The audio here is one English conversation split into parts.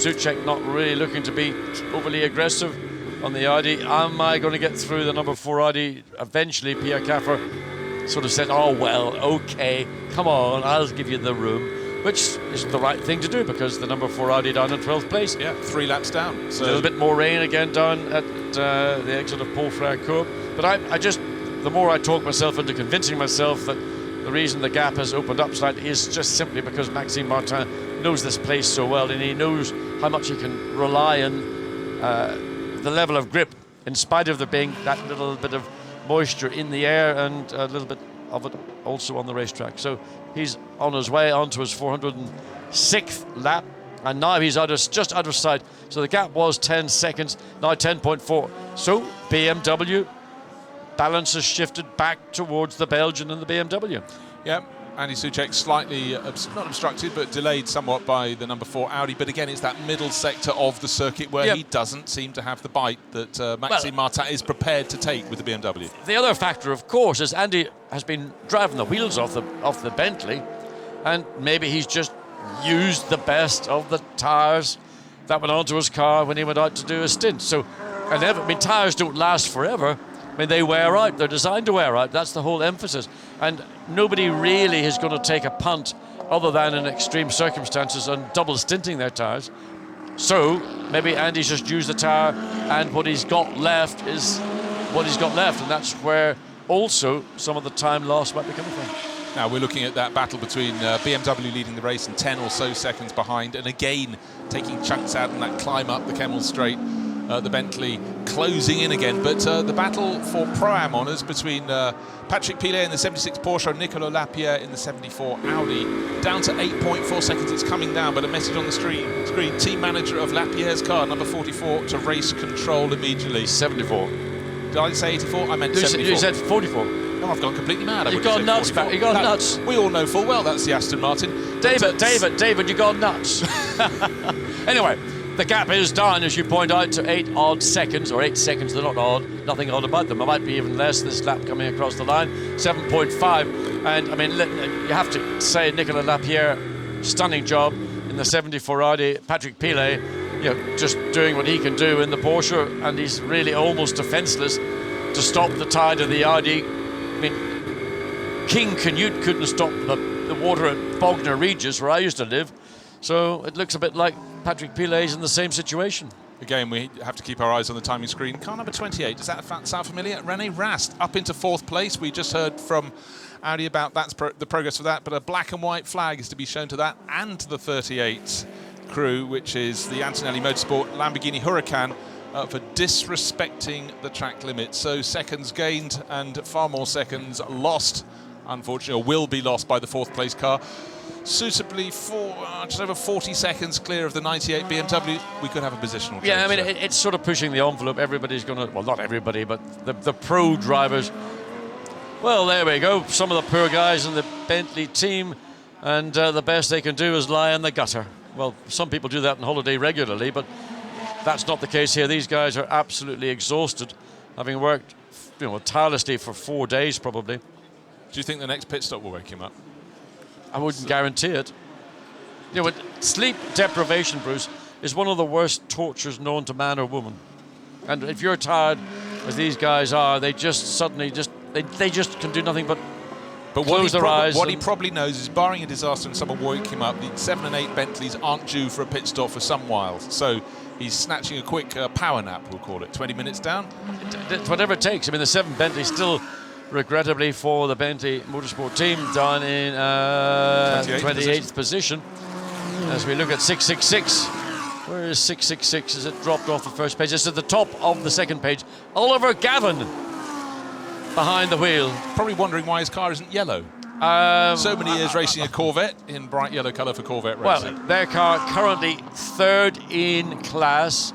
Souček not really looking to be overly aggressive on the Audi. Am I going to get through the number 4 Audi? Eventually, Pierre Caffer sort of said, oh, well, okay, come on, I'll give you the room, which is the right thing to do because the number 4 Audi down in 12th place. Yeah, 3 laps down. So a little bit more rain again down at the exit of Pau Frère. But I just, the more I talk myself into convincing myself that the reason the gap has opened up slightly is just simply because Maxime Martin knows this place so well, and he knows how much he can rely on the level of grip, in spite of there being that little bit of moisture in the air and a little bit of it also on the racetrack. So he's on his way onto his 406th lap, and now he's just out of sight. So the gap was 10 seconds, now 10.4. So BMW balance has shifted back towards the Belgian and the BMW. Yeah. Andy Souček slightly, not obstructed, but delayed somewhat by the number 4 Audi. But again, it's that middle sector of the circuit where he doesn't seem to have the bite that Maxime Martin is prepared to take with the BMW. The other factor, of course, is Andy has been driving the wheels off the Bentley, and maybe he's just used the best of the tyres that went onto his car when he went out to do a stint. So, and tyres don't last forever. I mean, they wear out. They're designed to wear out. That's the whole emphasis. And nobody really is going to take a punt other than in extreme circumstances on double stinting their tyres. So maybe Andy's just used the tyre, and what he's got left is what he's got left. And that's where also some of the time lost might be coming from. Now we're looking at that battle between BMW leading the race and 10 or so seconds behind, and again taking chunks out in that climb up the Kemmel Straight. The Bentley closing in again, but the battle for Pro-Am honours between Patrick Pilet in the 76 Porsche and Nicolas Lapierre in the 74 Audi, down to 8.4 seconds. It's coming down, but a message on the screen. Team manager of Lapierre's car, number 44, to race control immediately. 74. Did I say 84? I meant 74. You said 44. No, I've gone completely mad. You've gone nuts, Pat. You've gone nuts. We all know full well that's the Aston Martin. David, you gone nuts. Anyway. The gap is down, as you point out, to 8 odd seconds, or 8 seconds. They're not odd, nothing odd about them. It might be even less this lap coming across the line, 7.5. And I mean, you have to say Nicolas Lapierre, stunning job in the 74 Audi. Patrick Pilet, just doing what he can do in the Porsche, and he's really almost defenseless to stop the tide of the Audi. I mean, King Canute couldn't stop the water at Bognor Regis, where I used to live. So it looks a bit like Patrick Pilet's in the same situation. Again, we have to keep our eyes on the timing screen. Car number 28, does that sound familiar? René Rast up into 4th place. We just heard from Audi about the progress of that, but a black and white flag is to be shown to that and to the 38 crew, which is the Antonelli Motorsport Lamborghini Huracan, for disrespecting the track limit. So seconds gained and far more seconds lost, unfortunately, or will be lost by the 4th place car. Suitably for just over 40 seconds clear of the 98 BMW, we could have a positional change. Yeah, I mean, it's sort of pushing the envelope. Everybody's going to, well, not everybody, but the pro drivers. Well, there we go. Some of the poor guys in the Bentley team, and the best they can do is lie in the gutter. Well, some people do that on holiday regularly, but that's not the case here. These guys are absolutely exhausted, having worked tirelessly for 4 days probably. Do you think the next pit stop will wake him up? I wouldn't guarantee it. Sleep deprivation, Bruce, is one of the worst tortures known to man or woman. And if you're tired, as these guys are, they just suddenly they just can do nothing but close their eyes. What he probably knows is, barring a disaster and someone woke him up, the 7 and 8 Bentleys aren't due for a pit stop for some while. So he's snatching a quick power nap, we'll call it. 20 minutes down? Whatever it takes. I mean, the 7 Bentleys still, regrettably for the Bentley Motorsport team, down in 28th position. As we look at 666. Where is 666? Is it dropped off the first page? It's at the top of the second page. Oliver Gavin behind the wheel. Probably wondering why his car isn't yellow. So many years racing a Corvette in bright yellow colour for Corvette racing. Well, their car currently 3rd in class.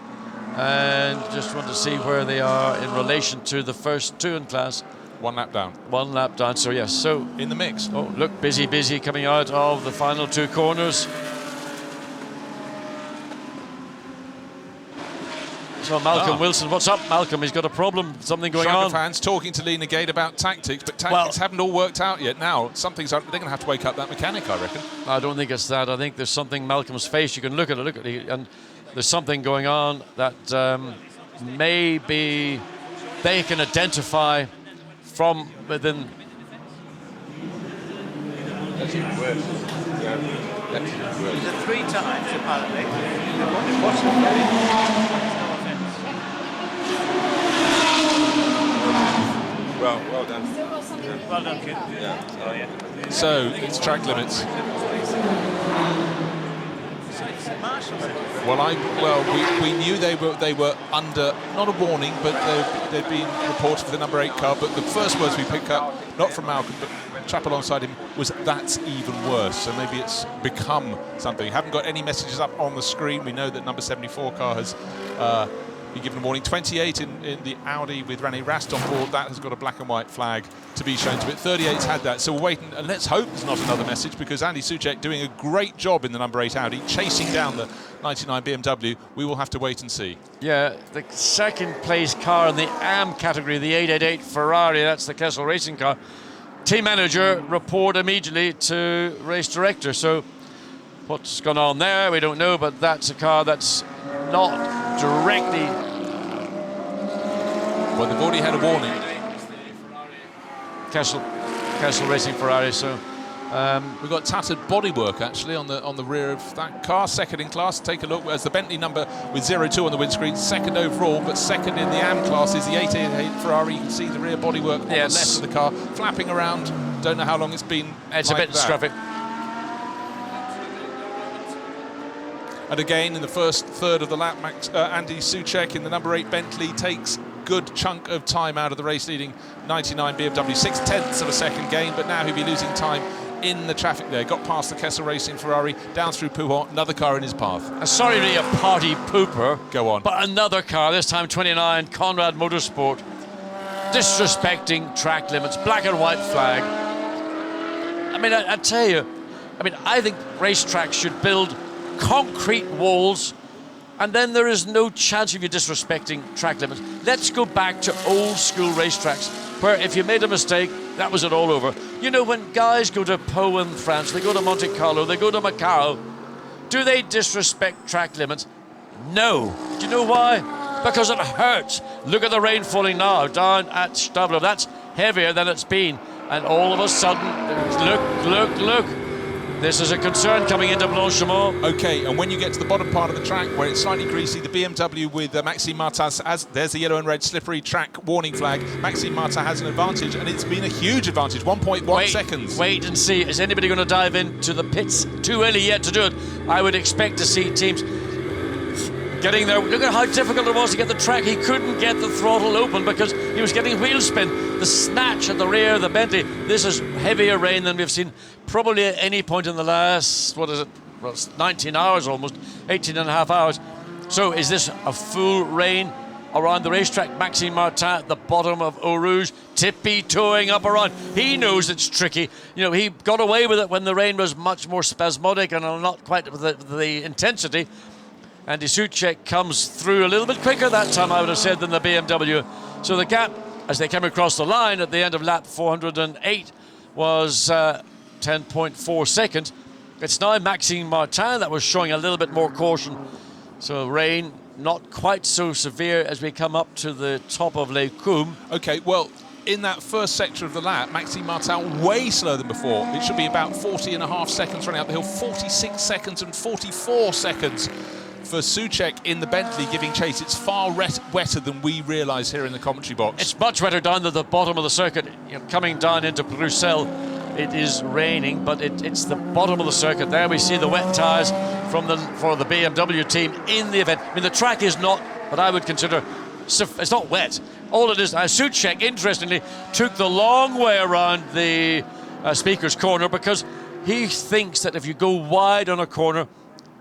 And just want to see where they are in relation to the first 2 in class. 1 lap down. 1 lap down, so yes. So in the mix. Oh, look, busy coming out of the final 2 corners. So Malcolm Wilson, what's up, Malcolm? He's got a problem, something going Shocker on. fans talking to Lee Negate about tactics, but tactics haven't all worked out yet. Now, they're going to have to wake up that mechanic, I reckon. I don't think it's that. I think there's something Malcolm's face. You can look at it, and there's something going on that maybe they can identify from within. That's even worse. Yeah. That's even worse. Is it 3 times apparently? What's the no offence. Well done. Well done, kid. Yeah. Oh, yeah. So it's track limits. Well, we knew they were under, not a warning, but they'd been reported for the number 8 car. But the first words we picked up, not from Malcolm, but chap alongside him, was "that's even worse." So maybe it's become something. Haven't got any messages up on the screen. We know that number 74 car has been given a warning. 28 in the Audi with Rene Rast on board. That has got a black and white flag to be shown to it. 38's had that. So we're waiting, and let's hope there's not another message, because Andy Soucek doing a great job in the number 8 Audi, chasing down the 99 BMW. We will have to wait and see. Yeah, the second place car in the AM category, the 888 Ferrari, that's the Kessel Racing car. Team manager report immediately to race director. So what's gone on there, we don't know, but that's a car that's not directly. Well, they've already had a warning. Kessel Racing Ferrari. So we've got tattered bodywork actually on the rear of that car. Second in class. Take a look. As the Bentley number with 02 on the windscreen. Second overall, but second in the AM class is the 888 Ferrari. You can see the rear bodywork on the left of the car flapping around. Don't know how long it's been. It's like a bit scruffy. And again, in the first third of the lap, Andy Soucek in the number 8 Bentley takes good chunk of time out of the race-leading 99 BMW. 0.6 of a second gain, but now he'll be losing time in the traffic there. Got past the Kessel Racing Ferrari, down through Pouhon, another car in his path. Sorry to be a party pooper. Go on. But another car, this time 29, Conrad Motorsport, disrespecting track limits, black and white flag. I mean, I tell you, I think racetracks should build concrete walls, and then there is no chance of you disrespecting track limits. Let's go back to old school racetracks where if you made a mistake, that was it all over. You know, when guys go to Pau in France, they go to Monte Carlo, they go to Macau, do they disrespect track limits? No. Do you know why? Because it hurts. Look at the rain falling now down at Stadler. That's heavier than it's been. And all of a sudden, look. This is a concern coming into Blanchimont. Okay, and when you get to the bottom part of the track where it's slightly greasy, the BMW with Maxime Martin there's the yellow and red slippery track warning flag. Maxime Martin has an advantage, and it's been a huge advantage, 1.1 seconds. Wait and see. Is anybody going to dive into the pits? Too early yet to do it. I would expect to see teams getting there. Look at how difficult it was to get the track. He couldn't get the throttle open because he was getting wheel spin. The snatch at the rear of the Bentley. This is heavier rain than we've seen probably at any point in the last, 19 hours almost, 18 and a half hours. So is this a full rain around the racetrack? Maxime Martin at the bottom of Eau Rouge, tippy-toeing up around. He knows it's tricky. You know, he got away with it when the rain was much more spasmodic and not quite with the intensity. Andy Soucek comes through a little bit quicker that time, I would have said, than the BMW. So the gap, as they came across the line at the end of lap 408, was 10.4 seconds. It's now Maxime Martin that was showing a little bit more caution. So rain, not quite so severe as we come up to the top of Les Combes. Okay, well, in that first sector of the lap, Maxime Martin way slower than before. It should be about 40 and a half seconds running up the hill, 46 seconds and 44 seconds for Soucek in the Bentley giving chase. It's far wetter than we realise here in the commentary box. It's much wetter down at the bottom of the circuit. You know, coming down into Bruxelles, it is raining, but it's the bottom of the circuit. There we see the wet tyres for the BMW team in the event. I mean, the track is not what I would consider, it's not wet. All it is, Soucek, interestingly, took the long way around the speaker's corner because he thinks that if you go wide on a corner,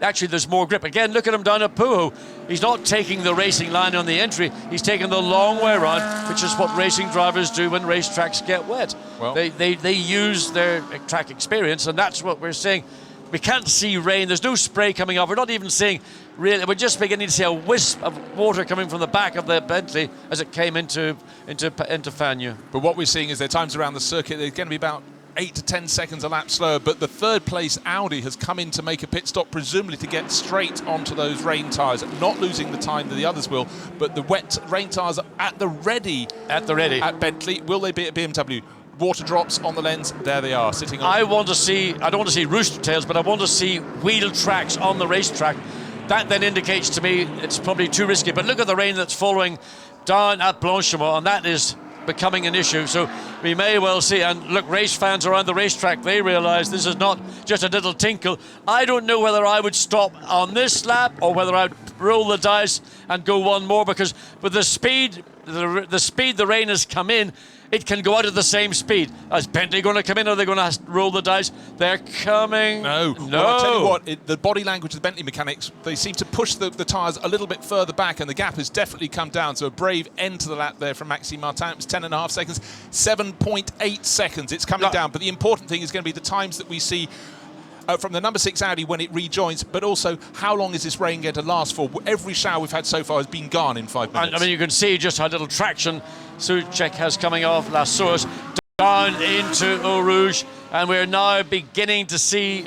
actually there's more grip. Again, look at him down at Pouhon. He's not taking the racing line on the entry, he's taking the long way around, which is what racing drivers do when racetracks get wet. Well, they use their track experience, and that's what we're seeing. We can't see rain, there's no spray coming off. We're not even seeing really, we're just beginning to see a wisp of water coming from the back of the Bentley as it came into Fagnes. But what we're seeing is their times around the circuit, they're going to be about 8 to 10 seconds a lap slower, but the third place Audi has come in to make a pit stop, presumably to get straight onto those rain tyres, not losing the time that the others will, but the wet rain tyres are at the ready. At the ready. At Bentley. Will they be at BMW? Water drops on the lens, there they are, sitting on. I don't want to see rooster tails, but I want to see wheel tracks on the racetrack. That then indicates to me it's probably too risky, but look at the rain that's following down at Blanchimont, and that is becoming an issue, so we may well see. And look, race fans around the racetrack, they realise this is not just a little tinkle. I don't know whether I would stop on this lap or whether I'd roll the dice and go one more, because with the speed the rain has come in, it can go out at the same speed. Is Bentley going to come in, or are they going to roll the dice? They're coming. No. Well, I'll tell you what, the body language of the Bentley mechanics, they seem to push the tyres a little bit further back, and the gap has definitely come down. So a brave end to the lap there from Maxime Martin. It was 10.5 seconds, 7.8 seconds. It's coming down. But the important thing is going to be the times that we see from the number 6 Audi when it rejoins, but also how long is this rain going to last for? Every shower we've had so far has been gone in 5 minutes. I mean, you can see just how little traction Soucek has coming off La Source down into Eau Rouge, and we're now beginning to see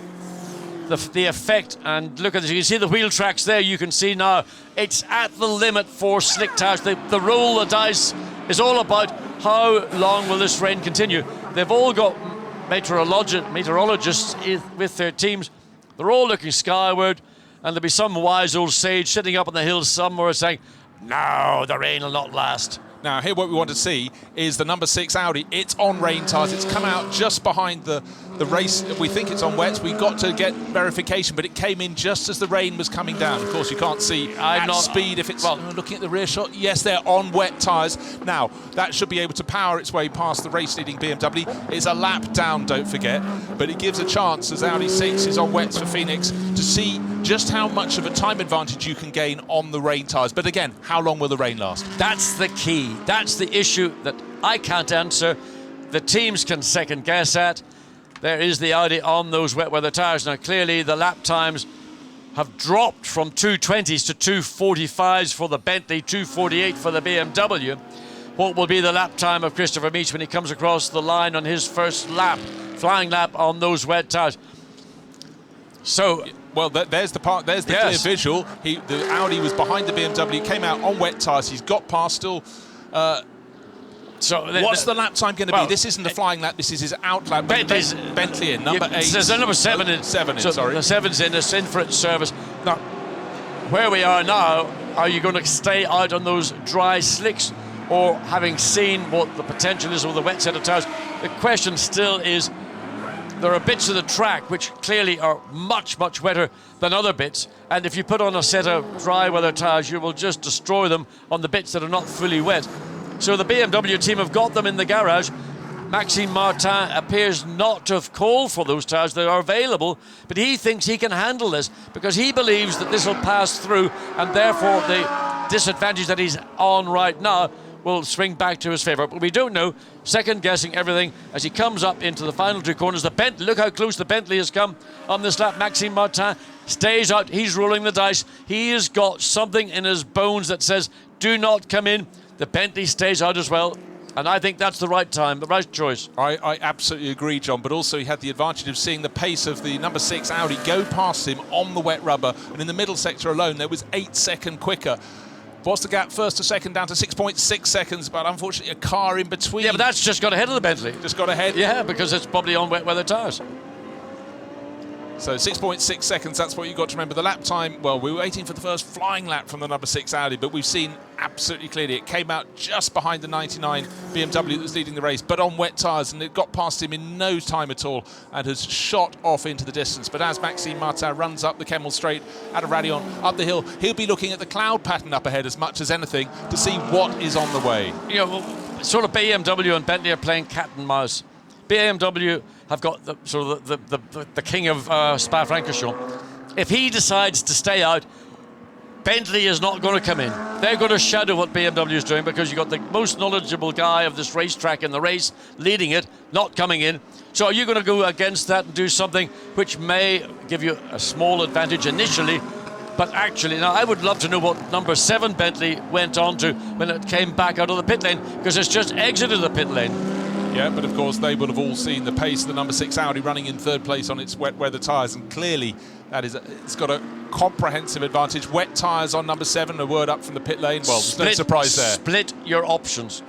the effect. And look at this, you can see the wheel tracks there. You can see now it's at the limit for slick tires. The roll the dice is all about how long will this rain continue. They've all got meteorologists with their teams. They're all looking skyward, and there'll be some wise old sage sitting up on the hill somewhere saying, no, the rain will not last. Now, here what we want to see is the number 6 Audi. It's on rain tyres. It's come out just behind the race. We think it's on wets. We got to get verification, but it came in just as the rain was coming down. Of course, you can't see at speed if it's... Well, looking at the rear shot, yes, they're on wet tyres. Now, that should be able to power its way past the race-leading BMW. It's a lap down, don't forget, but it gives a chance, as Audi 6 is on wets for Phoenix, to see just how much of a time advantage you can gain on the rain tyres. But again, how long will the rain last? That's the key. That's the issue that I can't answer. The teams can second guess at. There is the Audi on those wet weather tyres. Now, clearly, the lap times have dropped from 2:20s to 2:45s for the Bentley, 2:48 for the BMW. What will be the lap time of Christopher Meach when he comes across the line on his first lap, flying lap on those wet tyres? So... Well, there's the part. There's the clear visual. The Audi was behind the BMW, came out on wet tyres. He's got past still. What's the lap time going to be? This isn't a flying lap. This is his out lap. Bentley in number 8. There's number 7 in. 7 in. So Sorry, the 7's in. It's in for its service. Now, where we are now, are you going to stay out on those dry slicks, or having seen what the potential is of the wet set of tyres? The question still is, there are bits of the track which clearly are much, much wetter than other bits, and if you put on a set of dry weather tyres, you will just destroy them on the bits that are not fully wet. So the BMW team have got them in the garage. Maxime Martin appears not to have called for those tyres. They are available, but he thinks he can handle this because he believes that this will pass through, and therefore the disadvantage that he's on right now will swing back to his favour. But we don't know, second guessing everything as he comes up into the final 2 corners. The Bentley, look how close the Bentley has come on this lap. Maxime Martin stays out, he's rolling the dice. He has got something in his bones that says, do not come in. The Bentley stays out as well, and I think that's the right time, the right choice. I absolutely agree, John, but also he had the advantage of seeing the pace of the number 6 Audi go past him on the wet rubber, and in the middle sector alone there was 8 seconds quicker. What's the gap first to second down to 6.6 seconds, but unfortunately a car in between. Yeah, but that's just got ahead of the Bentley. Just got ahead? Yeah, because it's probably on wet weather tyres. So 6.6 seconds, that's what you've got to remember. The lap time, well, we were waiting for the first flying lap from the number 6 Audi, but we've seen absolutely clearly it came out just behind the 99 BMW that was leading the race, but on wet tyres, and it got past him in no time at all and has shot off into the distance. But as Maxime Martin runs up the Kemmel Straight out of Raidillon, up the hill, he'll be looking at the cloud pattern up ahead as much as anything to see what is on the way. You know, sort of BMW and Bentley are playing cat and mouse. BMW have got the king of Spa-Francorchamps. If he decides to stay out, Bentley is not going to come in. They're going to shadow what BMW is doing because you've got the most knowledgeable guy of this racetrack in the race leading it, not coming in. So are you going to go against that and do something which may give you a small advantage initially? But actually, now I would love to know what number 7 Bentley went on to when it came back out of the pit lane, because it's just exited the pit lane. Yeah, but of course they would have all seen the pace of the number 6 Audi running in 3rd place on its wet weather tyres, and clearly it's got a comprehensive advantage. Wet tyres on number 7, a word up from the pit lane. Well, there's no surprise there. Split your options.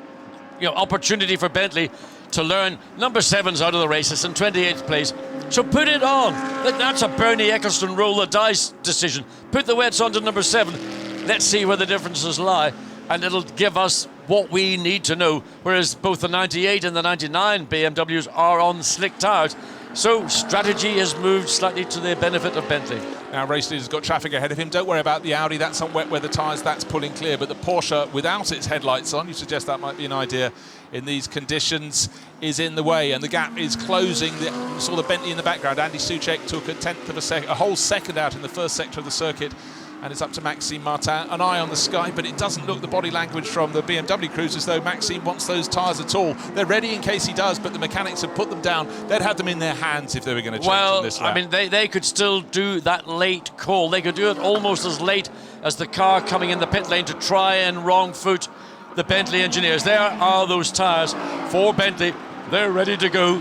Opportunity for Bentley to learn. Number 7's out of the race. It's in 28th place. So put it on. That's a Bernie Ecclestone roll the dice decision. Put the wets onto number 7. Let's see where the differences lie. And it'll give us what we need to know. Whereas both the 98 and the 99 BMWs are on slick tyres. So strategy has moved slightly to the benefit of Bentley. Now race leader's got traffic ahead of him. Don't worry about the Audi. That's on wet weather tyres. That's pulling clear. But the Porsche, without its headlights on, you suggest that might be an idea in these conditions, is in the way, and the gap is closing. You saw the Bentley in the background. Andy Soucek took a whole second out in the first sector of the circuit, and it's up to Maxime Martin. An eye on the sky, but it doesn't look, the body language from the BMW crews, as though Maxime wants those tyres at all. They're ready in case he does, but the mechanics have put them down. They'd had them in their hands if they were going to change on this lap. I mean, they could still do that late call. They could do it almost as late as the car coming in the pit lane to try and wrong foot the Bentley engineers. There are those tyres for Bentley. They're ready to go.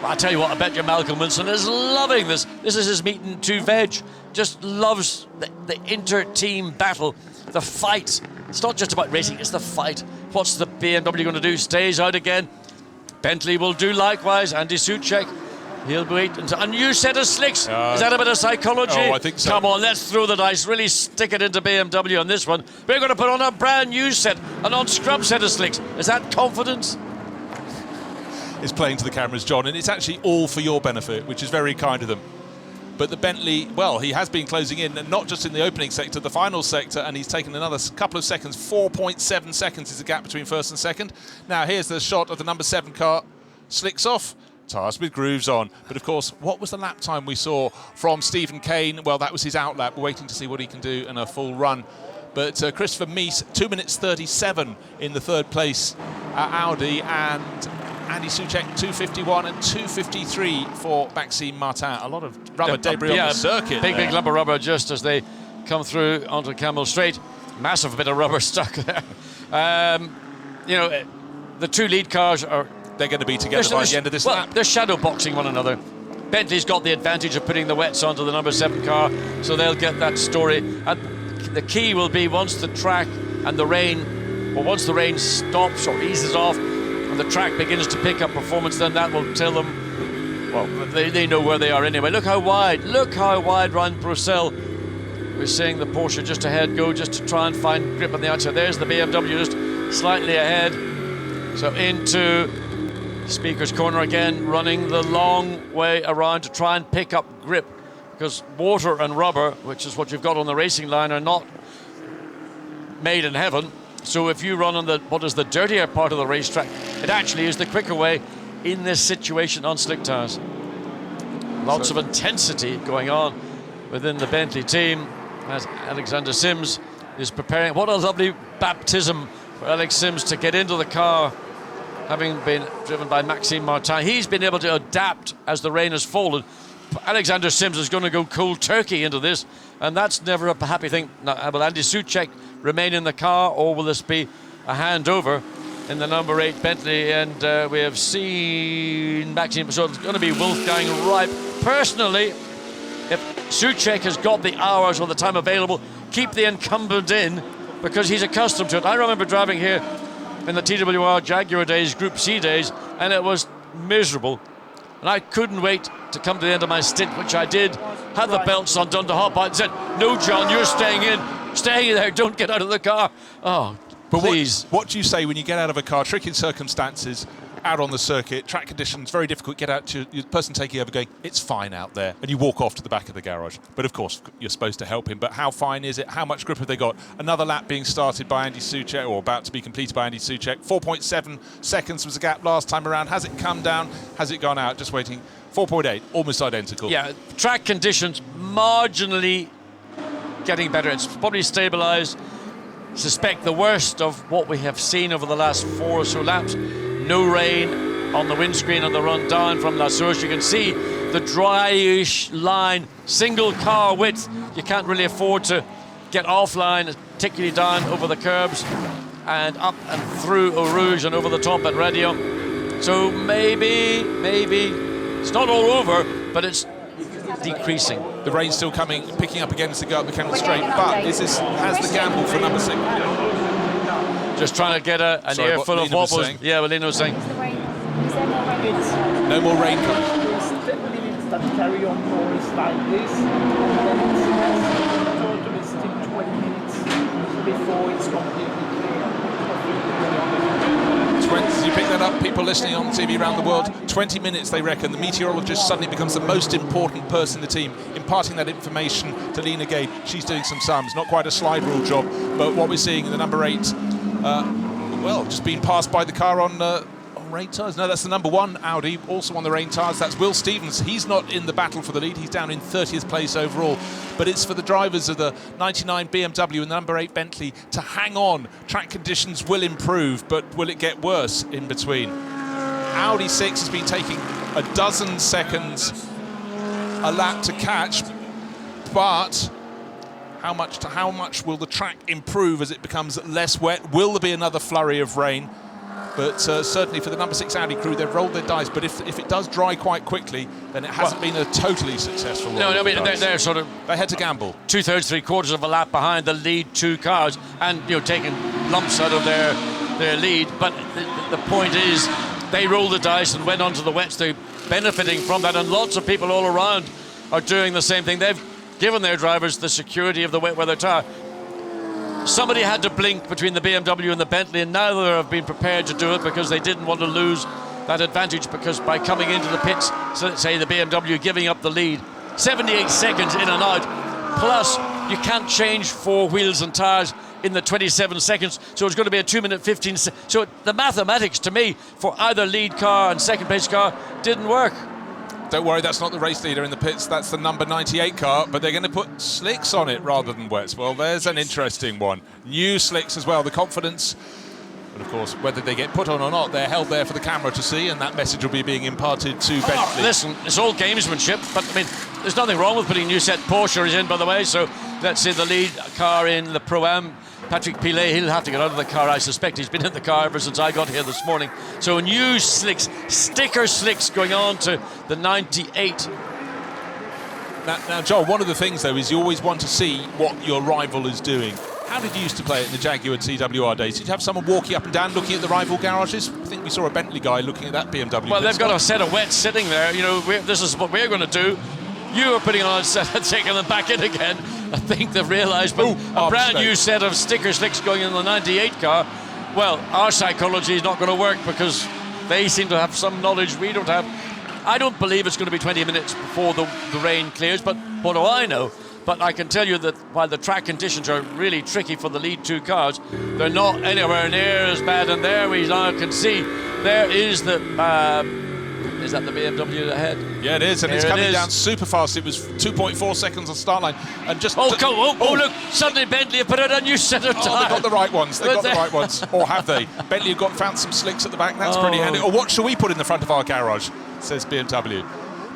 I tell you what, I bet you Malcolm Wilson is loving this. This is his meat and two veg. Just loves the inter-team battle, the fight. It's not just about racing, it's the fight. What's the BMW going to do? Stays out again. Bentley will do likewise. Andy Soucek, he'll wait until a new set of slicks. Is that a bit of psychology? Oh, I think so. Come on, let's throw the dice. Really stick it into BMW on this one. We're going to put on a brand new set, a non-scrub set of slicks. Is that confidence? Is playing to the cameras, John, and it's actually all for your benefit, which is very kind of them. But the Bentley, well, he has been closing in, and not just in the opening sector, the final sector, and he's taken another couple of seconds. 4.7 seconds is the gap between first and second. Now here's the shot of the number 7 car. Slicks off, tyres with grooves on. But of course, what was the lap time we saw from Stephen Kane? Well, that was his out lap. We're waiting to see what he can do in a full run. But Christopher Mies, 2 minutes 37 in the 3rd place at Audi, and Andy Soucek 2:51 and 2:53 for Maxime Martin. A lot of rubber debris on the circuit. Big lump of rubber just as they come through onto Camel Straight. Massive bit of rubber stuck there. The two lead cars are... They're going to be together by the end of this lap. They're shadow boxing one another. Bentley's got the advantage of putting the wets onto the number 7 car, so they'll get that story. And the key will be once the track and the rain, or once the rain stops or eases off, and the track begins to pick up performance, then that will tell them, well, they know where they are anyway. Look how wide Ryan Purcell. We're seeing the Porsche just ahead go, just to try and find grip on the outside. There's the BMW just slightly ahead. So into Speaker's Corner again, running the long way around to try and pick up grip, because water and rubber, which is what you've got on the racing line, are not made in heaven. So if you run on what is the dirtier part of the racetrack, it actually is the quicker way in this situation on slick tyres. Lots of intensity going on within the Bentley team as Alexander Sims is preparing. What a lovely baptism for Alex Sims to get into the car, having been driven by Maxime Martin. He's been able to adapt as the rain has fallen. Alexander Sims is going to go cold turkey into this, and that's never a happy thing. Now, will Andy Soucek remain in the car, or will this be a handover in the number 8 Bentley? And we have seen Maxime, so it's going to be Wolfgang Reip. Personally, if Soucek has got the hours or the time available, keep the incumbent in, because he's accustomed to it. I remember driving here in the TWR Jaguar days, Group C days, and it was miserable. And I couldn't wait to come to the end of my stint, which I did. Had the belts on, done to hop out and said, "No, John, you're staying in. Stay there, don't get out of the car." Oh, but please. What do you say when you get out of a car, tricky circumstances, out on the circuit, track conditions, very difficult, get out to your person taking over going, "It's fine out there," and you walk off to the back of the garage. But of course, you're supposed to help him. But how fine is it? How much grip have they got? Another lap being started by Andy Soucek, or about to be completed by Andy Soucek. 4.7 seconds was the gap last time around. Has it come down? Has it gone out? Just waiting. 4.8, almost identical. Yeah, track conditions marginally getting better. It's probably stabilised. Suspect the worst of what we have seen over the last 4 or so laps. No rain on the windscreen on the run down from La Source. You can see the dryish line, single car width. You can't really afford to get offline, particularly down over the curbs and up and through Eau Rouge and over the top at Radio. So maybe it's not all over, but it's decreasing. The rain's still coming, picking up again as they go up the Kennel Straight, but has the gamble for number 6. Just trying to get an Sorry, earful what of Lena was wobbles. saying. Yeah, what Lena was saying. Is there more rain? No more rain coming. It's 10 minutes that carry on more like this, and then it's total is still 20 minutes before it's completely clear. 20, you pick that up, people listening on TV around the world, 20 minutes they reckon. The meteorologist suddenly becomes the most important person in the team, imparting that information to Lena Gade. She's doing some sums, not quite a slide rule job, but what we're seeing in the number 8, just being passed by the car on rain tyres. No, that's the number 1 Audi, also on the rain tyres. That's Will Stevens. He's not in the battle for the lead. He's down in 30th place overall. But it's for the drivers of the 99 BMW and the number 8 Bentley to hang on. Track conditions will improve, but will it get worse in between? Audi 6 has been taking a dozen seconds a lap to catch, but how much will the track improve as it becomes less wet? Will there be another flurry of rain? But certainly for the number 6 Audi crew, they've rolled their dice. But if it does dry quite quickly, then it hasn't been a totally successful No, I mean, they're sort of... They had to gamble. 2/3, 3/4 of a lap behind the lead 2 cars and, taking lumps out of their lead. But the point is, they rolled the dice and went onto the wets. They're benefiting from that. And lots of people all around are doing the same thing. They've given their drivers the security of the wet weather tyre. Somebody had to blink between the BMW and the Bentley, and neither have been prepared to do it because they didn't want to lose that advantage, because by coming into the pits, so let's say the BMW giving up the lead, 78 seconds in and out, plus you can't change 4 wheels and tyres in the 27 seconds, so it's going to be a 2-minute 15 so the mathematics to me for either lead car and second place car didn't work. Don't worry, that's not the race leader in the pits, that's the number 98 car, but they're going to put slicks on it rather than wets. Well, there's an interesting one. New slicks as well, the confidence. But of course, whether they get put on or not, they're held there for the camera to see, and that message will be being imparted to Bentley. Listen, it's all gamesmanship, but I mean, there's nothing wrong with putting new set. Porsche is in, by the way, so let's say the lead car in the Pro-Am, Patrick Pilet, he'll have to get out of the car, I suspect. He's been in the car ever since I got here this morning. So new slicks, sticker slicks going on to the 98. Now, Joel, one of the things, though, is you always want to see what your rival is doing. How did you used to play it in the Jaguar TWR days? Did you have someone walking up and down looking at the rival garages? I think we saw a Bentley guy looking at that BMW. Well, they've got a set of wets sitting there. This is what we're going to do. You are putting on a set and taking them back in again. I think they've realised, but a brand new set of sticker slicks going in the 98 car. Well, our psychology is not going to work because they seem to have some knowledge we don't have. I don't believe it's going to be 20 minutes before the rain clears, but what do I know? But I can tell you that while the track conditions are really tricky for the lead 2 cars, they're not anywhere near as bad. And there we now can see, there is the... is that the BMW ahead? Yeah, it is, and it's coming down super fast. It was 2.4 seconds on start line, and just look! Suddenly Bentley have put out a new set of tyres. Oh, they got the right ones. They got the right ones, or have they? Bentley have found some slicks at the back. That's pretty handy. Or what shall we put in the front of our garage? Says BMW.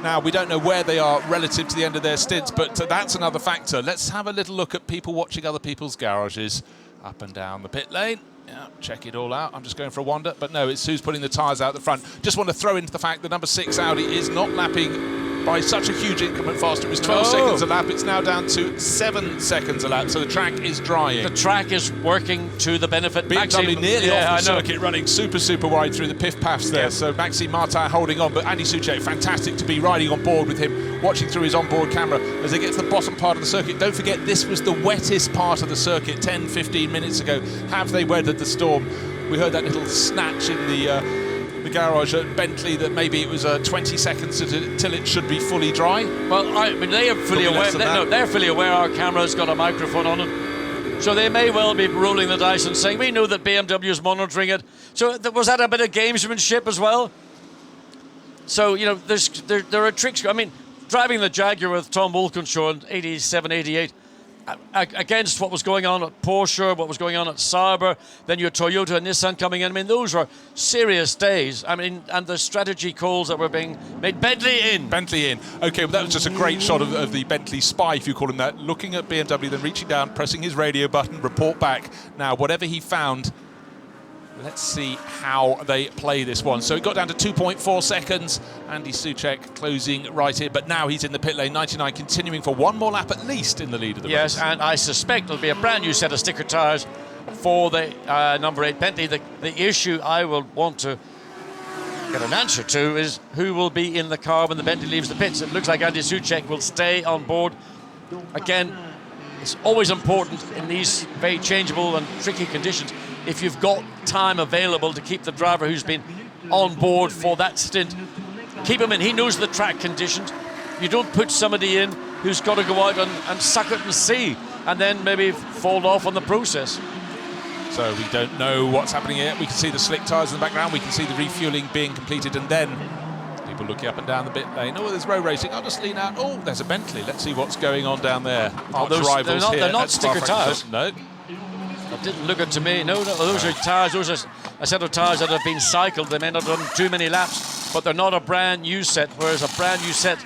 Now, we don't know where they are relative to the end of their stints, but that's another factor. Let's have a little look at people watching other people's garages up and down the pit lane. Yeah, check it all out. I'm just going for a wander, but no, it's who's putting the tyres out the front. Just want to throw into the fact that number 6 Audi is not lapping by such a huge increment faster. It was 12 seconds a lap. It's now down to 7 seconds a lap, so the track is drying. The track is working to the benefit. BMW nearly off the circuit, running super wide through the piff-paffs there. So Maxime Martin holding on, but Andy Soucek, fantastic to be riding on board with him, watching through his onboard camera as they get to the bottom part of the circuit. Don't forget, this was the wettest part of the circuit 10-15 minutes ago. Have they weathered the storm? We heard that little snatch in the garage at Bentley that maybe it was 20 seconds till it should be fully dry. Well, I mean, they are fully aware. They're fully aware our camera's got a microphone on it, so they may well be rolling the dice and saying, "We know that BMW is monitoring it." So was that a bit of gamesmanship as well? So there are tricks. I mean, driving the Jaguar with Tom Wolkinshaw in 87, 88. against what was going on at Porsche, what was going on at Sauber, then your Toyota and Nissan coming in. I mean, those were serious days. I mean, and the strategy calls that were being made. Bentley in. Bentley in. Okay, well, that was just a great shot of the Bentley spy, if you call him that, looking at BMW, then reaching down, pressing his radio button, report back. Now, whatever he found, let's see how they play this one. So it got down to 2.4 seconds. Andy Soucek closing right here, but now he's in the pit lane. 99 continuing for one more lap at least in the lead of the race. Yes, and I suspect it'll be a brand new set of sticker tyres for the number 8 Bentley. The issue I will want to get an answer to is who will be in the car when the Bentley leaves the pits. It looks like Andy Soucek will stay on board. Again, it's always important in these very changeable and tricky conditions, if you've got time available, to keep the driver who's been on board for that stint, keep him in. He knows the track conditions. You don't put somebody in who's got to go out and suck it and see, and then maybe fall off on the process. So we don't know what's happening here. We can see the slick tyres in the background. We can see the refuelling being completed, and then people looking up and down the pit lane. Oh, there's row racing. I'll just lean out. Oh, there's a Bentley. Let's see what's going on down there. Arch rivals here. They're not sticker tyres. No. It didn't look it to me. No, those are tyres. Those are a set of tyres that have been cycled. They may not have done too many laps, but they're not a brand new set, whereas a brand new set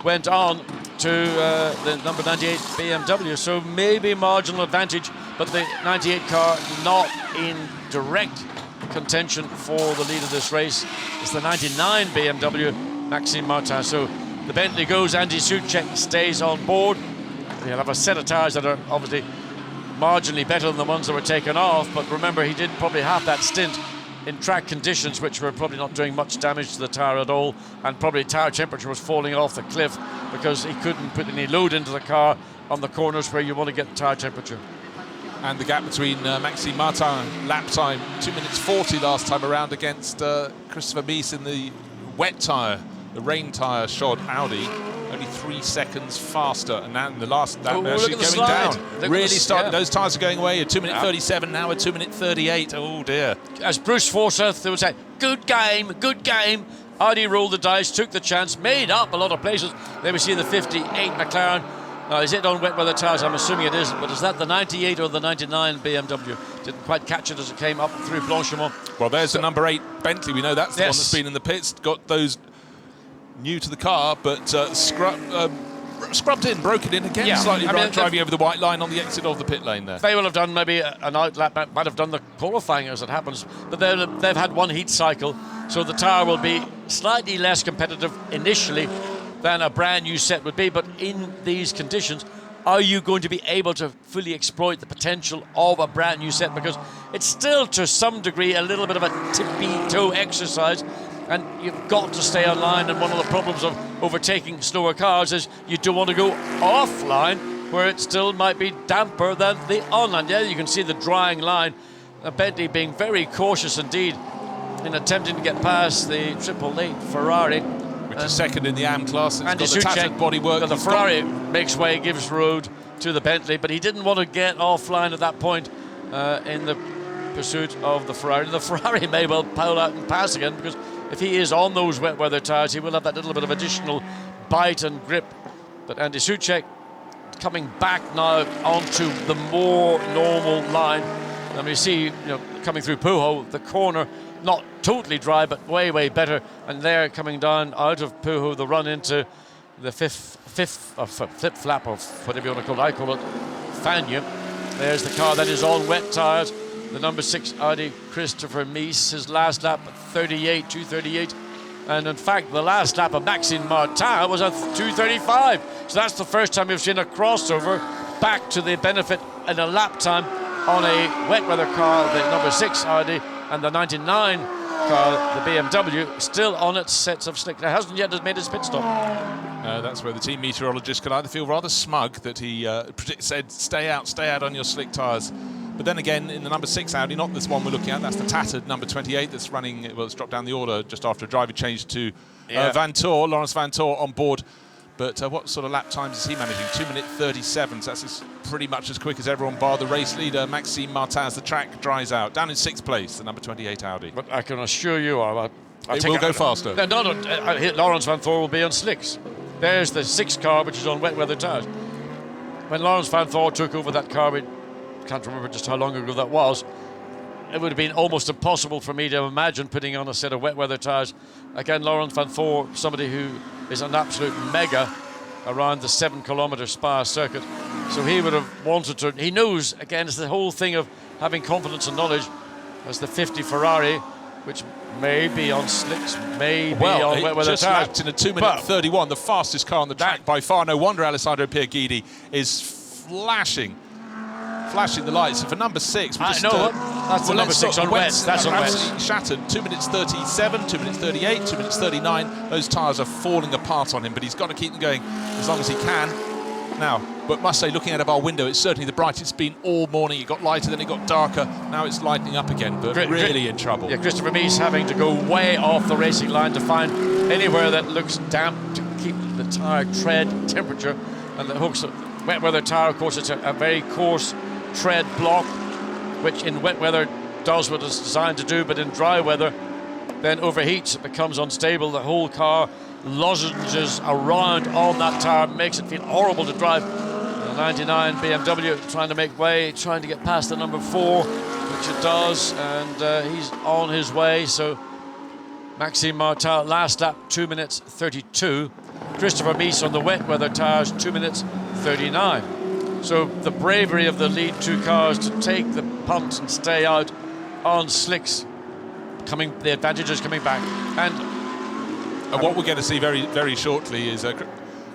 went on to the number 98 BMW. So maybe marginal advantage, but the 98 car not in direct contention for the lead of this race. It's the 99 BMW, Maxime Martin. So the Bentley goes, Andy Soucek stays on board. He'll have a set of tyres that are obviously marginally better than the ones that were taken off, but remember, he did probably half that stint in track conditions which were probably not doing much damage to the tyre at all, and probably tyre temperature was falling off the cliff because he couldn't put any load into the car on the corners where you want to get the tyre temperature. And the gap between Maxime Martin lap time 2 minutes 40 last time around against Christopher Mies in the wet tyre, the rain tyre shod Audi. Only 3 seconds faster, and now in the last lap, actually going down. Really starting. Those tyres are going away. A 2 minute 37 now. A 2 minute 38. Oh dear. As Bruce Forsyth would say, good game, good game. Audi rolled the dice, took the chance, made up a lot of places. There we see the 58 McLaren. Now, is it on wet weather tyres? I'm assuming it isn't, but is that the 98 or the 99 BMW? Didn't quite catch it as it came up through Blanchimont. Well, there's the number 8 Bentley. We know that's the one that's been in the pits. Got those new to the car, but scrubbed in, broken in again, slightly driving over the white line on the exit of the pit lane there. They will have done maybe an outlap, might have done the qualifying as it happens, but they've had one heat cycle, so the tyre will be slightly less competitive initially than a brand new set would be. But in these conditions, are you going to be able to fully exploit the potential of a brand new set? Because it's still to some degree a little bit of a tippy-toe exercise, and you've got to stay online. And one of the problems of overtaking slower cars is you don't want to go offline where it still might be damper than the online. Yeah, you can see the drying line. Bentley being very cautious indeed in attempting to get past the 888 Ferrari. Which is second in the AM class. It's Andy got the tattered bodywork. The Ferrari makes way, gives road to the Bentley, but he didn't want to get offline at that point in the pursuit of the Ferrari. The Ferrari may well pull out and pass again, because if he is on those wet weather tyres, he will have that little bit of additional bite and grip. But Andy Soucek coming back now onto the more normal line. And we see, coming through Pujo, the corner not totally dry, but way, way better. And there, coming down out of Pujo, the run into the fifth flip flap, or whatever you want to call it. I call it Fagnes. There's the car that is on wet tyres. The number 6 Audi, Christopher Mies, his last lap at 2:38. And in fact, the last lap of Maxime Martin was at 2:35. So that's the first time we've seen a crossover back to the benefit in a lap time on a wet weather car, the number 6 Audi, and the 99 car, the BMW, still on its sets of slick. It hasn't yet made its pit stop. That's where the team meteorologist can either feel rather smug that he said, stay out on your slick tyres. But then again, in the number 6 Audi, not this one we're looking at, that's the tattered number 28 that's running, well, it's dropped down the order just after a driver change to Vantour, Lawrence Vantour on board. But what sort of lap times is he managing? 2 minute 37, so that's pretty much as quick as everyone bar the race leader, Maxime Martin, as the track dries out. Down in 6th place, the number 28 Audi. But I can assure you, it will go faster. No, Lawrence Vantour will be on slicks. There's the 6 car, which is on wet weather tyres. when Lawrence Van Thor took over that car, we can't remember just how long ago that was, it would have been almost impossible for me to imagine putting on a set of wet weather tyres. Again, Lawrence Van Thor, somebody who is an absolute mega around the 7-kilometre Spa circuit. So he would have wanted to, he knows, again, it's the whole thing of having confidence and knowledge as the 50 Ferrari, which may be on slicks, may be on wet weather just tyres. lapped in a 2-minute 31, the fastest car on the track by far. No wonder Alessandro Pierguidi is flashing the lights. And for number 6, we just, that's the number 6 on wets. That's on wets. Absolutely shattered. 2 minutes 37, 2 minutes 38, 2 minutes 39. Those tyres are falling apart on him, but he's got to keep them going as long as he can. Now, but must say, looking out of our window, it's certainly the brightest it's been all morning. It got lighter, then it got darker. Now it's lightening up again, but really in trouble. Yeah, Christopher Mies having to go way off the racing line to find anywhere that looks damp to keep the tyre tread temperature. And the hooks, wet weather tyre, of course, it's a very coarse tread block, which in wet weather does what it's designed to do, but in dry weather then overheats, it becomes unstable. The whole car lozenges around on that tyre, makes it feel horrible to drive. The 99 BMW trying to make way, trying to get past the number 4, which it does, and he's on his way. So Maxime Martin, last lap 2 minutes 32. Christopher Mies on the wet weather tyres 2 minutes 39. So the bravery of the lead 2 cars to take the punt and stay out on slicks, the advantages coming back. And what we're going to see very, very shortly is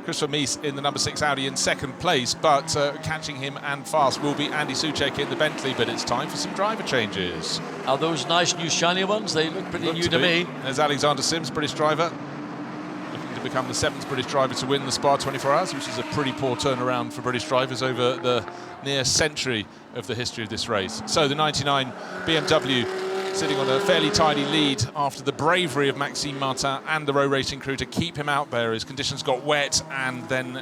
Christopher Mies in the number 6 Audi in second place, but catching him and fast will be Andy Soucek in the Bentley. But it's time for some driver changes. Are those nice new shiny ones? They look pretty new to me. There's Alexander Sims, British driver, looking to become the 7th British driver to win the Spa 24 Hours, which is a pretty poor turnaround for British drivers over the near century of the history of this race. So the 99 BMW sitting on a fairly tidy lead after the bravery of Maxime Martin and the Rowe Racing crew to keep him out there as conditions got wet, and then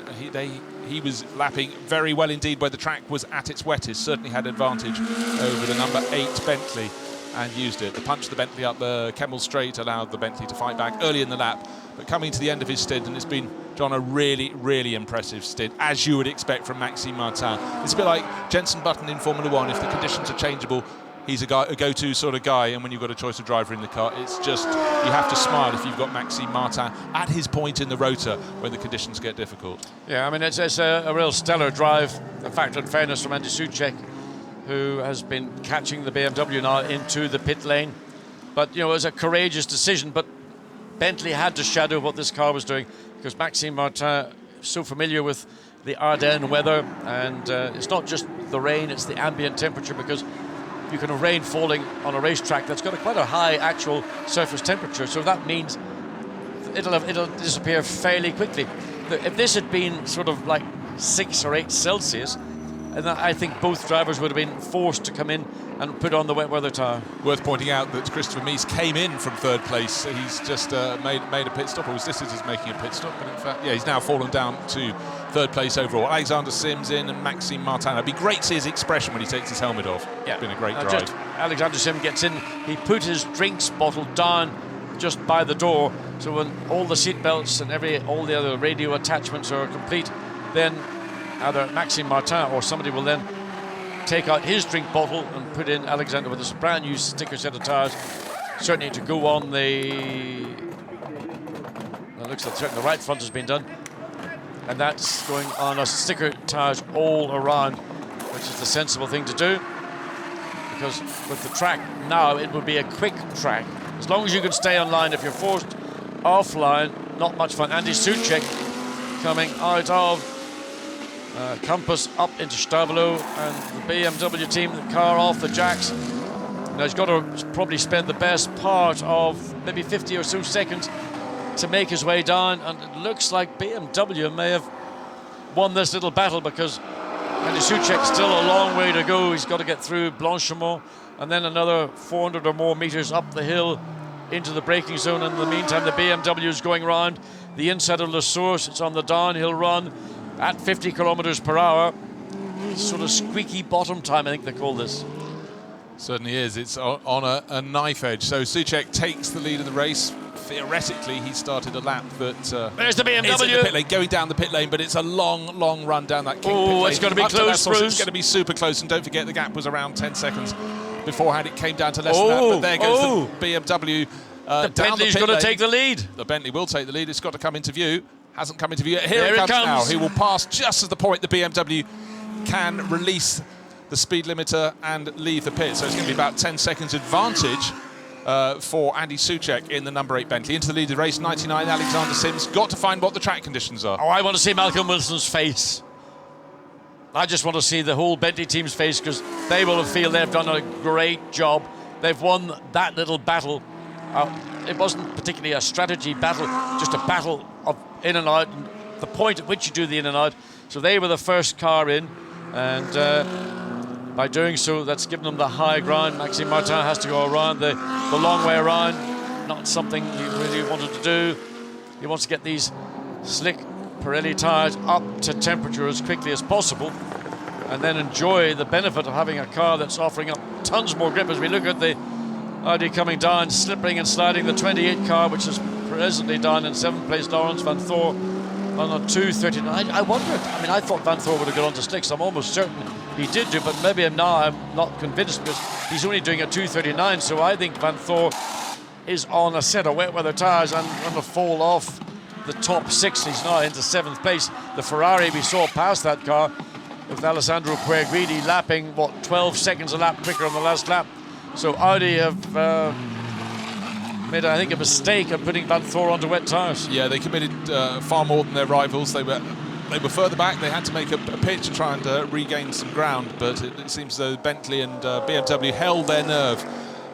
he was lapping very well indeed where the track was at its wettest. Certainly had advantage over the number 8 Bentley and used it. The punch the Bentley up the Kemmel Straight allowed the Bentley to fight back early in the lap, but coming to the end of his stint, and it's been, John, a really, really impressive stint, as you would expect from Maxime Martin. It's a bit like Jenson Button in Formula 1. If the conditions are changeable, he's a go-to sort of guy, and when you've got a choice of driver in the car, it's just, you have to smile if you've got Maxime Martin at his point in the rotor when the conditions get difficult. Yeah, I mean, it's a real stellar drive. In fact, in fairness, from Andy Soucek, who has been catching the BMW now into the pit lane. But, you know, it was a courageous decision, but Bentley had to shadow what this car was doing, because Maxime Martin is so familiar with the Ardennes weather, and it's not just the rain, it's the ambient temperature, because you can have rain falling on a racetrack that's got quite a high actual surface temperature, so that means it'll disappear fairly quickly. If this had been sort of like 6 or 8 Celsius, and I think both drivers would have been forced to come in and put on the wet weather tyre. Worth pointing out that Christopher Mies came in from 3rd place. He's just made a pit stop, or was listed as making a pit stop, but in fact, yeah, he's now fallen down to 3rd place overall. Alexander Sims in and Maxime Martin. It'd be great to see his expression when he takes his helmet off. Yeah. It's been a great drive. Alexander Sims gets in, he put his drinks bottle down just by the door, so when all the seat belts and all the other radio attachments are complete, then either Maxime Martin or somebody will then take out his drink bottle and put in Alexander with a brand new sticker set of tyres, certainly to go on it looks like certainly the right front has been done, and that's going on a sticker tyres all around, which is the sensible thing to do, because with the track now it will be a quick track as long as you can stay on line. If you're forced offline, not much fun. Andy Soucek coming out of Campus up into Stavelot, and the BMW team, the car off the jacks. Now he's got to probably spend the best part of maybe 50 or so seconds to make his way down, and it looks like BMW may have won this little battle, because Andy Soucek's still a long way to go. He's got to get through Blanchimont and then another 400 or more meters up the hill into the braking zone. In the meantime, the BMW is going around the inside of La Source. It's on the downhill run at 50 kilometers per hour. Sort of squeaky bottom time, I think they call this. Certainly is. It's on a knife edge. So Soucek takes the lead in the race. theoretically he started a lap that There's the is in the BMW. pit lane, going down the pit lane, but it's a long run down that pit Oh, lane. it's gonna be Up to close, Last Horse, Bruce. It's going to be super close, and don't forget the gap was around 10 seconds beforehand. It came down to less than that, but there goes the BMW The down Bentley's the pit going to lane. take the lead. The Bentley will take the lead. It's got to come into view. Hasn't come into view yet. Here There it it comes now. comes. He will pass just at the point the BMW can release the speed limiter and leave the pit. So it's going to be about 10 seconds advantage for Andy Soucek in the number 8 Bentley. Into the lead of the race, 99, Alexander Sims. Got to find what the track conditions are. Oh, I want to see Malcolm Wilson's face. I just want to see the whole Bentley team's face, because they will feel they've done a great job. They've won that little battle. It wasn't particularly a strategy battle, just a battle of in and out, and the point at which you do the in and out. So they were the first car in, and by doing so, that's given them the high ground. Maxime Martin has to go around the long way around, not something he really wanted to do. He wants to get these slick Pirelli tyres up to temperature as quickly as possible, and then enjoy the benefit of having a car that's offering up tons more grip. As we look at the Audi coming down, slipping and sliding, the 28 car, which is presently down in 7th place, Lawrence Van Thor on a 2:39. I wondered, I mean, I thought Van Thor would have gone on to slicks. I'm almost certain he did do, but maybe I'm not convinced, because he's only doing a 2:39. So I think Van Thor is on a set of wet weather tyres and going to fall off the top 6. He's now into 7th place. The Ferrari, we saw pass that car with Alessandro Puegridi lapping, 12 seconds a lap quicker on the last lap. So Audi have made, I think, a mistake of putting Van Thor onto wet tyres. Yeah, they committed far more than their rivals. They were further back. They had to make a pitch to try and regain some ground, but it seems as though Bentley and BMW held their nerve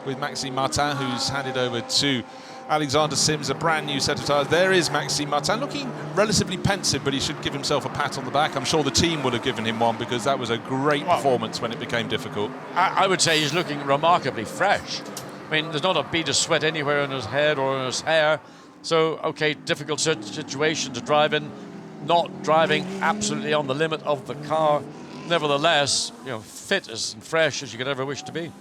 with Maxime Martin, who's handed over to Alexander Sims a brand new set of tyres. There is Maxime Martin, looking relatively pensive, but he should give himself a pat on the back. I'm sure the team would have given him one, because that was a great performance when it became difficult. I would say he's looking remarkably fresh. I mean, there's not a bead of sweat anywhere in his head or in his hair. So, okay, difficult situation to drive in, not driving absolutely on the limit of the car. Nevertheless, fit as and fresh as you could ever wish to be.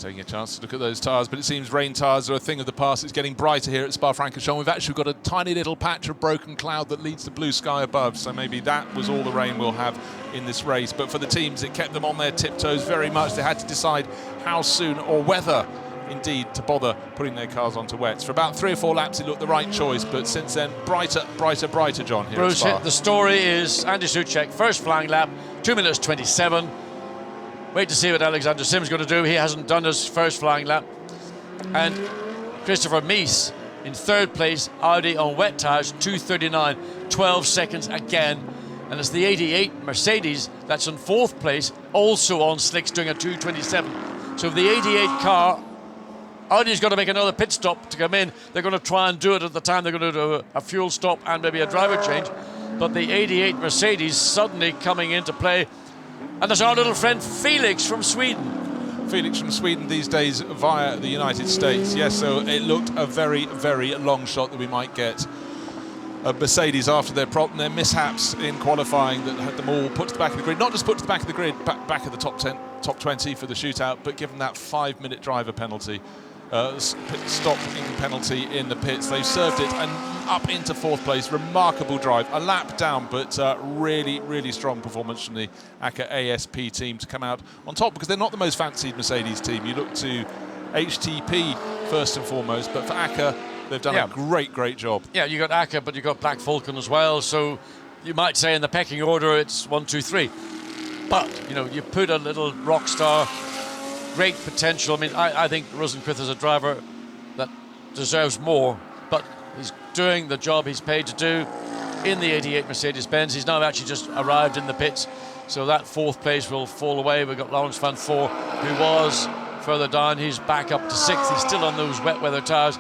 Taking a chance to look at those tyres, but it seems rain tyres are a thing of the past. It's getting brighter here at Spa-Francorchamps. We've actually got a tiny little patch of broken cloud that leads to blue sky above, so maybe that was all the rain we'll have in this race. But for the teams, it kept them on their tiptoes very much. They had to decide how soon, or whether indeed to bother putting their cars onto wets. For about 3 or 4 laps it looked the right choice, but since then, brighter, John, here Bruce, at Spa. the story is Andy Soucek, first flying lap, 2 minutes 27. Wait to see what Alexander Sims is going to do. He hasn't done his first flying lap. And Christopher Mies in 3rd place, Audi on wet tyres, 2:39, 12 seconds again. And it's the 88 Mercedes that's in 4th place, also on slicks, doing a 2:27. So the 88 car, Audi's got to make another pit stop to come in. They're going to try and do it at the time. They're going to do a fuel stop and maybe a driver change. But the 88 Mercedes suddenly coming into play. And there's our little friend Felix from Sweden. Felix from Sweden these days via the United States. Yes, so it looked a very, very long shot that we might get a Mercedes after their mishaps in qualifying that had them all put to the back of the grid. Not just put to the back of the grid, back of the top 10, top 20 for the shootout, but given that 5-minute driver penalty, stopping penalty in the pits. They've served it and up into 4th place. Remarkable drive, a lap down, but really, really strong performance from the ACA ASP team to come out on top, because they're not the most fancied Mercedes team. You look to HTP first and foremost, but for ACA, they've done a great job. Yeah, you got ACA, but you got Black Falcon as well. So you might say in the pecking order it's 1, 2, 3. But you put a little rock star. Great potential. I mean, I think Rosenquist is a driver that deserves more, but he's doing the job he's paid to do in the 88 Mercedes-Benz. He's now actually just arrived in the pits, so that 4th place will fall away. We've got Lawrence Van Thor, who was further down. He's back up to 6th. He's still on those wet weather tyres.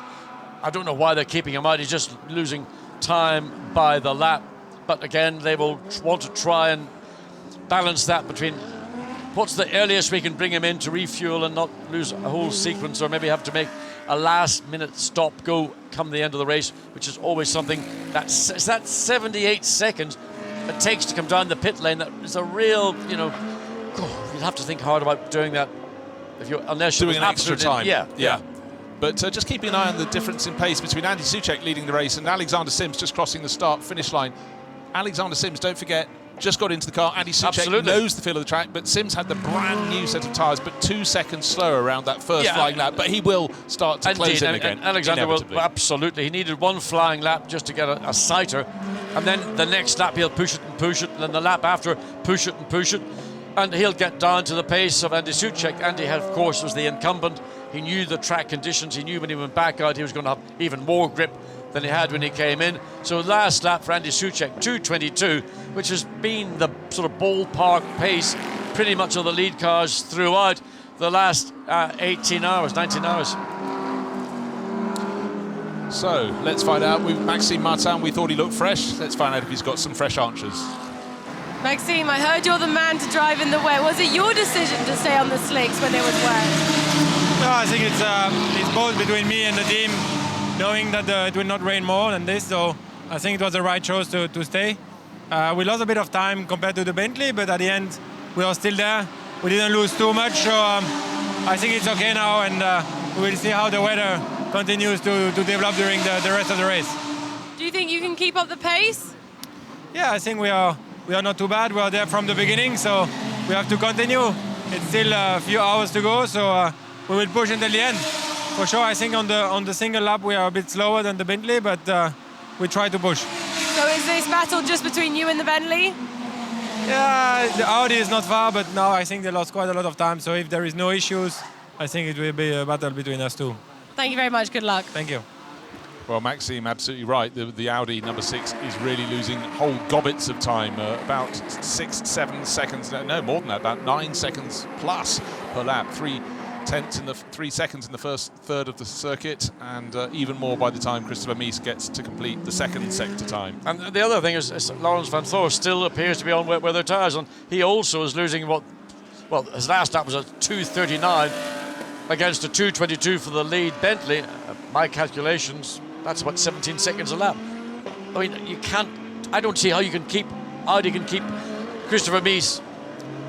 I don't know why they're keeping him out. He's just losing time by the lap. But again, they will want to try and balance that between what's the earliest we can bring him in to refuel and not lose a whole sequence, or maybe have to make a last-minute stop go come the end of the race, which is always something that 78 seconds it takes to come down the pit lane. That is a real, you'd have to think hard about doing that unless doing you're an extra time. Yeah. But just keeping an eye on the difference in pace between Andy Soucek leading the race and Alexander Sims just crossing the start-finish line. Alexander Sims, don't forget, just got into the car. Andy Soucek knows the feel of the track, but Sims had the brand new set of tyres, but 2 seconds slower around that first flying lap. But he will start to close in again. And Alexander will, absolutely. He needed one flying lap just to get a sighter. And then the next lap he'll push it. And then the lap after, push it. And he'll get down to the pace of Andy Soucek. Andy, of course, was the incumbent. He knew the track conditions. He knew when he went back out he was going to have even more grip than he had when he came in. So last lap for Andy Soucek, 2:22, which has been the sort of ballpark pace pretty much of the lead cars throughout the last 19 hours. So let's find out. With Maxime Martin, we thought he looked fresh. Let's find out if he's got some fresh answers. Maxime, I heard you're the man to drive in the wet. Was it your decision to stay on the slicks when it was wet? No, I think it's both between me and the team, knowing that it will not rain more than this, so I think it was the right choice to stay. We lost a bit of time compared to the Bentley, but at the end we are still there. We didn't lose too much, so I think it's okay now, and we will see how the weather continues to develop during the rest of the race. Do you think you can keep up the pace? Yeah, I think we are not too bad. We are there from the beginning, so we have to continue. It's still a few hours to go, so we will push until the end. For sure, I think on the single lap we are a bit slower than the Bentley, but we try to push. So is this battle just between you and the Bentley? Yeah, the Audi is not far, but now I think they lost quite a lot of time. So if there is no issues, I think it will be a battle between us two. Thank you very much. Good luck. Thank you. Well, Maxime, absolutely right. The Audi number 6 is really losing whole gobbets of time, about 6-7 seconds. No, more than that, about 9 seconds plus per lap. 3 seconds in the first third of the circuit, and even more by the time Christopher Mies gets to complete the second sector time. And the other thing is Lawrence Van Thor still appears to be on wet weather tyres, and he also is losing his last lap was at 2:39 against a 2:22 for the lead Bentley. My calculations, that's about 17 seconds a lap. I mean, I don't see how Audi can keep Christopher Mies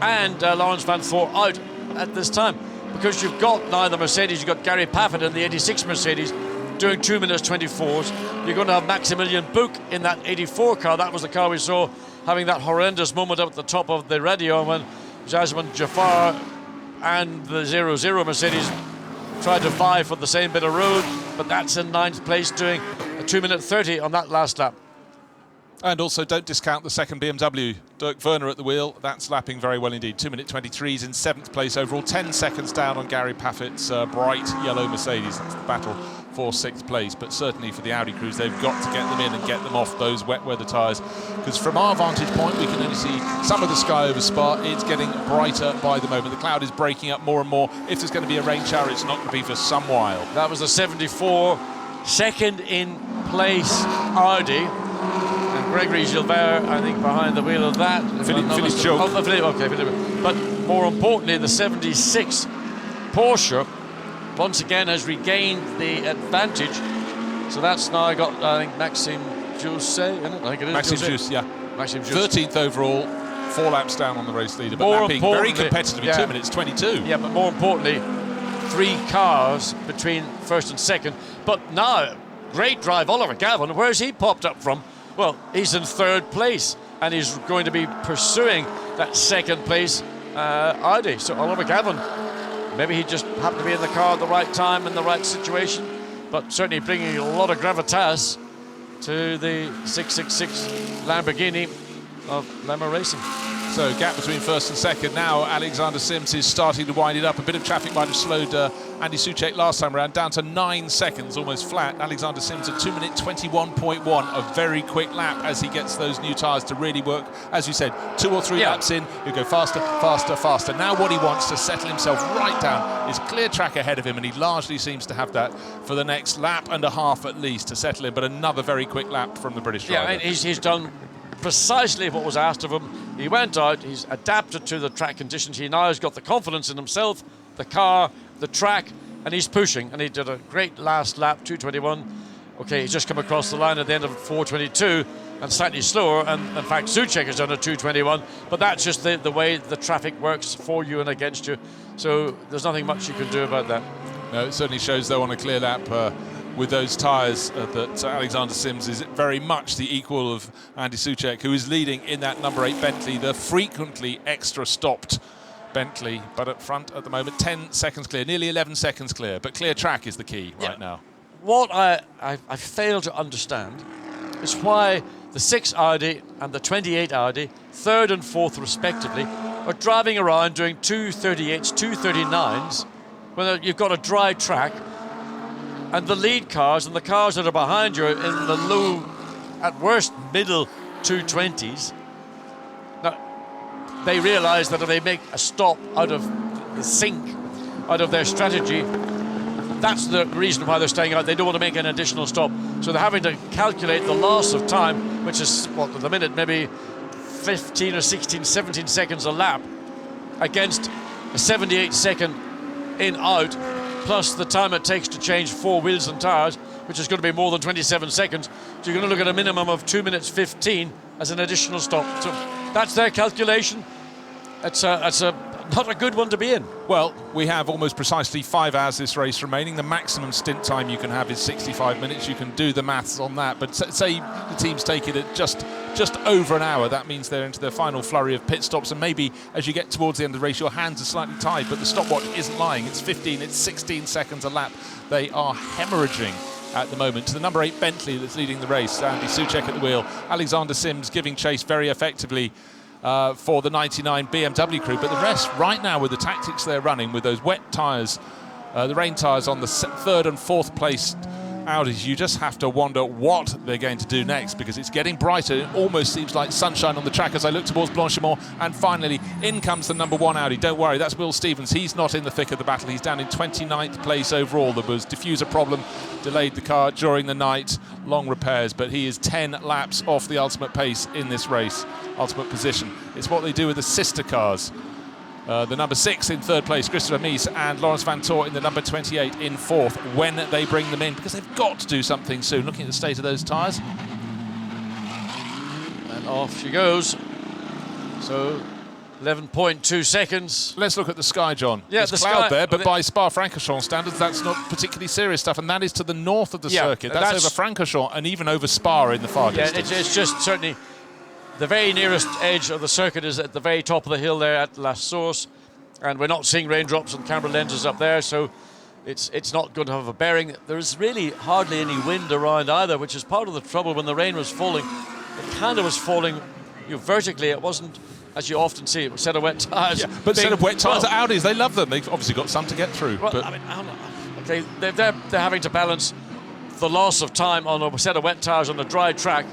and Lawrence Van Thor out at this time. Because you've got now the Mercedes, you've got Gary Paffett in the 86 Mercedes doing 2 minutes 24s. You're going to have Maximilian Buch in that 84 car. That was the car we saw having that horrendous moment up at the top of the radio when Jasmine Jafar and the 00 Mercedes tried to vie for the same bit of road, but that's in 9th place doing a 2 minute 30 on that last lap. And also don't discount the second BMW. Dirk Werner at the wheel, that's lapping very well indeed. 2 minute 23s in 7th place overall, 10 seconds down on Gary Paffett's bright yellow Mercedes. That's the battle for 6th place, but certainly for the Audi crews, they've got to get them in and get them off those wet weather tyres, because from our vantage point we can only see some of the sky over Spa. It's getting brighter by the moment. The cloud is breaking up more and more. If there's going to be a rain shower, it's not going to be for some while. That was the 74, second in place Audi. And Gregory Gilbert, I think, behind the wheel of that. Philippe Joke. But more importantly, the 76 Porsche once again has regained the advantage. So that's now got, I think, Maxime Jousset, isn't it? I think it is. Maxime Jousset, yeah. Maxime Jousset. 13th overall, 4 laps down on the race leader, but lapping very competitively, 2 minutes 22. Yeah, but more importantly, 3 cars between first and second. But now, great drive, Oliver Gavin. Where's he popped up from? Well, he's in 3rd place, and he's going to be pursuing that 2nd place Audi. So Oliver Gavin, maybe he just happened to be in the car at the right time in the right situation, but certainly bringing a lot of gravitas to the 666 Lamborghini of Lambo Racing. So gap between first and second. Now Alexander Sims is starting to wind it up. A bit of traffic might have slowed Andy Soucek last time around, down to 9 seconds, almost flat. Alexander Sims at 2 minute 21.1, a very quick lap as he gets those new tyres to really work. As you said, 2 or 3 laps in, he'll go faster, faster, faster. Now what he wants to settle himself right down is clear track ahead of him, and he largely seems to have that for the next lap and a half at least to settle in, but another very quick lap from the British driver. Yeah, he's done precisely what was asked of him. He went out, he's adapted to the track conditions. He now has got the confidence in himself, the car, the track, and he's pushing. And he did a great last lap, 2:21. Okay, he's just come across the line at the end of 4:22 and slightly slower. And in fact, Soucek has done a 2:21. But that's just the way the traffic works for you and against you. So there's nothing much you can do about that. No, it certainly shows, though, on a clear lap with those tyres that Alexander Sims is very much the equal of Andy Soucek, who is leading in that number 8 Bentley, the frequently extra stopped Bentley, but up front at the moment, 10 seconds clear, nearly 11 seconds clear, but clear track is the key right now. What I fail to understand is why the 6 Audi and the 28 Audi, 3rd and 4th respectively, are driving around doing 238s, 239s, when you've got a dry track, and the lead cars and the cars that are behind you are in the low, at worst, middle 220s. Now, they realise that if they make a stop out of the sync, out of their strategy, that's the reason why they're staying out. They don't want to make an additional stop. So they're having to calculate the loss of time, which is, what, at the minute, maybe 15 or 16, 17 seconds a lap, against a 78-second in-out, plus the time it takes to change 4 wheels and tyres, which is going to be more than 27 seconds. So you're going to look at a minimum of 2 minutes 15 as an additional stop. So that's their calculation. It's not a good one to be in. Well, we have almost precisely 5 hours this race remaining. The maximum stint time you can have is 65 minutes. You can do the maths on that. But say the teams take it at just over an hour. That means they're into their final flurry of pit stops. And maybe as you get towards the end of the race, your hands are slightly tied. But the stopwatch isn't lying. It's 15, it's 16 seconds a lap. They are hemorrhaging at the moment to the number 8 Bentley that's leading the race. Andy Soucek at the wheel. Alexander Sims giving chase very effectively for the 99 BMW crew, but the rest right now with the tactics they're running with those wet tyres, the rain tyres on the 3rd and 4th place Audis, you just have to wonder what they're going to do next, because it's getting brighter. It almost seems like sunshine on the track as I look towards Blanchimont, and finally in comes the number 1 Audi. Don't worry, that's Will Stevens. He's not in the thick of the battle. He's down in 29th place overall. There was diffuser problem, delayed the car during the night, long repairs, but he is 10 laps off the ultimate pace in this race, ultimate position. It's what they do with the sister cars. The number 6 in 3rd place, Christopher Mies, and Lawrence Vanthoor in the number 28 in 4th when they bring them in, because they've got to do something soon, looking at the state of those tyres. And off she goes. So 11.2 seconds. Let's look at the sky, John. Yeah, There's the cloud sky, there, but by Spa-Francorchamps standards, that's not particularly serious stuff, and that is to the north of the circuit. That's over Francorchamps and even over Spa in the far distance. It's just certainly the very nearest edge of the circuit is at the very top of the hill there at La Source, and we're not seeing raindrops and camera lenses up there, so it's not going to have a bearing. There's really hardly any wind around either, which is part of the trouble. When the rain was falling, it kind of was falling vertically. It wasn't, as you often see, a set of wet tyres. Yeah, but set of wet tyres are Audis. They love them. They've obviously got some to get through. Well, but I mean, okay, they're having to balance the loss of time on a set of wet tyres on a dry track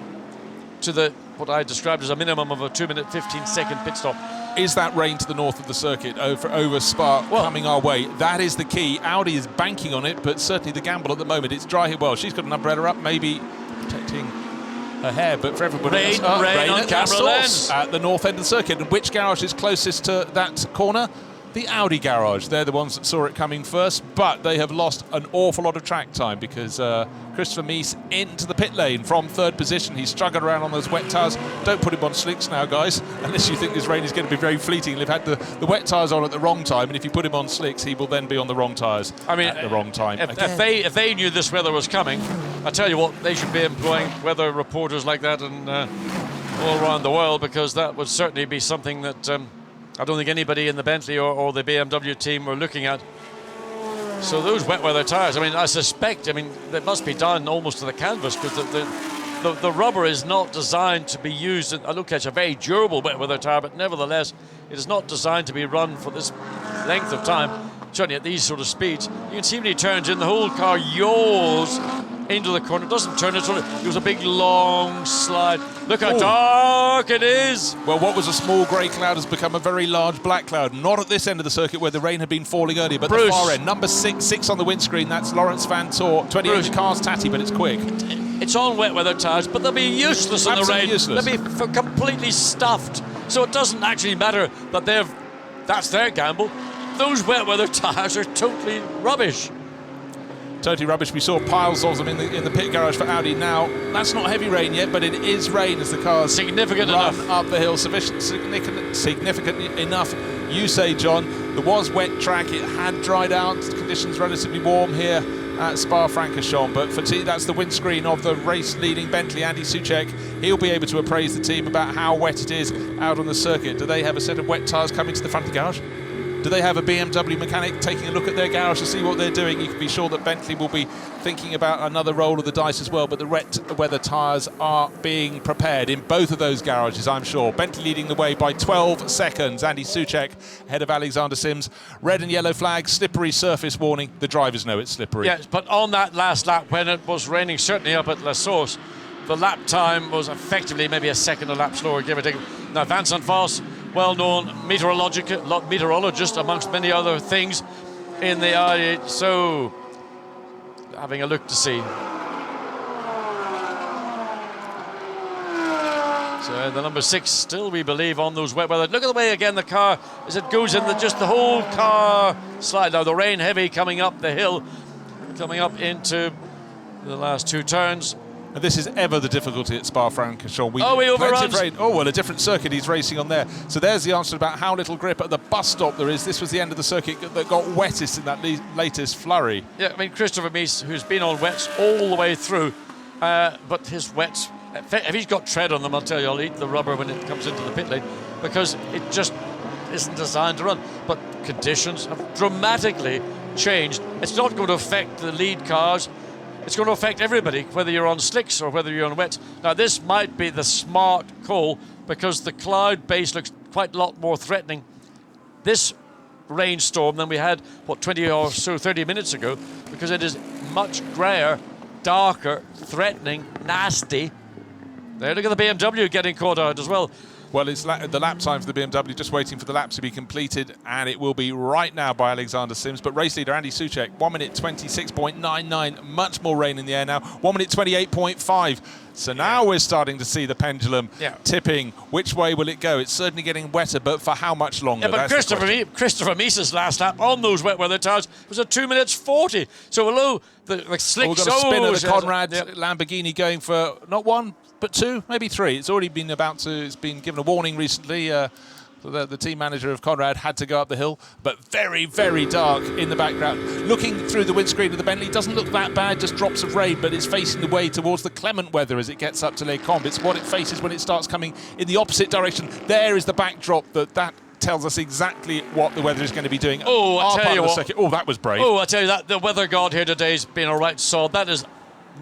to what I described as a minimum of a 2 minute 15-second pit stop. Is that rain to the north of the circuit over Spa coming our way? That is the key. Audi is banking on it, but certainly the gamble at the moment, it's dry here. Well, she's got an umbrella up, maybe protecting her hair, but for everybody rain on at camera lens at the north end of the circuit. And which garage is closest to that corner? The Audi garage. They're the ones that saw it coming first, but they have lost an awful lot of track time because Christopher Mies into the pit lane from 3rd position. He's struggled around on those wet tyres. Don't put him on slicks now, guys, unless you think this rain is going to be very fleeting. They've had the wet tyres on at the wrong time, and if you put him on slicks, he will then be on the wrong tyres at the wrong time. If they knew this weather was coming, I tell you what, they should be employing weather reporters like that and all around the world, because that would certainly be something that I don't think anybody in the Bentley or the BMW team were looking at. So those wet weather tyres, I mean, I suspect, they must be down almost to the canvas, because the rubber is not designed to be used. I look at it's a very durable wet weather tyre, but nevertheless, it is not designed to be run for this length of time, certainly at these sort of speeds. You can see when he turns in, the whole car yaws into the corner. It doesn't turn, it was a big long slide. Look how dark it is. Well, what was a small grey cloud has become a very large black cloud. Not at this end of the circuit where the rain had been falling earlier, but the far end. Number 6 on the windscreen, that's Lawrence Vanthoor. 28, the car's tatty, but it's quick. It's on wet weather tyres, but they'll be useless in the rain. Useless. They'll be completely stuffed. So it doesn't actually matter that that's their gamble. Those wet weather tyres are totally rubbish. Totally rubbish. We saw piles of them in the pit garage for Audi. Now, that's not heavy rain yet, but it is rain as the cars significant run enough up the hill. Significant enough, you say, John. There was wet track, it had dried out, conditions relatively warm here at Spa-Francorchamps, but that's the windscreen of the race-leading Bentley, Andy Soucek. He'll be able to appraise the team about how wet it is out on the circuit. Do they have a set of wet tyres coming to the front of the garage? Do they have a BMW mechanic taking a look at their garage to see what they're doing? You can be sure that Bentley will be thinking about another roll of the dice as well, but the wet weather tyres are being prepared in both of those garages, I'm sure. Bentley leading the way by 12 seconds. Andy Soucek ahead of Alexander Sims. Red and yellow flag, slippery surface warning. The drivers know it's slippery. Yes, but on that last lap, when it was raining, certainly up at La Source, the lap time was effectively maybe a second a lap slower, give or take. Now, Vincent Voss, well-known meteorologist, amongst many other things in the area, so having a look to see. So the number 6 still, we believe, on those wet weather. Look at the way, again, the car, as it goes in, just the whole car slide. Now, the rain heavy coming up the hill, coming up into the last 2 turns. And this is ever the difficulty at Spa-Francorchamps. He overruns. A different circuit he's racing on there. So there's the answer about how little grip at the bus stop there is. This was the end of the circuit that got wettest in that latest flurry. Yeah, I mean, Christopher Mies, who's been on wets all the way through, but his wets, if he's got tread on them, I'll tell you, I'll eat the rubber when it comes into the pit lane, because it just isn't designed to run. But conditions have dramatically changed. It's not going to affect the lead cars. It's going to affect everybody, whether you're on slicks or whether you're on wets. Now, this might be the smart call, because the cloud base looks quite a lot more threatening this rainstorm than we had, 20 or so, 30 minutes ago, because it is much grayer, darker, threatening, nasty. There, look at the BMW getting caught out as well. Well, it's the lap time for the BMW, just waiting for the lap to be completed, and it will be right now by Alexander Sims. But race leader Andy Soucek, 1 minute 26.99, much more rain in the air now, 1 minute 28.5. So now we're starting to see the pendulum tipping. Which way will it go? It's certainly getting wetter, but for how much longer? Yeah, but Christopher Mies' last lap on those wet weather tyres was at 2 minutes 40. So although the slicks... We've got a spin of the Conrad Lamborghini going for not 1, but 2, maybe 3. It's already been it's been given a warning recently. The team manager of Conrad had to go up the hill, but very, very dark in the background. Looking through the windscreen of the Bentley, doesn't look that bad, just drops of rain, but it's facing the way towards the clement weather as it gets up to Les Combes. It's what it faces when it starts coming in the opposite direction. There is the backdrop that tells us exactly what the weather is going to be doing. Oh, I tell you what. Oh, that was brave. Oh, I tell you that the weather god here today has been a right sod. That is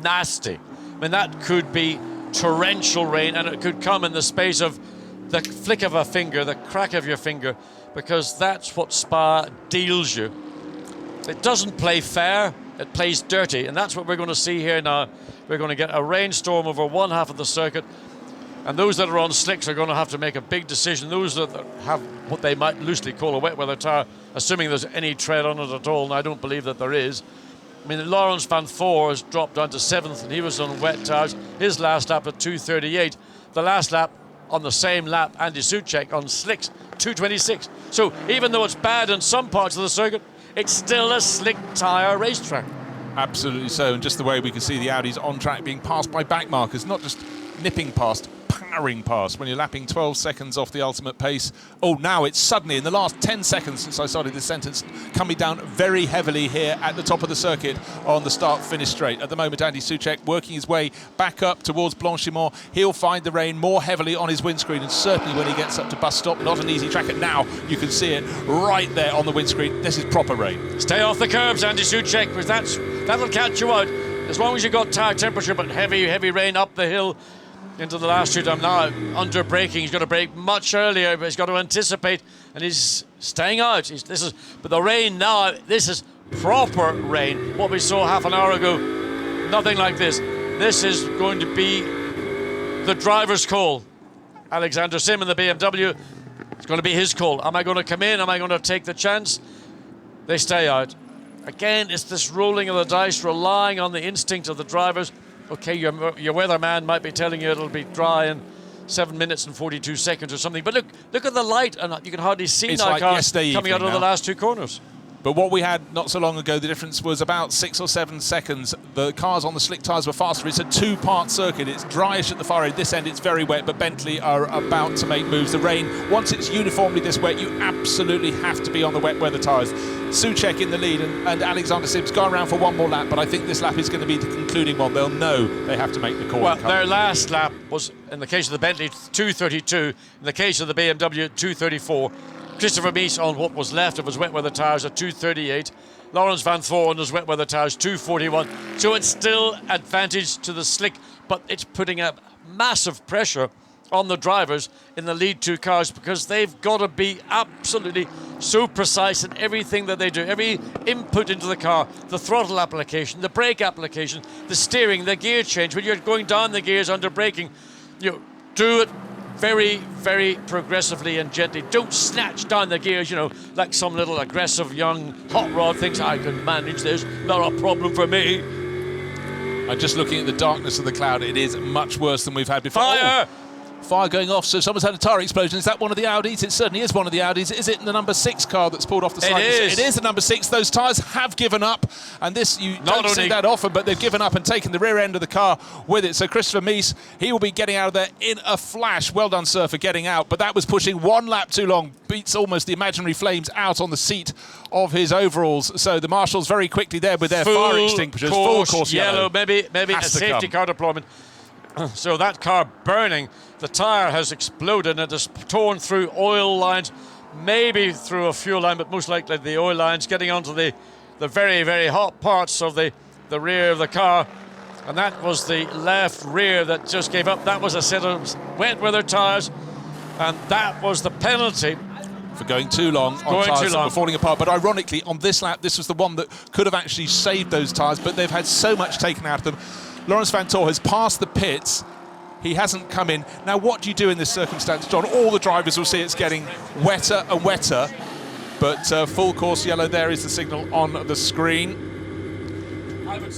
nasty. I mean, that could be torrential rain, and it could come in the space of the flick of a finger, the crack of your finger, because that's what Spa deals you. It doesn't play fair, it plays dirty, and that's what we're going to see here now. We're going to get a rainstorm over one half of the circuit, and those that are on slicks are going to have to make a big decision. Those that have what they might loosely call a wet weather tyre, assuming there's any tread on it at all, and I don't believe that there is. I mean, Lawrence Van Voor has dropped down to 7th, and he was on wet tyres. His last lap at 2:38. The last lap, on the same lap, Andy Soucek on slicks, 2:26. So even though it's bad in some parts of the circuit, it's still a slick tyre racetrack. Absolutely so, and just the way we can see the Audis on track being passed by back markers, not just nipping past, powering past when you're lapping 12 seconds off the ultimate pace. Oh, now it's suddenly, in the last 10 seconds since I started this sentence, coming down very heavily here at the top of the circuit on the start-finish straight. At the moment, Andy Soucek working his way back up towards Blanchimont. He'll find the rain more heavily on his windscreen, and certainly when he gets up to bus stop, not an easy track. And now you can see it right there on the windscreen. This is proper rain. Stay off the curbs, Andy Soucek, because that'll catch you out. As long as you've got tyre temperature, but heavy rain up the hill into the last shoot. I'm now under braking. He's got to brake much earlier, but he's got to anticipate, and he's staying out. But the rain now, this is proper rain. What we saw half an hour ago, nothing like this. This is going to be the driver's call. Alexander Sim in the BMW, it's going to be his call. Am I going to come in? Am I going to take the chance? They stay out. Again, it's this rolling of the dice, relying on the instinct of the drivers. Okay, your weatherman might be telling you it'll be dry in 7 minutes and 42 seconds or something. But look at the light, and you can hardly see it's now like cars coming evening out of the last two corners. But what we had not so long ago, the difference was about 6 or 7 seconds. The cars on the slick tyres were faster. It's a two-part circuit. It's dryish at the far end. This end, it's very wet, but Bentley are about to make moves. The rain, once it's uniformly this wet, you absolutely have to be on the wet weather tyres. Soucek in the lead and Alexander Sims go around for one more lap, but I think this lap is going to be the concluding one. They'll know they have to make the call. Well, their last lap was, in the case of the Bentley, 2:32. In the case of the BMW, 2:34. Christopher Mies on what was left of his wet weather tyres at 2:38. Lawrence Van Thor on his wet weather tyres, 2:41. So it's still advantage to the slick, but it's putting a massive pressure on the drivers in the lead two cars because they've got to be absolutely so precise in everything that they do. Every input into the car, the throttle application, the brake application, the steering, the gear change. When you're going down the gears under braking, you do it very, very progressively and gently. Don't snatch down the gears, like some little aggressive young hot rod thinks, I can manage this, not a problem for me. I'm just looking at the darkness of the cloud. It is much worse than we've had before. Fire! Fire going off, so someone's had a tyre explosion. Is that one of the Audis? It certainly is one of the Audis. Is it the number 6 car that's pulled off the side? It is the number 6. Those tyres have given up, and this you Not don't see only- that often, but they've given up and taken the rear end of the car with it. So Christopher Mies, he will be getting out of there in a flash. Well done, sir, for getting out, but that was pushing one lap too long. Beats almost the imaginary flames out on the seat of his overalls. So the marshals very quickly there with their fire extinguishers. Full course yellow. Maybe a Has to safety come. car deployment. So that car burning, the tyre has exploded and it has torn through oil lines, maybe through a fuel line, but most likely the oil lines, getting onto the very, very hot parts of the rear of the car. And that was the left rear that just gave up. That was a set of wet weather tyres, and that was the penalty. For going too long on Going tyres too that long. were falling apart. But ironically, on this lap, this was the one that could have actually saved those tyres, but they've had so much taken out of them. Lawrence Van Tor has passed the pits. He hasn't come in. Now, what do you do in this circumstance, John? All the drivers will see it's getting wetter and wetter, but full course yellow there is the signal on the screen.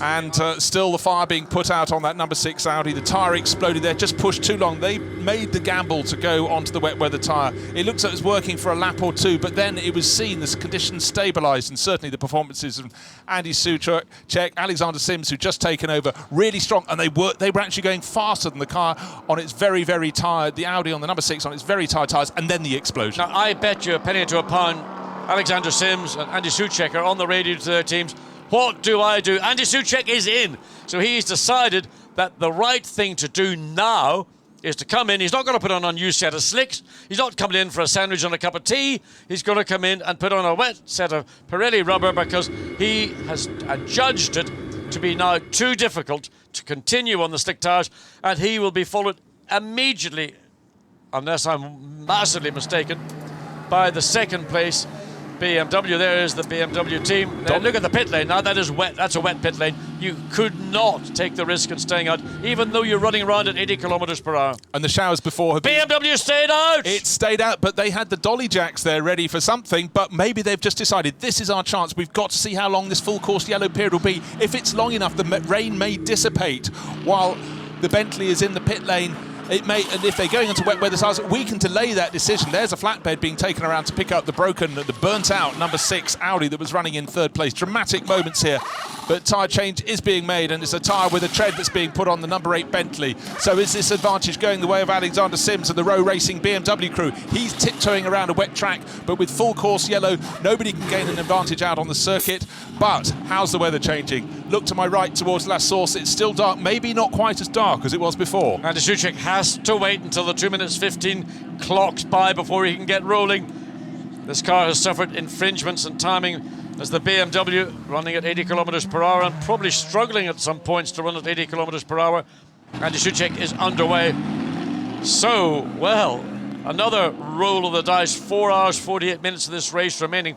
And still the fire being put out on that number 6 Audi. The tyre exploded there, just pushed too long. They made the gamble to go onto the wet weather tyre. It looks like it was working for a lap or two, but then it was seen, the conditions stabilised, and certainly the performances of Andy Soucek, Alexander Sims, who'd just taken over, really strong, and they were actually going faster than the car on its very, very tired, the Audi on the number 6 on its very tired tyres, and then the explosion. Now, I bet you a penny to a pound, Alexander Sims and Andy Soucek are on the radio to their teams. What do I do? Andy Soucek is in. So he's decided that the right thing to do now is to come in. He's not going to put on a new set of slicks. He's not coming in for a sandwich and a cup of tea. He's going to come in and put on a wet set of Pirelli rubber because he has adjudged it to be now too difficult to continue on the slick tyres, and he will be followed immediately, unless I'm massively mistaken, by the second place BMW. There is the BMW team. Now, look at the pit lane. Now that is wet. That's a wet pit lane. You could not take the risk of staying out, even though you're running around at 80 kilometres per hour. And the showers before have been... BMW stayed out! It stayed out, but they had the dolly jacks there ready for something, but maybe they've just decided this is our chance. We've got to see how long this full course yellow period will be. If it's long enough, the rain may dissipate while the Bentley is in the pit lane. It may, and if they're going into wet weather tyres, we can delay that decision. There's a flatbed being taken around to pick up the burnt out number 6 Audi that was running in third place. Dramatic moments here, but tyre change is being made, and it's a tyre with a tread that's being put on the number 8 Bentley. So is this advantage going the way of Alexander Sims and the Row Racing BMW crew? He's tiptoeing around a wet track, but with full course yellow, nobody can gain an advantage out on the circuit. But how's the weather changing? Look to my right towards La Source. It's still dark, maybe not quite as dark as it was before. Andy Soucek has to wait until the 2 minutes 15 clocks by before he can get rolling. This car has suffered infringements in timing as the BMW running at 80 kilometres per hour and probably struggling at some points to run at 80 kilometres per hour. Andy Soucek is underway. So, well, another roll of the dice. 4 hours, 48 minutes of this race remaining.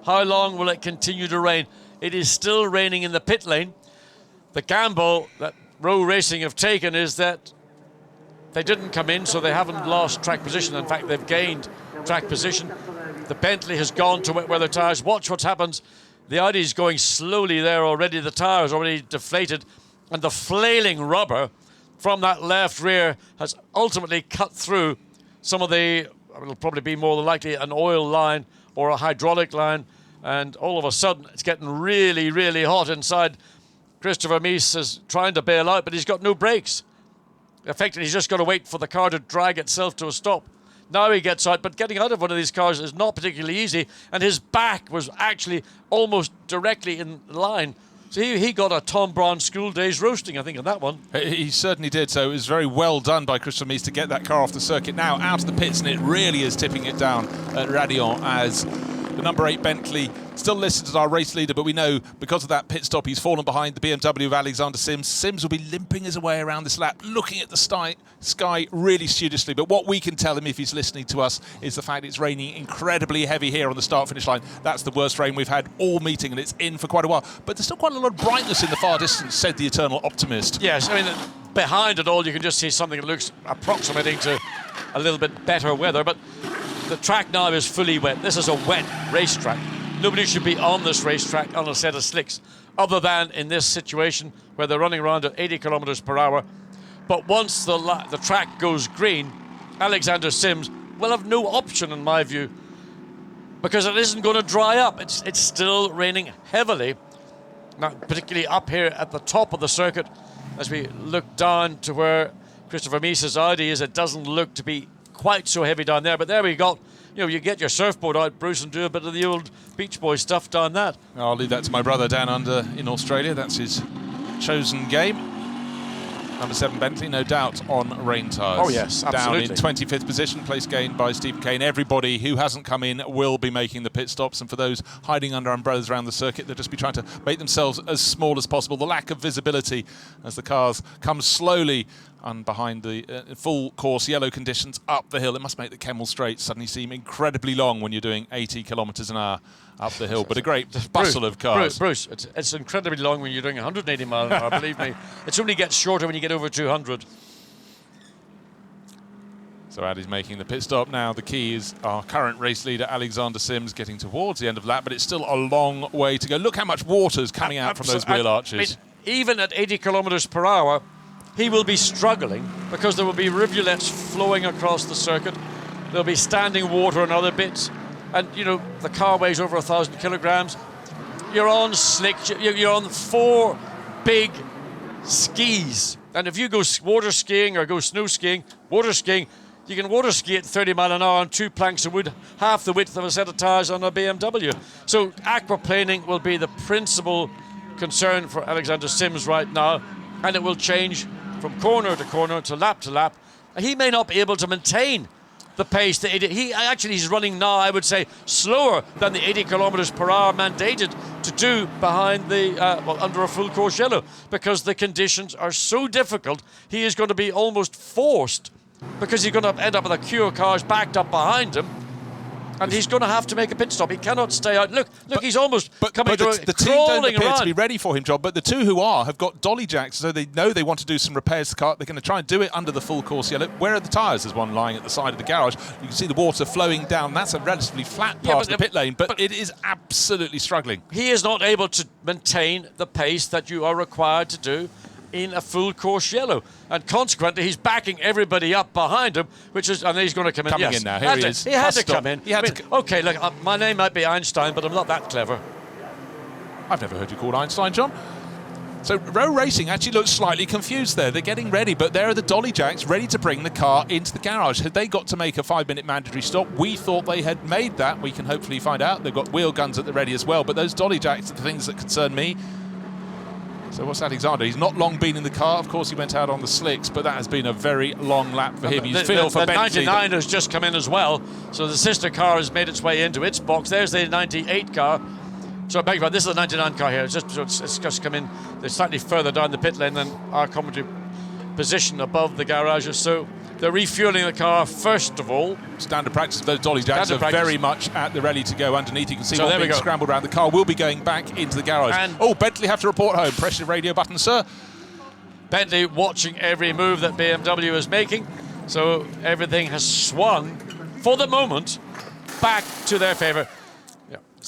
How long will it continue to rain? It is still raining in the pit lane. The gamble that Row Racing have taken is that they didn't come in, so they haven't lost track position. In fact, they've gained track position. The Bentley has gone to wet weather tyres. Watch what happens. The Audi's going slowly there already. The tyre is already deflated. And the flailing rubber from that left rear has ultimately cut through some of the, it'll probably be more than likely an oil line or a hydraulic line. and all of a sudden it's getting really, really hot inside. Christopher Mies is trying to bail out, but he's got no brakes. Effectively, he's just got to wait for the car to drag itself to a stop. Now he gets out, but getting out of one of these cars is not particularly easy, and his back was actually almost directly in line. So he got a Tom Braun school days roasting, I think, on that one. He certainly did, so it was very well done by Christopher Mies to get that car off the circuit. Now out of the pits, and it really is tipping it down at Raidillon as the number 8 Bentley still listed as our race leader, but we know because of that pit stop he's fallen behind the BMW of Alexander Sims. Sims will be limping his way around this lap, looking at the sky really studiously. But what we can tell him if he's listening to us is the fact it's raining incredibly heavy here on the start-finish line. That's the worst rain we've had all meeting, and it's in for quite a while. But there's still quite a lot of brightness in the far distance, said the eternal optimist. Yes, I mean, behind it all, you can just see something that looks approximating to a little bit better weather, but the track now is fully wet. This is a wet racetrack. Nobody should be on this racetrack on a set of slicks, other than in this situation where they're running around at 80 kilometers per hour. But once the track goes green, Alexander Sims will have no option, in my view, because it isn't going to dry up. It's still raining heavily, now, particularly up here at the top of the circuit. As we look down to where Christopher Mies' Audi is, it doesn't look to be quite so heavy down there, but there we go. You know, you get your surfboard out, Bruce, and do a bit of the old Beach Boy stuff down that. I'll leave that to my brother down under in Australia. That's his chosen game. Number 7 Bentley, no doubt, on rain tyres. Oh, yes, absolutely. Down in 25th position, place gained by Stephen Kane. Everybody who hasn't come in will be making the pit stops, and for those hiding under umbrellas around the circuit, they'll just be trying to make themselves as small as possible. The lack of visibility as the cars come slowly and behind the full course yellow conditions up the hill. It must make the Kemmel Straight suddenly seem incredibly long when you're doing 80 kilometres an hour up the hill, but a great bustle of cars. Bruce, it's incredibly long when you're doing 180 miles an hour, believe me. It only gets shorter when you get over 200. So Addy's making the pit stop now. The key is our current race leader, Alexander Sims, getting towards the end of the lap, but it's still a long way to go. Look how much water's coming out from those wheel arches. Even at 80 kilometres per hour, he will be struggling because there will be rivulets flowing across the circuit. There'll be standing water and other bits. And, you know, the car weighs over 1,000 kilograms. You're on slick, you're on 4 big skis. And if you go water skiing or go snow skiing, water skiing, you can water ski at 30 mile an hour on 2 planks of wood, half the width of a set of tyres on a BMW. So aquaplaning will be the principal concern for Alexander Sims right now, and it will change from corner to corner to lap to lap. He may not be able to maintain the pace that he's running now, I would say, slower than the 80 kilometers per hour mandated to do behind the under a full course yellow, because the conditions are so difficult. He is going to be almost forced, because he's going to end up with a queue of cars backed up behind him, and he's going to have to make a pit stop. He cannot stay out. Look, he's almost coming to the team don't appear to be ready for him, John. But the two who have got dolly jacks, so they know they want to do some repairs to the car. They're going to try and do it under the full course yellow. Where are the tyres? There's one lying at the side of the garage. You can see the water flowing down. That's a relatively flat part of the pit lane, but it is absolutely struggling. He is not able to maintain the pace that you are required to do in a full course yellow, and consequently he's backing everybody up behind him, and he's going to come in. Coming in now. Here he is. He had to come in. Okay, look, my name might be Einstein, but I'm not that clever. I've never heard you called Einstein, John. So Row Racing actually looks slightly confused there. They're getting ready, but there are the dolly jacks ready to bring the car into the garage. Had they got to make a 5-minute mandatory stop? We thought they had made that. We can hopefully find out. They've got wheel guns at the ready as well, but those dolly jacks are the things that concern me. So what's Alexander? He's not long been in the car. Of course, he went out on the slicks, but that has been a very long lap for him. He's feel for the Bentley. 99 has just come in as well, so the sister car has made its way into its box. There's the 98 car. So I beg your pardon, this is the 99 car here. It's just come in. They're slightly further down the pit lane than our commentary position above the garages. So they're refueling the car first of all. Standard practice of those dolly jacks are very much at the ready to go underneath. You can see so one being scrambled around. The car will be going back into the garage. And Bentley have to report home. Press the radio button, sir. Bentley watching every move that BMW is making. So everything has swung, for the moment, back to their favour.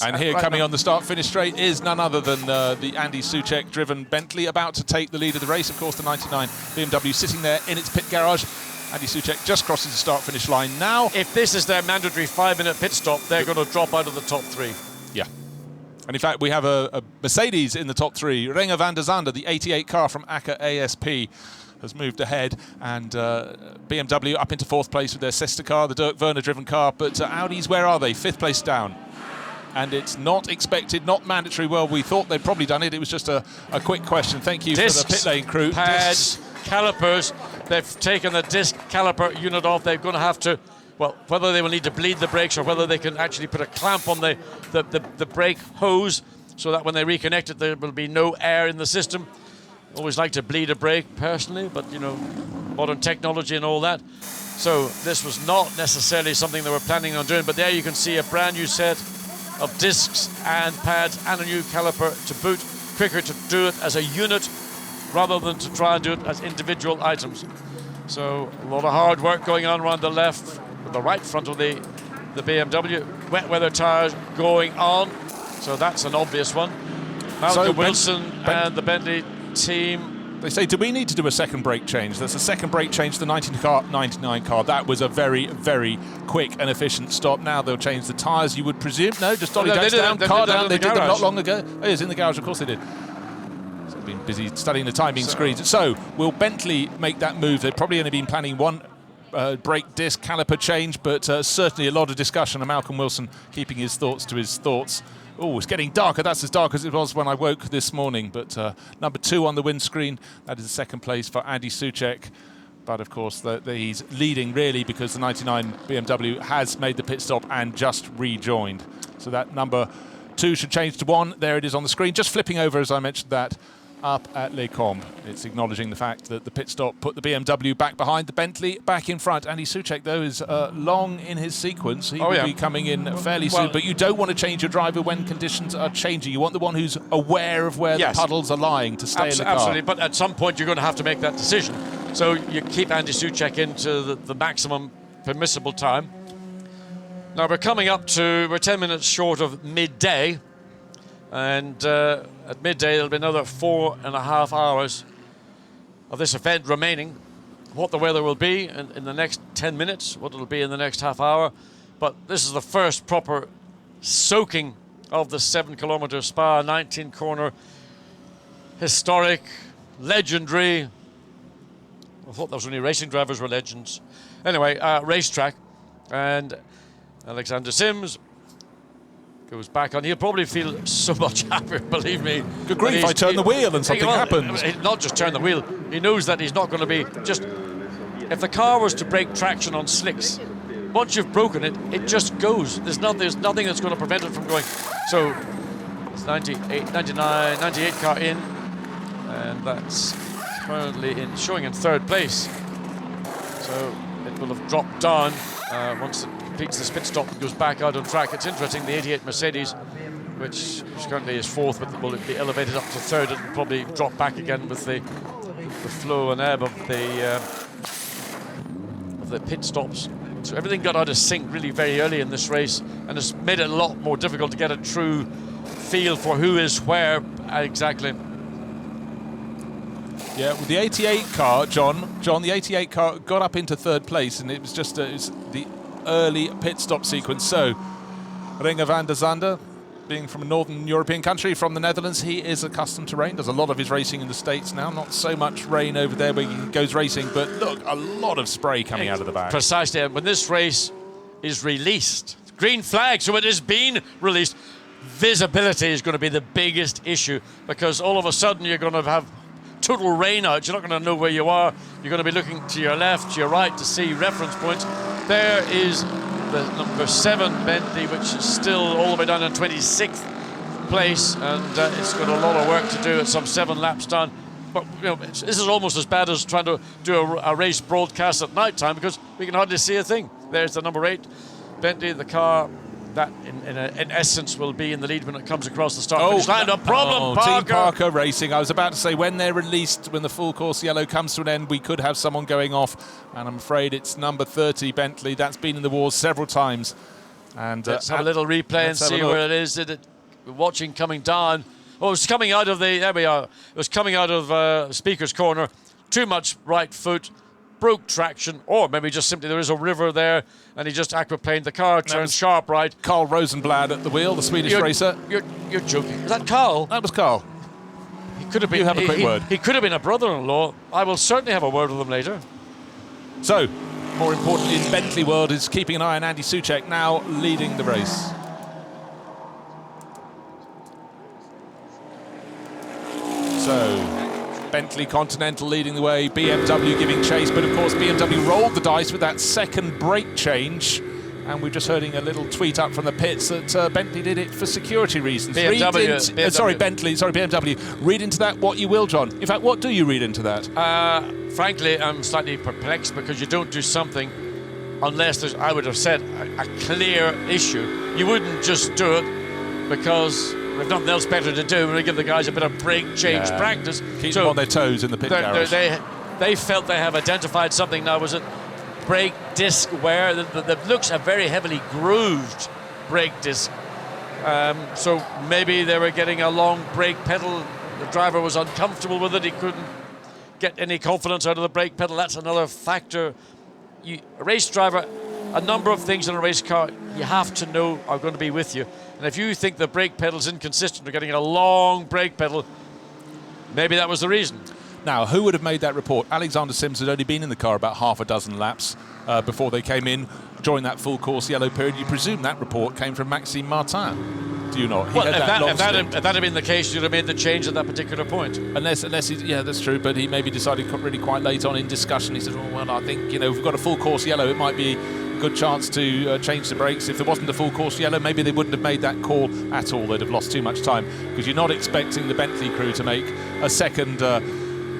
And here, coming on the start-finish straight, is none other than the Andy Soucek-driven Bentley, about to take the lead of the race. Of course, the 99 BMW sitting there in its pit garage. Andy Soucek just crosses the start-finish line now. If this is their mandatory 5-minute pit stop, they're going to drop out of the top 3. Yeah. And in fact, we have a Mercedes in the top 3. Renger van der Zande, the 88 car from Acker ASP, has moved ahead, and BMW up into 4th place with their sister car, the Dirk Werner driven car. But Audis, where are they? 5th place down. And it's not expected, not mandatory. Well, we thought they'd probably done it. It was just a quick question. Thank you Discs, for the pit lane crew. Pads, calipers. They've taken the disc caliper unit off. They're going to have to, well, whether they will need to bleed the brakes or whether they can actually put a clamp on the brake hose so that when they reconnect it, there will be no air in the system. Always like to bleed a brake personally, but you know, modern technology and all that. So this was not necessarily something they were planning on doing, but there you can see a brand new set of discs and pads and a new caliper to boot. Quicker to do it as a unit rather than to try and do it as individual items. So a lot of hard work going on around the left, the right front of the BMW. Wet weather tyres going on, so that's an obvious one. Malcolm Wilson and the Bentley team. They say, do we need to do a second brake change? There's a second brake change to the 99 car. That was a very, very quick and efficient stop. Now they'll change the tyres, you would presume. No, just dolly down, car down. They did them not long ago. Oh, yes, in the garage, of course they did. So they've been busy studying the timing screens. So will Bentley make that move? They've probably only been planning one brake disc caliper change, but certainly a lot of discussion, and Malcolm Wilson keeping his thoughts to his thoughts. Oh, it's getting darker. That's as dark as it was when I woke this morning. But number 2 on the windscreen, that is the second place for Andy Soucek. But of course, he's leading really because the 99 BMW has made the pit stop and just rejoined. So that number 2 should change to 1. There it is on the screen. Just flipping over, as I mentioned that, up at Les Combes. It's acknowledging the fact that the pit stop put the BMW back behind, the Bentley back in front. Andy Soucek, though, is long in his sequence. He will be coming in fairly soon, but you don't want to change your driver when conditions are changing. You want the one who's aware of where the puddles are lying to stay in the car. Absolutely, but at some point you're going to have to make that decision. So you keep Andy Soucek into the maximum permissible time. Now we're 10 minutes short of midday. And at midday, there'll be another 4.5 hours of this event remaining. What the weather will be in the next 10 minutes, what it'll be in the next half hour. But this is the first proper soaking of the 7-kilometer Spa 19-corner. Historic, legendary. I thought those only racing drivers were legends. Anyway, racetrack. And Alexander Sims goes back on. He'll probably feel so much happier, believe me. Good grief, I turn the wheel and something happens. Not just turn the wheel. He knows that he's not going to be just... If the car was to break traction on slicks, once you've broken it, it just goes. There's nothing that's going to prevent it from going. So it's 98, 99, 98 car in, and that's currently showing in 3rd place. So it will have dropped down once it completes this pit stop and goes back out on track. It's interesting, the 88 Mercedes, which currently is 4th, but will be elevated up to 3rd and probably drop back again with the flow and ebb of the pit stops. So everything got out of sync really very early in this race, and it's made it a lot more difficult to get a true feel for who is where exactly. Yeah, with the 88 car, John, the 88 car got up into 3rd place, and it was just the early pit stop sequence. So Renger van der Zande, being from a northern European country, from the Netherlands, he is accustomed to rain. Does a lot of his racing in the States now. Not so much rain over there where he goes racing, but look, a lot of spray coming out of the back. Precisely, and when this race is released, green flag, so it has been released, visibility is going to be the biggest issue, because all of a sudden you're going to have total rain out. You're not going to know where you are. You're going to be looking to your left, to your right to see reference points. There is the number 7 Bentley, which is still all the way down in 26th place, and it's got a lot of work to do at some 7 laps down. But you know, this is almost as bad as trying to do a race broadcast at night time, because we can hardly see a thing. There's the number 8 Bentley, the car that in essence will be in the lead when it comes across the start finish line. A problem, Parker. Team Parker Racing. I was about to say, when they're released, when the full course yellow comes to an end, we could have someone going off, and I'm afraid it's number 30 Bentley. That's been in the wars several times. And let's have a little replay and see where it is. Watching coming down. Oh, it was coming out of there we are. It was coming out of Speaker's Corner. Too much right foot. broke traction, or maybe just simply there is a river there and he just aquaplaned the car, turned sharp right. Carl Rosenblad at the wheel, the Swedish racer. You're joking. Is that Carl? That was Carl. He could have been. You have a quick word. He could have been a brother-in-law. I will certainly have a word with him later. So, more importantly in Bentley world is keeping an eye on Andy Soucek, now leading the race. So, Bentley Continental leading the way, BMW giving chase, but of course BMW rolled the dice with that second brake change. And we're just hearing a little tweet up from the pits that Bentley did it for security reasons. BMW. Read into that what you will, John. In fact, what do you read into that? Frankly, I'm slightly perplexed because you don't do something unless there's, I would have said, a clear issue. You wouldn't just do it because we've nothing else better to do. We're going to give the guys a bit of brake change practice. Keep them on their toes in the pit garage. They felt they have identified something now. Was it brake disc wear that looks a very heavily grooved brake disc? So maybe they were getting a long brake pedal. The driver was uncomfortable with it. He couldn't get any confidence out of the brake pedal. That's another factor. A race driver, a number of things in a race car you have to know are going to be with you. And if you think the brake pedal's inconsistent or getting a long brake pedal, maybe that was the reason. Now, who would have made that report? Alexander Sims had only been in the car about half a dozen laps before they came in during that full course yellow period. You presume that report came from Maxime Martin, do you not? Well, if that had been the case, you'd have made the change at that particular point. Unless yeah, that's true, but he maybe decided really quite late on in discussion. He said, oh, well, I think, if we've got a full course yellow, it might be a good chance to change the brakes. If there wasn't a full course yellow, maybe they wouldn't have made that call at all. They'd have lost too much time, because you're not expecting the Bentley crew to make a second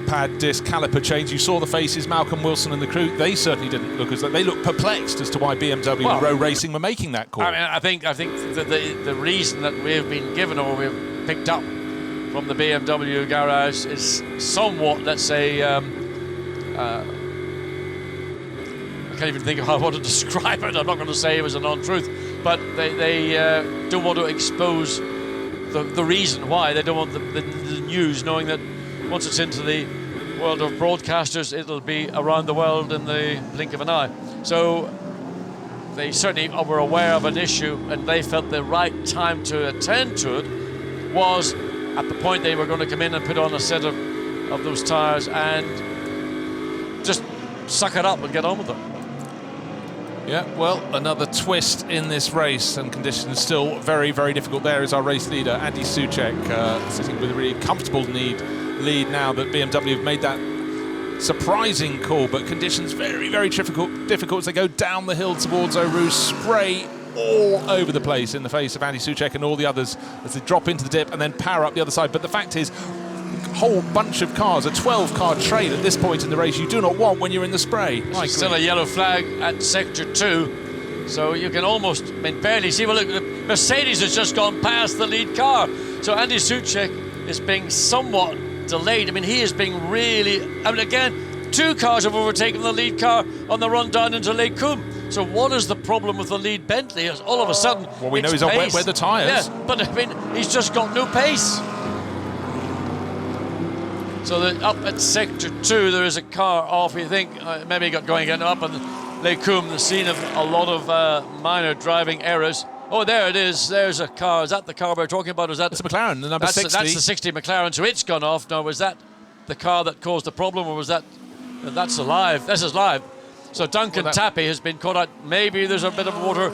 pad disc caliper change. You saw the faces, Malcolm Wilson and the crew. They certainly didn't look as though they looked perplexed as to why BMW and Rowe Racing were making that call. I think that the reason that we've been given or we've picked up from the BMW garage is somewhat, let's say, I can't even think of how I want to describe it. I'm not going to say it was a non-truth, but they don't want to expose the reason why. They don't want the news knowing that once it's into the world of broadcasters, it'll be around the world in the blink of an eye. So they certainly were aware of an issue, and they felt the right time to attend to it was at the point they were going to come in and put on a set of those tyres and just suck it up and get on with it. Yeah, well, another twist in this race, and conditions still very, very difficult. There is our race leader, Andy Soucek, sitting with a really comfortable lead now that BMW have made that surprising call, but conditions very, very difficult as they go down the hill towards Eau Rouge. Spray all over the place in the face of Andy Soucek and all the others as they drop into the dip and then power up the other side. But the fact is, a whole bunch of cars, a 12-car train at this point in the race, you do not want when you're in the spray. Still a yellow flag at Sector 2, so you can almost, barely see. Well, look, the Mercedes has just gone past the lead car, so Andy Soucek is being somewhat delayed. He is being really, again, two cars have overtaken the lead car on the run down into Les Combes. So what is the problem with the lead Bentley? All of a sudden, well, we know he's on wet weather tyres. Yeah, but he's just got no pace. So up at Sector 2, there is a car off. You think maybe got going again up in Les Combes, the scene of a lot of minor driving errors. Oh, there it is. There's a car. Is that the car we're talking about? Is that? It's a McLaren, the number 60. That's the 60 McLaren. So it's gone off. Now, was that the car that caused the problem, or was that? That's alive. This is live. So Duncan Tappy has been caught out. Maybe there's a bit of water.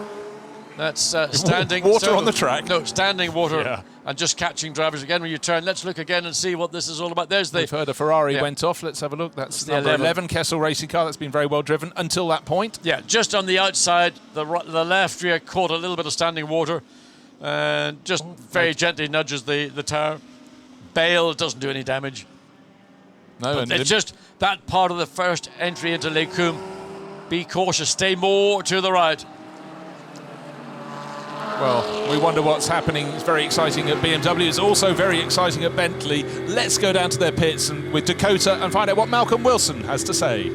That's standing water on the track. No, standing water, and just catching drivers again when you turn. Let's look again and see what this is all about. We've heard a Ferrari went off. Let's have a look. That's the number 11 Kessel racing car. That's been very well driven until that point. Yeah, just on the outside, the left rear caught a little bit of standing water, and just very gently nudges the tyre. Bale doesn't do any damage. No, but it's just that part of the first entry into Les Combes. Be cautious. Stay more to the right. Well, we wonder what's happening. It's very exciting at BMW. It's also very exciting at Bentley. Let's go down to their pits and with Dakota and find out what Malcolm Wilson has to say.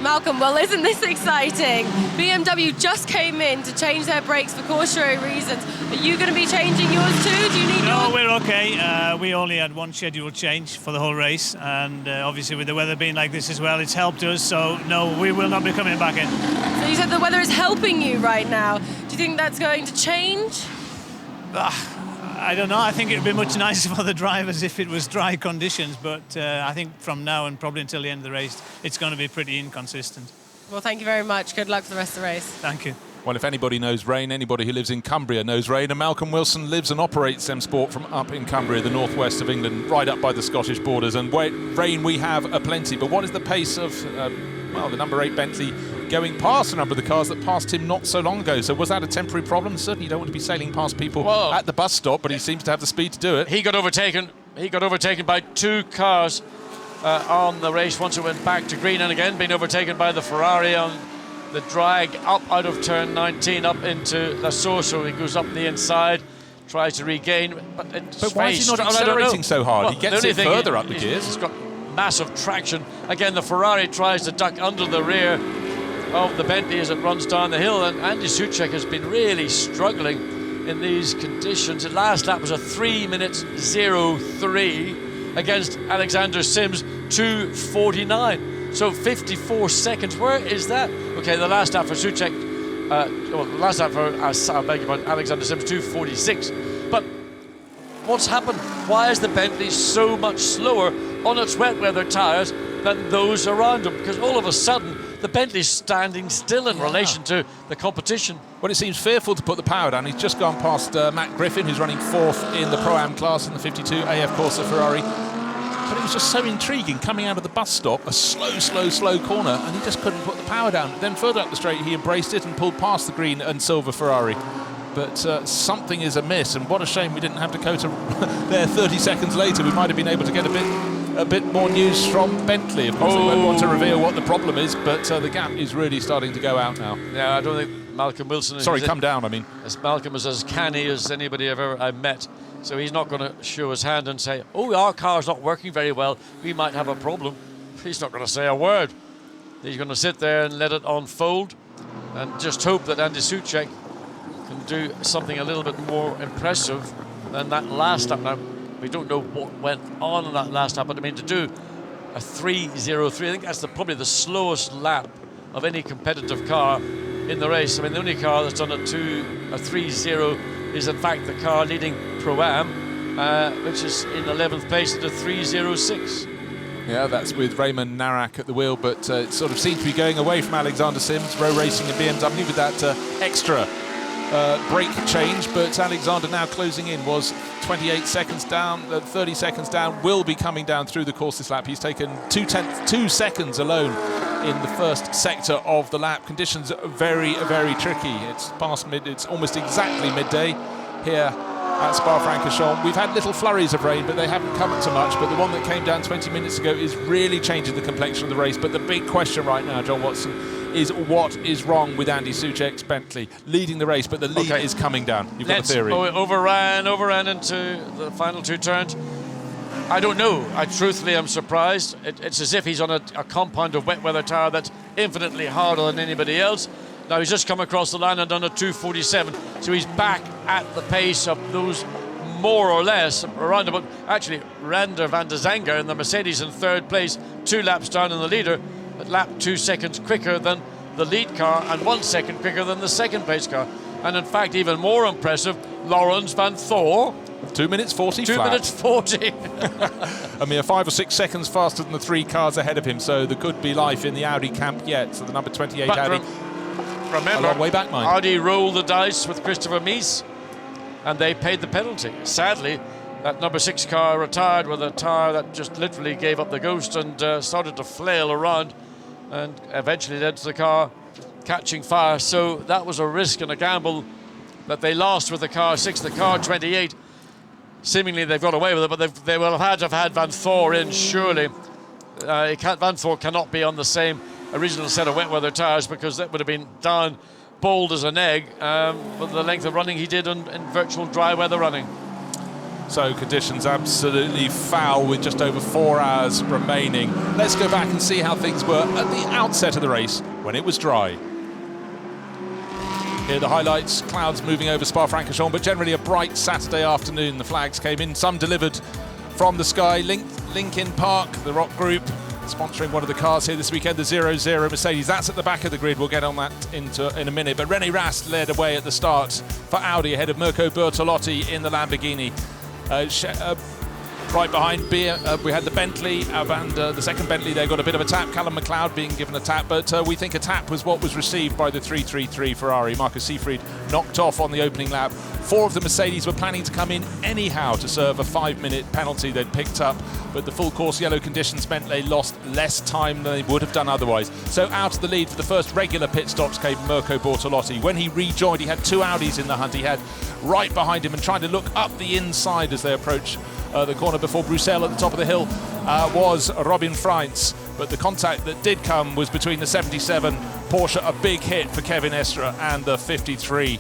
Malcolm, well, isn't this exciting? BMW just came in to change their brakes for cautionary reasons. Are you going to be changing yours too? Do you need No, yours? we're okay. We only had one scheduled change for the whole race, and obviously with the weather being like this as well, it's helped us. So no, we will not be coming back in. So you said the weather is helping you right now. Do you think that's going to change? I don't know. I think it would be much nicer for the drivers if it was dry conditions, but I think from now and probably until the end of the race, it's going to be pretty inconsistent. Well, thank you very much. Good luck for the rest of the race. Thank you. Well, if anybody knows rain, anybody who lives in Cumbria knows rain, and Malcolm Wilson lives and operates M Sport from up in Cumbria, the northwest of England, right up by the Scottish borders. And rain we have aplenty. But what is the pace of, the number 8 Bentley going past a number of the cars that passed him not so long ago? So was that a temporary problem? Certainly you don't want to be sailing past people at the bus stop, but he seems to have the speed to do it. He got overtaken by 2 cars on the race once it went back to green, and again being overtaken by the Ferrari on the drag up out of turn 19 up into La Sorso. He goes up the inside, tries to regain, but why is he not accelerating so hard? He gets it further up the gears. He's got massive traction. Again, the Ferrari tries to duck under the rear of the Bentley as it runs down the hill, and Andy Soucek has been really struggling in these conditions. The last lap was a 3 minutes 03 against Alexander Sims 2:49. So 54 seconds. Where is that? Okay, the last lap for Soucek, the last lap for Alexander Sims 2:46. But what's happened? Why is the Bentley so much slower on its wet weather tyres than those around him? Because all of a sudden the Bentley's standing still in relation to the competition. Well, it seems fearful to put the power down. He's just gone past Matt Griffin, who's running 4th in the Pro-Am class in the 52 AF Corsa Ferrari. But it was just so intriguing coming out of the bus stop, a slow corner, and he just couldn't put the power down. Then further up the straight, he embraced it and pulled past the green and silver Ferrari. But something is amiss, and what a shame we didn't have Dakota there 30 seconds later. We might have been able to get a bit more news from Bentley. Of course, they won't want to reveal what the problem is, but the gap is really starting to go out now. Yeah, I don't think Malcolm Wilson is... Sorry, come down, I mean. Malcolm is as canny as anybody I've met. So he's not going to show his hand and say, oh, our car's not working very well, we might have a problem. He's not going to say a word. He's going to sit there and let it unfold and just hope that Andy Soucek can do something a little bit more impressive than that last lap. Now, we don't know what went on in that last lap, but I mean, to do a 3:03, I think that's probably the slowest lap of any competitive car in the race. I mean, the only car that's done a 3:0 is in fact the car leading Pro-Am, which is in 11th place at a 3:06. Yeah, that's with Raymond Narak at the wheel, but it sort of seemed to be going away from Alexander Sims, Row Racing and BMW with that extra brake change, but Alexander now closing in, was 28 seconds down, 30 seconds down, will be coming down through the course this lap. He's taken 2 seconds alone in the first sector of the lap. Conditions are very, very tricky. It's past it's almost exactly midday here at Spa-Francorchamps. We've had little flurries of rain, but they haven't come to much. But the one that came down 20 minutes ago is really changing the complexion of the race. But the big question right now, John Watson, is what is wrong with Andy Soucek's Bentley leading the race, but the lead is coming down. You've got a theory. Overran into the final 2 turns. I don't know. I truthfully am surprised. It's as if he's on a compound of wet weather tyre that's infinitely harder than anybody else. Now he's just come across the line and done a 2:47, so he's back at the pace of those more or less around about. Actually, Rander van der Zange in the Mercedes in 3rd place, 2 laps down in the leader, but lap 2 seconds quicker than the lead car and 1 second quicker than the 2nd place car. And in fact, even more impressive, Laurens van Thor. 2 minutes 40 2 flat. minutes 40. A mere 5 or 6 seconds faster than the 3 cars ahead of him, so there could be life in the Audi camp yet. So the number 28 But Audi. Remember, a long way back, mind. Audi rolled the dice with Christopher Mies, and they paid the penalty. Sadly, that number 6 car retired with a tyre that just literally gave up the ghost and started to flail around, and eventually led to the car catching fire. So that was a risk and a gamble that they lost with the car 6. The car 28, seemingly they've got away with it, but they will have had to have had Van Thor in, surely. Van Thor cannot be on the same original set of wet weather tyres, because that would have been down bold as an egg with the length of running he did in virtual dry weather running. So conditions absolutely foul with just over 4 hours remaining. Let's go back and see how things were at the outset of the race when it was dry. Here are the highlights, clouds moving over Spa-Francorchamps, but generally a bright Saturday afternoon. The flags came in, some delivered from the sky. Linkin Park, the rock group, sponsoring one of the cars here this weekend, the 00 Mercedes. That's at the back of the grid. We'll get on that in a minute. But René Rast led away at the start for Audi ahead of Mirko Bortolotti in the Lamborghini. Right behind we had the Bentley, and the second Bentley there got a bit of a tap. Callum McLeod being given a tap, but we think a tap was what was received by the 333 Ferrari. Marcus Seefried knocked off on the opening lap. 4 of the Mercedes were planning to come in anyhow to serve a 5-minute penalty they'd picked up, but the full course yellow conditions meant they lost less time than they would have done otherwise. So out of the lead for the first regular pit stops came Mirko Bortolotti. When he rejoined, he had 2 Audis in the hunt. He had right behind him, and trying to look up the inside as they approach the corner before Bruxelles at the top of the hill was Robin Freins. But the contact that did come was between the 77 Porsche, a big hit for Kevin Estre, and the 53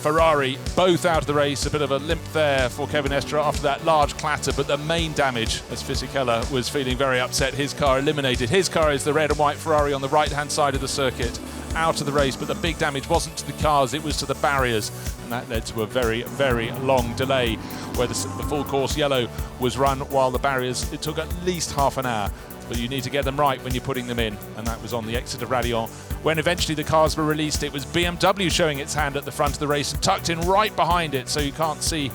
Ferrari, both out of the race. A bit of a limp there for Kevin Estre after that large clatter, but the main damage, as Fisichella was feeling very upset, his car eliminated. His car is the red and white Ferrari on the right-hand side of the circuit, out of the race, but the big damage wasn't to the cars, it was to the barriers, and that led to a very, very long delay where the full course yellow was run while the barriers, it took at least half an hour. But you need to get them right when you're putting them in, and that was on the exit of Raidillon. When eventually the cars were released, it was BMW showing its hand at the front of the race and tucked in right behind it, so you can't see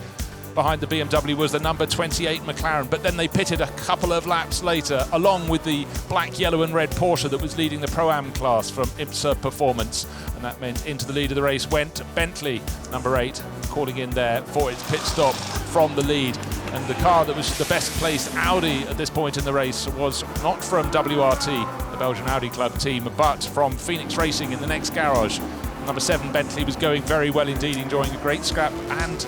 behind the BMW was the number 28 McLaren, but then they pitted a couple of laps later along with the black, yellow and red Porsche that was leading the Pro-Am class from IMSA Performance, and that meant into the lead of the race went Bentley, number 8, calling in there for its pit stop from the lead. And the car that was the best placed Audi at this point in the race was not from WRT, the Belgian Audi Club team, but from Phoenix Racing in the next garage. Number 7 Bentley was going very well indeed, enjoying a great scrap, and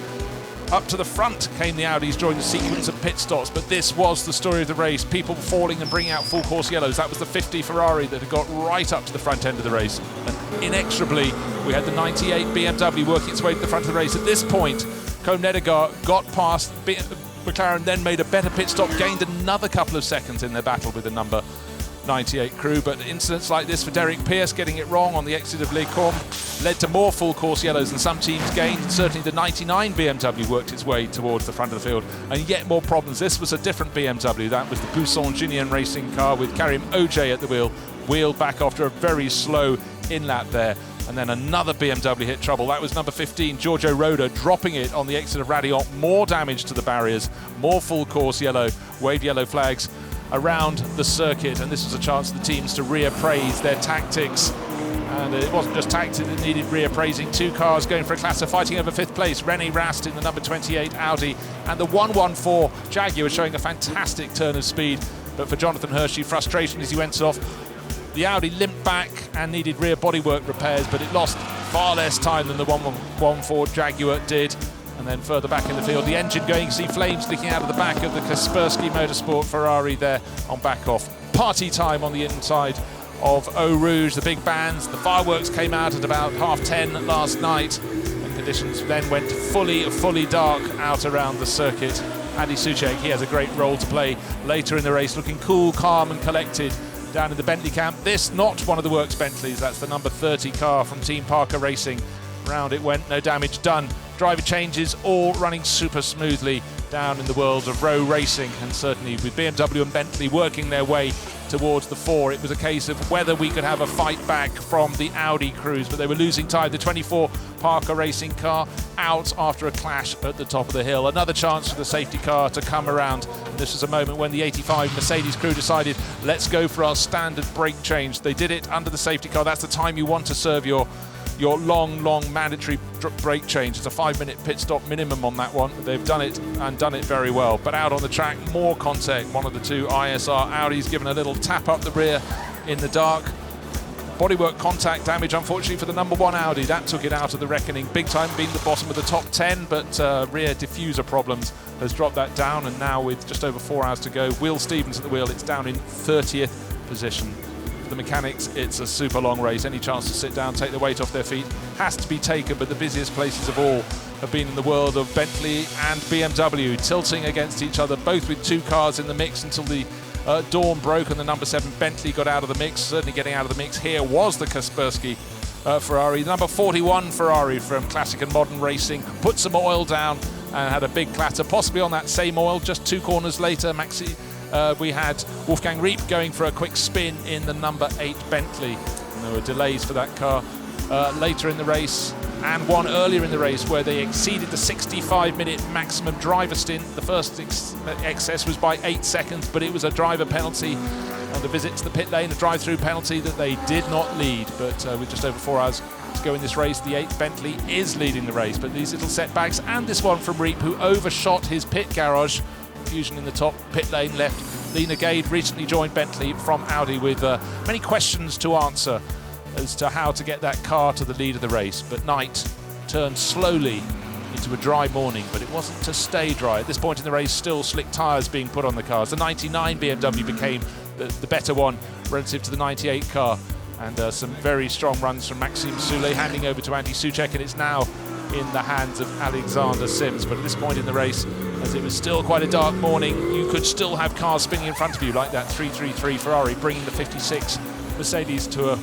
up to the front came the Audis during the sequence of pit stops. But this was the story of the race, people falling and bringing out full course yellows. That was the 50 Ferrari that had got right up to the front end of the race, and inexorably we had the 98 BMW working its way to the front of the race. At this point, Koen Nedergaard got past McLaren, then made a better pit stop, gained another couple of seconds in their battle with the number 98 crew. But incidents like this for Derek Pierce, getting it wrong on the exit of Les Cornes, led to more full course yellows than some teams gained. Certainly the 99 BMW worked its way towards the front of the field, and yet more problems. This was a different BMW. That was the Poussin Ginian racing car with Karim Oj at the wheel, wheeled back after a very slow in-lap there. And then another BMW hit trouble. That was number 15, Giorgio Roda, dropping it on the exit of Raidillon. More damage to the barriers, more full course yellow, wave yellow flags around the circuit. And this was a chance for the teams to reappraise their tactics. And it wasn't just tactics that needed reappraising. 2 cars going for a clatter, fighting over 5th place. René Rast in the number 28 Audi, and the 114 Jaguar showing a fantastic turn of speed. But for Jonathan Hershey, frustration as he went off. The Audi limped back and needed rear bodywork repairs, but it lost far less time than the 114 Jaguar did. And then further back in the field, the engine going, you see flames sticking out of the back of the Kaspersky Motorsport Ferrari there on back off. Party time on the inside of Eau Rouge, the big bands. The fireworks came out at about 10:30 last night, and conditions then went fully dark out around the circuit. Andy Soucek, he has a great role to play later in the race, looking cool, calm and collected down in the Bentley camp. This not one of the works Bentleys, that's the number 30 car from Team Parker Racing. Round it went, no damage done. Driver changes all running super smoothly down in the world of row racing, and certainly with BMW and Bentley working their way towards the 4, it was a case of whether we could have a fight back from the Audi crews, but they were losing time. The 24 Parker Racing car out after a clash at the top of the hill. Another chance for the safety car to come around, and this was a moment when the 85 Mercedes crew decided, let's go for our standard brake change. They did it under the safety car. That's the time you want to serve your long mandatory brake change. It's a 5-minute pit stop minimum on that one. They've done it and done it very well. But out on the track, more contact. One of the 2 ISR Audis given a little tap up the rear in the dark. Bodywork contact damage, unfortunately, for the number 1 Audi. That took it out of the reckoning big time, being the bottom of the top 10, but rear diffuser problems has dropped that down, and now with just over 4 hours to go, Will Stevens at the wheel, it's down in 30th position for the mechanics, it's a super long race. Any chance to sit down, take the weight off their feet has to be taken, but the busiest places of all have been in the world of Bentley and BMW, tilting against each other, both with 2 cars in the mix until the dawn broke and the number 7 Bentley got out of the mix. Certainly getting out of the mix here was the Kaspersky Ferrari. Number 41 Ferrari from Classic and Modern Racing put some oil down and had a big clatter, possibly on that same oil. Just 2 corners later, we had Wolfgang Riep going for a quick spin in the number 8 Bentley. And there were delays for that car later in the race, and one earlier in the race where they exceeded the 65-minute maximum driver stint. The first excess was by 8 seconds, but it was a driver penalty on the visit to the pit lane, a drive-through penalty that they did not lead. But with just over 4 hours to go in this race, the 8th Bentley is leading the race. But these little setbacks, and this one from Riep, who overshot his pit garage, confusion in the top pit lane left Lena Gade recently joined Bentley from Audi with many questions to answer as to how to get that car to the lead of the race. But night turned slowly into a dry morning, but it wasn't to stay dry. At this point in the race, still slick tyres being put on the cars. The 99 BMW became the better one relative to the 98 car, and some very strong runs from Maxime Soulé, handing over to Andy Soucek, and it's now in the hands of Alexander Sims. But at this point in the race, as it was still quite a dark morning, you could still have cars spinning in front of you, like that 333 Ferrari bringing the 56 Mercedes to a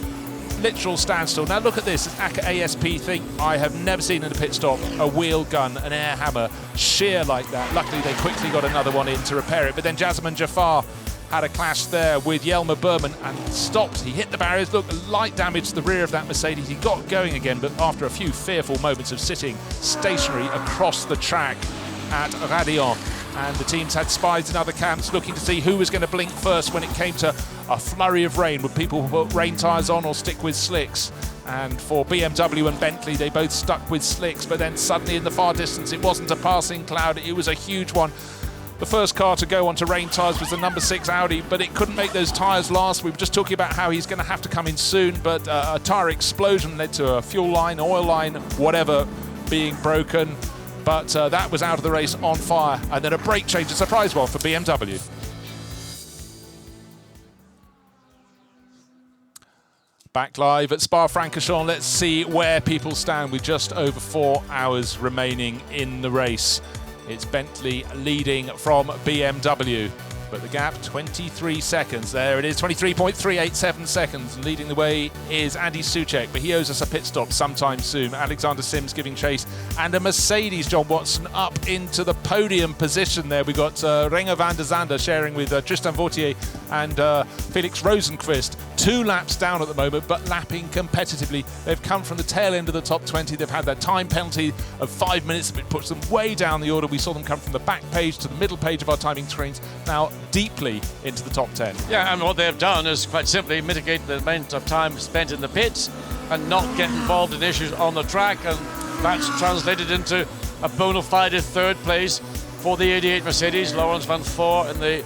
literal standstill. Now look at this ASP thing. I have never seen in a pit stop a wheel gun, an air hammer shear like that. Luckily they quickly got another one in to repair it, but then Jazeman Jaffar had a clash there with Jelmer Berman and stopped. He hit the barriers. Look, light damage to the rear of that Mercedes. He got going again, but after a few fearful moments of sitting stationary across the track at Raidillon. And the teams had spies in other camps looking to see who was going to blink first when it came to a flurry of rain. Would people put rain tyres on or stick with slicks? And for BMW and Bentley, they both stuck with slicks, but then suddenly in the far distance, it wasn't a passing cloud, it was a huge one. The first car to go onto rain tyres was the number 6 Audi, but it couldn't make those tyres last. We were just talking about how he's going to have to come in soon, but a tyre explosion led to a fuel line, oil line, whatever, being broken. But that was out of the race on fire. And then a brake change, a surprise one for BMW. Back live at Spa-Francorchamps, let's see where people stand with just over 4 hours remaining in the race. It's Bentley leading from BMW, but the gap 23 seconds. There it is, 23.387 seconds. Leading the way is Andy Soucek, but he owes us a pit stop sometime soon. Alexander Sims giving chase, and a Mercedes, John Watson, up into the podium position there. We've got Renger van der Zande sharing with Tristan Vautier and Felix Rosenqvist. 2 laps down at the moment, but lapping competitively. They've come from the tail end of the top 20. They've had that time penalty of 5 minutes, but it puts them way down the order. We saw them come from the back page to the middle page of our timing screens, now deeply into the top 10. Yeah, and what they've done is quite simply mitigate the amount of time spent in the pits and not get involved in issues on the track, and that's translated into a bona fide 3rd place for the 88 Mercedes. Laurens Vanthoor in the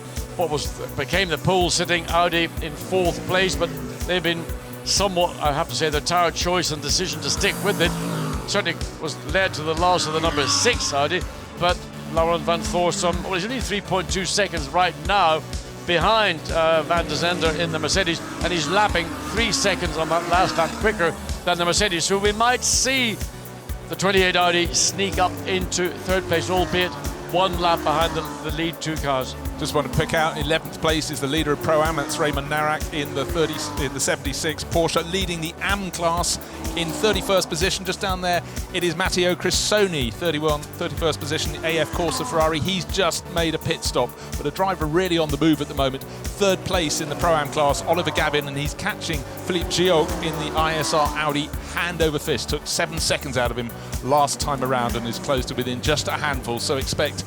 became the pole-sitting Audi in 4th place, but they've been somewhat, I have to say, their tyre choice and decision to stick with it certainly was led to the loss of the number 6 Audi, but Laurens Vanthoor, he's only 3.2 seconds right now behind Van der Zande in the Mercedes, and he's lapping 3 seconds on that last lap quicker than the Mercedes, so we might see the 28 Audi sneak up into 3rd place, albeit 1 lap behind the lead 2 cars. Just want to pick out 11th place is the leader of Pro-Am, that's Raymond Narak in the 76 Porsche, leading the AM class in 31st position. Just down there, it is Matteo Crissoni, 31st position, the AF Corsa Ferrari. He's just made a pit stop, but a driver really on the move at the moment. 3rd place in the Pro-Am class, Oliver Gavin, and he's catching Philippe Gioc in the ISR Audi hand over fist. Took 7 seconds out of him last time around and is close to within just a handful, so expect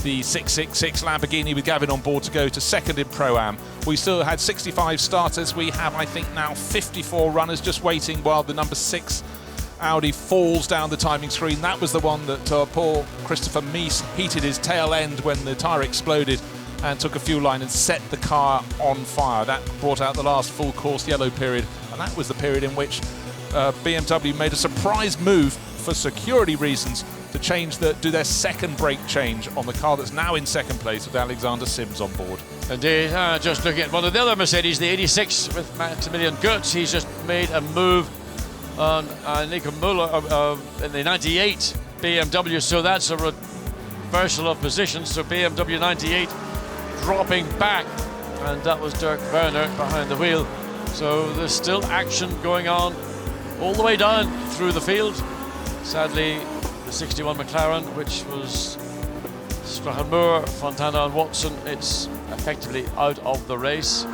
the 666 Lamborghini with Gavin on board to go to 2nd in Pro-Am. We still had 65 starters. We have, I think, now 54 runners just waiting while the number 6 Audi falls down the timing screen. That was the one that poor Christopher Mies heated his tail end when the tyre exploded and took a fuel line and set the car on fire. That brought out the last full course yellow period, and that was the period in which BMW made a surprise move for security reasons to do their second brake change on the car that's now in second place with Alexander Sims on board. Indeed, just looking at one of the other Mercedes, the 86 with Maximilian Goetz, he's just made a move on Nico Müller in the 98 BMW, so that's a reversal of positions, so BMW 98 dropping back, and that was Dirk Werner behind the wheel. So there's still action going on all the way down through the field. Sadly, the 61 McLaren, which was Strachan Moore, Fontana and Watson, it's effectively out of the race.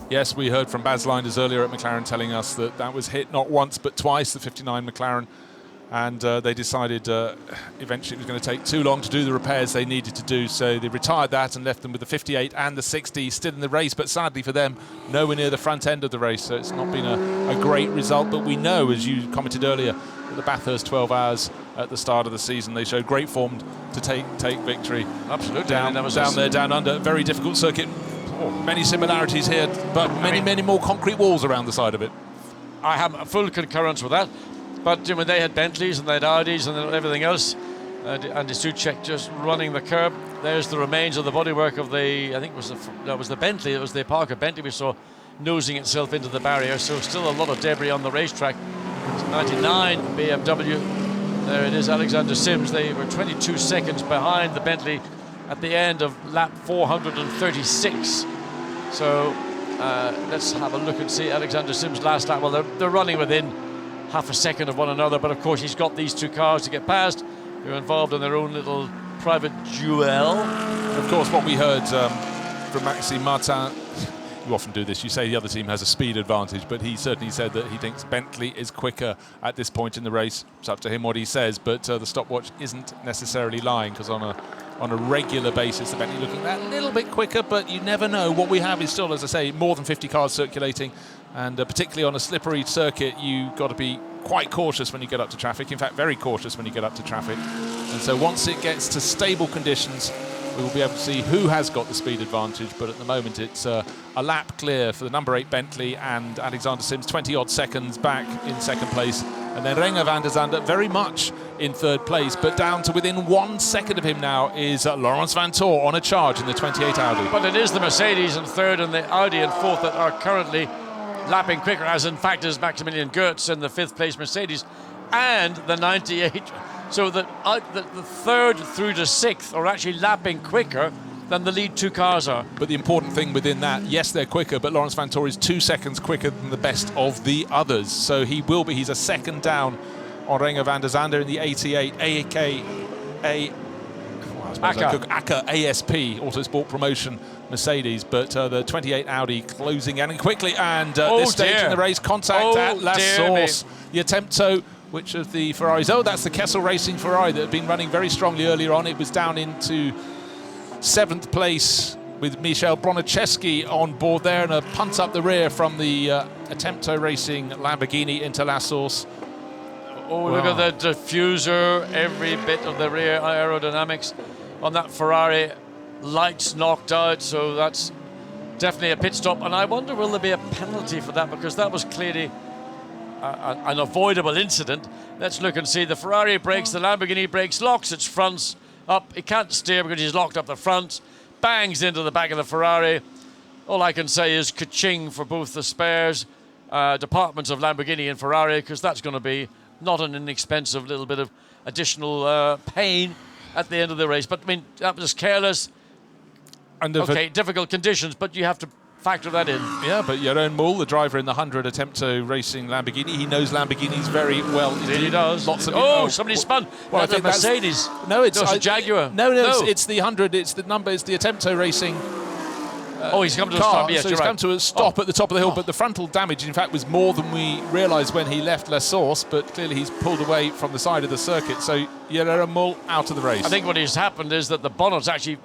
Yes, we heard from Baz Linders earlier at McLaren telling us that was hit not once but twice, the 59 McLaren, and they decided eventually it was going to take too long to do the repairs they needed to do, so they retired that and left them with the 58 and the 60 still in the race, but sadly for them, nowhere near the front end of the race, so it's not been a great result. But we know, as you commented earlier, that the Bathurst 12 Hours at the start of the season, they showed great form to take victory. Absolutely. Down there, down under, very difficult circuit. Many similarities here, but many more concrete walls around the side of it. I have a full concurrence with that. But when they had Bentleys and they had Audis and everything else, Andy Soucek just running the curb. There's the remains of the bodywork of the, I think it was the Bentley, it was the Parker Bentley we saw nosing itself into the barrier. So still a lot of debris on the racetrack. It's 99 BMW. There it is, Alexander Sims. They were 22 seconds behind the Bentley at the end of lap 436. So let's have a look and see Alexander Sims' last lap. Well, they're running within half a second of one another, but of course he's got these two cars to get past. They're involved in their own little private duel. Of course, what we heard from Maxime Martin, you often do this, you say the other team has a speed advantage, but he certainly said that he thinks Bentley is quicker at this point in the race. It's up to him what he says, but the stopwatch isn't necessarily lying, because on a regular basis, the Bentley looking that little bit quicker, but you never know. What we have is still, as I say, more than 50 cars circulating, and particularly on a slippery circuit, you've got to be quite cautious when you get up to traffic. In fact, very cautious when you get up to traffic. And so once it gets to stable conditions, we will be able to see who has got the speed advantage, but at the moment it's a lap clear for the number 8 Bentley and Alexander Sims, 20-odd seconds back in second place. And then Renger van der Zande very much in third place, but down to within 1 second of him now is Laurens Vanthoor on a charge in the 28 Audi. But it is the Mercedes in third and the Audi in fourth that are currently lapping quicker, as in fact is Maximilian Goetz in the 5th place Mercedes and the 98. So that the third through to 6th are actually lapping quicker than the lead two cars are. But the important thing within that, yes, they're quicker, but Laurens Vanthoor is 2 seconds quicker than the best of the others. So he's a second down on Renger van der Zande in the 88 AKA ASP, Autosport Promotion Mercedes, but the 28 Audi closing in quickly, and this stage in the race, contact at La Source. The Attempto, which of the Ferraris, that's the Kessel Racing Ferrari that had been running very strongly earlier on. It was down into 7th place with Michel Bronicheski on board there, and a punt up the rear from the Attempto Racing Lamborghini into La Source. Oh, wow. Look at the diffuser, every bit of the rear aerodynamics on that Ferrari. Lights knocked out, so that's definitely a pit stop. And I wonder, will there be a penalty for that? Because that was clearly an avoidable incident. Let's look and see. The Ferrari brakes, the Lamborghini brakes, locks its fronts up. He can't steer because he's locked up the front. Bangs into the back of the Ferrari. All I can say is ka-ching for both the spares departments of Lamborghini and Ferrari, because that's going to be not an inexpensive little bit of additional pain at the end of the race. But I mean, that was careless. Okay, difficult conditions, but you have to factor that in. Yeah, but Jeroen Mool, the driver in the 100 Attempto Racing Lamborghini, he knows Lamborghinis very well. He does. Lots of somebody spun. Well, that's a Mercedes. It's a Jaguar. No, it's the 100. It's the number. It's the Attempto Racing. He's come to a stop. Yes, so he's come to a stop at the top of the hill, but the frontal damage, in fact, was more than we realised when he left La Source, but clearly he's pulled away from the side of the circuit. So Jeroen Mool out of the race. I think what has happened is that the bonnet's actually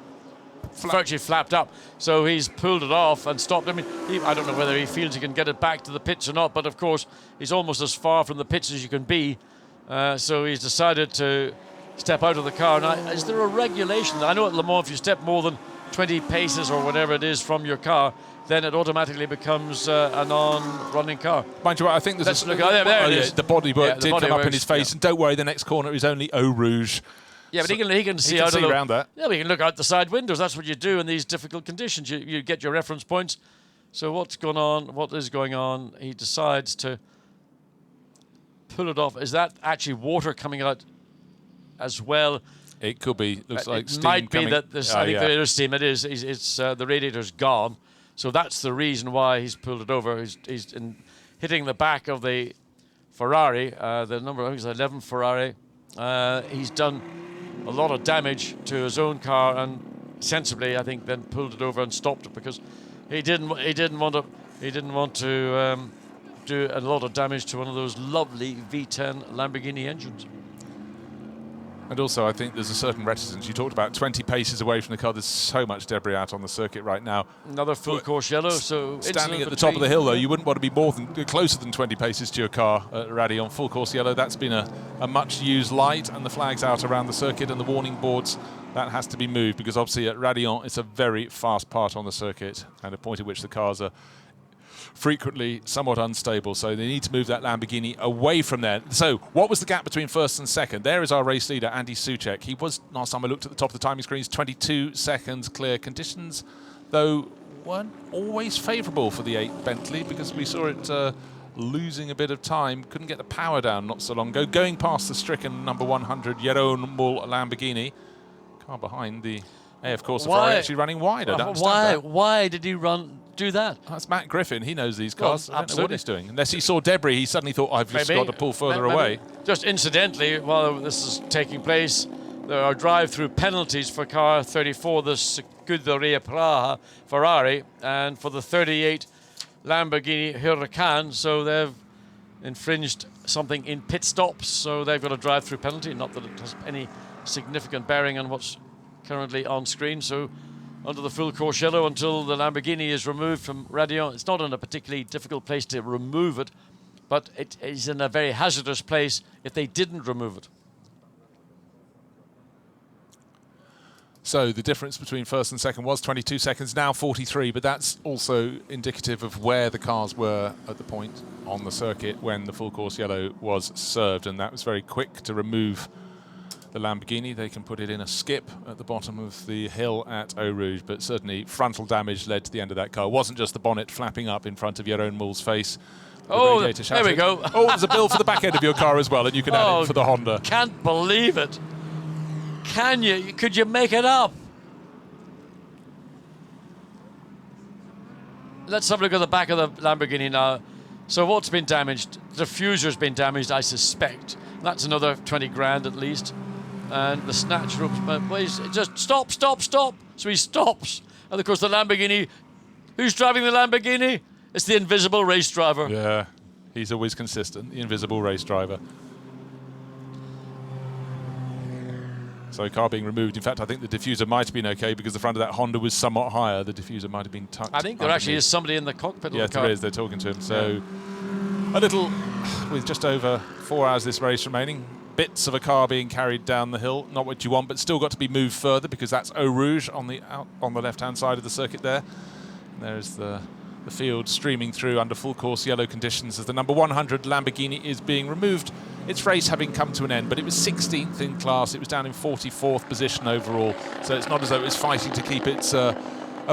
virtually flapped up, so he's pulled it off and stopped. I mean, I don't know whether he feels he can get it back to the pits or not, but of course he's almost as far from the pits as you can be, so he's decided to step out of the car. Now, is there a regulation? I know at Le Mans if you step more than 20 paces or whatever it is from your car, then it automatically becomes a non-running car. Mind you, I think there's Let's look. Oh, there it is. The bodywork the did come up in bodywork's- his face, and don't worry, the next corner is only Eau Rouge. Yeah, but he can see he can out see of around that. Yeah, but he can look out the side windows. That's what you do in these difficult conditions. You get your reference points. So what's going on? What is going on? He decides to pull it off. Is that actually water coming out as well? It could be. Looks like It steam might be coming. that there's. I think there is steam. It is. It's the radiator's gone. So that's the reason why he's pulled it over. He's hitting the back of the Ferrari. The number, I think it's 11 Ferrari. He's done a lot of damage to his own car, and sensibly, I think, then pulled it over and stopped it because he didn't want to do a lot of damage to one of those lovely V10 Lamborghini engines. And also, I think there's a certain reticence. You talked about 20 paces away from the car. There's so much debris out on the circuit right now. Another full course yellow. So Standing at the top of the hill, though, you wouldn't want to be closer than 20 paces to your car at Raidillon. Full course yellow, that's been a much used light, and the flags out around the circuit and the warning boards, that has to be moved because obviously at Raidillon it's a very fast part on the circuit and a point at which the cars are frequently somewhat unstable, so they need to move that Lamborghini away from there. So what was the gap between first and second? There is our race leader, Andy Soucek. He was, last time I looked at the top of the timing screens, 22 seconds clear. Conditions, though, weren't always favourable for the 8 Bentley because we saw it losing a bit of time. Couldn't get the power down not so long ago. Going past the stricken number 100 Jeroen Mul Lamborghini. Car behind the AF Corsa Ferrari actually running wide. I don't understand that. Why did he do that? That's Matt Griffin. He knows these cars. Well, I don't know what he's doing. Unless he saw debris, he suddenly thought, I've just Maybe. got to pull further Maybe. away. Just incidentally, while this is taking place, there are drive-through penalties for car 34, the Scuderia Praha Ferrari, and for the 38 Lamborghini Huracan. So they've infringed something in pit stops, so they've got a drive-through penalty. Not that it has any significant bearing on what's currently on screen. So under the full course yellow until the Lamborghini is removed from Raidillon. It's not in a particularly difficult place to remove it, but it is in a very hazardous place if they didn't remove it. So the difference between first and second was 22 seconds, now 43, but that's also indicative of where the cars were at the point on the circuit when the full course yellow was served, and that was very quick to remove the Lamborghini. They can put it in a skip at the bottom of the hill at Eau Rouge, but certainly frontal damage led to the end of that car. It wasn't just the bonnet flapping up in front of Jeroen Mul's face. Oh, there we go. Oh, there's a bill for the back end of your car as well, and you can add it for the Honda. Can't believe it. Can you? Could you make it up? Let's have a look at the back of the Lamborghini now. So what's been damaged? The diffuser's been damaged, I suspect. That's another 20 grand at least. And the snatch ropes, well, he's just stop. So he stops. And of course the Lamborghini, who's driving the Lamborghini? It's the invisible race driver. Yeah, he's always consistent, the invisible race driver. So car being removed. In fact, I think the diffuser might have been okay because the front of that Honda was somewhat higher. The diffuser might have been tucked. I think there actually is somebody in the cockpit of the yes, car. there is. They're talking to him. So a little, with just over 4 hours this race remaining, bits of a car being carried down the hill. Not what you want, but still got to be moved further because that's Eau Rouge on the left-hand side of the circuit there. And there's the field streaming through under full course yellow conditions as the number 100 Lamborghini is being removed. Its race having come to an end, but it was 16th in class. It was down in 44th position overall, so it's not as though it was fighting to keep its a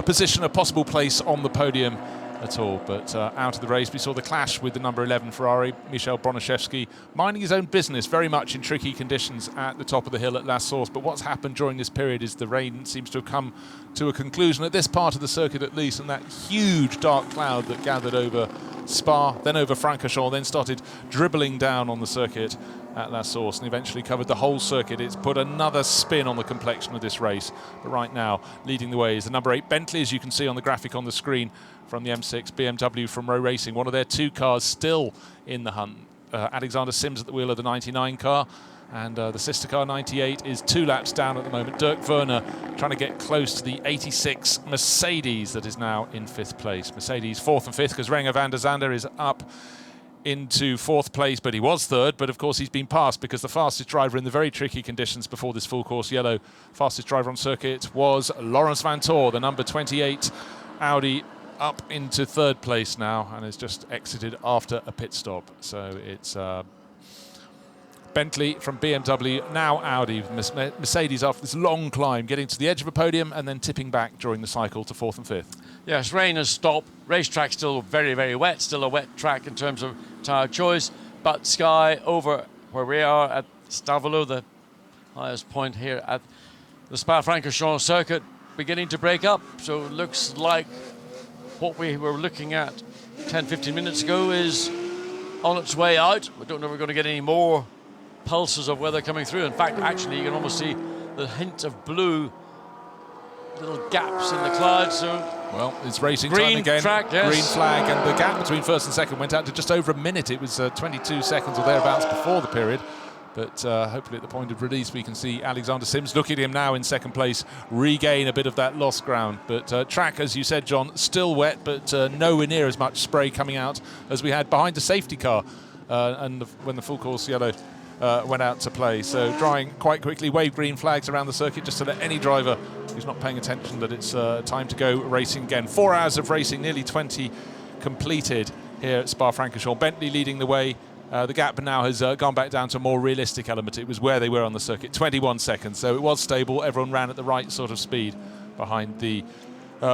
position, a possible place on the podium at all. But out of the race, we saw the clash with the number 11 Ferrari, Michel Broniszewski, minding his own business very much in tricky conditions at the top of the hill at La Source. But what's happened during this period is the rain seems to have come to a conclusion at this part of the circuit at least, and that huge dark cloud that gathered over Spa, then over Francorchamps, then started dribbling down on the circuit at La Source and eventually covered the whole circuit. It's put another spin on the complexion of this race. But right now, leading the way is the number 8 Bentley, as you can see on the graphic on the screen from the M6 BMW from Rowe Racing. One of their 2 cars still in the hunt. Alexander Sims at the wheel of the 99 car. And the sister car 98 is 2 laps down at the moment. Dirk Werner trying to get close to the 86 Mercedes that is now in 5th place. Mercedes 4th and 5th because Renger van der Zande is up into 4th place, but he was 3rd. But of course, he's been passed because the fastest driver in the very tricky conditions before this full course yellow, fastest driver on circuit was Laurens Vanthoor, the number 28 Audi, up into 3rd place now and has just exited after a pit stop. So it's Bentley from BMW, now Audi, Mercedes after this long climb, getting to the edge of a podium and then tipping back during the cycle to 4th and 5th. Yes, rain has stopped. Racetrack still very, very wet. Still a wet track in terms of tyre choice. But Sky over where we are at Stavelot, the highest point here at the Spa-Francorchamps circuit, beginning to break up. So it looks like what we were looking at 10-15 minutes ago is on its way out. We don't know if we're going to get any more pulses of weather coming through. In fact, actually, you can almost see the hint of blue, little gaps in the clouds. So, well, it's racing green time again. Track, yes. Green flag, and the gap between 1st and 2nd went out to just over a minute. It was 22 seconds or thereabouts before the period. But hopefully at the point of release we can see Alexander Sims. Look at him now in 2nd place, regain a bit of that lost ground. But track, as you said, John, still wet, but nowhere near as much spray coming out as we had behind the safety car when the full course yellow went out to play. So drying quite quickly, wave green flags around the circuit just to let any driver who's not paying attention that it's time to go racing again. 4 hours of racing, nearly 20 completed here at Spa-Francorchamps. Bentley leading the way. The gap now has gone back down to a more realistic element. It was where they were on the circuit, 21 seconds. So it was stable. Everyone ran at the right sort of speed behind the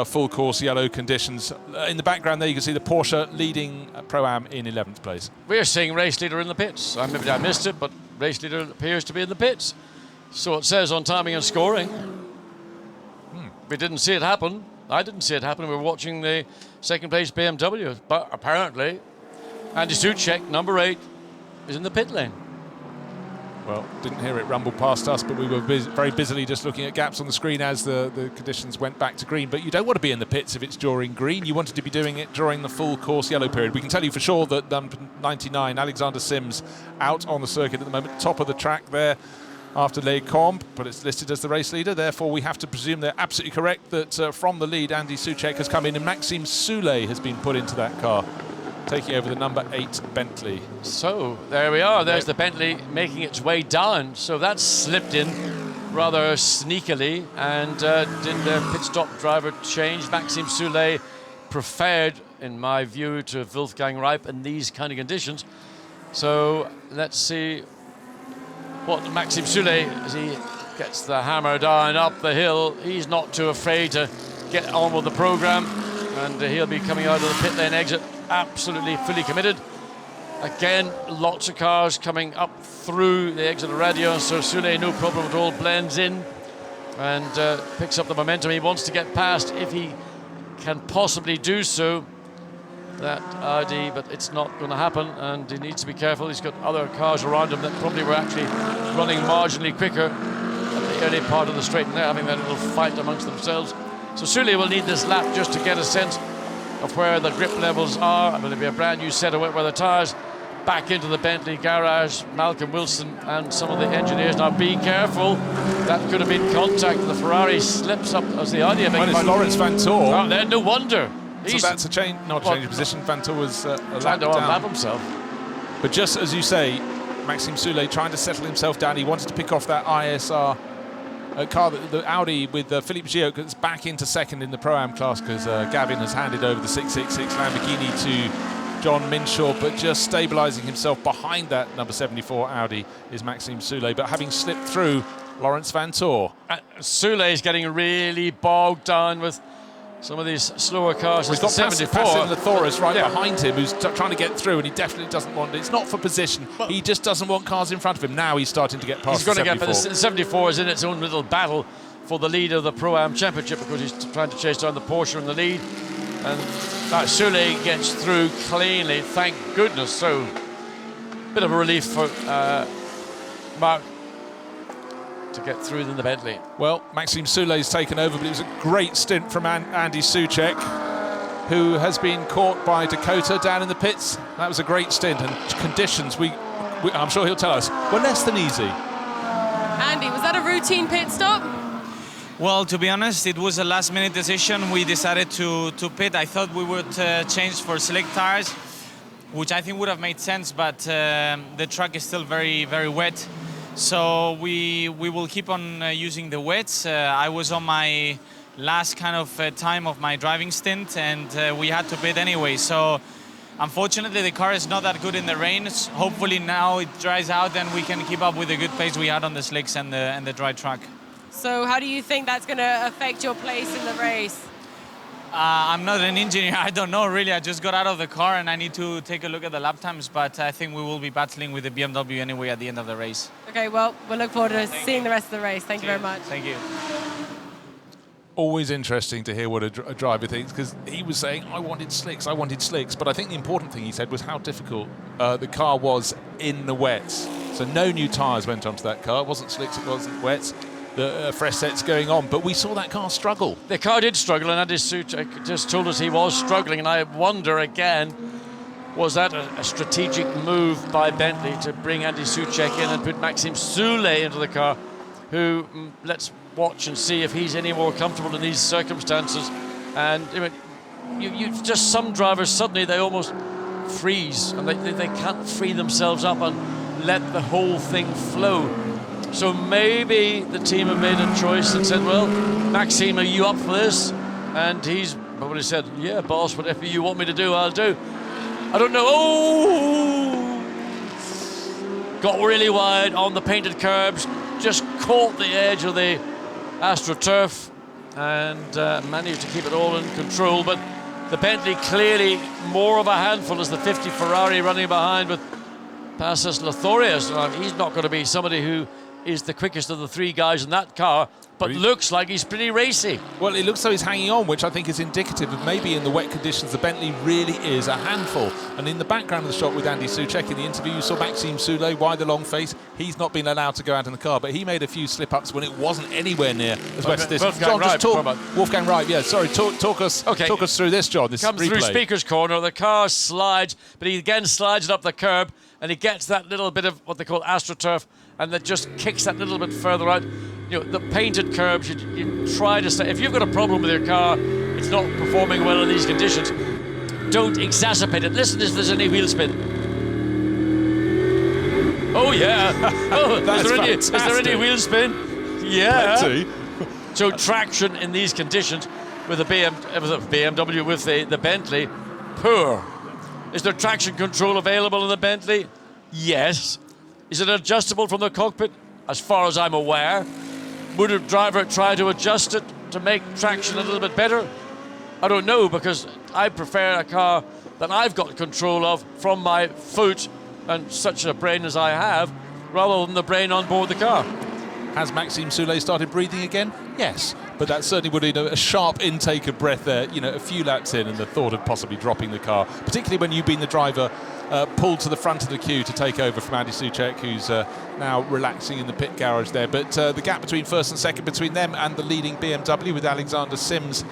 full course yellow conditions. In the background there you can see the Porsche leading Pro-Am in 11th place. we're seeing race leader in the pits. Maybe I missed it, but race leader appears to be in the pits. So it says on timing and scoring. We didn't see it happen. I didn't see it happen. We were watching the 2nd place BMW. But apparently, Andy Soucek, number 8, is in the pit lane. Well, didn't hear it rumble past us, but we were very busily just looking at gaps on the screen as the conditions went back to green. But you don't want to be in the pits if it's during green. You wanted to be doing it during the full course yellow period. We can tell you for sure that number 99, Alexander Sims, out on the circuit at the moment, top of the track there after Les Combes, but it's listed as the race leader. Therefore, we have to presume they're absolutely correct that from the lead, Andy Soucek has come in and Maxime Soulet has been put into that car, taking over the number 8 Bentley. So there we are. There's the Bentley making its way down. So that's slipped in rather sneakily. And did the pit stop driver change? Maxime Soulet preferred, in my view, to Wolfgang Reip in these kind of conditions. So let's see what Maxime Soulet, as he gets the hammer down up the hill. He's not too afraid to get on with the program. And he'll be coming out of the pit lane exit absolutely fully committed. Again, lots of cars coming up through the exit of Radio, so Soulet, no problem at all, blends in and picks up the momentum. He wants to get past, if he can possibly do so, that Audi, but it's not going to happen, and he needs to be careful. He's got other cars around him that probably were actually running marginally quicker at the early part of the straight, and they're having that little fight amongst themselves. So Soulet will need this lap just to get a sense of where the grip levels are. And there'll be a brand new set of wet weather tyres back into the Bentley garage. Malcolm Wilson and some of the engineers. Now be careful, that could have been contact. The Ferrari slips up as the Audi. Well, it's Laurens Vanthoor. Oh, then no wonder. So that's a change, not a change of position. Vanthoor was a trying lap to down. unlap himself. But just as you say, Maxime Soulet trying to settle himself down. He wanted to pick off that ISR car, the Audi with Philippe Gilliot, that's back into 2nd in the Pro-Am class because Gavin has handed over the 666 Lamborghini to John Minshaw, but just stabilising himself behind that number 74 Audi is Maxime Soulet, but having slipped through Laurens Vanthoor. Soulet is getting really bogged down with some of these slower cars. We've got 74. Passim Lathoris right behind him, who's trying to get through, and he definitely doesn't want it. It's not for position. He just doesn't want cars in front of him. Now he's starting to get past. He's going to get, but the 74. 74 is in its own little battle for the lead of the Pro-Am Championship because he's trying to chase down the Porsche in the lead. And Soulet gets through cleanly, thank goodness. So, bit of a relief for Mark to get through than the Bentley. Well, Maxime Soulet's taken over, but it was a great stint from Andy Soucek, who has been caught by Dakota down in the pits. That was a great stint, and conditions, I'm sure he'll tell us, were less than easy. Andy, was that a routine pit stop? Well, to be honest, it was a last-minute decision. We decided to pit. I thought we would change for slick tires. which I think would have made sense, but the track is still very, very wet. So we will keep on using the wets. I was on my last kind of time of my driving stint, and we had to pit anyway. So unfortunately, the car is not that good in the rain. Hopefully now it dries out and we can keep up with the good pace we had on the slicks and the dry track. So how do you think that's going to affect your place in the race? I'm not an engineer, I don't know really. I just got out of the car and I need to take a look at the lap times, but I think we will be battling with the BMW anyway at the end of the race. Okay, well, we'll look forward to seeing the rest of the race. Thank you very much. Thank you. Always interesting to hear what a driver thinks, because he was saying, I wanted slicks, but I think the important thing he said was how difficult the car was in the wets. So no new tyres went onto that car. It wasn't slicks, it wasn't wets. The fresh sets going on, but we saw that car struggle. The car did struggle, and Andy Soucek just told us he was struggling, and I wonder again, was that a strategic move by Bentley to bring Andy Soucek in and put Maxime Soulé into the car, who, let's watch and see if he's any more comfortable in these circumstances. And you just, some drivers suddenly they almost freeze, and they can't free themselves up and let the whole thing flow. So maybe the team have made a choice and said, well, Maxime, are you up for this? And he's probably said, yeah, boss, whatever you want me to do, I'll do. I don't know. Oh! Got really wide on the painted curbs, just caught the edge of the AstroTurf and managed to keep it all in control. But the Bentley clearly more of a handful as the 50 Ferrari running behind with Passos Lathorius. He's not going to be somebody who is the quickest of the three guys in that car, but looks like he's pretty racy. Well, it looks like he's hanging on, which I think is indicative of maybe in the wet conditions the Bentley really is a handful. And in the background of the shot with Andy Soucek in the interview, you saw Maxime Soulé, why the long face? He's not been allowed to go out in the car, but he made a few slip-ups when it wasn't anywhere near as wet as this. John, just talk. Wolfgang Reib, yeah, sorry, talk us through this, John. This comes replay. Through Speaker's Corner, the car slides, but he again slides it up the curb, and he gets that little bit of what they call AstroTurf, and that just kicks that little bit further out. You know, the painted curbs, you try to stay. If you've got a problem with your car, it's not performing well in these conditions, don't exacerbate it. Listen if there's any wheel spin. Oh, yeah. Oh, is there any wheel spin? Yeah. Plenty. So traction in these conditions with the BMW, with the Bentley, poor. Is there traction control available in the Bentley? Yes. Is it adjustable from the cockpit? As far as I'm aware. Would a driver try to adjust it to make traction a little bit better? I don't know, because I prefer a car that I've got control of from my foot and such a brain as I have, rather than the brain on board the car. Has Maxime Soulé started breathing again? Yes, but that certainly would be a sharp intake of breath there, a few laps in, and the thought of possibly dropping the car, particularly when you've been the driver pulled to the front of the queue to take over from Andy Soucek, who's now relaxing in the pit garage there. But the gap between first and second, between them and the leading BMW, with Alexander Sims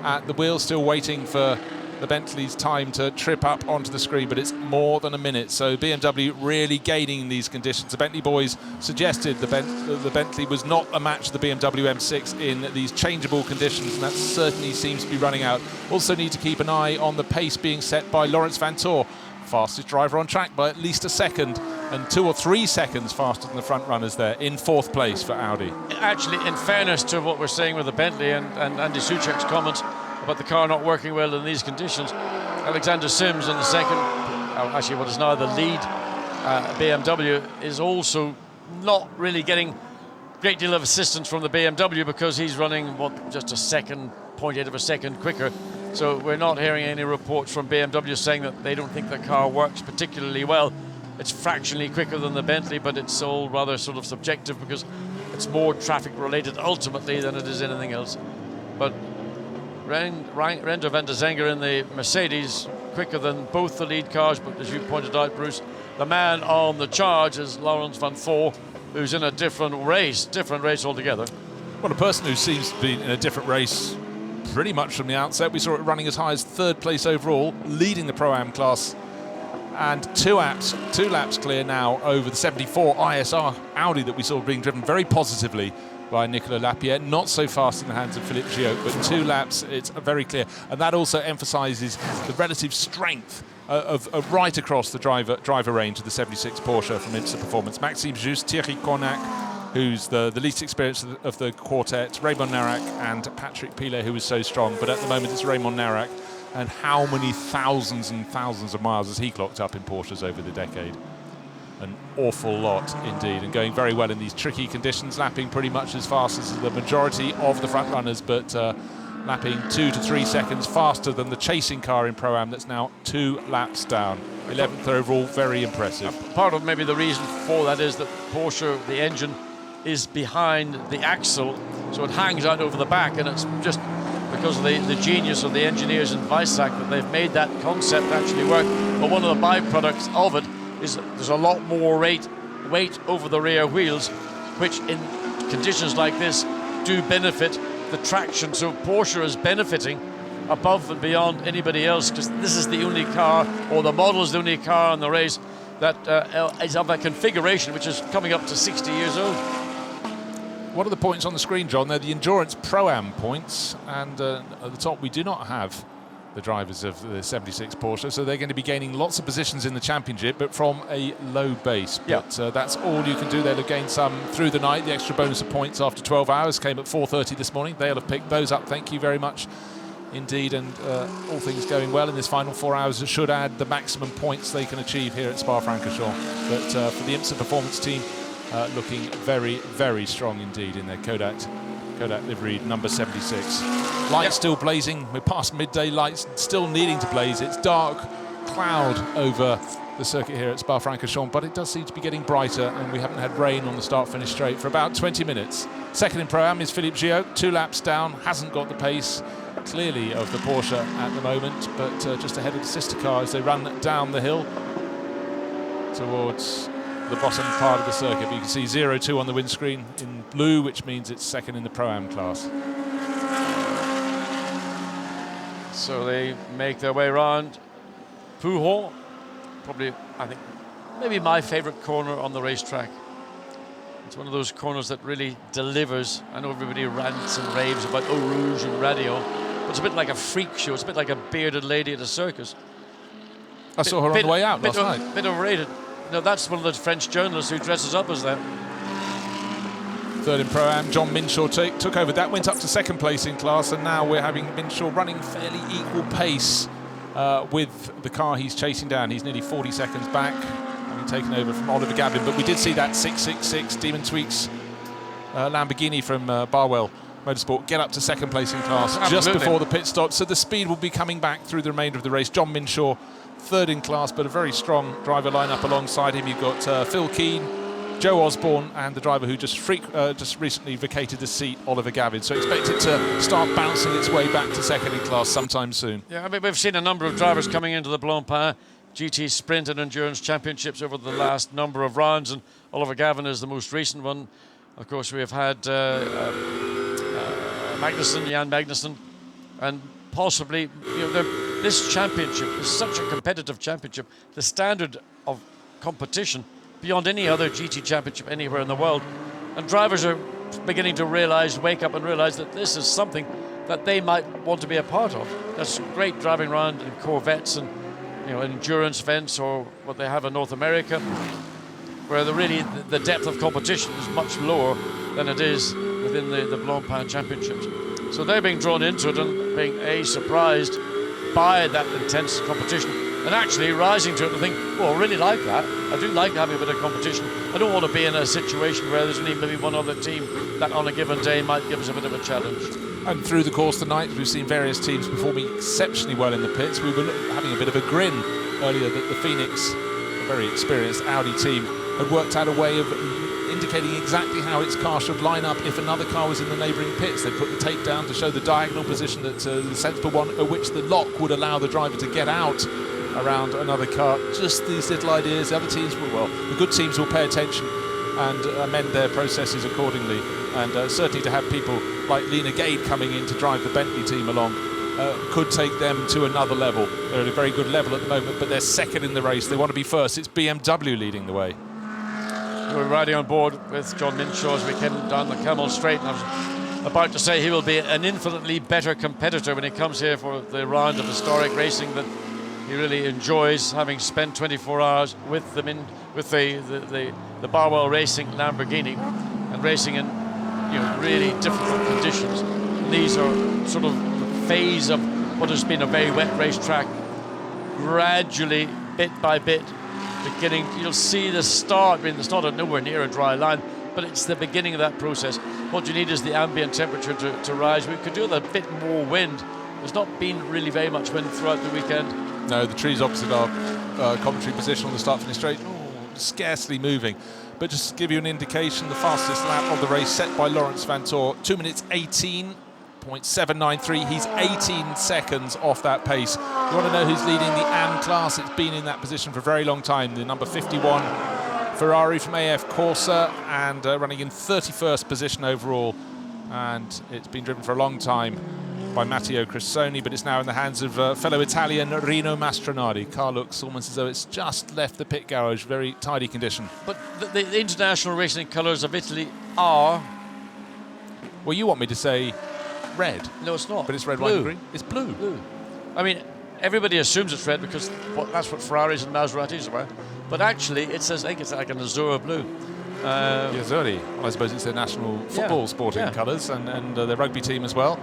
at the wheel, still waiting for the Bentley's time to trip up onto the screen, but it's more than a minute. So BMW really gaining in these conditions. The Bentley boys suggested the Bentley was not a match of the BMW M6 in these changeable conditions, and that certainly seems to be running out. Also need to keep an eye on the pace being set by Lawrence Vanthoor, fastest driver on track by at least a second, and 2 or 3 seconds faster than the front runners there, in 4th place for Audi. Actually, in fairness to what we're saying with the Bentley and Andy Soucek's comments about the car not working well in these conditions, Alexander Sims in the second, actually what is now the lead BMW, is also not really getting a great deal of assistance from the BMW, because he's running just a second, 0.8 of a second quicker. So we're not hearing any reports from BMW saying that they don't think the car works particularly well. It's fractionally quicker than the Bentley, but it's all rather sort of subjective, because it's more traffic related ultimately than it is anything else. But Render van der Zange in the Mercedes, quicker than both the lead cars, but as you pointed out, Bruce, the man on the charge is Lawrence Vanthoor, who's in a different race altogether. Well, a person who seems to be in a different race pretty much from the outset. We saw it running as high as 3rd place overall, leading the Pro-Am class, and 2 laps clear now over the 74 ISR Audi that we saw being driven very positively by Nicolas Lapierre. Not so fast in the hands of Philippe Gilliot, but 2 laps, it's very clear. And that also emphasises the relative strength of right across the driver range of the 76 Porsche from IMSA Performance. Maxime Juste, Thierry Cornac, who's the least experienced of the quartet, Raymond Narac and Patrick Pilet, who was so strong. But at the moment it's Raymond Narac. And how many thousands and thousands of miles has he clocked up in Porsches over the decade? An awful lot indeed, and going very well in these tricky conditions, lapping pretty much as fast as the majority of the front runners, but lapping 2 to 3 seconds faster than the chasing car in Pro-Am that's now 2 laps down. 11th overall, very impressive. Part of maybe the reason for that is that Porsche, the engine, is behind the axle, so it hangs out over the back, and it's just because of the genius of the engineers in Weissach that they've made that concept actually work. But one of the byproducts of it is that there's a lot more weight over the rear wheels, which in conditions like this do benefit the traction. So Porsche is benefiting above and beyond anybody else, because this is the only car, or the model is the only car in the race that is of a configuration which is coming up to 60 years old. What are the points on the screen, John? They're the Endurance Pro-Am points, and at the top we do not have the drivers of the 76 Porsche, so they're going to be gaining lots of positions in the championship, but from a low base. But that's all you can do. They'll have gained some through the night. The extra bonus of points after 12 hours came at 4:30 this morning. They'll have picked those up. Thank you very much indeed, and all things going well in this final 4 hours should add the maximum points they can achieve here at Spa-Francorchamps. But for the IMSA Performance team, looking very, very strong indeed in their Kodak livery number 76. Lights still blazing. We're past midday, lights still needing to blaze. It's dark cloud over the circuit here at Spa-Francorchamps, but it does seem to be getting brighter, and we haven't had rain on the start-finish straight for about 20 minutes. Second in Pro-Am is Philippe Gilliot, 2 laps down, hasn't got the pace clearly of the Porsche at the moment, but just ahead of the sister car as they run down the hill towards the bottom part of the circuit. But you can see 0-2 on the windscreen in blue, which means it's second in the Pro-Am class. So they make their way around Pujol, probably, I think, maybe my favourite corner on the racetrack. It's one of those corners that really delivers. I know everybody rants and raves about Eau Rouge and Radio, but it's a bit like a freak show. It's a bit like a bearded lady at a circus. I saw her on the way out last night. Bit overrated. No, that's one of those French journalists who dresses up as that. Third in Pro-Am, John Minshaw took over. That went up to second place in class, and now we're having Minshaw running fairly equal pace with the car he's chasing down. He's nearly 40 seconds back, having taken over from Oliver Gavin. But we did see that 666 Demon Tweaks Lamborghini from Barwell Motorsport get up to second place in class just before the pit stop. So the speed will be coming back through the remainder of the race. John Minshaw, third in class, but a very strong driver lineup alongside him. You've got Phil Keane, Joe Osborne, and the driver who just recently vacated the seat, Oliver Gavin. So expect it to start bouncing its way back to second in class sometime soon. Yeah, I mean, we've seen a number of drivers coming into the Blancpain GT Sprint and Endurance Championships over the last number of rounds, and Oliver Gavin is the most recent one. Of course, we have had Jan Magnussen, and possibly, this championship is such a competitive championship. The standard of competition beyond any other GT championship anywhere in the world, and drivers are beginning to wake up and realize that this is something that they might want to be a part of. That's great driving around in Corvettes and endurance events, or what they have in North America, where the depth of competition is much lower than it is within the Blancpain Championships. So they're being drawn into it and being surprised by that intense competition, and actually rising to it and think, I really like that. I do like having a bit of competition. I don't want to be in a situation where there's only maybe one other team that on a given day might give us a bit of a challenge. And through the course tonight, we've seen various teams performing exceptionally well in the pits. We were having a bit of a grin earlier that the Phoenix, a very experienced Audi team, had worked out a way of indicating exactly how its car should line up if another car was in the neighbouring pits. They put the tape down to show the diagonal position, that's the sensible one, at which the lock would allow the driver to get out around another car. Just these little ideas. The other teams the good teams will pay attention and amend their processes accordingly. And certainly to have people like Lena Gade coming in to drive the Bentley team along could take them to another level. They're at a very good level at the moment, but they're second in the race. They want to be first. It's BMW leading the way. We were riding on board with John Minshaw as we came down the Camel Straight, and I was about to say he will be an infinitely better competitor when he comes here for the round of historic racing that he really enjoys, having spent 24 hours with them with the Barwell Racing Lamborghini and racing in really difficult conditions. And these are sort of the phase of what has been a very wet racetrack, gradually, bit by bit, beginning. You'll see the start. I mean, it's not nowhere near a dry line, but it's the beginning of that process. What you need is the ambient temperature to rise. We could do with a bit more wind. There's not been really very much wind throughout the weekend. No, the trees opposite our commentary position on the start-finish straight, scarcely moving. But just to give you an indication, the fastest lap of the race set by Lawrence Vanthoor, 2 minutes 18.793. He's 18 seconds off that pace. You want to know who's leading the AM class? It's been in that position for a very long time. The number 51 Ferrari from AF Corsa, and running in 31st position overall. And it's been driven for a long time by Matteo Cressoni, but it's now in the hands of fellow Italian Rino Mastronardi. Car looks almost as though it's just left the pit garage, very tidy condition. But the international racing colours of Italy are... Well, you want me to say red. No, it's not. But it's red, blue. white and green. It's blue. Blue. I mean, everybody assumes it's red because that's what Ferraris and Maseratis are. But actually, I think it's like an Azzurro blue. The Azzurri. Well, I suppose it's their national football sporting colours and their rugby team as well.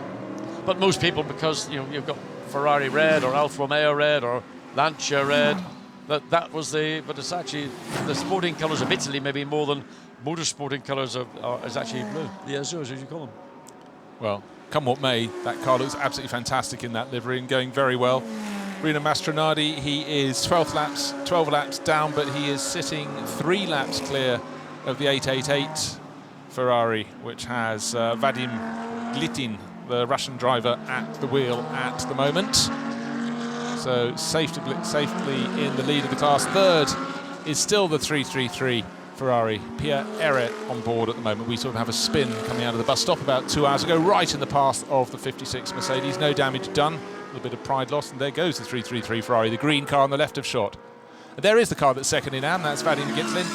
But most people, because you've got Ferrari red or Alfa Romeo red or Lancia red, that was but it's actually the sporting colours of Italy, maybe more than motorsporting colours is actually blue. The Azzurros, as you call them. Well, come what may, that car looks absolutely fantastic in that livery and going very well. Rino Mastronardi, he is 12 laps down, but he is sitting 3 laps clear of the 888 Ferrari, which has Vadim Glitin, the Russian driver, at the wheel at the moment. So safely in the lead of the class. Third is still the 333 Ferrari. Pierre Eret on board at the moment. We sort of have a spin coming out of the bus stop about 2 hours ago, right in the path of the 56 Mercedes. No damage done. A little bit of pride lost, and there goes the 333 Ferrari, the green car on the left of shot. And there is the car that's second in AM. That's Vadim Glitin.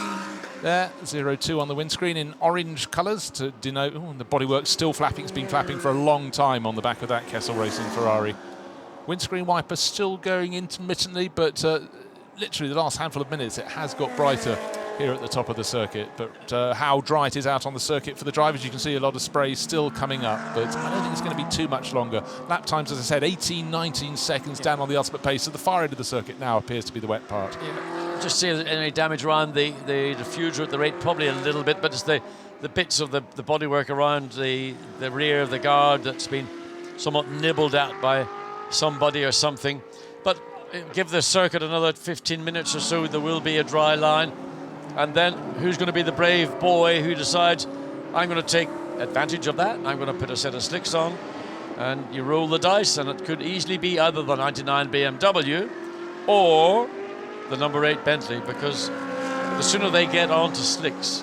There, 02 on the windscreen in orange colours to denote. The bodywork's still flapping. It's been flapping for a long time on the back of that Kessel Racing Ferrari. Windscreen wiper still going intermittently, but literally the last handful of minutes it has got brighter here at the top of the circuit. But how dry it is out on the circuit for the drivers, you can see a lot of spray still coming up, but I don't think it's going to be too much longer. Lap times, as I said, 19 seconds down on the ultimate pace. So the far end of the circuit now appears to be the wet part. Just see any damage around the diffuser at the rate, probably a little bit, but it's the bits of the bodywork around the rear of the guard that's been somewhat nibbled at by somebody or something. But give the circuit another 15 minutes or so, there will be a dry line. And then who's going to be the brave boy who decides, I'm going to take advantage of that, I'm going to put a set of slicks on, and you roll the dice, and it could easily be either the 99 BMW or the number 8 Bentley, because the sooner they get onto slicks,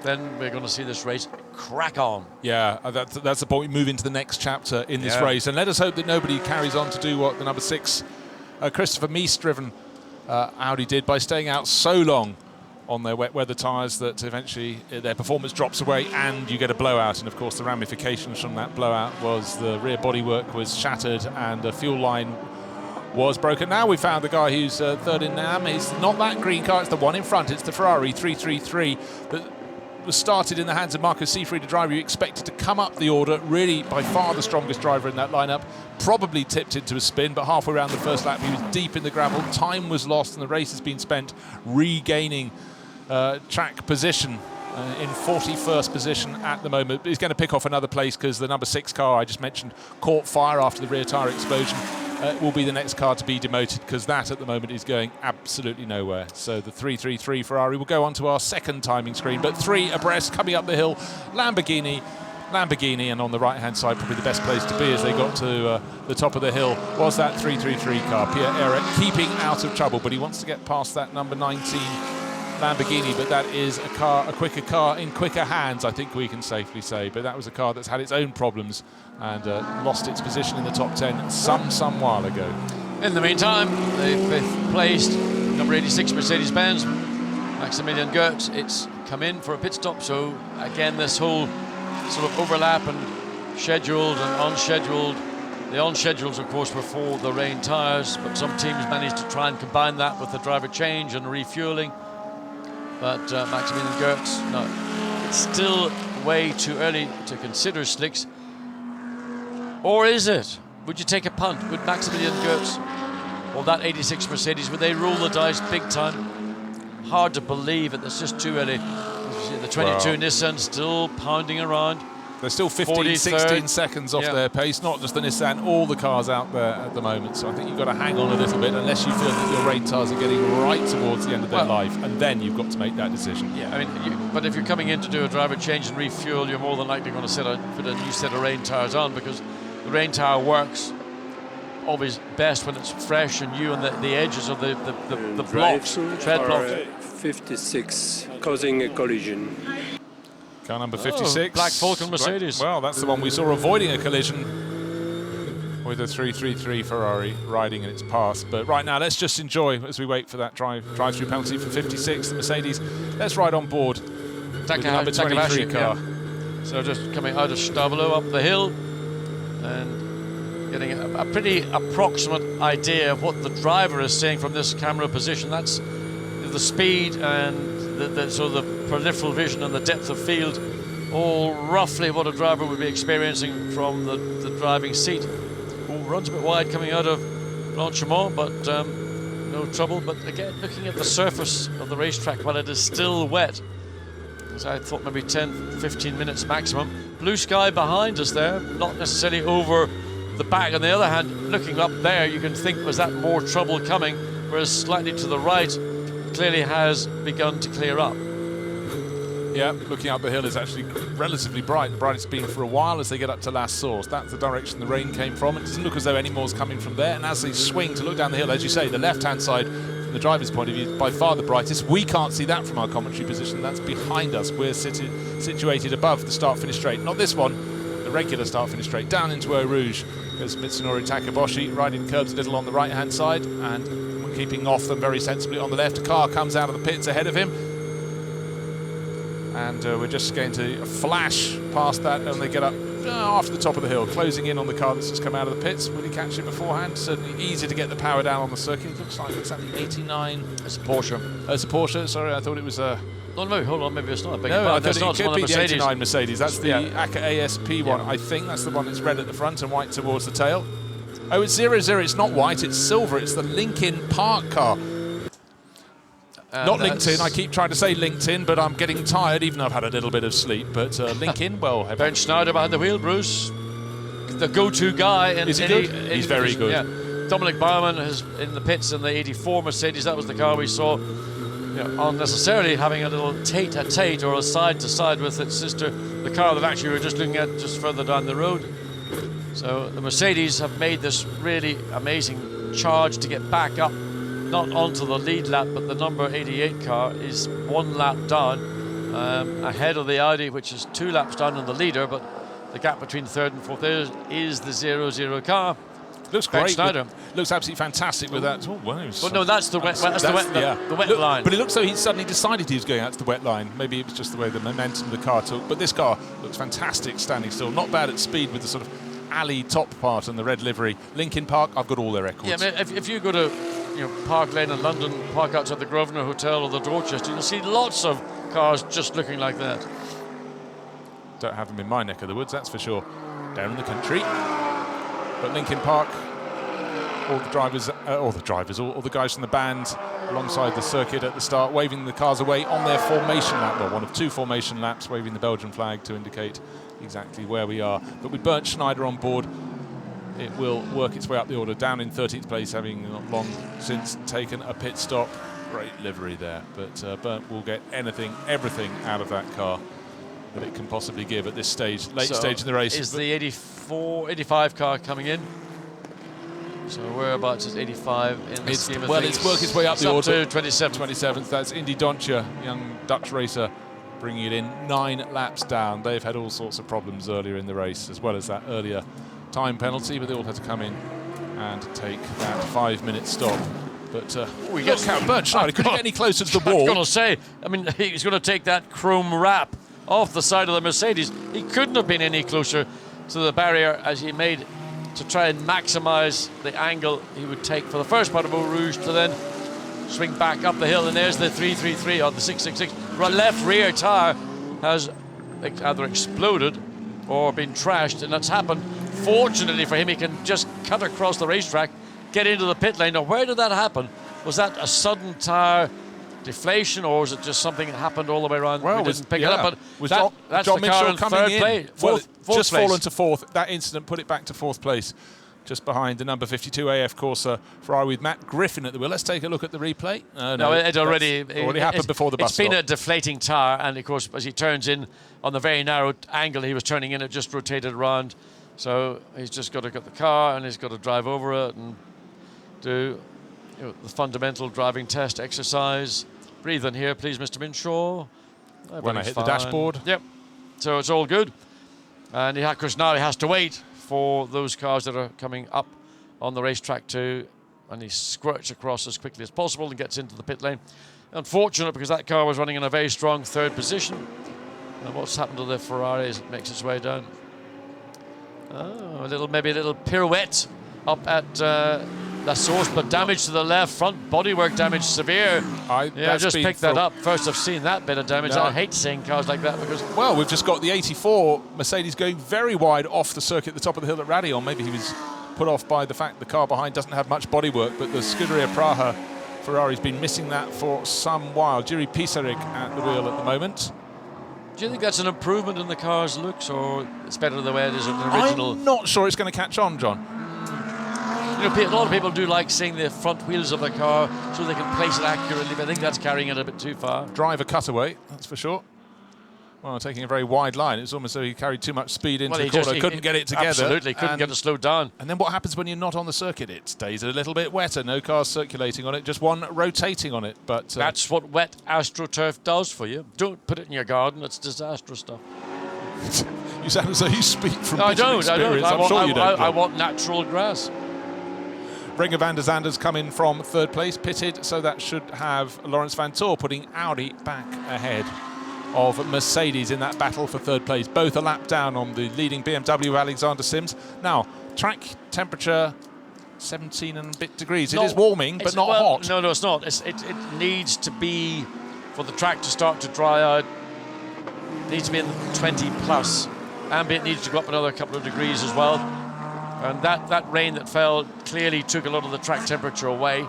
then we're going to see this race crack on. Yeah, that's the point. We move into the next chapter in this race, and let us hope that nobody carries on to do what the number 6 Christopher Mies driven Audi did by staying out so long on their wet weather tyres that eventually their performance drops away and you get a blowout. And of course the ramifications from that blowout was the rear bodywork was shattered and the fuel line was broken. Now we found the guy who's third in AM. It's not that green car, it's the one in front. It's the Ferrari 333 that was started in the hands of Marco Seifried, a driver you expected to come up the order, really by far the strongest driver in that lineup. Probably tipped into a spin, but halfway around the first lap he was deep in the gravel. Time was lost and the race has been spent regaining track position in 41st position at the moment. He's going to pick off another place because the number 6 car I just mentioned caught fire after the rear tyre explosion. Will be the next car to be demoted because that at the moment is going absolutely nowhere. So the 333 Ferrari will go on to our second timing screen, but 3 abreast coming up the hill. Lamborghini, and on the right hand side probably the best place to be as they got to the top of the hill was that 333 car. Pierre Eret keeping out of trouble, but he wants to get past that number 19 Lamborghini, but that is a quicker car in quicker hands, I think we can safely say. But that was a car that's had its own problems and lost its position in the top 10 some while ago. In the meantime, the 5th placed number 86 Mercedes-Benz Maximilian Goetz, it's come in for a pit stop. So again, this whole sort of overlap and scheduled and unscheduled. The unscheduled, of course, were for the rain tyres, but some teams managed to try and combine that with the driver change and refueling. But Maximilian Goetz, no, it's still way too early to consider slicks. Or is it? Would you take a punt? Would Maximilian Goetz or that 86 Mercedes, would they roll the dice big time? Hard to believe it, it's just too early. The 22 Nissan still pounding around. They're still 15, 16 seconds off their pace, not just the Nissan, all the cars out there at the moment. So I think you've got to hang on a little bit unless you feel that your rain tyres are getting right towards the end of their life, and then you've got to make that decision. Yeah, I mean, but if you're coming in to do a driver change and refuel, you're more than likely going to put a new set of rain tyres on, because the rain tyre works always best when it's fresh and new on the edges of the blocks, tread blocks. 56, causing a collision. Car number 56. Black Falcon Mercedes. Right. Well, that's the one we saw avoiding a collision with a 333 Ferrari riding in its path. But right now, let's just enjoy as we wait for that drive-through penalty for 56, the Mercedes. Let's ride on board with the number 23 car. Yeah. So just coming out of Stabilo up the hill and getting a pretty approximate idea of what the driver is saying from this camera position. That's the speed and the sort of the peripheral vision and the depth of field, all roughly what a driver would be experiencing from the driving seat. Runs a bit wide coming out of Blanchimont, but no trouble. But again, looking at the surface of the racetrack, while it is still wet, as I thought maybe 10-15 minutes maximum. Blue sky behind us there, not necessarily over the back. On the other hand, looking up there, you can think, was that more trouble coming? Whereas slightly to the right, clearly has begun to clear up. Yeah, looking up the hill is actually relatively bright. The brightest been for a while as they get up to Las Source. That's the direction the rain came from. It doesn't look as though any more's coming from there. And as they swing to look down the hill, as you say, the left-hand side, from the driver's point of view, by far the brightest. We can't see that from our commentary position. That's behind us. We're situated above the start-finish straight. Not this one, the regular start-finish straight. Down into Eau Rouge goes Mitsunori Takaboshi, riding curbs a little on the right-hand side and keeping off them very sensibly on the left. A car comes out of the pits ahead of him. And we're just going to flash past that, and they get up after the top of the hill, closing in on the car that's just come out of the pits. Will he catch it beforehand? Certainly easy to get the power down on the circuit. It looks like it's at the 89. It's a Porsche. It's a Porsche, sorry, I thought it was a... No, hold on, maybe it's not. No, I thought it could be the 89 Mercedes. That's the ACA ASP one, I think. That's the one that's red at the front and white towards the tail. Oh, it's 00. It's not white, it's silver. It's the Linkin Park car. Not LinkedIn. I keep trying to say LinkedIn, but I'm getting tired, even though I've had a little bit of sleep. But Lincoln, well... Bernd Schneider behind the wheel, Bruce. The go-to guy. Is he good? He's very good. Yeah. Dominic Baumann is in the pits in the 84 Mercedes. That was the car we saw, unnecessarily having a little tete-a-tete or a side-to-side with its sister, the car that actually we were just looking at just further down the road. So the Mercedes have made this really amazing charge to get back up, not onto the lead lap, but the number 88 car is 1 lap down, ahead of the Audi, which is 2 laps down on the leader, but the gap between third and fourth is the 00 car. Looks great. Schneider. Looks absolutely fantastic with that. Oh, well, no, that's the wet line. But it looks like he suddenly decided he was going out to the wet line. Maybe it was just the way the momentum the car took. But this car looks fantastic standing still. Not bad at speed with the sort of alley top part and the red livery. Linkin Park, I've got all their records. Yeah, I mean, if you go to Park Lane in London, park outside the Grosvenor Hotel or the Dorchester, you'll see lots of cars just looking like that. Don't have them in my neck of the woods, that's for sure. Down in the country. But Linkin Park, all the guys from the band alongside the circuit at the start, waving the cars away on their formation lap. Well, one of 2 formation laps, waving the Belgian flag to indicate exactly where we are. But with Bernd Schneider on board, it will work its way up the order, down in 13th place, having not long since taken a pit stop. Great livery there, but Bernd will get everything out of that car that it can possibly give at this stage, late stage in the race. Is the 85 car coming in? So whereabouts is 85 in the scheme of things? It's worked its way up the order. To 27th. That's Indy Dontje, young Dutch racer, bringing it in 9 laps down. They've had all sorts of problems earlier in the race, as well as that earlier time penalty, but they all had to come in and take that 5-minute stop But he look gets- how Bernstein couldn't get any closer to the I was wall. going to say, I mean, he's going to take that chrome wrap off the side of the Mercedes. He couldn't have been any closer to the barrier as he made to try and maximise the angle he would take for the first part of Eau Rouge to then swing back up the hill. And there's the 333 or the 666. Left rear tyre has either exploded or been trashed, and that's happened. Fortunately for him, he can just cut across the racetrack, get into the pit lane. Now, where did that happen? Was that a sudden tyre deflation, or was it just something that happened all the way around? Well, we didn't pick it up, but was that's John the car Mitchell in coming third in? place. Well, Fourth just place. fallen to fourth. That incident put it back to fourth place, just behind the number 52 AF Corsa Ferrari with Matt Griffin at the wheel. Let's take a look at the replay. No, it already happened before the bus It's been stop. a deflating tyre, and of course, as he turns in on the very narrow angle he was turning in, it just rotated around. So he's just got to get the car, and he's got to drive over it and do the fundamental driving test exercise. Breathe in here, please, Mr. Minshaw. When I Everything's hit the fine. dashboard. Yep. So it's all good. And of course, now he has to wait for those cars that are coming up on the racetrack too, and he squirts across as quickly as possible and gets into the pit lane. Unfortunate, because that car was running in a very strong third position. And what's happened to the Ferrari as it makes its way down? Oh, maybe a little pirouette up at La Source, but damage to the left front, bodywork damage severe. I just picked that up. First I've seen that bit of damage. No. I hate seeing cars like that because... Well, we've just got the 84 Mercedes going very wide off the circuit at the top of the hill at Raidillon. Maybe he was put off by the fact the car behind doesn't have much bodywork, but the Scuderia Praha Ferrari's been missing that for some while. Jiri Pisarik at the wheel at the moment. Do you think that's an improvement in the car's looks, or it's better the way it is in the original? I'm not sure it's going to catch on, John. You know, a lot of people do like seeing the front wheels of the car so they can place it accurately, but I think that's carrying it a bit too far. Driver cutaway, that's for sure. Well, taking a very wide line. It was almost as though he carried too much speed into the corner. Couldn't get it together. Absolutely, couldn't get it slowed down. And then what happens when you're not on the circuit? It stays a little bit wetter. No cars circulating on it, just one rotating on it. But that's what wet AstroTurf does for you. Don't put it in your garden. It's disastrous stuff. You sound as though you speak from no, I bitter don't. experience. I I'm sure you don't. I want natural grass. Renger van der Zander's coming from third place, pitted, so that should have Lawrence Vanthoor putting Audi back ahead of Mercedes in that battle for third place. Both a lap down on the leading BMW Alexander Sims. Now, track temperature 17 and a bit degrees. It is warming, but not hot. No, it's not. It needs to be, for the track to start to dry out, it needs to be in the 20 plus. Ambient needs to go up another couple of degrees as well. And that rain that fell clearly took a lot of the track temperature away.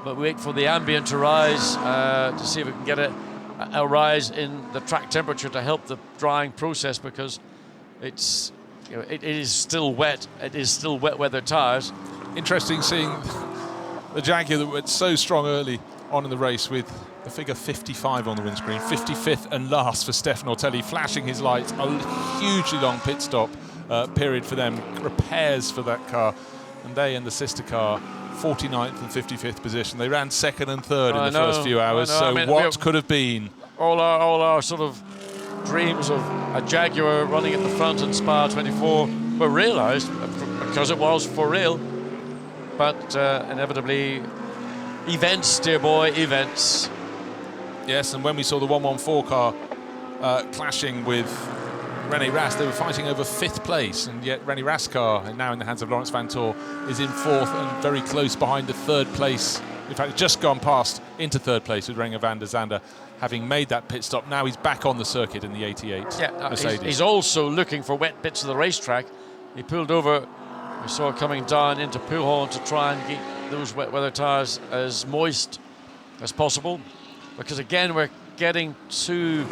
But we wait for the ambient to rise to see if we can get a rise in the track temperature to help the drying process, because it's it is still wet. It is still wet weather tyres. Interesting seeing the Jaguar that went so strong early on in the race with the figure 55 on the windscreen, 55th and last for Stefano Ortelli, flashing his lights. A hugely long pit stop period for them, repairs for that car, and they and the sister car 49th and 55th position. They ran second and third in the first few hours. So what could have been? All our sort of dreams of a Jaguar running at the front in Spa 24 were realised because it was for real. But inevitably, events, dear boy, events. Yes, and when we saw the 114 car clashing with René Rast, they were fighting over fifth place, and yet René Rast's car, now in the hands of Lawrence Vanthoor, is in fourth and very close behind the third place. In fact, just gone past into third place with Renger van der Zander, having made that pit stop. Now he's back on the circuit in the 88 Mercedes. He's also looking for wet bits of the racetrack. He pulled over, we saw coming down into Pouhon to try and keep those wet weather tyres as moist as possible, because again we're getting to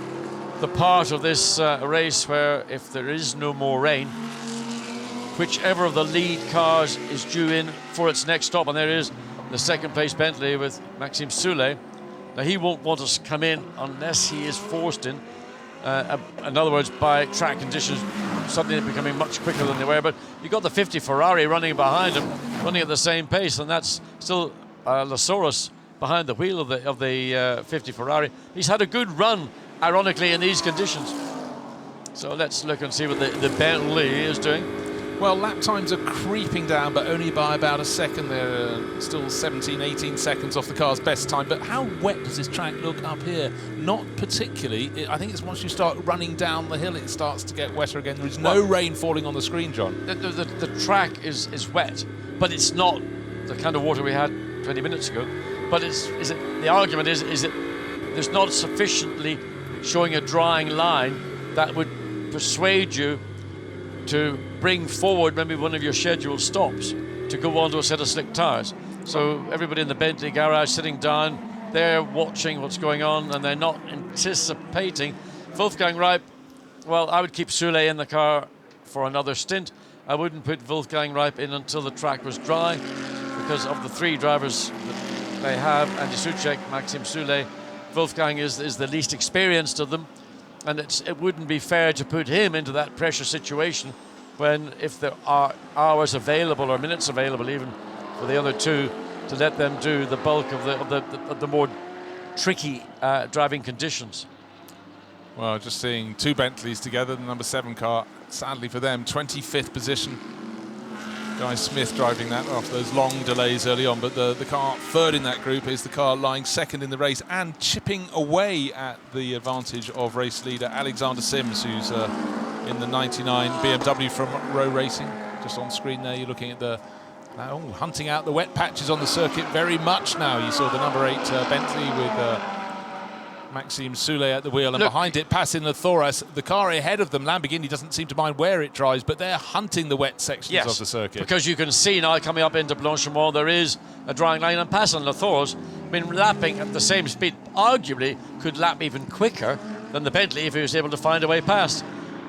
the part of this race where if there is no more rain, whichever of the lead cars is due in for its next stop, and there is the second place Bentley with Maxime Soulet. Now he won't want us to come in unless he is forced in. In other words, by track conditions suddenly becoming much quicker than they were. But you've got the 50 Ferrari running behind him, running at the same pace, and that's still Lasoros behind the wheel of the 50 Ferrari. He's had a good run, ironically, in these conditions. So let's look and see what the Bentley is doing. Well, lap times are creeping down, but only by about a second. They're still 17, 18 seconds off the car's best time. But how wet does this track look up here? Not particularly. I think it's once you start running down the hill, it starts to get wetter again. There is no rain falling on the screen, John. The track is wet, but it's not the kind of water we had 20 minutes ago. But the argument is that there's not sufficiently showing a drying line that would persuade you to bring forward maybe one of your scheduled stops to go onto a set of slick tyres. So everybody in the Bentley garage sitting down, they're watching what's going on and they're not anticipating. Wolfgang Reip, well, I would keep Soule in the car for another stint. I wouldn't put Wolfgang Reip in until the track was dry, because of the three drivers that they have, Andy Soucek, Maxime Soule, Wolfgang is the least experienced of them. And it wouldn't be fair to put him into that pressure situation when, if there are hours available or minutes available even for the other two, to let them do the bulk of the more tricky driving conditions. Well, just seeing two Bentleys together, the number 7 car, sadly for them, 25th position. Guy Smith driving that after those long delays early on, but the car third in that group is the car lying second in the race and chipping away at the advantage of race leader Alexander Sims, who's in the 99 BMW from Rowe Racing. Just on screen there, you're looking at hunting out the wet patches on the circuit very much now. You saw the number 8 Bentley with Maxime Soule at the wheel, and behind it, passing the Thoras. The car ahead of them, Lamborghini, doesn't seem to mind where it drives, but they're hunting the wet sections of the circuit. Because you can see now coming up into Blanchimont, there is a drying line, and passing the Thoras, lapping at the same speed, arguably could lap even quicker than the Bentley if he was able to find a way past.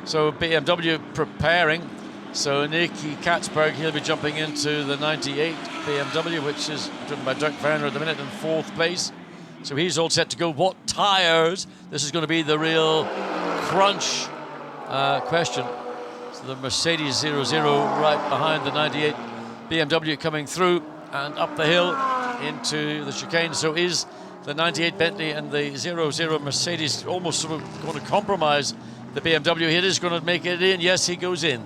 So BMW preparing. So Nicky Katzberg, he'll be jumping into the 98 BMW, which is driven by Dirk Werner at the minute in 4th place. So he's all set to go. What tyres? This is going to be the real crunch question. So the Mercedes 00 right behind the 98 BMW coming through and up the hill into the chicane. So is the 98 Bentley and the 00 Mercedes almost sort of going to compromise the BMW? It is going to make it in. Yes, he goes in.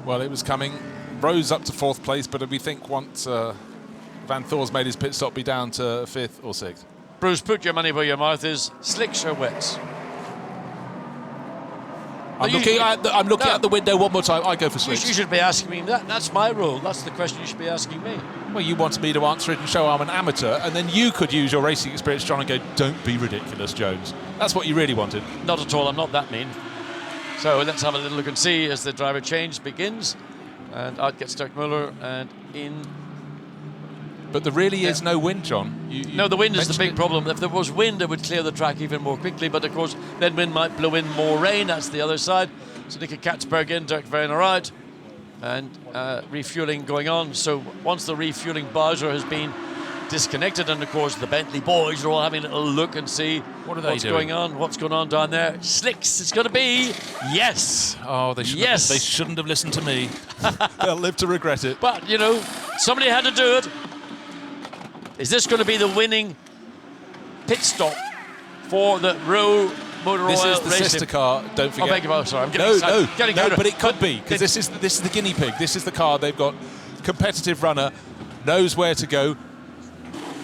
Well, it was coming. Rose up to 4th place, but we think once Van Thor's made his pit stop, be down to 5th or 6th. Bruce, put your money where your mouth is. Slicks or wets? I'm looking out the window one more time. I go for slicks. You should be asking me that. That's my rule. That's the question you should be asking me. Well, you wanted me to answer it and show I'm an amateur, and then you could use your racing experience, John, and go, don't be ridiculous, Jones. That's what you really wanted. Not at all. I'm not that mean. So let's have a little look and see as the driver change begins. And out gets Dirk Muller and in. But there really is no wind, John. No, the wind is the big problem. If there was wind, it would clear the track even more quickly. But of course, then wind might blow in more rain. That's the other side. So Nicky Katzberg in, Dirk Werner out, and refueling going on. So once the refueling buzzer has been disconnected, and of course the Bentley boys are all having a little look and see what's going on. What's going on down there? Slicks. It's going to be yes. Oh, they shouldn't have listened to me. They'll live to regret it. But you know, somebody had to do it. Is this going to be the winning pit stop for the Rowe Motor Oil Racing? This is the sister car, don't forget. Oh, beg your pardon, sorry. I'm getting excited. No, but it could be, because this is the guinea pig. This is the car. They've got competitive runner, knows where to go,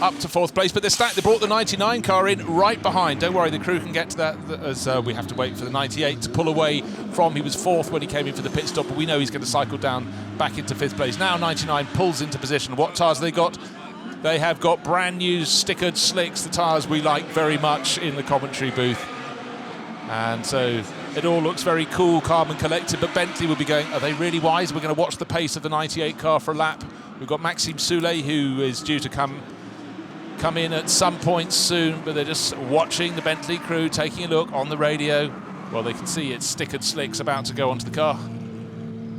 up to 4th place. But they brought the 99 car in right behind. Don't worry, the crew can get to that, as we have to wait for the 98 to pull away from. He was 4th when he came in for the pit stop, but we know he's going to cycle down back into 5th place. Now 99 pulls into position. What tyres have they got? They have got brand new stickered slicks, the tyres we like very much in the commentary booth. And so it all looks very cool, calm and collected, but Bentley will be going, are they really wise? We're going to watch the pace of the 98 car for a lap. We've got Maxime Soule, who is due to come in at some point soon, but they're just watching the Bentley crew, taking a look on the radio. Well, they can see it's stickered slicks about to go onto the car.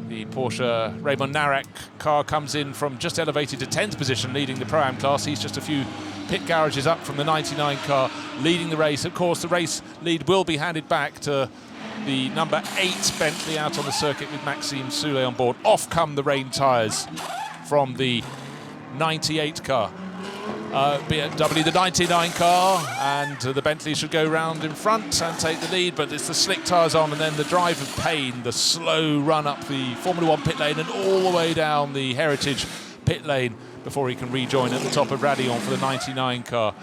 The Porsche Raymond Narak car comes in from just elevated to 10th position, leading the Pro-Am class. He's just a few pit garages up from the 99 car, leading the race. Of course, the race lead will be handed back to the number 8 Bentley out on the circuit with Maxime Soule on board. Off come the rain tyres from the 98 car. BMW, the 99 car, and the Bentley should go round in front and take the lead, but it's the slick tyres on, and then the drive of pain, the slow run up the Formula 1 pit lane and all the way down the Heritage pit lane before he can rejoin at the top of Radillon for the 99 car.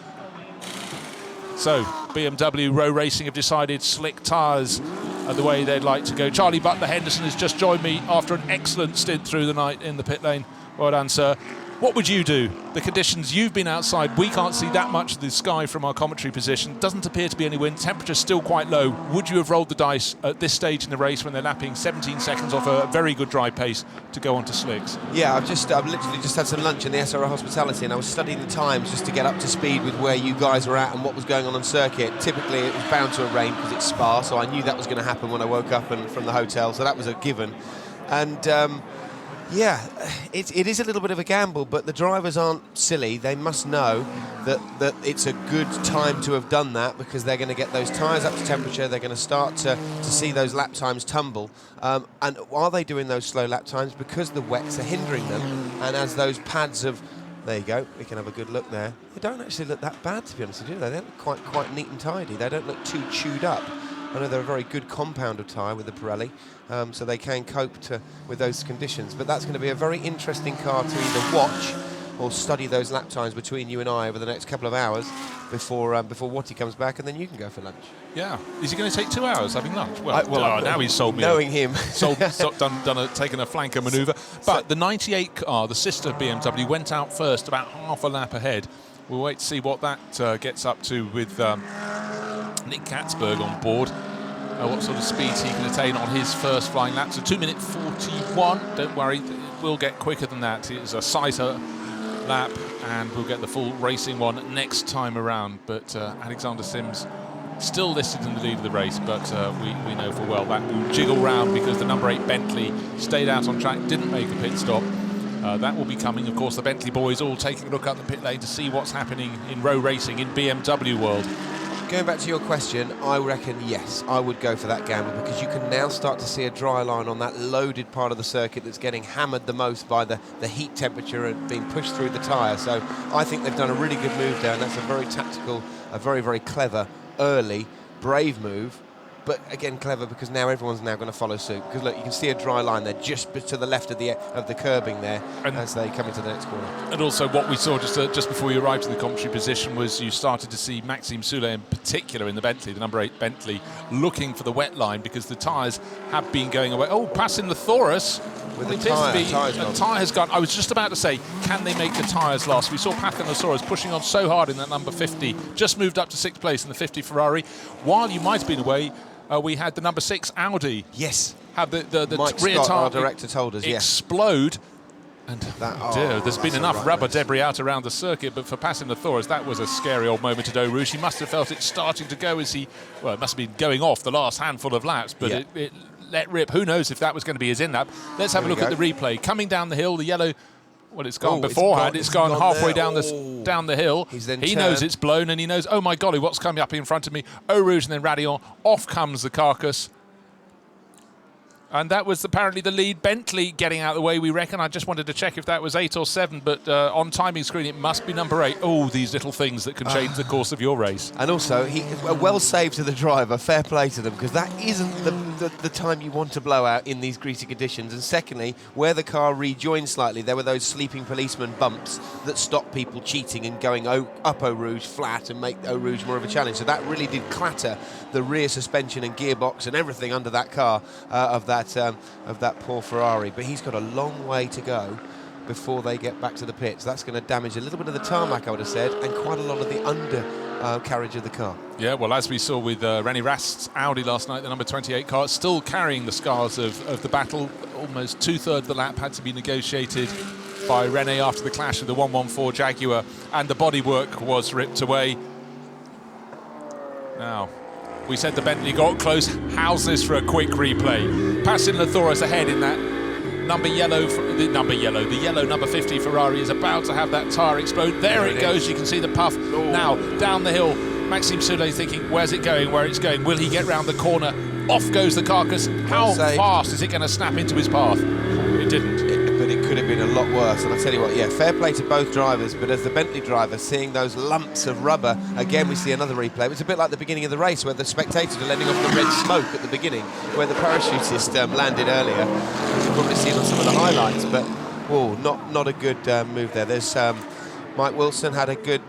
So BMW Row Racing have decided slick tyres are the way they'd like to go. Charlie Butler Henderson has just joined me after an excellent stint through the night in the pit lane. Well done, sir. What would you do? The conditions, you've been outside, we can't see that much of the sky from our commentary position. Doesn't appear to be any wind, temperature's still quite low. Would you have rolled the dice at this stage in the race when they're lapping 17 seconds off a very good dry pace to go on to slicks? Yeah, I've literally just had some lunch in the SRO Hospitality, and I was studying the times just to get up to speed with where you guys were at and what was going on circuit. Typically it was bound to rain because it's Spa, so I knew that was going to happen when I woke up from the hotel, so that was a given. And yeah, it is a little bit of a gamble, but the drivers aren't silly. They must know that it's a good time to have done that, because they're going to get those tyres up to temperature. They're going to start to see those lap times tumble. And are they doing those slow lap times? Because the wets are hindering them. And as those pads of... There you go. We can have a good look there. They don't actually look that bad, to be honest with you, do they? They look quite neat and tidy. They don't look too chewed up. I know they're a very good compound of tyre with the Pirelli, so they can cope with those conditions. But that's going to be a very interesting car to either watch or study those lap times between you and I over the next couple of hours before Watty comes back, and then you can go for lunch. Yeah. Is he going to take 2 hours having lunch? Well, now he's sold me. Knowing him. Taken a flanker manoeuvre. But the 98 car, the sister BMW, went out first, about half a lap ahead. We'll wait to see what that gets up to with Nick Katzberg on board. What sort of speeds he can attain on his first flying lap. So 2 minute 41. Don't worry, it will get quicker than that. It's a sighter lap, and we'll get the full racing one next time around. But Alexander Sims still listed in the lead of the race, but we know full well that will jiggle round because the number 8 Bentley stayed out on track, didn't make a pit stop. That will be coming. Of course, the Bentley boys all taking a look at the pit lane to see what's happening in row racing in BMW world. Going back to your question, I reckon yes, I would go for that gamble, because you can now start to see a dry line on that loaded part of the circuit that's getting hammered the most by the heat temperature and being pushed through the tyre. So I think they've done a really good move there, and that's a very tactical, a very, very clever, early, brave move. But again, clever, because now everyone's now going to follow suit. Because look, you can see a dry line there just to the left of the curbing there, and as they come into the next corner. And also what we saw just before you arrived in the commentary position was you started to see Maxime Soulet in particular in the Bentley, the number 8 Bentley, looking for the wet line because the tyres have been going away. Oh, passing the Taurus. With the tyre has gone. I was just about to say, can they make the tyres last? We saw Pathanosaurus pushing on so hard in that number 50, just moved up to 6th place in the 50 Ferrari. While you might have been away, we had the number 6 Audi. Yes. Have the Mike rear Scott, tyre our director, told us, explode. And there's been enough rubber debris out around the circuit, but for passing the Taurus, that was a scary old moment at Eau Rouge. He must have felt it starting to go as it must have been going off the last handful of laps, but it let rip. Who knows if that was going to be his in-lap. Let's have a look at the replay. Coming down the hill, the yellow... Well, it's gone beforehand. It's gone halfway down the hill. He knows it's blown, and he knows, oh my golly, what's coming up in front of me? Eau Rouge and then Radillon. Off comes the carcass. And that was apparently the lead. Bentley getting out of the way, we reckon. I just wanted to check if that was 8 or 7, but on timing screen it must be number 8. Oh, these little things that can change the course of your race. And also, a well saved to the driver. Fair play to them, because that isn't the time you want to blow out in these greasy conditions. And secondly, where the car rejoined slightly, there were those sleeping policeman bumps that stopped people cheating and going up Eau Rouge flat and make Eau Rouge more of a challenge. So that really did clatter the rear suspension and gearbox and everything under that car of that poor Ferrari. But he's got a long way to go before they get back to the pits. That's going to damage a little bit of the tarmac, I would have said, and quite a lot of the undercarriage of the car. Yeah, well, as we saw with René Rast's Audi last night, the number 28 car, still carrying the scars of the battle. Almost 2/3 of the lap had to be negotiated by René after the clash with the 114 Jaguar, and the bodywork was ripped away. Now, we said the Bentley got close. How's this for a quick replay? Passing the Taurus ahead in that the yellow number 50 Ferrari is about to have that tyre explode. There it goes. You can see the puff. Now, down the hill, Maxime Soulet thinking, where's it going, where it's going? Will he get round the corner? Off goes the carcass. How fast is it going to snap into his path? It didn't. but it could have been a lot worse. And I tell you what, yeah, fair play to both drivers, but as the Bentley driver, seeing those lumps of rubber, again we see another replay. It was a bit like the beginning of the race where the spectators are letting off the red smoke at the beginning, where the parachutist landed earlier. You've probably seen on some of the highlights, but not a good move there. There's Mike Wilson had a good...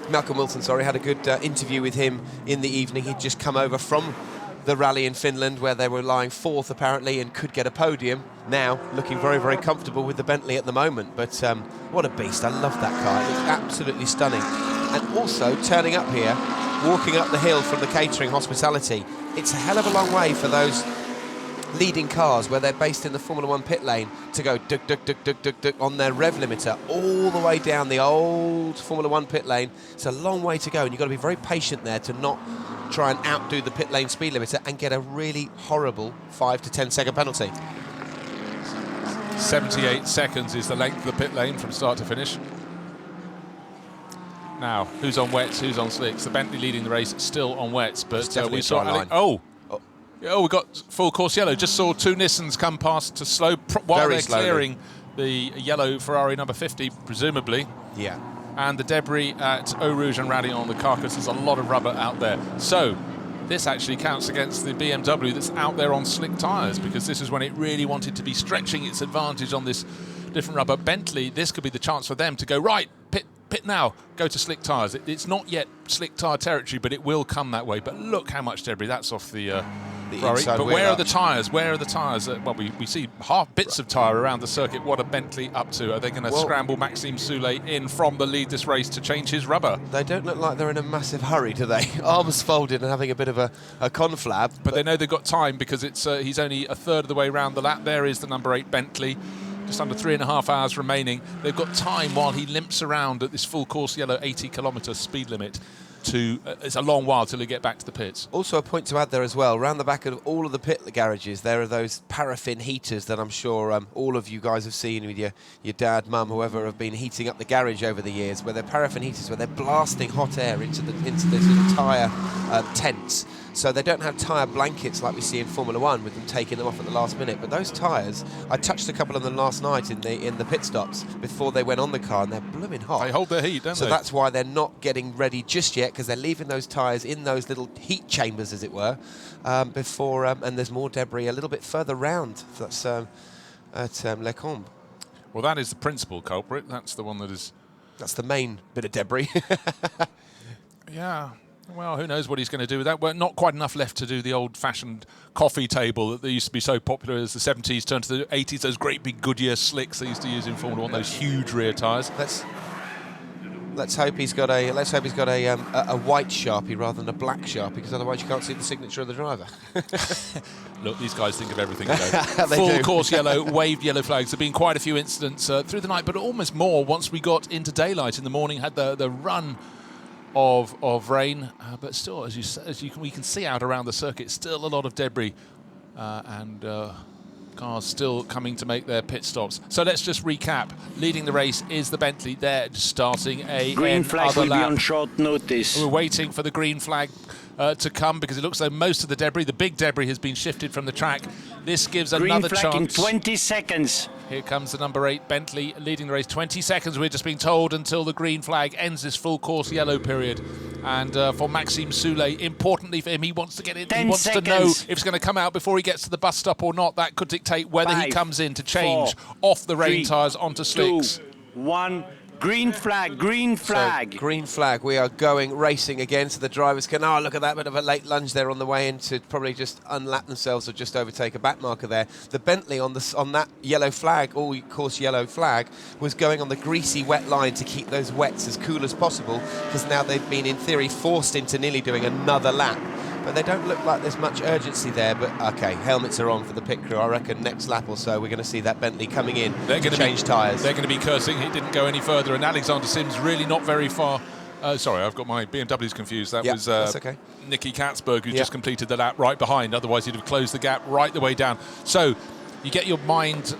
Malcolm Wilson, sorry, had a good interview with him in the evening. He'd just come over from the rally in Finland where they were lying 4th apparently and could get a podium. Now looking very, very comfortable with the Bentley at the moment. But what a beast. I love that car. It looks absolutely stunning. And also turning up here, walking up the hill from the catering hospitality. It's a hell of a long way for those leading cars where they're based in the Formula 1 pit lane to go duk, duk, duk, duk, duk, duk on their rev limiter all the way down the old Formula 1 pit lane. It's a long way to go, and you've got to be very patient there to not try and outdo the pit lane speed limiter and get a really horrible 5 to 10 second penalty. 78 seconds is the length of the pit lane from start to finish. Now, who's on wets, who's on slicks? The Bentley leading the race, still on wets, but we saw... Oh, we got full course yellow. Just saw 2 Nissans come past to slow while they're clearing the yellow Ferrari number 50, presumably. Yeah. And the debris at Eau Rouge and Radion on the carcass. There's a lot of rubber out there. So this actually counts against the BMW that's out there on slick tyres, because this is when it really wanted to be stretching its advantage on this different rubber. Bentley, this could be the chance for them to go, right, pit now, go to slick tyres. It's not yet slick tyre territory, but it will come that way. But look how much debris. That's off the Ferrari. But where are the tyres? Where are the tyres? Well, we see bits of tyre around the circuit. What are Bentley up to? Are they going to scramble Maxime Soulet in from the lead this race to change his rubber? They don't look like they're in a massive hurry, do they? Arms folded and having a bit of a conflab. But they know they've got time, because it's he's only a third of the way around the lap. There is the number 8 Bentley. Just under 3.5 hours remaining. They've got time while he limps around at this full course yellow 80-kilometre speed limit. It's a long while till they get back to the pits. Also a point to add there as well, around the back of all of the pit garages there are those paraffin heaters that I'm sure all of you guys have seen with your dad, mum, whoever have been heating up the garage over the years, where they're paraffin heaters where they're blasting hot air into these little tyre tents. So they don't have tyre blankets like we see in Formula 1 with them taking them off at the last minute. But those tyres, I touched a couple of them last night in the pit stops before they went on the car, and they're blooming hot. They hold their heat, don't they? So that's why they're not getting ready just yet, because they're leaving those tyres in those little heat chambers, as it were, before. And there's more debris a little bit further round. That's at Les Combes. Well, that is the principal culprit. That's the one that is... That's the main bit of debris. Yeah. Well, who knows what he's going to do with that. Well, not quite enough left to do the old-fashioned coffee table that they used to be so popular as the 70s turned to the 80s. Those great big Goodyear slicks they used to use in Formula 1, those huge rear tyres. Let's hope he's got a white Sharpie rather than a black Sharpie, because otherwise you can't see the signature of the driver. Look, these guys think of everything. Full course yellow, waved yellow flags. There have been quite a few incidents through the night, but almost more once we got into daylight in the morning. Had the run of rain, but still, we can see out around the circuit, still a lot of debris, and cars still coming to make their pit stops. So let's just recap. Leading the race is the Bentley. They're starting a green flag will be lap. on short notice. We're waiting for the green flag to come, because it looks like most of the debris, the big debris, has been shifted from the track. This gives another chance. Green flag in 20 seconds. Here comes the number 8 Bentley leading the race. 20 seconds, we're just being told, until the green flag ends this full course yellow period. And for Maxime Soulet, importantly for him, he wants to get in. He wants to know if it's going to come out before he gets to the bus stop or not. That could dictate whether he comes in to change off the rain tyres onto slicks. 2, 1. Green flag, green flag. So, green flag, we are racing again, so the drivers can, look at that bit of a late lunge there on the way in to probably just unlap themselves or just overtake a back marker there. The Bentley on that yellow flag, all-course yellow flag, was going on the greasy wet line to keep those wets as cool as possible, because now they've been, in theory, forced into nearly doing another lap. But they don't look like there's much urgency there. But OK, helmets are on for the pit crew. I reckon next lap or so we're going to see that Bentley coming in to change tyres. They're going to be cursing. He didn't go any further. And Alexander Sims really not very far. Sorry, I've got my BMWs confused. That was that's okay. Nicky Katzberg, who just completed the lap right behind. Otherwise, he'd have closed the gap right the way down. So you get your mind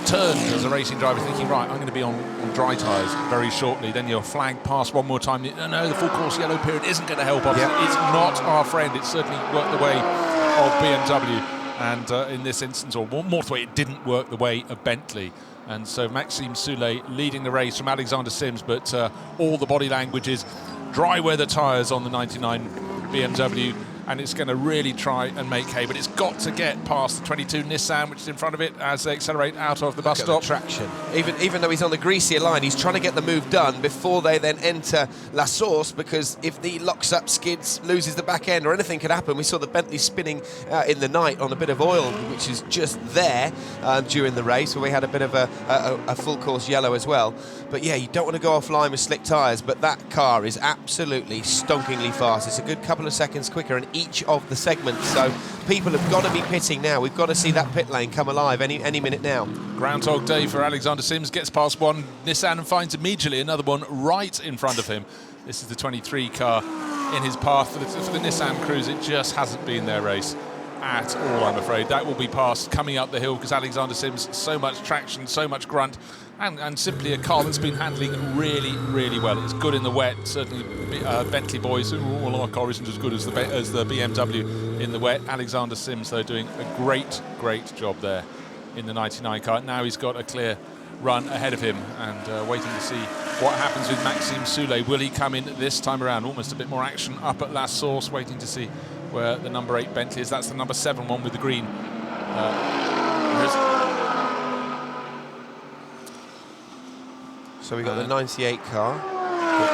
turned as a racing driver, thinking, right, I'm going to be on dry tyres very shortly. Then you're flagged past one more time. No, the full course yellow period isn't going to help us. It's not our friend. It's certainly worked the way of BMW. And in this instance, or more to the way, it didn't work the way of Bentley. And so Maxime Soulé leading the race from Alexander Sims, but all the body language is dry weather tyres on the 99 BMW, and it's going to really try and make hay, but it's got to get past the 22 Nissan, which is in front of it, as they accelerate out of the bus stop. The traction. Even though he's on the greasier line, he's trying to get the move done before they then enter La Source, because if he locks up, skids, loses the back end, or anything could happen. We saw the Bentley spinning in the night on a bit of oil, which is just there during the race, where we had a bit of a full course yellow as well. But yeah, you don't want to go offline with slick tyres, but that car is absolutely stonkingly fast. It's a good couple of seconds quicker in each of the segments, so people have got to be pitting now. We've got to see that pit lane come alive any minute now. Groundhog Day for Alexander Sims, gets past one Nissan and finds immediately another one right in front of him. This is the 23 car in his path. For the Nissan Cruise, it just hasn't been their race at all, I'm afraid. That will be passed coming up the hill, because Alexander Sims, so much traction, so much grunt, and simply a car that's been handling really, really well. It's good in the wet. Certainly Bentley boys, well, our car isn't as good as the BMW in the wet. Alexander Sims, though, doing a great job there in the 99 car. Now he's got a clear run ahead of him, and waiting to see what happens with Maxime Soulé. Will he come in this time around? Almost a bit more action up at La Source, waiting to see where the number 8 Bentley is. That's the number 7 one with the green. So we've got the 98 car, which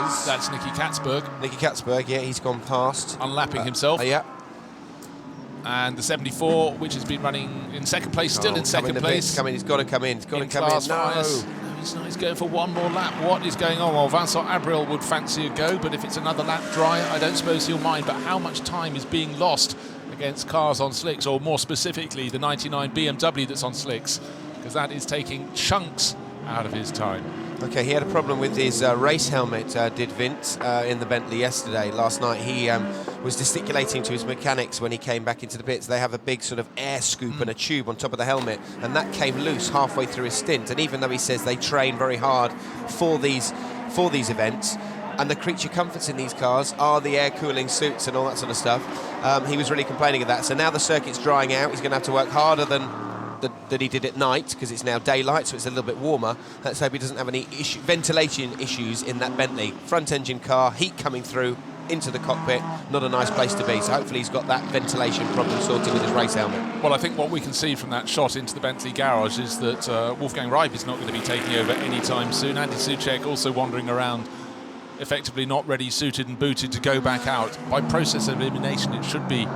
is... That's Nicky Katzberg. Nicky Katzberg, yeah, he's gone past. Unlapping himself. Yeah. And the 74, which has been running in second place, still in second place. He's got to come in. He's got to come in. No, he's not. He's going for one more lap. What is going on? Well, Vincent Abriel would fancy a go, but if it's another lap dry, I don't suppose he'll mind. But how much time is being lost against cars on slicks, or more specifically, the 99 BMW that's on slicks? Because that is taking chunks out of his time. Okay, he had a problem with his race helmet, did Vince, in the Bentley yesterday. Last night he was gesticulating to his mechanics when he came back into the pits. They have a big sort of air scoop and a tube on top of the helmet, and that came loose halfway through his stint. And even though he says they train very hard for these events, and the creature comforts in these cars are the air cooling suits and all that sort of stuff, he was really complaining of that. So now the circuit's drying out. He's going to have to work harder than he did at night, because it's now daylight, so it's a little bit warmer. Let's hope he doesn't have any ventilation issues in that Bentley. Front engine car, heat coming through into the cockpit, not a nice place to be. So hopefully he's got that ventilation problem sorted with his race helmet. Well, I think what we can see from that shot into the Bentley garage is that Wolfgang Reib is not going to be taking over anytime soon. Andy Soucek also wandering around, effectively not ready, suited and booted to go back out. By process of elimination, it should be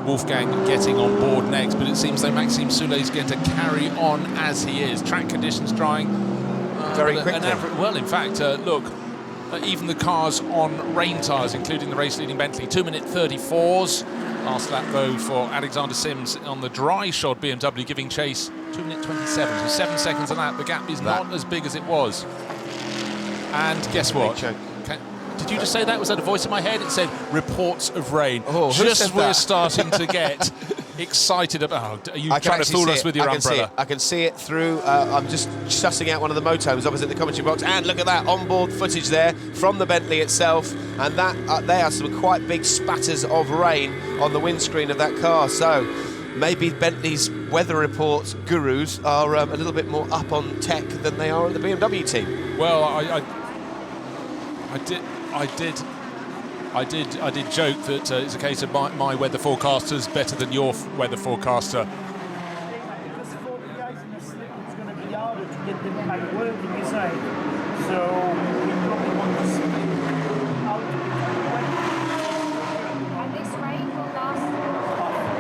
Wolfgang getting on board next, but it seems like Maxime Soulé is going to carry on as he is. Track conditions drying very quickly. Well, in fact, look, even the cars on rain tyres, including the race-leading Bentley, 2-minute 34s. Last lap, though, for Alexander Sims on the dry shod BMW, giving chase 2-minute 27, so 7 seconds a lap. The gap is not as big as it was. And guess what? Did you just say that? Was that a voice in my head? It said reports of rain. Oh, just as we're starting to get excited about. Are you trying to fool us with your umbrella? I can see it through. I'm just sussing out one of the motos opposite the commentary box, and look at that onboard footage there from the Bentley itself, and that there are some quite big spatters of rain on the windscreen of that car. So maybe Bentley's weather report gurus are a little bit more up on tech than they are at the BMW team. Well, I did joke that it's a case of my weather forecaster's better than your weather forecaster. Because for the guys in the slip, it's going to be harder to get them back working inside. So we probably want to see out And this rain will last.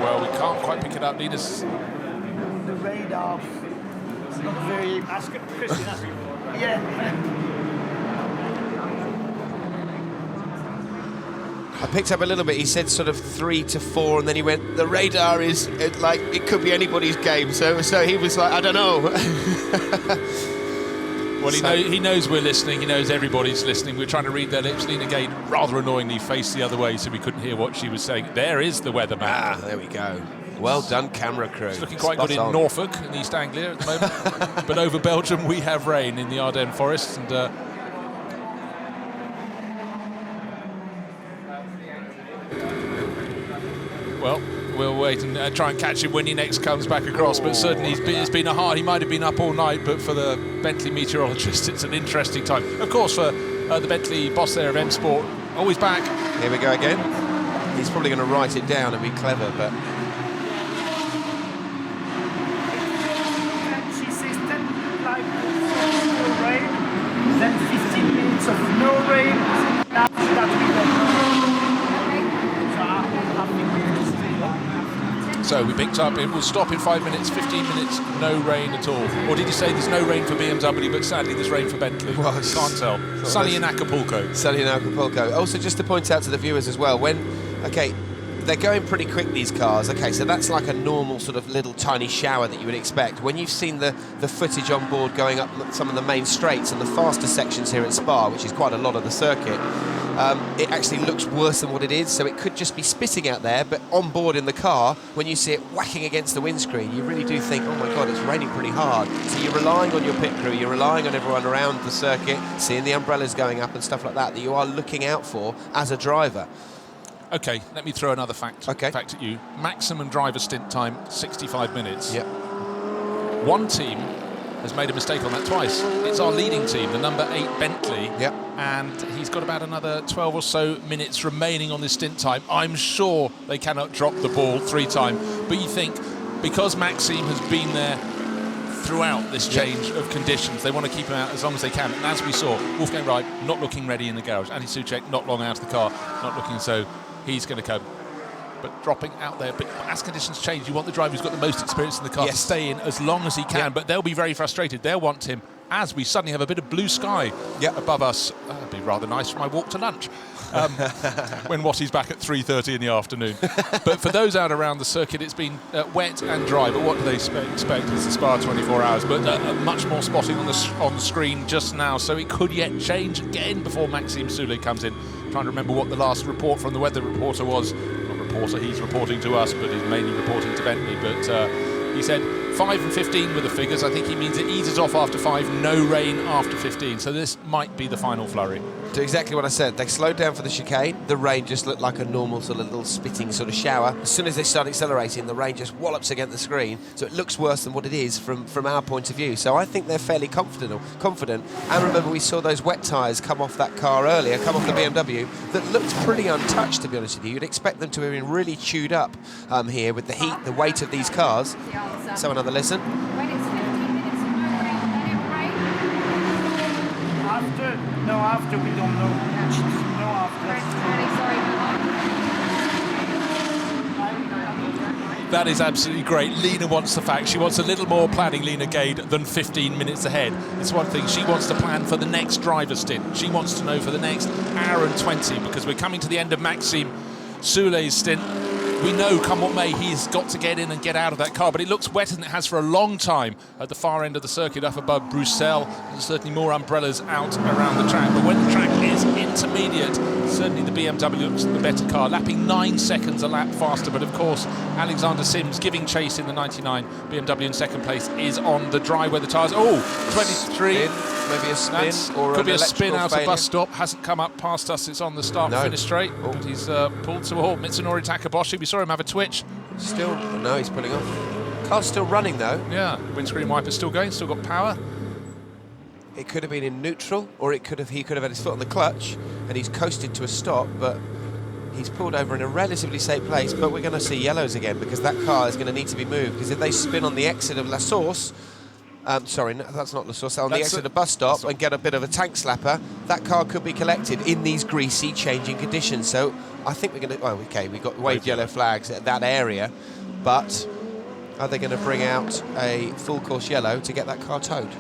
Well, we can't quite pick it up, Linus. The radar. It's not very. Ask Christian, ask him. Yeah. I picked up a little bit. He said sort of 3 to 4, and then he went, the radar is like it could be anybody's game. So he was like, I don't know. Well, he knows we're listening. He knows everybody's listening. We're trying to read their lips. Lena Gade rather annoyingly faced the other way, so we couldn't hear what she was saying. There is the weatherman. Ah, there we go. Well done, camera crew. It's looking quite good in Norfolk and East Anglia at the moment. But over Belgium, we have rain in the Ardennes forests, and well, we'll wait and try and catch him when he next comes back across. But certainly it's been a hard. He might have been up all night, but for the Bentley meteorologist, it's an interesting time. Of course, for the Bentley boss there of M Sport, always back. Here we go again. He's probably going to write it down and be clever, but. She says 10 like no rain, then 15 minutes of no rain. That's that we So we picked up, it will stop in 5 minutes, 15 minutes, no rain at all. Or did you say there's no rain for BMW, but sadly there's rain for Bentley? Well, can't tell. Sunny in Acapulco. Sunny in Acapulco. Also, just to point out to the viewers as well, they're going pretty quick, these cars. Okay, so that's like a normal sort of little tiny shower that you would expect. When you've seen the footage on board going up some of the main straights and the faster sections here at Spa, which is quite a lot of the circuit, it actually looks worse than what it is. So it could just be spitting out there, but on board in the car, when you see it whacking against the windscreen, you really do think, oh my God, it's raining pretty hard. So you're relying on your pit crew, you're relying on everyone around the circuit, seeing the umbrellas going up and stuff like that you are looking out for as a driver. Okay, let me throw another fact at you. Maximum driver stint time, 65 minutes. Yep. One team has made a mistake on that twice. It's our leading team, the number 8 Bentley. Yep. And he's got about another 12 or so minutes remaining on this stint time. I'm sure they cannot drop the ball 3 times. But you think, because Maxime has been there throughout this change of conditions, they want to keep him out as long as they can. And as we saw, Wolfgang Wright not looking ready in the garage. Andy Soucek not long out of the car, not looking so. He's going to come, but dropping out there. But as conditions change, you want the driver who's got the most experience in the car to stay in as long as he can. But they'll be very frustrated. They'll want him as we suddenly have a bit of blue sky above us. That'd be rather nice for my walk to lunch when Wattie's back at 3:30 in the afternoon. But for those out around the circuit, it's been wet and dry. But what do they expect? It's a Spa 24 hours, but much more spotting on the screen just now. So it could yet change again before Maxime Soulé comes in. Trying to remember what the last report from the weather reporter was. Not reporter, he's reporting to us, but he's mainly reporting to Bentley. But he said 5 and 15 were the figures. I think he means it eases off after 5, no rain after 15. So this might be the final flurry. Do exactly what I said. They slowed down for the chicane. The rain just looked like a normal sort of little spitting sort of shower. As soon as they start accelerating, the rain just wallops against the screen. So it looks worse than what it is from our point of view. So I think they're fairly confident. And remember, we saw those wet tyres come off that car earlier, come off the BMW, that looked pretty untouched, to be honest with you. You'd expect them to have been really chewed up here with the heat, the weight of these cars. So another listen. After we don't know. No, after. That is absolutely great. Lena wants the fact. She wants a little more planning, Lena Gade, than 15 minutes ahead. It's one thing. She wants to plan for the next driver stint. She wants to know for the next hour and 20, because we're coming to the end of Maxime Soulé's stint. We know, come what may, he's got to get in and get out of that car, but it looks wetter than it has for a long time at the far end of the circuit up above Bruxelles. There's certainly more umbrellas out around the track, but when the track is intermediate, certainly the BMW looks the better car, lapping 9 seconds a lap faster. But of course, Alexander Sims giving chase in the 99. BMW in second place is on the dry where the tyres. 23. Maybe a spin or could be a spin out failure. of bus stop. Hasn't come up past us. It's on the start finish straight. But he's pulled to a halt. Mitsunori Takaboshi. We saw him have a twitch. Still, no, he's pulling off. Car's still running though. Yeah, windscreen wiper's still going. Still got power. It could have been in neutral, or he could have had his foot on the clutch and he's coasted to a stop, but he's pulled over in a relatively safe place. But we're going to see yellows again, because that car is going to need to be moved, because if they spin on the exit of La Source, sorry, no, that's not La Source, on the exit of the bus stop and get a bit of a tank slapper, that car could be collected in these greasy changing conditions. So I think we're going to, we've got waved yellow flags at that area, but are they going to bring out a full course yellow to get that car towed?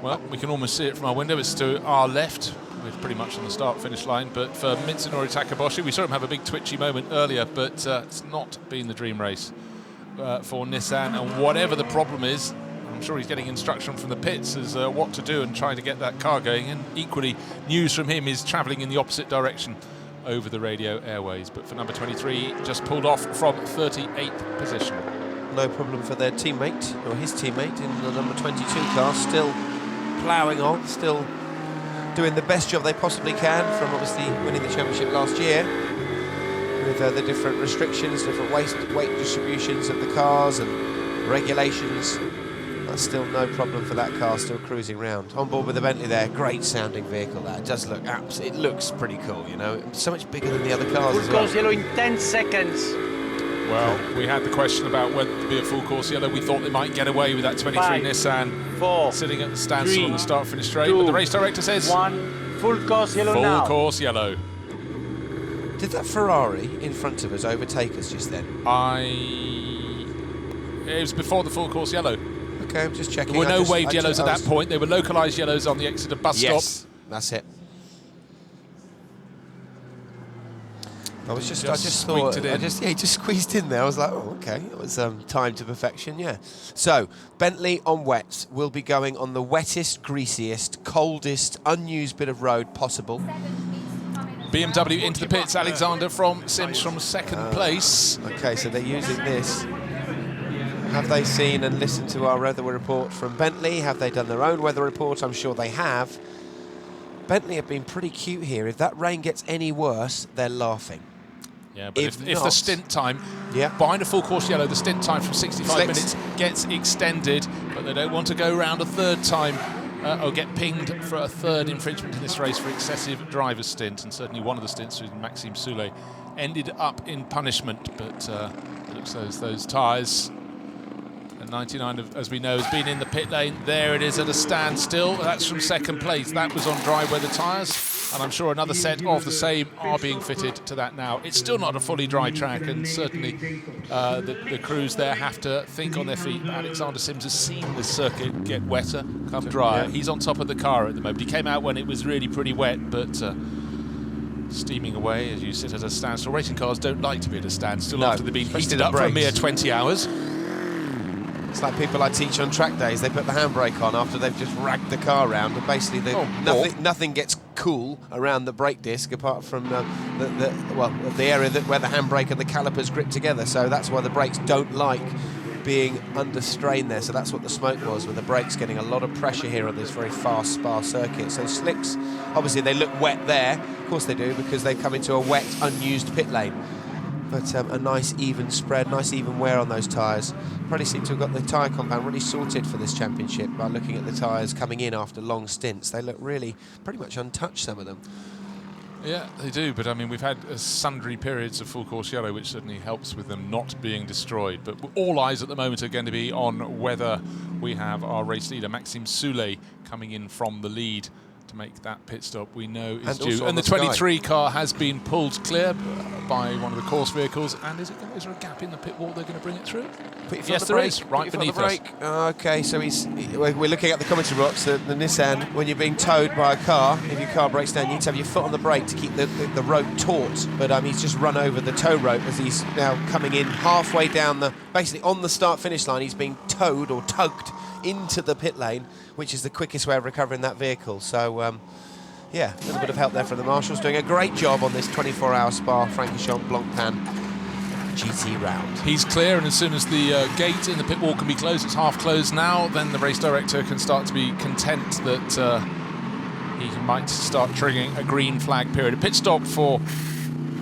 Well, we can almost see it from our window. It's to our left. We're pretty much on the start-finish line. But for Mitsunori Takaboshi, we saw him have a big twitchy moment earlier, but it's not been the dream race for Nissan. And whatever the problem is, I'm sure he's getting instruction from the pits as what to do and trying to get that car going. And equally, news from him is travelling in the opposite direction over the radio airways. But for number 23, just pulled off from 38th position. No problem for their teammate, or his teammate in the number 22 car, still ploughing on, still doing the best job they possibly can from obviously winning the championship last year. with the different restrictions, different weight distributions of the cars and regulations. That's still no problem for that car, still cruising round. On board with the Bentley there, great sounding vehicle that. It does look, it looks pretty cool, you know. So much bigger than the other cars as Full well. course yellow in 10 seconds. Well, we had the question about whether to be a full course yellow. We thought they might get away with that 23 5, Nissan 4, sitting at the standstill 3, on the start-finish straight, 2, but the race director says 1, full course yellow full now. course yellow. Did that Ferrari in front of us overtake us just then? It was before the full course yellow. Okay, I'm just checking. There were no waved yellows at that point. They were localised yellows on the Exeter bus Yes, stop. that's it. I just squeaked thought, it in. he just squeezed in there. I was like, oh, okay, it was time to perfection, yeah. So, Bentley on wets will be going on the wettest, greasiest, coldest, unused bit of road possible. BMW into the pits. Alexander from Sims from second place. Okay, so they're using this. Have they seen and listened to our weather report from Bentley? Have they done their own weather report? I'm sure they have. Bentley have been pretty cute here. If that rain gets any worse, they're laughing. Yeah, but if the stint time, behind a full course yellow, the stint time from 65 minutes gets extended, but they don't want to go round a third time or get pinged for a third infringement in this race for excessive driver's stint. And certainly one of the stints with Maxime Soulet ended up in punishment, but it looks as those tyres. And 99, as we know, has been in the pit lane. There it is at a standstill. That's from second place. That was on dry weather tyres. And I'm sure another set of the same are being fitted to that now. It's still not a fully dry track, and certainly the crews there have to think on their feet. Alexander Sims has seen the circuit get wetter, come drier. Yeah. He's on top of the car at the moment. He came out when it was really pretty wet, but steaming away as you sit at a standstill. Racing cars don't like to be at a standstill after they've been heated up for a mere 20 hours. It's like people I teach on track days. They put the handbrake on after they've just ragged the car around, and basically nothing gets cool around the brake disc apart from the area where the handbrake and the calipers grip together. So that's why the brakes don't like being under strain there. So that's what the smoke was, with the brakes getting a lot of pressure here on this very fast Spa circuit. So slicks, obviously they look wet there. Of course they do, because they come into a wet, unused pit lane. But a nice even spread, nice even wear on those tyres. Probably seem to have got the tyre compound really sorted for this championship by looking at the tyres coming in after long stints. They look really pretty much untouched, some of them. Yeah, they do, but I mean, we've had sundry periods of full course yellow, which certainly helps with them not being destroyed. But all eyes at the moment are going to be on whether we have our race leader, Maxime Soulet, coming in from the lead to make that pit stop we know is due. And the 23 car has been pulled clear by one of the course vehicles. And is there a gap in the pit wall they're going to bring it through? Yes, there is, right beneath us. Okay, so we're looking at the commentary box. The Nissan, when you're being towed by a car, if your car breaks down, you need to have your foot on the brake to keep the rope taut. But he's just run over the tow rope as he's now coming in halfway down basically on the start-finish line. He's being towed or tugged into the pit lane, which is the quickest way of recovering that vehicle. So, yeah, a little bit of help there from the marshals, doing a great job on this 24-hour Spa-Francorchamps Blancpain GT round. He's clear, and as soon as the gate in the pit wall can be closed, it's half closed now, then the race director can start to be content that he might start triggering a green flag period. A pit stop for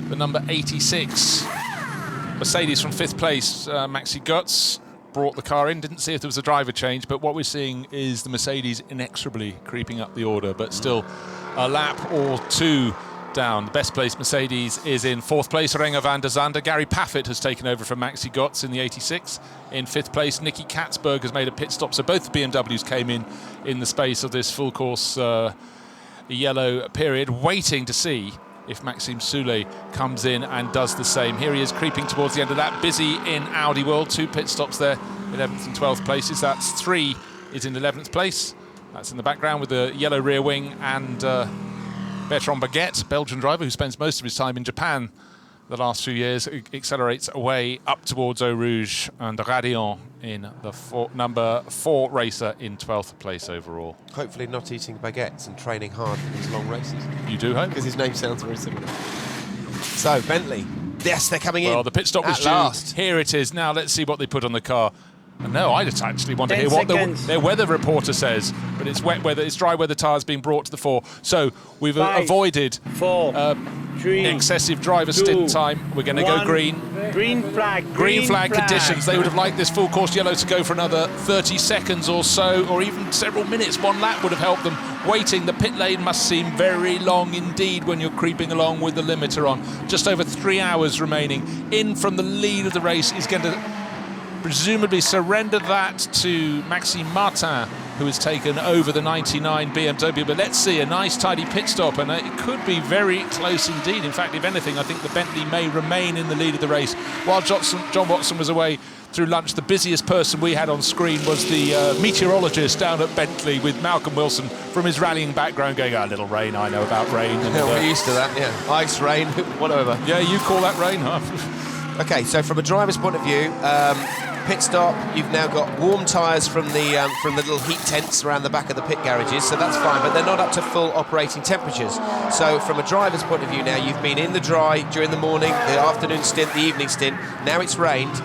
the number 86 Mercedes from 5th place, Maxi Götz. Brought the car in, didn't see if there was a driver change, but what we're seeing is the Mercedes inexorably creeping up the order, but still a lap or two down. The best placed Mercedes is in 4th place, Renger van der Zande. Gary Paffett has taken over from Maxi Götz in the 86. In 5th place, Nicky Katzberg has made a pit stop, so both the BMWs came in the space of this full course yellow period, waiting to see if Maxime Soulet comes in and does the same. Here he is creeping towards the end of that. Busy in Audi world. 2 pit stops there, 11th and 12th places. That's 3 is in 11th place. That's in the background with the yellow rear wing, and Bertrand Baguette, Belgian driver who spends most of his time in Japan the last few years, accelerates away up towards Eau Rouge, and Radion in the number 4 racer in 12th place overall. Hopefully not eating baguettes and training hard for these long races. You do hope? Because his name sounds very similar. So, Bentley. Yes, they're coming in. Well, the pit stop was due. Here it is. Now let's see what they put on the car. No, I just actually want to 10 hear what seconds. their weather reporter says. But it's wet weather, it's dry weather tyres being brought to the fore. So we've 5, avoided 4, 3, excessive driver 2, stint time. We're going to go 1. green. Green flag. Green flag conditions. They would have liked this full course yellow to go for another 30 seconds or so, or even several minutes. One lap would have helped them. Waiting, the pit lane must seem very long indeed when you're creeping along with the limiter on. Just over 3 hours remaining. In from the lead of the race is going to presumably surrender that to Maxime Martin, who has taken over the 99 BMW. But let's see, a nice tidy pit stop, and it could be very close indeed. In fact, if anything, I think the Bentley may remain in the lead of the race. While John Watson was away through lunch, the busiest person we had on screen was the meteorologist down at Bentley with Malcolm Wilson from his rallying background going, a little rain, I know about rain. And, We're used to that, yeah. Ice, rain, whatever. Yeah, you call that rain, huh? Okay, so from a driver's point of view, pit stop, you've now got warm tyres from the little heat tents around the back of the pit garages, so that's fine, but they're not up to full operating temperatures. So from a driver's point of view now, you've been in the dry during the morning, the afternoon stint, the evening stint, now it's rained.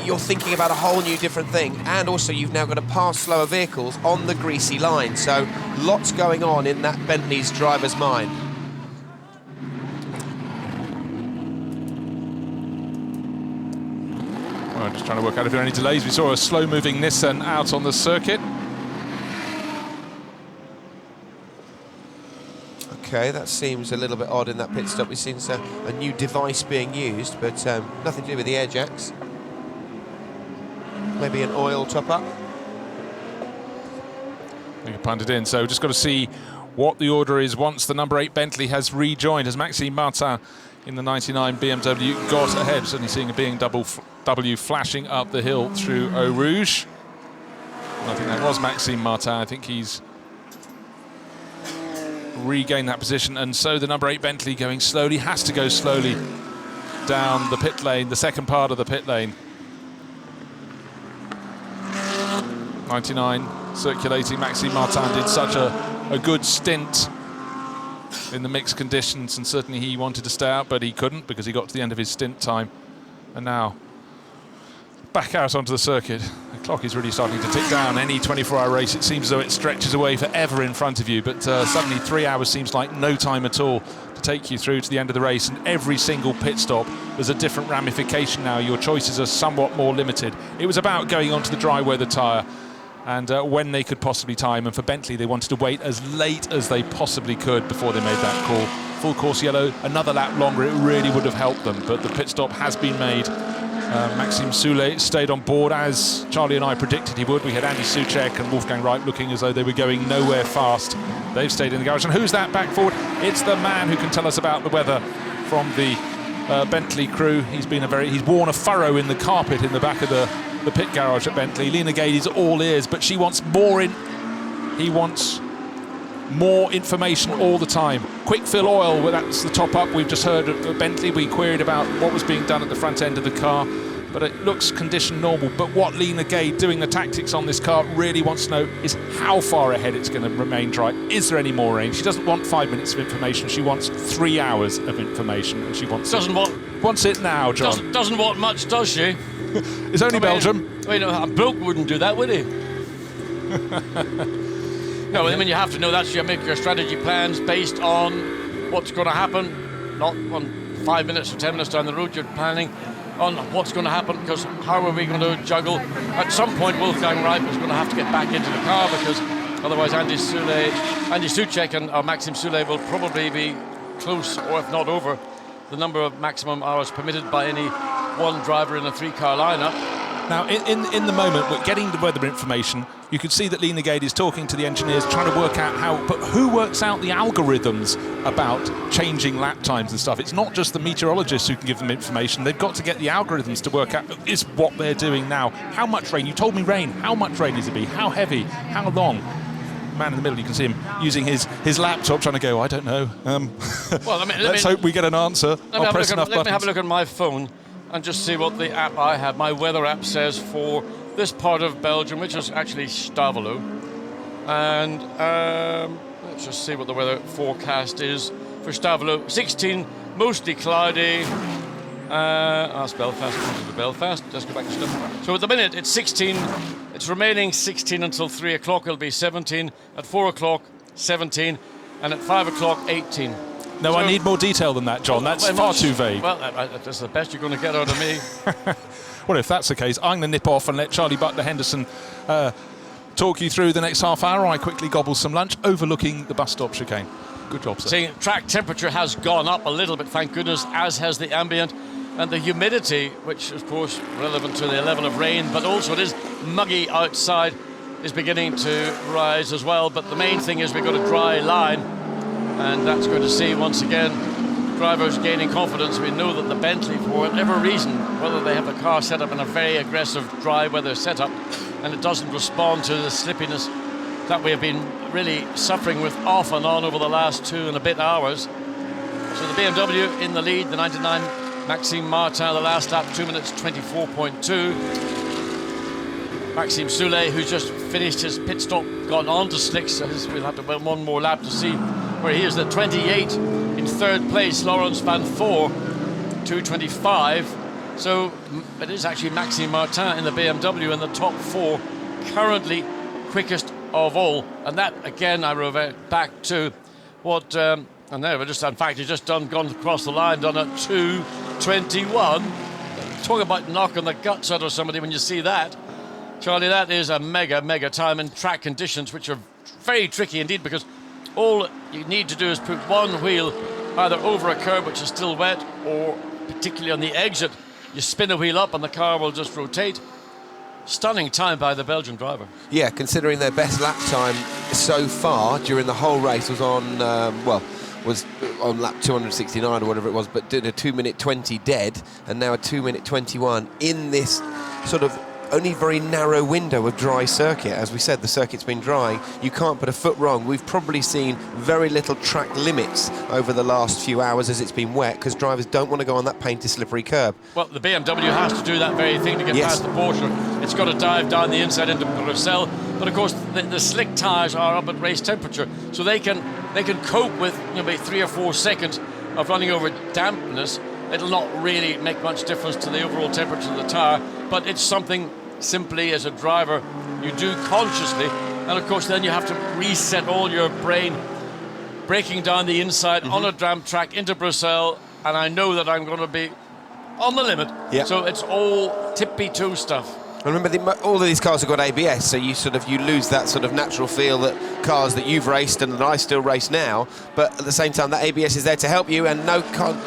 You're thinking about a whole new different thing, and also you've now got to pass slower vehicles on the greasy line, so lots going on in that Bentley's driver's mind. Well, just trying to work out if there are any delays. We saw a slow-moving Nissan out on the circuit. Okay, that seems a little bit odd in that pit stop. We've seen a new device being used, but nothing to do with the air jacks. Maybe an oil top-up. You punted in, so just got to see what the order is once the number 8 Bentley has rejoined. Has Maxime Martin in the 99 BMW got ahead? Certainly seeing a BMW flashing up the hill through Eau Rouge. I think that was Maxime Martin. I think he's regained that position, and so the number 8 Bentley going slowly, has to go slowly down the pit lane, the second part of the pit lane. 99 circulating. Maxime Martin did such a good stint in the mixed conditions, and certainly he wanted to stay out, but he couldn't because he got to the end of his stint time. And now back out onto the circuit. The clock is really starting to tick down. Any 24-hour race, it seems as though it stretches away forever in front of you, but suddenly 3 hours seems like no time at all to take you through to the end of the race. And every single pit stop, there's a different ramification now. Your choices are somewhat more limited. It was about going onto the dry weather tyre and when they could possibly time, and for Bentley they wanted to wait as late as they possibly could before they made that call. Full course yellow, another lap longer, it really would have helped them, but the pit stop has been made. Maxime Soule stayed on board as Charlie and I predicted he would. We had Andy Soucek and Wolfgang Reip looking as though they were going nowhere fast. They've stayed in the garage, and who's that back forward? It's the man who can tell us about the weather from the Bentley crew. He's worn a furrow in the carpet in the back of the pit garage at Bentley. Lena Gade is all ears, but she wants more he wants more information all the time. Quick fill oil, well, that's the top up we've just heard at Bentley. We queried about what was being done at the front end of the car, but it looks condition normal. But what Lena Gade, doing the tactics on this car, really wants to know is how far ahead it's going to remain dry. Is there any more rain? She doesn't want 5 minutes of information, she wants 3 hours of information, and she wants it now, John. Doesn't want much, does she? It's only Belgium. A bloke wouldn't do that, would he? No, I mean, you have to know that. You make your strategy plans based on what's going to happen, not on 5 minutes or 10 minutes down the road. You're planning on what's going to happen, because how are we going to juggle? At some point, Wolfgang Reip is going to have to get back into the car, because otherwise Andy Soucek and Maxime Soule will probably be close, or if not over, the number of maximum hours permitted by any one driver in a 3-car lineup. Now, in the moment, we're getting the weather information. You could see that Lena Gade is talking to the engineers, trying to work out how, but who works out the algorithms about changing lap times and stuff? It's not just the meteorologists who can give them information. They've got to get the algorithms to work out is what they're doing now. How much rain? You told me rain. How much rain is it be? How heavy? How long? Man in the middle, you can see him using his laptop, trying to go, I don't know. Well, let's hope we get an answer. Let me have a look at my phone and just see what the app I have, my weather app, says for this part of Belgium, which is actually Stavelot. And let's just see what the weather forecast is for Stavelot. 16, mostly cloudy, That's Belfast. To Belfast. Let's go back to stuff. So at the minute it's 16. It's remaining 16 until 3 o'clock. It'll be 17 at 4 o'clock, 17, and at 5 o'clock, 18. No, so, I need more detail than that, John. That's far too vague. Well, that's the best you're going to get out of me. Well, if that's the case, I'm going to nip off and let Charlie Butler Henderson talk you through the next half hour. I quickly gobble some lunch overlooking the bus stop chicane. Good job, sir. See, track temperature has gone up a little bit, thank goodness, as has the ambient. And the humidity, which of course relevant to the level of rain, but also it is muggy outside, is beginning to rise as well. But the main thing is we've got a dry line, and that's going to see once again drivers gaining confidence. We know that the Bentley, for whatever reason, whether they have the car set up in a very aggressive dry weather setup and it doesn't respond to the slippiness that we have been really suffering with off and on over the last 2 and a bit hours. So the BMW in the lead, the 99 Maxime Martin, the last lap, 2 minutes 24.2. Maxime Soulé, who's just finished his pit stop, gone on to slicks, so we'll have to wait one more lap to see where he is. The 28 in third place, Laurens Van Voor, 2:25. So it is actually Maxime Martin in the BMW in the top 4, currently quickest of all. And that, again, I revert back to what... and there, in fact, he's just gone across the line, done at 2:21. Talk about knocking the guts out of somebody when you see that. Charlie, that is a mega time in track conditions, which are very tricky indeed, because all you need to do is put one wheel either over a curb, which is still wet, or particularly on the exit, you spin a wheel up and the car will just rotate. Stunning time by the Belgian driver. Yeah, considering their best lap time so far during the whole race was on, was on lap 269 or whatever it was, but did a 2 minute 20 dead, and now a 2 minute 21 in this sort of only very narrow window of dry circuit. As we said, the circuit's been drying. You can't put a foot wrong. We've probably seen very little track limits over the last few hours as it's been wet, because drivers don't want to go on that painted slippery curb. Well, the BMW has to do that very thing to get past the Porsche. It's got to dive down the inside into Bruxelles, but of course the slick tyres are up at race temperature, so they can cope with maybe 3 or 4 seconds of running over dampness. It'll not really make much difference to the overall temperature of the tyre, but it's something simply as a driver you do consciously, and of course then you have to reset all your brain, breaking down the inside on a damp track into Bruxelles, and I know that I'm going to be on the limit. So it's all tippy-toe stuff. And remember, all of these cars have got ABS, so you lose that sort of natural feel that cars that you've raced and that I still race now. But at the same time, that ABS is there to help you. And no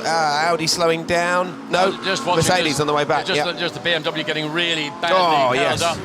Audi slowing down. No, Mercedes on the way back. Just the BMW getting really badly held up.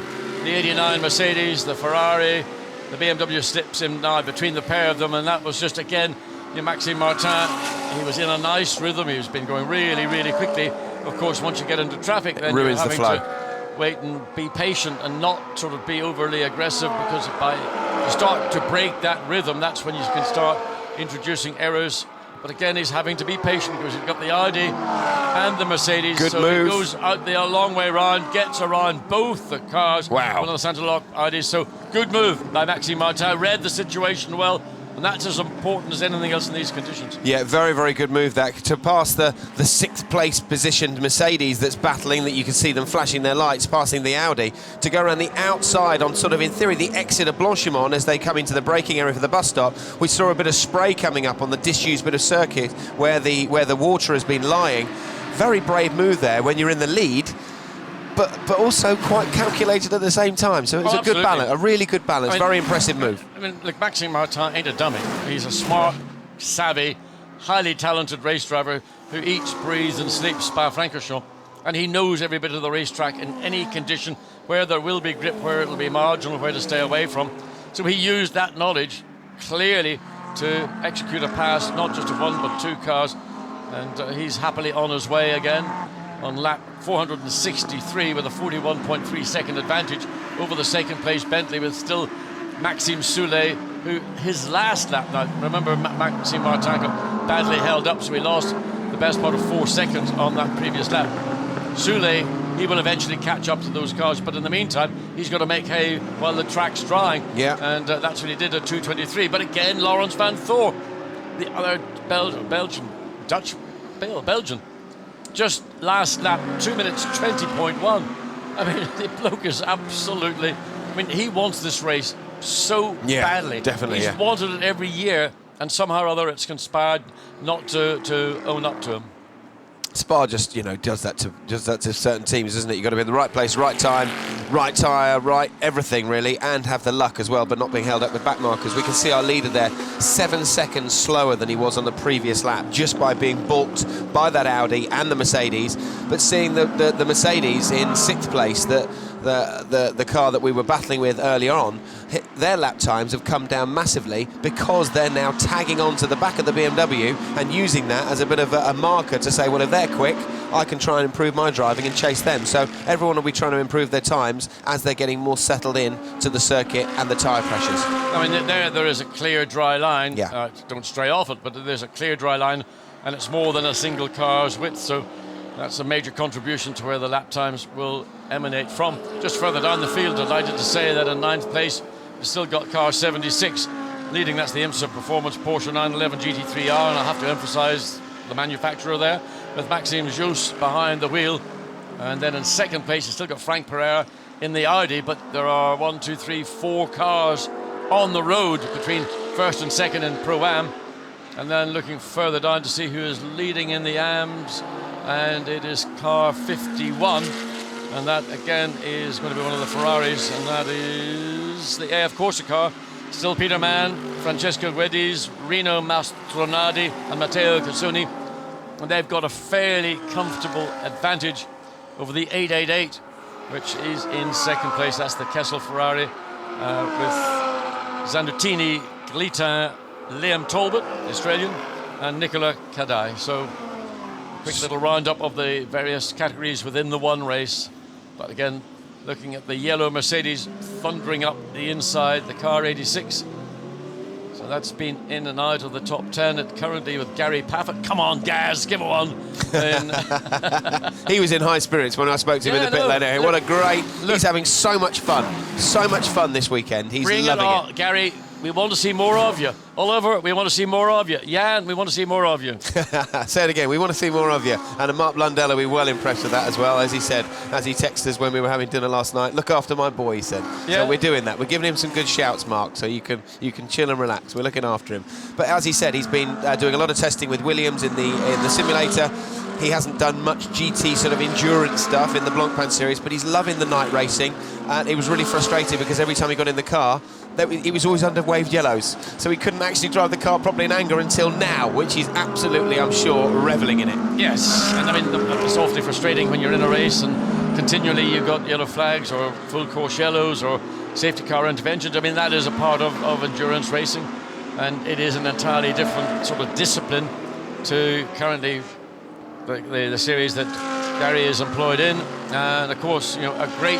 The 89 Mercedes, the Ferrari, the BMW slips in now between the pair of them, and that was just again, Maxime Martin. He was in a nice rhythm. He's been going really quickly. Of course, once you get into traffic, then ruins you're the having flow. to wait and be patient and not sort of be overly aggressive, because by you start to break that rhythm, that's when you can start introducing errors. But again, he's having to be patient because he's got the Audi and the Mercedes. Good so move. He goes out there a long way around, gets around both the cars. Wow. One of the Santa Lock Audis. So good move by Maxime Martin. Read the situation well. And that's as important as anything else in these conditions. Yeah, very good move that, to pass the 6th place positioned Mercedes that's battling, that you can see them flashing their lights, passing the Audi, to go around the outside on sort of, in theory, the exit of Blanchimont as they come into the braking area for the bus stop. We saw a bit of spray coming up on the disused bit of circuit where the water has been lying. Very brave move there when you're in the lead, but also quite calculated at the same time. So it's a good balance, a really good balance. Very impressive move. I mean, look, Maxime Martin ain't a dummy. He's a smart, savvy, highly talented race driver who eats, breathes and sleeps Spa-Francorchamps, and he knows every bit of the racetrack in any condition, where there will be grip, where it'll be marginal, where to stay away from. So he used that knowledge clearly to execute a pass, not just of 1 but 2 cars, and he's happily on his way again on lap 463 with a 41.3 second advantage over the second place Bentley, with still Maxime Soulé, who his last lap, now remember Maxime Martin got badly held up, so he lost the best part of 4 seconds on that previous lap. Soulé, he will eventually catch up to those cars, but in the meantime he's got to make hay while the track's drying, and that's what he did at 2:23. But again, Laurens Van Voor, the other Belgian just last lap, 2 minutes 20.1. I mean, the bloke is absolutely... I mean, he wants this race so badly. Definitely, He's wanted it every year, and somehow or other it's conspired not to own up to him. Spa just, does that to certain teams, isn't it? You've got to be in the right place, right time, right tyre, right everything, really, and have the luck as well, but not being held up with back markers. We can see our leader there 7 seconds slower than he was on the previous lap, just by being balked by that Audi and the Mercedes. But seeing the Mercedes in 6th place, the car that we were battling with earlier on, their lap times have come down massively because they're now tagging on to the back of the BMW and using that as a bit of a marker to say, well, if they're quick, I can try and improve my driving and chase them. So everyone will be trying to improve their times as they're getting more settled in to the circuit and the tyre pressures. I mean, there is a clear dry line. Yeah. Don't stray off it, but there's a clear dry line, and it's more than a single car's width, so that's a major contribution to where the lap times will emanate from. Just further down the field, delighted to say that in 9th place, we've still got car 76 leading. That's the IMSA Performance Porsche 911 GT3R, and I have to emphasise the manufacturer there, with Maxime Jousse behind the wheel. And then in 2nd place, you've still got Frank Pereira in the Audi, but there are 1, 2, 3, 4 cars on the road between 1st and 2nd in Pro-Am. And then looking further down to see who is leading in the AMs, and it is car 51, and that again is going to be one of the Ferraris, and that is the AF Corsa car. Still Peter Mann, Francesco Guedes, Rino Mastronardi and Matteo Cassoni, and they've got a fairly comfortable advantage over the 888, which is in 2nd place. That's the Kessel Ferrari with Zandutini, Glitin, Liam Talbot, Australian, and Nicola Kadai. So quick little roundup of the various categories within the one race. But again, looking at the yellow Mercedes thundering up the inside, the car 86. So that's been in and out of the top 10 currently with Gary Paffett. Come on, Gaz, give it one. He was in high spirits when I spoke to him in the pit lane. What a great... He's having so much fun. So much fun this weekend. He's loving it. Gary, we want to see more of you. Oliver, we want to see more of you. Jan, we want to see more of you. Say it again, we want to see more of you. And Mark Blundell will be well impressed with that as well, as he said, as he texted us when we were having dinner last night. Look after my boy, he said. Yeah. So we're doing that. We're giving him some good shouts, Mark, so you can chill and relax. We're looking after him. But as he said, he's been doing a lot of testing with Williams in the simulator. He hasn't done much GT sort of endurance stuff in the Blancpain series, but he's loving the night racing. And he was really frustrated because every time he got in the car, he was always under waved yellows, so he couldn't actually drive the car properly in anger until now, which he's absolutely, I'm sure, revelling in it. Yes, and I mean, it's awfully frustrating when you're in a race and continually you've got yellow flags or full course yellows or safety car interventions. I mean, that is a part of endurance racing, and it is an entirely different sort of discipline to currently the series that Gary is employed in. And of course, a great,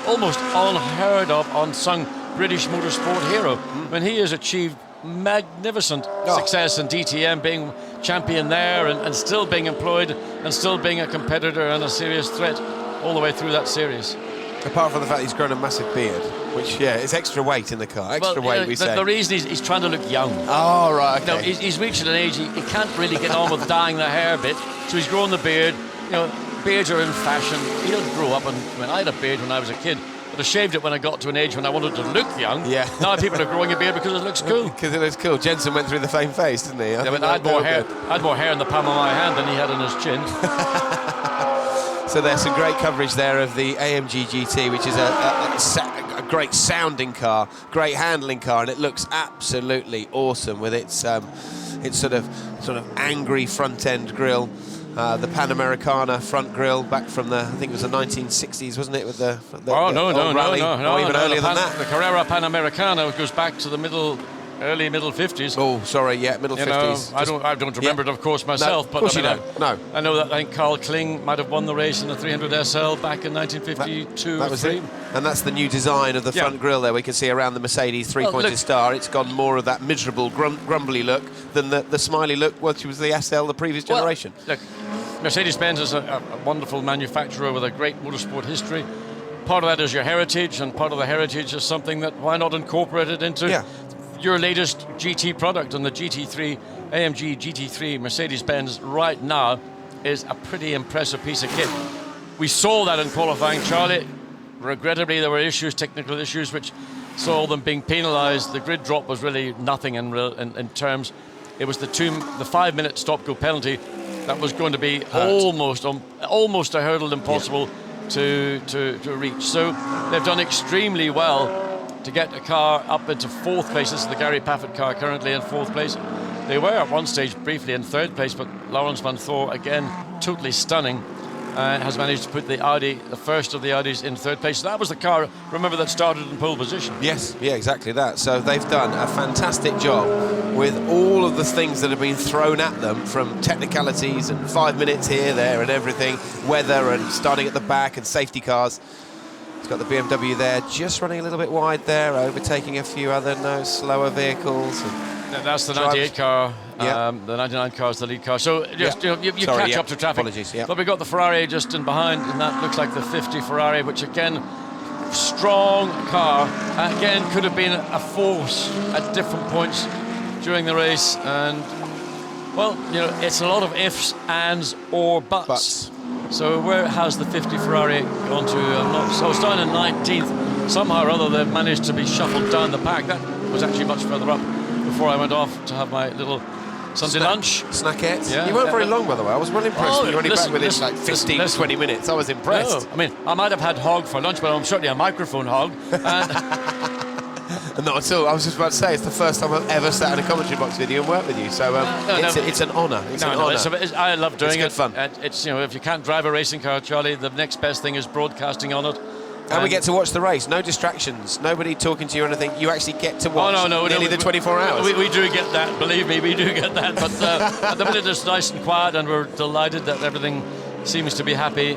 almost unheard of, unsung British motorsport hero. When he has achieved magnificent success in DTM, being champion there and still being employed and still being a competitor and a serious threat all the way through that series. Apart from the fact he's grown a massive beard, which, is extra weight in the car. Extra weight, we say. The reason he's trying to look young. Oh, right, okay. He's reaching an age, he can't really get on with dyeing the hair a bit, so he's grown the beard. Beards are in fashion. He'll grow up, and I had a beard when I was a kid, but I shaved it when I got to an age when I wanted to look young. Yeah. Now people are growing a beard because it looks cool. Because it looks cool. Jensen went through the same phase, didn't he? I had more hair. I had more hair in the palm of my hand than he had on his chin. So there's some great coverage there of the AMG GT, which is a great sounding car, great handling car, and it looks absolutely awesome with its sort of angry front end grille. The Panamericana front grille back from I think it was the 1960s, wasn't it? With the no, even earlier than that. The Carrera Panamericana goes back to the early middle 50s. Oh, sorry, middle 50s. I don't remember it, of course, myself. No, of course you don't. No. I know that I think Carl Kling might have won the race in the 300 SL back in 1952. That was it. And that's the new design of the front grille there. We can see around the Mercedes three-pointed star. It's got more of that miserable, grumbly look than the smiley look, which was the SL the previous generation. Look, Mercedes-Benz is a wonderful manufacturer with a great motorsport history. Part of that is your heritage, and part of the heritage is something that why not incorporate it into your latest GT product. And the GT3, AMG GT3 Mercedes-Benz right now is a pretty impressive piece of kit. We saw that in qualifying, Charlie. Regrettably, there were issues, technical issues, which saw them being penalised. The grid drop was really nothing in terms. It was the 5-minute stop-go penalty that was going to be almost a hurdle impossible to reach. So they've done extremely well to get a car up into 4th place. This is the Gary Paffett car currently in 4th place. They were at one stage briefly in 3rd place, but Laurens Vanthoor, again, totally stunning, has managed to put the Audi, the first of the Audis, in 3rd place. So that was the car, remember, that started in pole position. Yes, yeah, exactly that. So they've done a fantastic job with all of the things that have been thrown at them, from technicalities and 5 minutes here, there and everything, weather and starting at the back and safety cars. It's got the BMW there, just running a little bit wide there, overtaking a few other slower vehicles. That's the 98 car. The 99 car is the lead car. So just you catch up to traffic. Apologies. Yeah. But we got the Ferrari just in behind, and that looks like the 50 Ferrari, which again, strong car. Again, could have been a force at different points during the race. And well, it's a lot of ifs, ands, or buts. So where has the 50 Ferrari gone to? So it's down in 19th. Somehow or other they've managed to be shuffled down the pack. That was actually much further up before I went off to have my little Sunday lunch. Snackette. Yeah. You weren't very long, by the way. I was well impressed. You were only back within like 15, 20 minutes. I was impressed. No, I mean, I might have had hog for lunch, but I'm certainly a microphone hog. Not at all. I was just about to say, it's the first time I've ever sat in a commentary box with you and worked with you. So it's an honour. I love doing it. It's good fun. It's if you can't drive a racing car, Charlie, the next best thing is broadcasting on it. And we get to watch the race. No distractions. Nobody talking to you or anything. You actually get to watch nearly the 24 hours. We do get that. Believe me, we do get that. But at the minute it's nice and quiet, and we're delighted that everything seems to be happy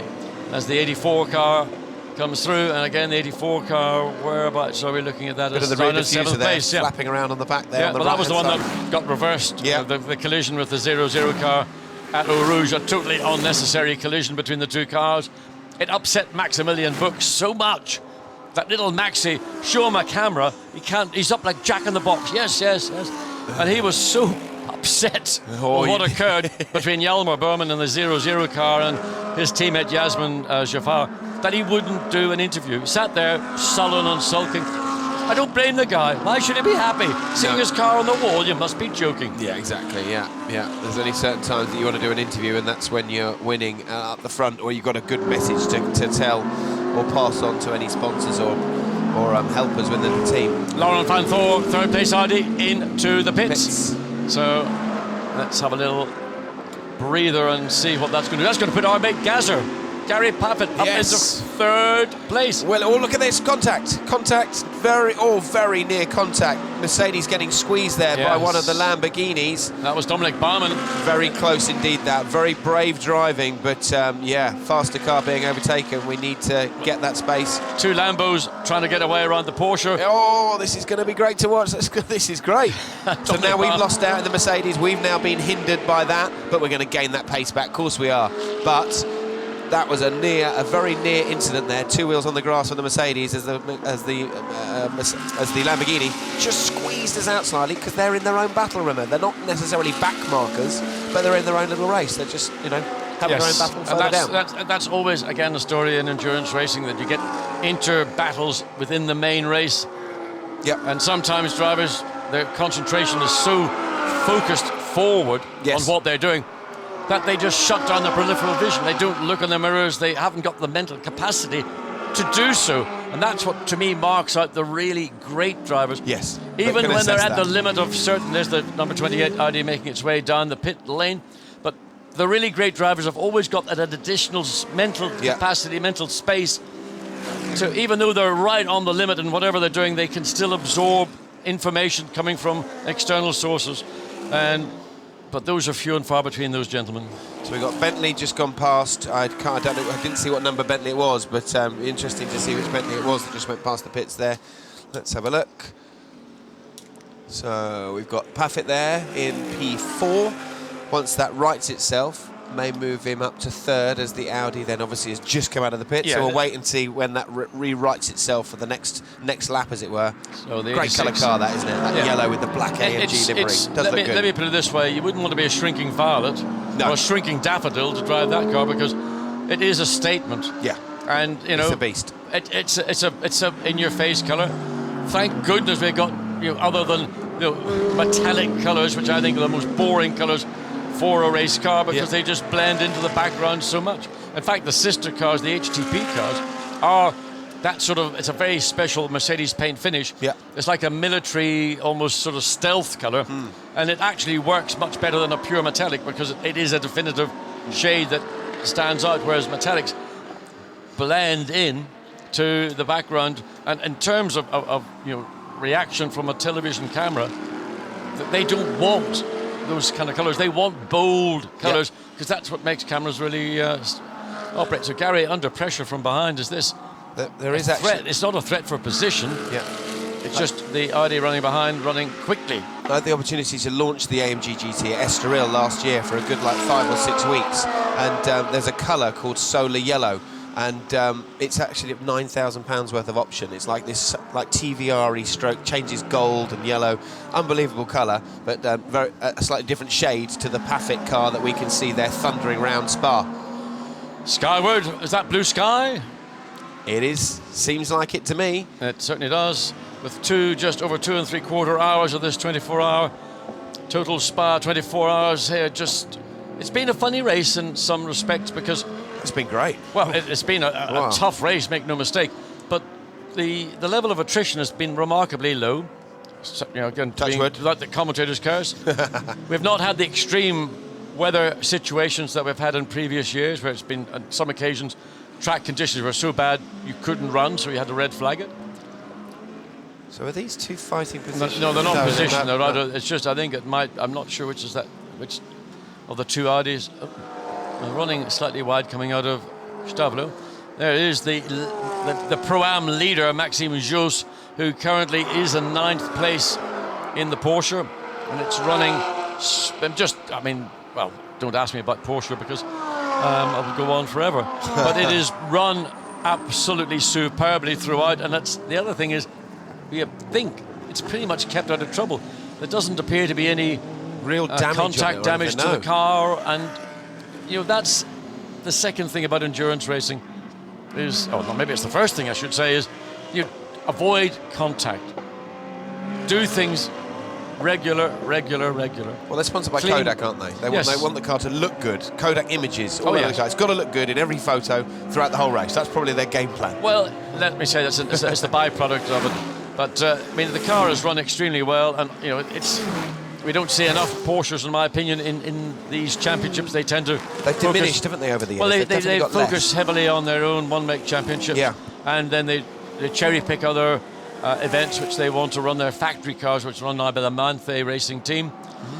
as the 84 car comes through. And again, the 84 car, whereabouts are we looking at that? Bit of the rear diffuser there, flapping around on the back there. Yeah, well, that was the one that got reversed. Yeah. The collision with the 00 car at Eau Rouge, a totally unnecessary collision between the two cars. It upset Maximilian Fuchs so much. That little Maxi, show him a camera, he's up like Jack in the Box. Yes. And he was so upset with what occurred between Hjalmar Berman and the 00 car and his teammate Yasmin Jaffar that he wouldn't do an interview. He sat there sullen and sulking. I don't blame the guy. Why should he be happy? Seeing his car on the wall, you must be joking. Yeah, exactly, yeah. There's only certain times that you want to do an interview, and that's when you're winning up the front, or you've got a good message to tell or pass on to any sponsors or helpers within the team. Laurens Vanthoor, 3rd place Audi, into the pits. So let's have a little breather and see what that's going to do. That's going to put our mate Gazzer, Gary Paffett, up into 3rd place. Well, look at this, contact, very near contact. Mercedes getting squeezed there by one of the Lamborghinis. That was Dominic Barman. Very close indeed, that. Very brave driving, but faster car being overtaken. We need to get that space. 2 Lambos trying to get away around the Porsche. Oh, this is going to be great to watch. This is great. So now we've lost out in the Mercedes. We've now been hindered by that, but we're going to gain that pace back. Of course we are. But that was a very near incident there. 2 wheels on the grass for the Mercedes as the Lamborghini just squeezed us out slightly because they're in their own battle. Remember, they're not necessarily back markers, but they're in their own little race. They're just having their own battle further down. That's always again a story in endurance racing, that you get inter battles within the main race. Yeah, and sometimes drivers, their concentration is so focused forward on what they're doing that they just shut down their peripheral vision. They don't look in the mirrors. They haven't got the mental capacity to do so. And that's what, to me, marks out the really great drivers. Yes. Even when they're at the limit of certain... There's the number 28 Audi making its way down the pit lane. But the really great drivers have always got that additional mental capacity, mental space. So even though they're right on the limit in whatever they're doing, they can still absorb information coming from external sources. But those are few and far between, those gentlemen. So we've got Bentley just gone past. I didn't see what number Bentley it was, but interesting to see which Bentley it was that just went past the pits there. Let's have a look. So we've got Paffett there in P4. Once that rights itself, may move him up to 3rd, as the Audi then obviously has just come out of the pit. So we'll wait and see when that rewrites itself for the next lap, as it were. So the great colour car, that, isn't it? That yellow with the black AMG livery. Does look good. Let me put it this way: you wouldn't want to be a shrinking violet. or a shrinking daffodil to drive that car, because it is a statement. Yeah. And you know, it's a beast. It's a in-your-face colour. Thank goodness we got, you know, other than, you know, metallic colours, which I think are the most boring colours for a race car, because they just blend into the background so much. In fact, the sister cars, the HTP cars, are that sort of, it's a very special Mercedes paint finish. Yeah. It's like a military, almost sort of stealth colour, and it actually works much better than a pure metallic, because it is a definitive shade that stands out, whereas metallics blend in to the background. And in terms of you know, reaction from a television camera, they don't want those kind of colours. They want bold colours, because that's what makes cameras really operate. So Gary, under pressure from behind, is this there is a actually threat? It's not a threat for position. Yeah. It's just the Audi running behind, running quickly. I had the opportunity to launch the AMG GT at Estoril last year for a good 5 or 6 weeks, and there's a colour called Solar Yellow, and it's actually £9,000 worth of option. It's like this, like TVR-y stroke, changes gold and yellow, unbelievable colour, but a slightly different shade to the Pafic car that we can see there thundering round Spa. Skyward, is that blue sky? It is, seems like it to me. It certainly does, with just over 2 3/4 hours of this 24-hour total Spa 24 hours here. It's been a funny race in some respects, because it's been great. Well, it's been a tough race, make no mistake, but the level of attrition has been remarkably low. So, you know, again, like the commentators' cars. We've not had the extreme weather situations that we've had in previous years, where it's been, on some occasions, track conditions were so bad you couldn't run, so you had to red flag it. So are these two fighting positions? No, they're not positioned. They're rather, it's just, I think it might, I'm not sure which of the two Audis. Running slightly wide coming out of Stavelot. There is the Pro-Am leader, Maxime Josse, who currently is in 9th place in the Porsche, and it's running well, don't ask me about Porsche, because I would go on forever. But it is run absolutely superbly throughout, and that's the other thing is, we think it's pretty much kept out of trouble. There doesn't appear to be any real contact damage to the car, and you know, that's the second thing about endurance racing is, oh no, maybe it's the first thing I should say, is you avoid contact. Do things regular. Well, they're sponsored by Clean. Kodak, aren't they? They want the car to look good. Kodak Images, all the guys. It's got to look good in every photo throughout the whole race. That's probably their game plan. Well, let me say it's the byproduct of it. But I mean, the car has run extremely well, and you know, we don't see enough Porsches, in my opinion, in these championships. They tend to they've diminished, haven't they, over the years? Well, they focus heavily on their own one-make championships, and then they cherry pick other events which they want to run, their factory cars, which are run now by the Manthey racing team.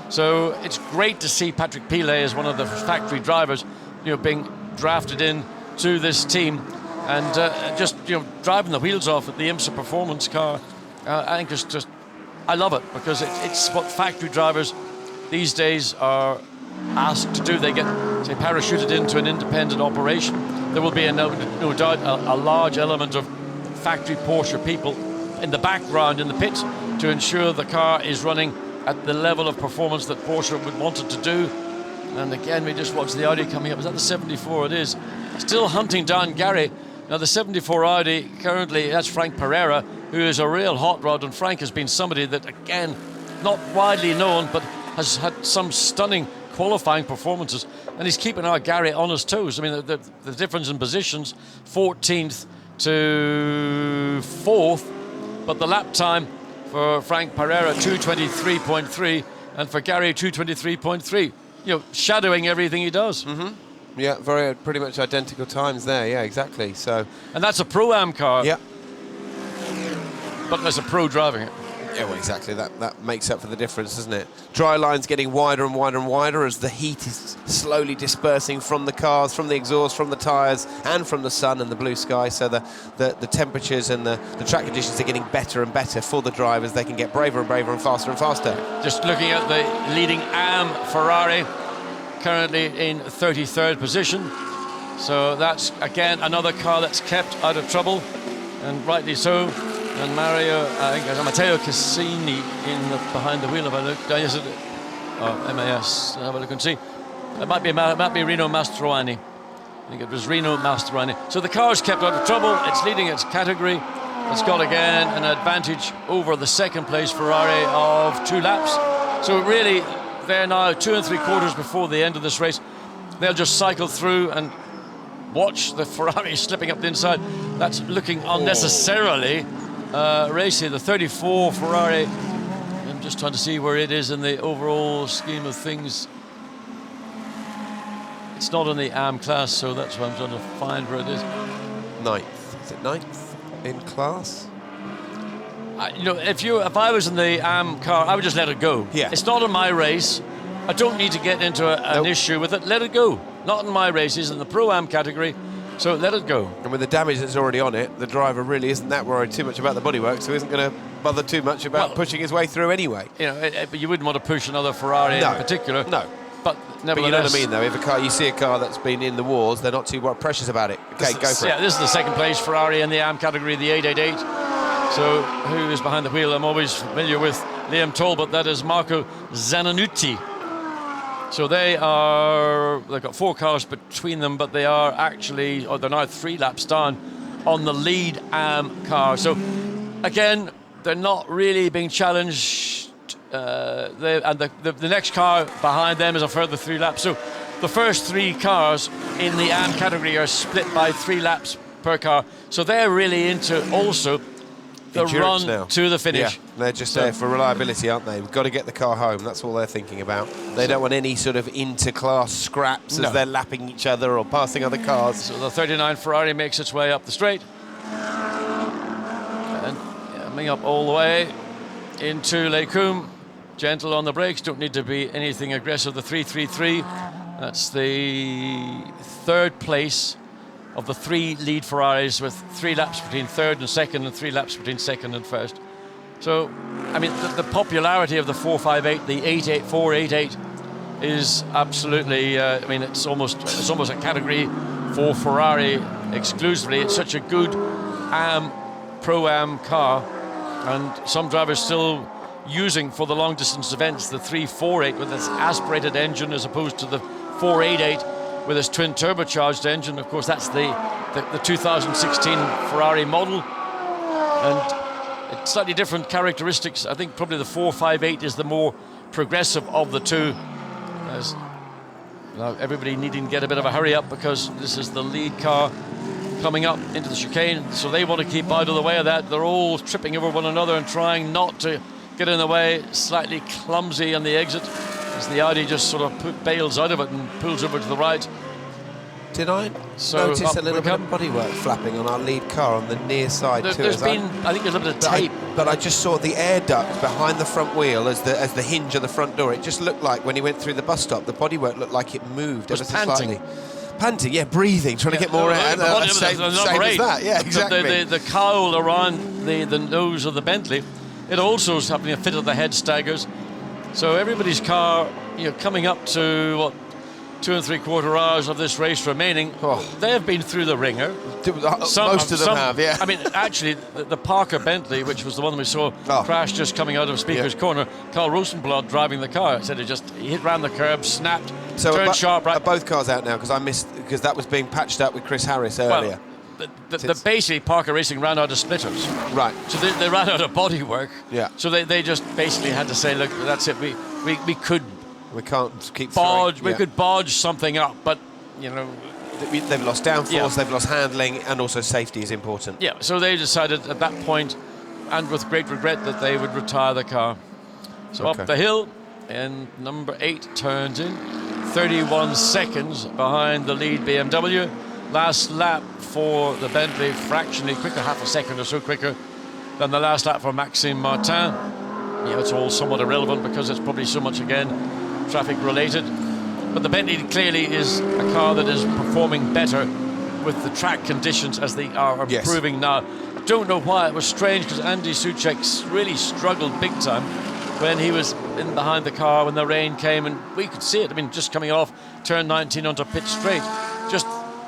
So it's great to see Patrick Pilet as one of the factory drivers, you know, being drafted in to this team, and just, you know, driving the wheels off at the IMSA performance car. I think just I love it, because it's what factory drivers these days are asked to do. They get, say, parachuted into an independent operation. There will be no doubt a large element of factory Porsche people in the background in the pit to ensure the car is running at the level of performance that Porsche would want it to do. And again, we just watched the Audi coming up. Is that the 74? It is. Still hunting down Gary. Now, the 74 Audi, currently, that's Frank Pereira, who is a real hot rod. And Frank has been somebody that, again, not widely known, but has had some stunning qualifying performances. And he's keeping our Gary on his toes. I mean, the difference in positions, 14th to 4th, but the lap time for Frank Pereira, 2:23.3, and for Gary, 2:23.3. You know, shadowing everything he does. Yeah, pretty much identical times there. Yeah, exactly. So, and that's a Pro-Am car. Yeah. But there's a pro driving it. Yeah, well, exactly. That makes up for the difference, doesn't it? Dry line's getting wider and wider and wider as the heat is slowly dispersing from the cars, from the exhaust, from the tyres, and from the sun and the blue sky. So the temperatures and the track conditions are getting better and better for the drivers. They can get braver and braver and faster and faster. Just looking at the leading AM Ferrari, currently in 33rd position. So that's, again, another car that's kept out of trouble, and rightly so. And Matteo Cassini behind the wheel. If I look down, MAS, have a look and see. It might be Rino Mastroianni. I think it was Rino Mastroianni. So the car's kept out of trouble. It's leading its category. It's got again an advantage over the second place Ferrari of 2 laps. So really, they're now 2 3/4 before the end of this race. They'll just cycle through and watch the Ferrari slipping up the inside. That's looking unnecessarily racy. The 34 Ferrari, I'm just trying to see where it is in the overall scheme of things. It's not in the AM class, so that's why I'm trying to find where it is. 9th. Is it 9th in class? You know, if I was in the AM car, I would just let it go. Yeah. It's not in my race. I don't need to get into an issue with it. Let it go. Not in my races, in the Pro-Am category. So let it go. And with the damage that's already on it, the driver really isn't that worried too much about the bodywork, so isn't going to bother too much about pushing his way through anyway. You know, but you wouldn't want to push another Ferrari in particular. No. But nevertheless. But you know what I mean, though. If you see a car that's been in the wars, they're not too precious about it. Okay, go for it. Yeah, this is the second place Ferrari in the AM category, the 888. So who is behind the wheel? I'm always familiar with Liam Talbot. That is Marco Zanannuti. So they've got 4 cars between them, but they are actually, they're now 3 laps down on the lead AM car. So again, they're not really being challenged. The next car behind them is a further 3 laps. So the first 3 cars in the AM category are split by 3 laps per car. So they're really into also the Endurance run now. to the finish. Yeah, they're just there for reliability, aren't they? We've got to get the car home. That's all they're thinking about. They don't want any sort of inter-class scraps as they're lapping each other or passing other cars. So the 39 Ferrari makes its way up the straight. And coming up all the way into Les Combes. Gentle on the brakes, don't need to be anything aggressive. The 333, that's the 3rd place of the 3 lead Ferraris, with 3 laps between 3rd and 2nd and 3 laps between 2nd and 1st. So, I mean, the popularity of the 458, the 488 is absolutely, I mean, it's almost a category for Ferrari exclusively. It's such a good Pro-Am car, and some drivers still using for the long distance events the 348 with its aspirated engine as opposed to the 488 with its twin turbocharged engine. Of course, that's the 2016 Ferrari model, and it's slightly different characteristics. I think probably the 458 is the more progressive of the two. As now everybody needing to get a bit of a hurry up because this is the lead car coming up into the chicane, so they want to keep out of the way of that. They're all tripping over one another and trying not to get in the way. Slightly clumsy on the exit as the Audi just sort of bails out of it and pulls over to the right. Did I notice a little bit of bodywork flapping on our lead car on the near side too? There's been, I think, a little bit of tape. But I just saw the air duct behind the front wheel as the hinge of the front door. It just looked like when he went through the bus stop, the bodywork looked like it moved ever so slightly. Panting, yeah, breathing, trying to get more air. Same as that, yeah, exactly. The cowl around the nose of the Bentley, it also is having a fit of the head staggers. So everybody's car, coming up to what, 2 3/4 hours of this race remaining. They have been through the ringer. Most of them have, yeah. I mean, actually, the Parker Bentley, which was the one we saw crash just coming out of Speaker's Corner, Carl Rosenblatt driving the car, said he hit round the curb, snapped, turned sharp right. Are both cars out now? Because I missed, because that was being patched up with Chris Harris earlier. Well, basically Parker Racing ran out of splitters. Right. So they ran out of bodywork. Yeah. So they just basically had to say, look, that's it. We can't keep bodge. We could bodge something up, but they've lost downforce, they've lost handling, and also safety is important. Yeah. So they decided at that point, and with great regret, that they would retire the car. So up the hill, and number 8 turns in, 31 seconds behind the lead BMW. Last lap for the Bentley, fractionally quicker, half a second or so quicker than the last lap for Maxime Martin. It's all somewhat irrelevant because it's probably so much, again, traffic related. But the Bentley clearly is a car that is performing better with the track conditions as they are improving now. I don't know why. It was strange because Andy Soucek really struggled big time when he was in behind the car when the rain came, and we could see it. I mean, just coming off turn 19 onto pit straight, just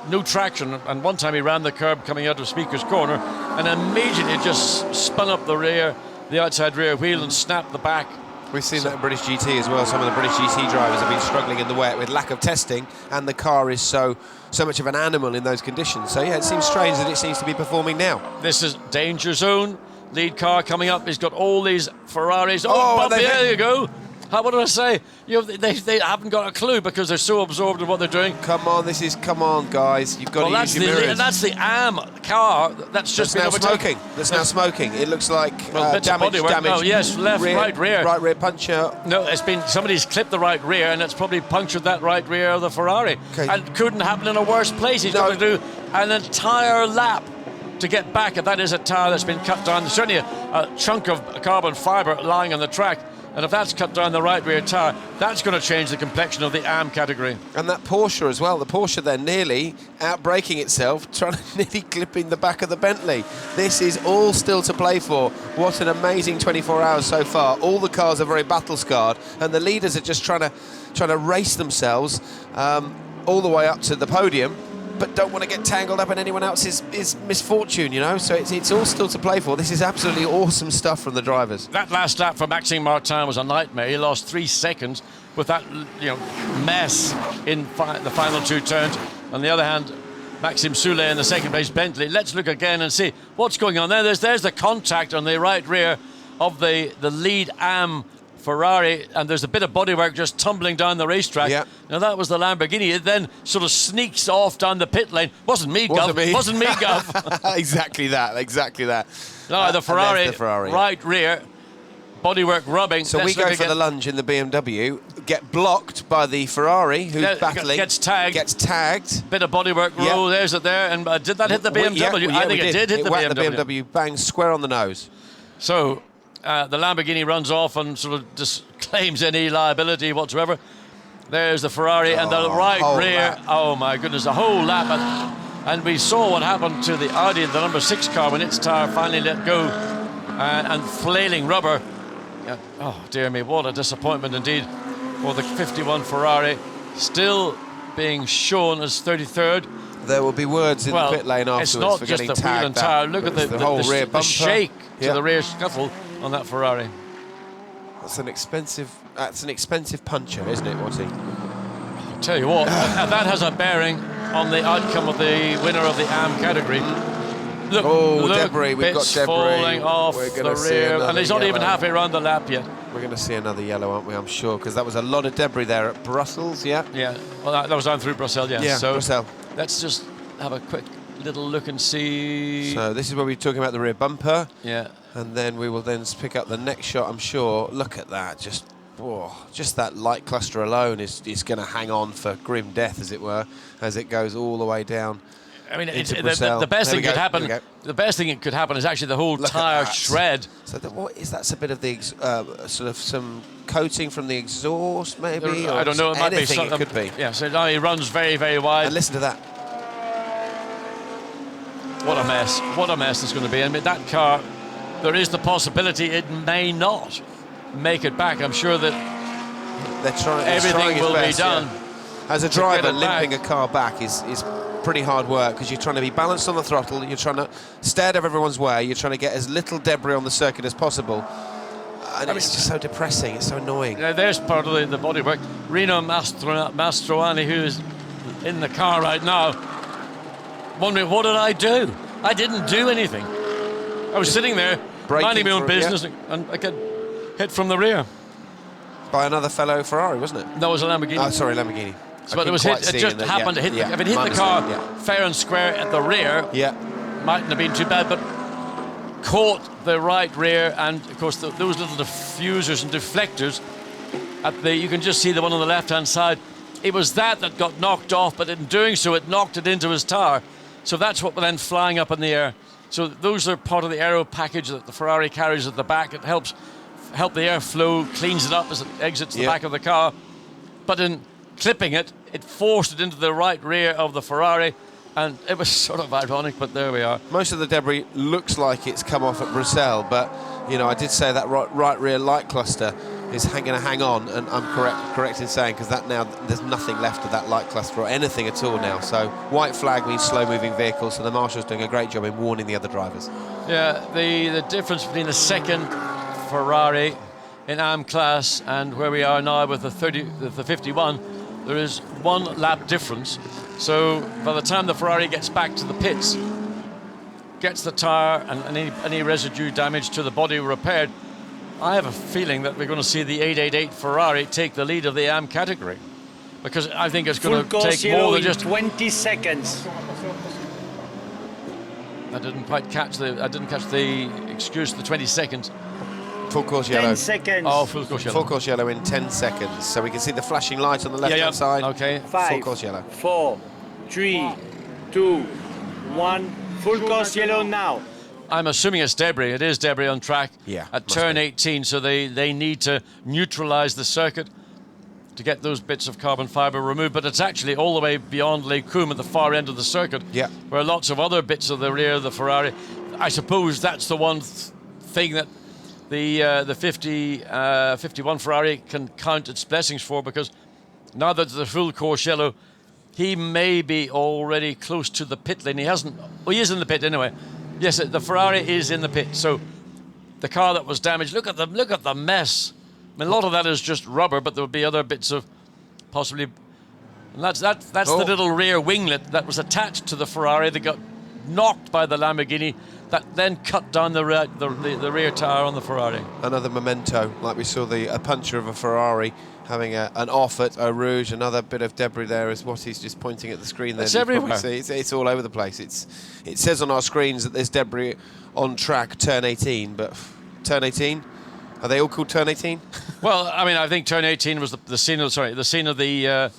no traction. And one time he ran the curb coming out of Speaker's Corner and immediately just spun up the outside rear wheel and snapped the back We've seen that in British GT as well. Some of the British GT drivers have been struggling in the wet with lack of testing, and the car is so much of an animal in those conditions. So yeah, it seems strange that it seems to be performing now. This is danger zone. Lead car coming up. He's got all these Ferraris. There you go. What did I say? They haven't got a clue because they're so absorbed in what they're doing. Come on, guys. You've got to use your mirrors. That's the AM car. That's just now smoking. That's now smoking. It looks like damage. Oh, yes, left, right rear. Right rear puncture. No, somebody's clipped the right rear, and it's probably punctured that right rear of the Ferrari. Okay. And couldn't happen in a worse place. He's got to do an entire lap to get back. If that is a tyre that's been cut down, there's certainly a chunk of carbon fibre lying on the track. And if that's cut down the right rear tyre, that's going to change the complexion of the AM category. And that Porsche as well. The Porsche then nearly out-braking itself, trying to nearly clipping the back of the Bentley. This is all still to play for. What an amazing 24 hours so far. All the cars are very battle-scarred, and the leaders are just trying to race themselves all the way up to the podium, but don't want to get tangled up in anyone else's misfortune, you know. So it's all still to play for. This is absolutely awesome stuff from the drivers. That last lap for Maxime Martin was a nightmare. He lost 3 seconds with that mess in the final 2 turns. On the other hand, Maxime Soulet in the second place Bentley. Let's look again and see what's going on there. There's the contact on the right rear of the lead AM Ferrari, and there's a bit of bodywork just tumbling down the racetrack. Yeah. Now that was the Lamborghini. It then sort of sneaks off down the pit lane. Wasn't me, Gov. Exactly that. No, the Ferrari right rear, bodywork rubbing. So we go for the lunge in the BMW, get blocked by the Ferrari, who's battling. Gets tagged. Bit of bodywork roll, there's it there. And did that hit the BMW? I think it did hit the BMW. The BMW, bang, square on the nose. So the Lamborghini runs off and sort of disclaims any liability whatsoever. There's the Ferrari and the right rear. Lap. Oh my goodness, a whole lap. And we saw what happened to the Audi, the number 6 car, when its tyre finally let go and flailing rubber. Oh dear me, what a disappointment indeed for the 51 Ferrari, still being shown as 33rd. There will be words in the pit lane afterwards. It's not for just getting the wheel and tyre. Look at the whole rear bumper. The shake to the rear scuffle on that Ferrari. That's an expensive puncher, isn't it, Watty? I'll tell you what, that has a bearing on the outcome of the winner of the AM category. Look, debris. We've got debris falling off the rear, and he's not even halfway around the lap yet. We're going to see another yellow, aren't we? I'm sure, because that was a lot of debris there at Brussels. Yeah. Well, that was down through Brussels. Yeah. So Brussels. Let's just have a quick little look and see. So this is where we're talking about the rear bumper. Yeah. And then we will then pick up the next shot, I'm sure. Look at that. Just that light cluster alone is going to hang on for grim death, as it were, as it goes all the way down. I mean, the best thing could happen. The best thing that could happen is actually the whole tyre shred. So what is that? A bit of the sort of some coating from the exhaust, maybe. I don't know. It might be something. It could be. Yeah. So now he runs very, very wide. And listen to that. What a mess! What a mess it's going to be. I mean, that car. There is the possibility it may not make it back. I'm sure that they're trying. Everything will be done. Yeah. As a driver, limping a car back is pretty hard work, because you're trying to be balanced on the throttle, you're trying to stay out of everyone's way, you're trying to get as little debris on the circuit as possible, and it's just so depressing, it's so annoying. There's part of the bodywork. Rino Mastroianni, who's in the car right now, wondering, what did I do? I didn't do anything. I was sitting there, minding my own business, and I got hit from the rear. By another fellow Ferrari, wasn't it? That was a Lamborghini. Oh, sorry, Lamborghini. But it was hit. It just happened to hit. If it hit the car fair and square at the rear, mightn't have been too bad. But caught the right rear, and of course those little diffusers and deflectors at the. You can just see the one on the left-hand side. It was that got knocked off, but in doing so, it knocked it into his tyre. So that's what went then flying up in the air. So those are part of the aero package that the Ferrari carries at the back. It help the airflow, cleans it up as it exits the back of the car. But in clipping it, it forced it into the right rear of the Ferrari, and it was sort of ironic, but there we are. Most of the debris looks like it's come off at Bruxelles, but I did say that right rear light cluster is going to hang on, and I'm correct in saying, because that now there's nothing left of that light cluster or anything at all now. So white flag means slow-moving vehicles, so the marshal's doing a great job in warning the other drivers. Yeah, the difference between the second Ferrari in AM class and where we are now with the 51, there is 1 lap difference. So by the time the Ferrari gets back to the pits, gets the tyre and any residue damage to the body repaired, I have a feeling that we're going to see the 888 Ferrari take the lead of the AM category, because I think it's going to take more than just 20 seconds. I didn't catch the excuse, the 20 seconds. Full course yellow. 10 seconds. Oh, full course yellow. Full course yellow in 10 seconds. So we can see the flashing light on the left-hand side. Okay. 5, full course yellow. 4, 3, 2, 1. Full course yellow now. I'm assuming it's debris. It is debris on track at turn 18, so they need to neutralise the circuit to get those bits of carbon fibre removed. But it's actually all the way beyond Les Combes at the far end of the circuit, where lots of other bits of the rear of the Ferrari. I suppose that's the one thing that the 51 Ferrari can count its blessings for, because now that the full course yellow, he may be already close to the pit lane. He hasn't. Well, he is in the pit anyway. Yes, the Ferrari is in the pit. So the car that was damaged, look at the mess. I mean, a lot of that is just rubber, but there would be other bits of possibly. And that's the little rear winglet that was attached to the Ferrari that got knocked by the Lamborghini, that then cut down the rear tyre on the Ferrari. Another memento, like we saw a puncher of a Ferrari having an off at Eau Rouge. Another bit of debris there is what he's just pointing at the screen there. It's everywhere. It's all over the place. It says on our screens that there's debris on track turn 18, but turn 18? Are they all called turn 18? Well, I mean, I think turn 18 was the scene of the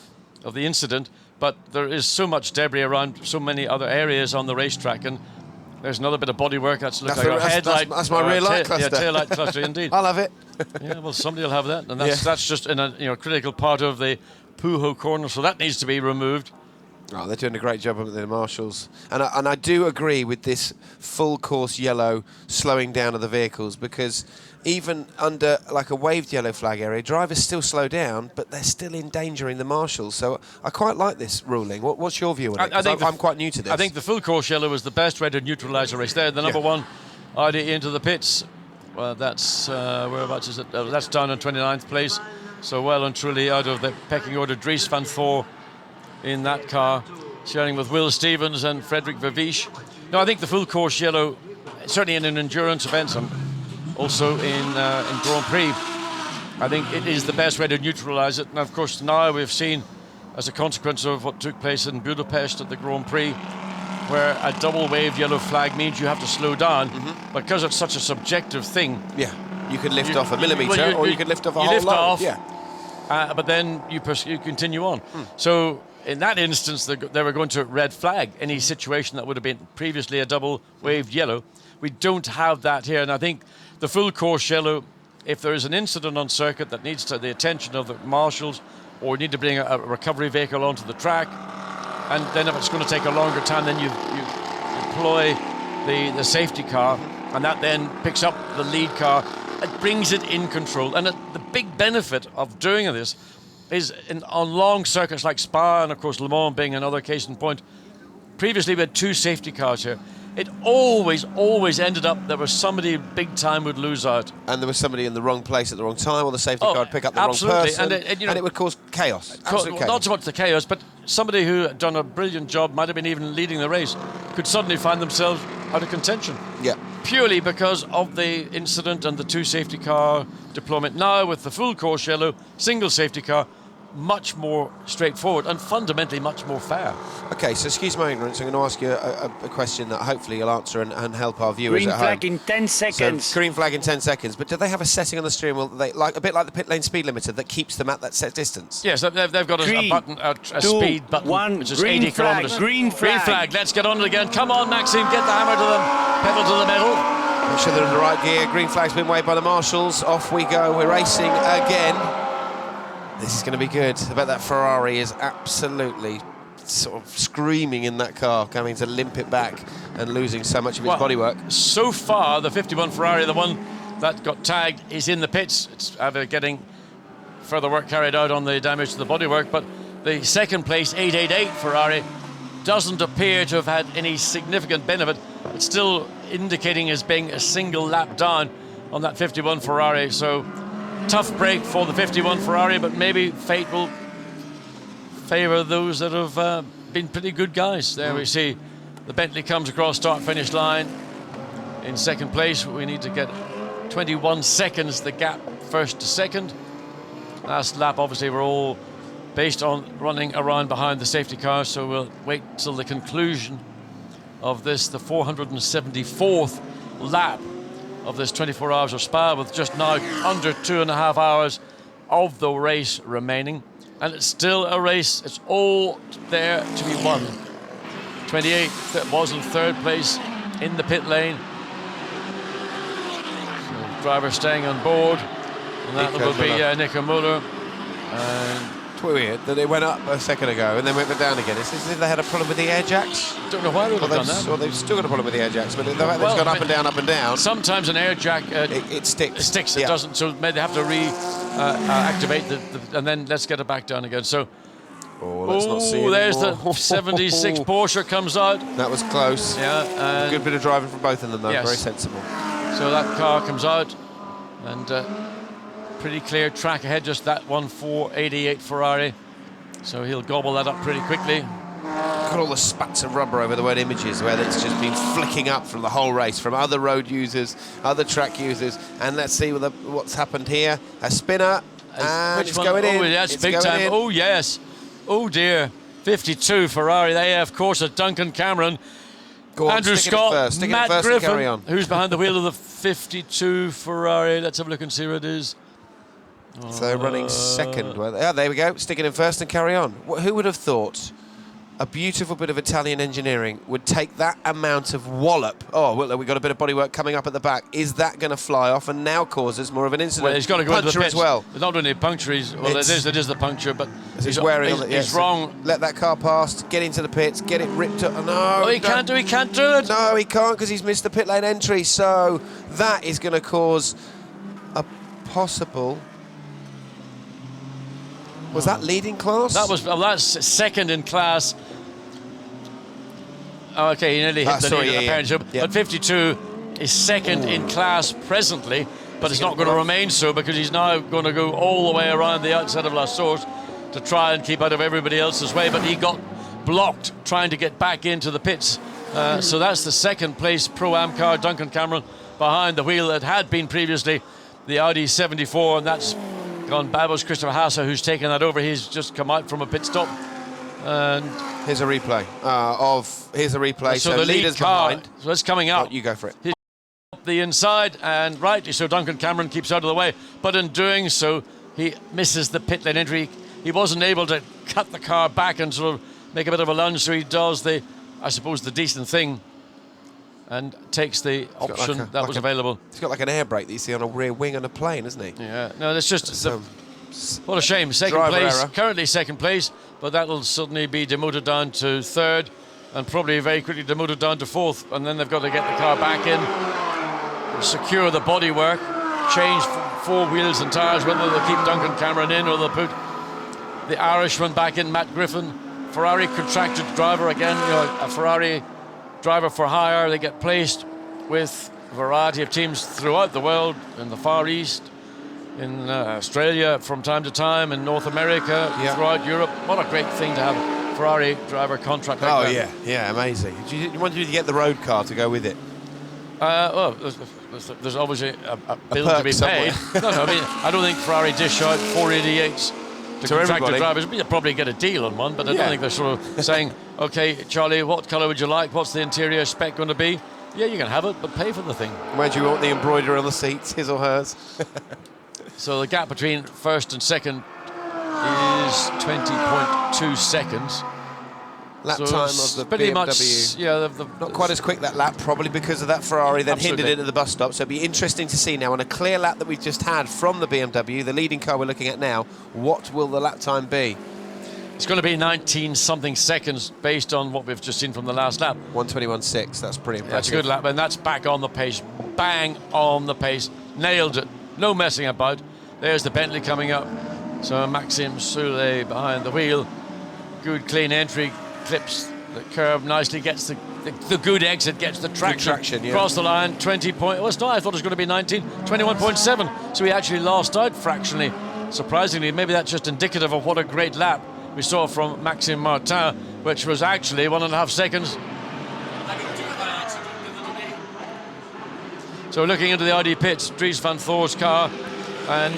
incident, but there is so much debris around so many other areas on the racetrack, and there's another bit of bodywork that's like a headlight. That's my rear light cluster. Yeah, tail light cluster indeed. I'll have it. Yeah, well, somebody will have that, and that's just in a critical part of the Pujo corner, so that needs to be removed. Oh, they're doing a great job at the marshals, and I do agree with this full course yellow slowing down of the vehicles, because even under like a waved yellow flag area, drivers still slow down, but they're still endangering the marshals. So I quite like this ruling. What's your view on it? I'm quite new to this. I think the full course yellow was the best way to neutralise the race. There, the number one Audi into the pits. Well, that's whereabouts is it? That's down in 29th place. So well and truly out of the pecking order. Dries van Thor in that car, sharing with Will Stevens and Frederick Vervisch. No, I think the full course yellow, certainly in an endurance event, also in Grand Prix, I think it is the best way to neutralise it. And of course now we've seen, as a consequence of what took place in Budapest at the Grand Prix, where a double wave yellow flag means you have to slow down, because it's such a subjective thing. Yeah, you could lift off a millimetre, or you could lift off a whole lot. Yeah. But then you continue on. So in that instance, they were going to red flag any situation that would have been previously a double waved yellow. We don't have that here, and I think the full course yellow, if there is an incident on circuit that needs the attention of the marshals, or need to bring a recovery vehicle onto the track, and then if it's going to take a longer time, then you deploy the safety car, and that then picks up the lead car. It brings it in control, and the big benefit of doing this is on long circuits like Spa, and of course Le Mans being another case in point. Previously we had 2 safety cars here. It always ended up there was somebody big time would lose out. And there was somebody in the wrong place at the wrong time, or the safety car would pick up the wrong person. And it would cause chaos. Absolute chaos. Not so much the chaos, but somebody who had done a brilliant job, might have been even leading the race, could suddenly find themselves out of contention. Yeah. Purely because of the incident and the 2 safety car deployment. Now with the full course yellow, single safety car, much more straightforward and fundamentally much more fair. Okay, so excuse my ignorance, I'm going to ask you a question that hopefully you'll answer and help our viewers green at home. flag in 10 seconds. So, green flag in 10 seconds, but do they have a setting on the steering wheel, a bit like the pit lane speed limiter, that keeps them at that set distance? Yes, they've got a button, a speed button, which is 80 kilometres. Green flag. Let's get on it again. Come on, Maxime, get the hammer to them, pedal to the metal. Make sure they're in the right gear. Green flag's been waved by the marshals. Off we go. We're racing again. This is going to be good. I bet that Ferrari is absolutely sort of screaming in that car, coming to limp it back and losing so much of its bodywork. So far, the 51 Ferrari, the one that got tagged, is in the pits. It's getting further work carried out on the damage to the bodywork, but the second place 888 Ferrari doesn't appear to have had any significant benefit. It's still indicating as being a single lap down on that 51 Ferrari, so tough break for the 51 Ferrari, but maybe fate will favour those that have been pretty good guys. There we see the Bentley comes across start-finish line in second place. We need to get 21 seconds, the gap first to second. Last lap, obviously, we're all based on running around behind the safety car, so we'll wait till the conclusion of this, the 474th lap of this 24 hours of Spa, with just now under 2.5 hours of the race remaining. And it's still a race, it's all there to be won. 28 that was in third place in the pit lane. So driver staying on board, and that will be Nico Müller. And it's weird that they went up a second ago and then went down again. It's as if they had a problem with the air jacks. Don't know why they would have done that. Well, they've still got a problem with the air jacks, but the fact that it's gone up and down, up and down. Sometimes an air jack it sticks. It sticks. It doesn't. So maybe they have to activate and then let's get it back down again. So. Let's not see there's the 76 Porsche comes out. That was close. Yeah, good bit of driving from both of them, though. Yes. Very sensible. So that car comes out, and pretty clear track ahead. Just that 1.488 Ferrari. So he'll gobble that up pretty quickly. Got all the spats of rubber over the wet images where it's just been flicking up from the whole race, from other road users, other track users. And let's see what's happened here. A spinner, and it's going in. Oh, that's big time. Oh, yes. Oh dear, 52 Ferrari. They of course, Duncan Cameron, Andrew Scott, Matt Griffin, who's behind the wheel of the 52 Ferrari. Let's have a look and see what it is. So running second. Well, there we go. Sticking in first and carry on. Who would have thought a beautiful bit of Italian engineering would take that amount of wallop? Oh, well, we've got a bit of bodywork coming up at the back. Is that going to fly off and now causes more of an incident? Well, he's got to go into the pits as well. There's not only a puncture. Well, it is the puncture, but he's wearing on it. He's wrong. Let that car past. Get into the pits. Get it ripped up. No, he can't do it. No, he can't because he's missed the pit lane entry. So that is going to cause a possible. Was that leading class? That's second in class. Oh, okay, he nearly hit the apparently. But 52 is second in class presently, but it's not going to remain so because he's now going to go all the way around the outside of La Source to try and keep out of everybody else's way, but he got blocked trying to get back into the pits. So that's the second place Pro-Am car, Duncan Cameron, behind the wheel that had been previously the Audi 74, and that's gone Babos Christopher Hasse, who's taken that over. He's just come out from a pit stop. And here's a replay here's a replay. So the lead car, behind. So it's coming out. Oh, you go for it. He's up the inside, and rightly so, Duncan Cameron keeps out of the way. But in doing so, he misses the pit lane entry. He wasn't able to cut the car back and sort of make a bit of a lunge. So he does the decent thing and takes the option that was available. He's got like an air brake that you see on a rear wing on a plane, isn't he? Yeah. No, that's just what a shame. Second place, currently second place, but that'll suddenly be demoted down to third and probably very quickly demoted down to fourth. And then they've got to get the car back in, secure the bodywork, change four wheels and tyres, whether they'll keep Duncan Cameron in or they'll put the Irishman back in, Matt Griffin. Ferrari contracted driver again, a Ferrari driver for hire. They get placed with a variety of teams throughout the world, in the Far East, in Australia from time to time, in North America, throughout Europe. What a great thing to have a Ferrari driver contract like that. Yeah, amazing. You wanted you to get the road car to go with it? Well, there's obviously a bill to be paid. No, I mean, I don't think Ferrari dish out 488s to contracted drivers. You'll probably get a deal on one, but I don't think they're sort of saying, okay, Charlie, what colour would you like? What's the interior spec going to be? Yeah, you can have it, but pay for the thing. Where do you want the embroidery on the seats, his or hers? So the gap between first and second is 20.2 seconds. Lap time of the pretty BMW. Much, not quite as quick, that lap, probably because of that Ferrari then hindered it at the bus stop. So it'll be interesting to see now on a clear lap that we've just had from the BMW, the leading car we're looking at now, what will the lap time be? It's going to be 19-something seconds based on what we've just seen from the last lap. 1:21.6, that's pretty impressive. That's a good lap, and that's back on the pace. Bang on the pace. Nailed it. No messing about. There's the Bentley coming up. So Maxime Soulet behind the wheel. Good clean entry. Clips The curb nicely gets the good exit, gets the traction, yeah. across the line, 20 point. Well, it's not, I thought it was going to be 19, 21.7. So he actually lost out fractionally. Surprisingly, maybe that's just indicative of what a great lap we saw from Maxime Martin, which was actually 1.5 seconds. So looking into the Audi pits, Dries van Thor's car, and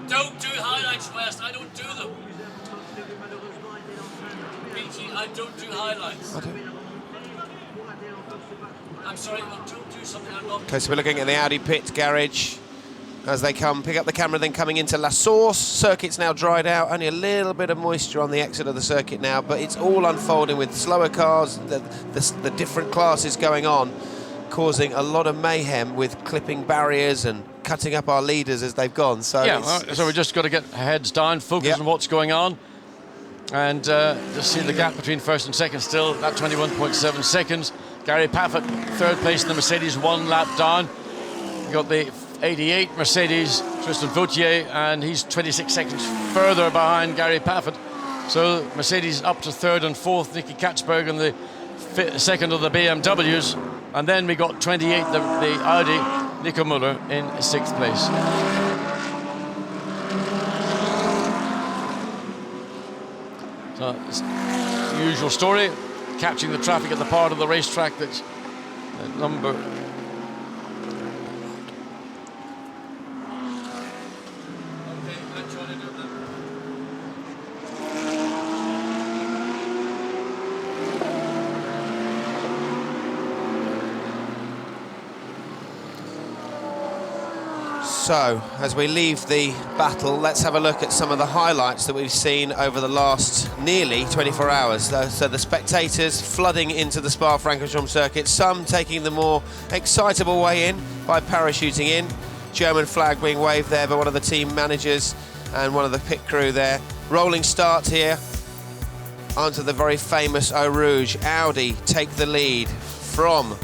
don't do highlights, West. I don't do them. BT, I don't do highlights. I'm sorry, I don't do something I'm not. Okay, so we're looking at the Audi pit garage as they come, pick up the camera, then coming into La Source. Circuit's now dried out, only a little bit of moisture on the exit of the circuit now, but it's all unfolding with slower cars, the different classes going on, causing a lot of mayhem with clipping barriers and cutting up our leaders as they've gone. So yeah, so we just got to get heads down, focus on what's going on, and just see the gap between first and second still at 21.7 seconds. Gary Paffett, third place in the Mercedes, 1 lap down. You got the 88 Mercedes, Tristan Vautier, and he's 26 seconds further behind Gary Paffett. So Mercedes up to third and fourth, Nicky Katzberg and the second of the BMWs. And then we got 28, the Audi, Nico Müller in 6th place. So it's the usual story, catching the traffic at the part of the racetrack that's number. So, as we leave the battle, let's have a look at some of the highlights that we've seen over the last nearly 24 hours. So the spectators flooding into the Spa-Francorchamps circuit, some taking the more excitable way in by parachuting in. German flag being waved there by one of the team managers and one of the pit crew there. Rolling start here onto the very famous Eau Rouge. Audi take the lead from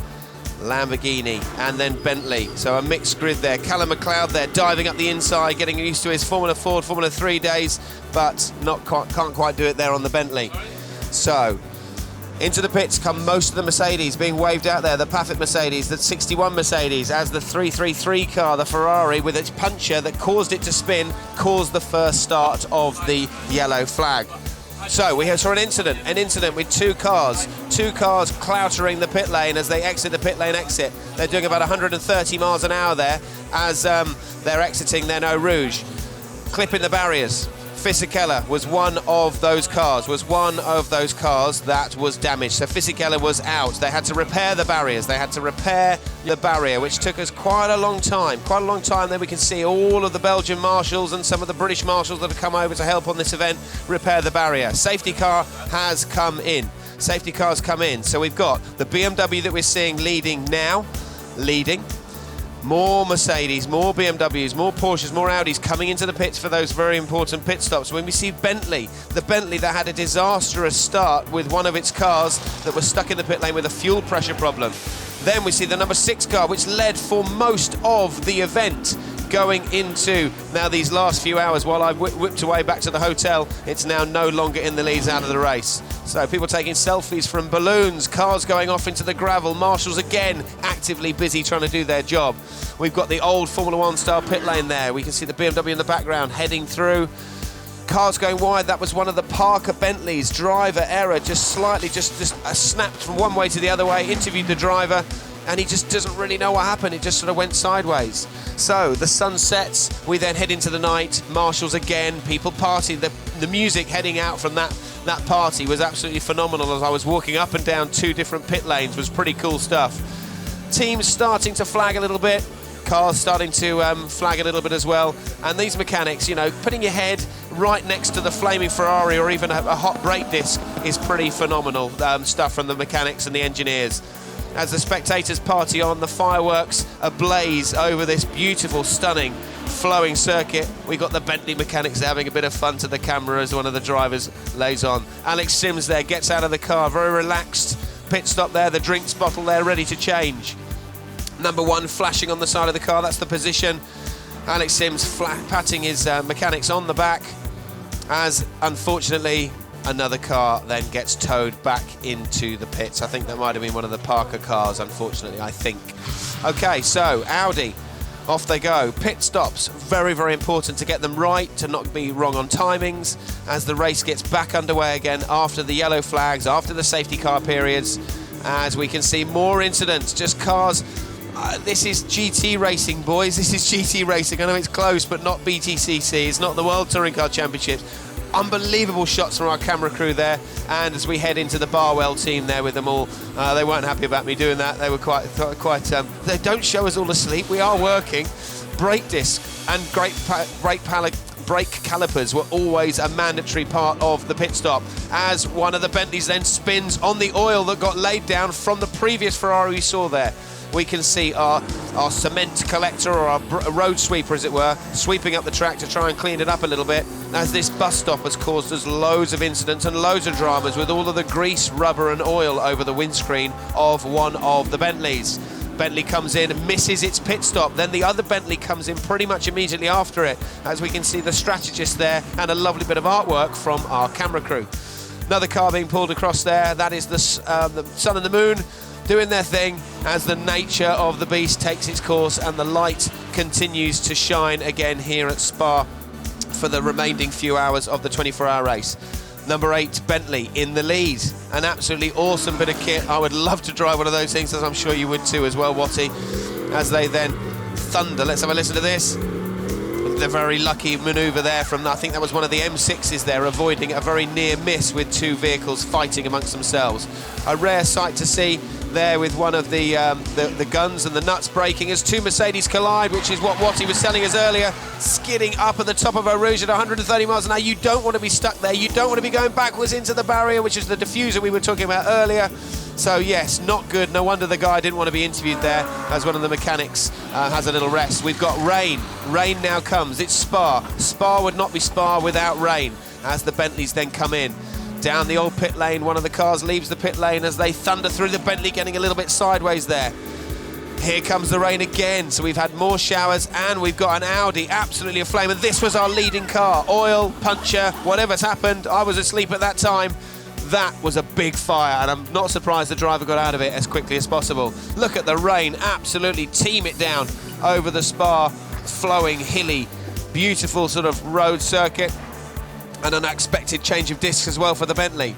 Lamborghini and then Bentley. So a mixed grid there. Callum McLeod there diving up the inside, getting used to his Formula Ford, Formula 3 days, but can't quite do it there on the Bentley. So into the pits come most of the Mercedes being waved out there. The Paffett Mercedes, the 61 Mercedes, as the 333 car, the Ferrari, with its puncher that caused it to spin, caused the first start of the yellow flag. So we saw an incident with two cars cloutering the pit lane as they exit the pit lane exit. They're doing about 130 miles an hour there as they're exiting their Eau Rouge, clipping the barriers. Fisichella was one of those cars, that was damaged. So Fisichella was out. They had to repair the barriers. They had to repair the barrier, which took us quite a long time. Then we can see all of the Belgian marshals and some of the British marshals that have come over to help on this event repair the barrier. Safety car has come in. Safety cars come in. So we've got the BMW that we're seeing leading. More Mercedes, more BMWs, more Porsches, more Audis coming into the pits for those very important pit stops. When we see Bentley, the Bentley that had a disastrous start with one of its cars that was stuck in the pit lane with a fuel pressure problem. Then we see the number 6 car, which led for most of the event, going into now these last few hours while I've whipped away back to the hotel. It's now no longer in the leads out of the race. So people taking selfies from balloons, cars going off into the gravel, marshals again actively busy trying to do their job. We've got the old Formula 1 style pit lane there. We can see the BMW in the background heading through. Cars going wide. That was one of the Parker Bentleys. Driver error, just slightly, just snapped from one way to the other way. Interviewed the driver, and he just doesn't really know what happened. It just sort of went sideways. So the sun sets. We then head into the night. Marshals again. People party. The music heading out from that party was absolutely phenomenal. As I was walking up and down 2 different pit lanes, was pretty cool stuff. Teams starting to flag a little bit. Cars starting to flag a little bit as well. And these mechanics, you know, putting your head right next to the flaming Ferrari or even a hot brake disc is pretty phenomenal stuff from the mechanics and the engineers. As the spectators party on, the fireworks ablaze over this beautiful, stunning, flowing circuit. We got the Bentley mechanics having a bit of fun to the camera as one of the drivers lays on. Alex Sims there gets out of the car, very relaxed. Pit stop there, the drinks bottle there, ready to change. Number 1 flashing on the side of the car, that's the position. Alex Sims patting his mechanics on the back as, unfortunately, another car then gets towed back into the pits. I think that might have been one of the Parker cars, unfortunately, I think. Okay, so Audi, off they go. Pit stops, very, very important to get them right, to not be wrong on timings, as the race gets back underway again after the yellow flags, after the safety car periods, as we can see more incidents, just cars. This is GT racing, boys. This is GT racing. I know it's close, but not BTCC. It's not the World Touring Car Championships. Unbelievable shots from our camera crew there. And as we head into the Barwell team there with them all, they weren't happy about me doing that. They were quite. They don't show us all asleep. We are working. Brake disc and brake calipers were always a mandatory part of the pit stop, as one of the Bentleys then spins on the oil that got laid down from the previous Ferrari we saw there. We can see our cement collector, or our road sweeper as it were, sweeping up the track to try and clean it up a little bit, as this bus stop has caused us loads of incidents and loads of dramas with all of the grease, rubber and oil over the windscreen of one of the Bentleys. Bentley comes in and misses its pit stop. Then the other Bentley comes in pretty much immediately after it, as we can see the strategist there and a lovely bit of artwork from our camera crew. Another car being pulled across there. That is the sun and the moon doing their thing as the nature of the beast takes its course and the light continues to shine again here at Spa for the remaining few hours of the 24-hour race. Number 8, Bentley in the lead. An absolutely awesome bit of kit. I would love to drive one of those things, as I'm sure you would too as well, Watty, as they then thunder. Let's have a listen to this. The very lucky manoeuvre there from, I think that was one of the M6s there, avoiding a very near miss with two vehicles fighting amongst themselves. A rare sight to see there, with one of the guns and the nuts breaking as two Mercedes collide, which is what Watty was telling us earlier, skidding up at the top of Eau Rouge at 130 miles an hour. You don't want to be stuck there. You don't want to be going backwards into the barrier, which is the diffuser we were talking about earlier. So yes, not good. No wonder the guy didn't want to be interviewed there, as one of the mechanics has a little rest. We've got rain. Rain now comes. It's Spa. Spa would not be Spa without rain, as the Bentleys then come in. Down the old pit lane, one of the cars leaves the pit lane as they thunder through the Bentley, getting a little bit sideways there. Here comes the rain again, so we've had more showers, and we've got an Audi absolutely aflame, and this was our leading car. Oil, puncture, whatever's happened, I was asleep at that time. That was a big fire, and I'm not surprised the driver got out of it as quickly as possible. Look at the rain, absolutely team it down over the Spa, flowing, hilly, beautiful sort of road circuit, and an unexpected change of discs as well for the Bentley.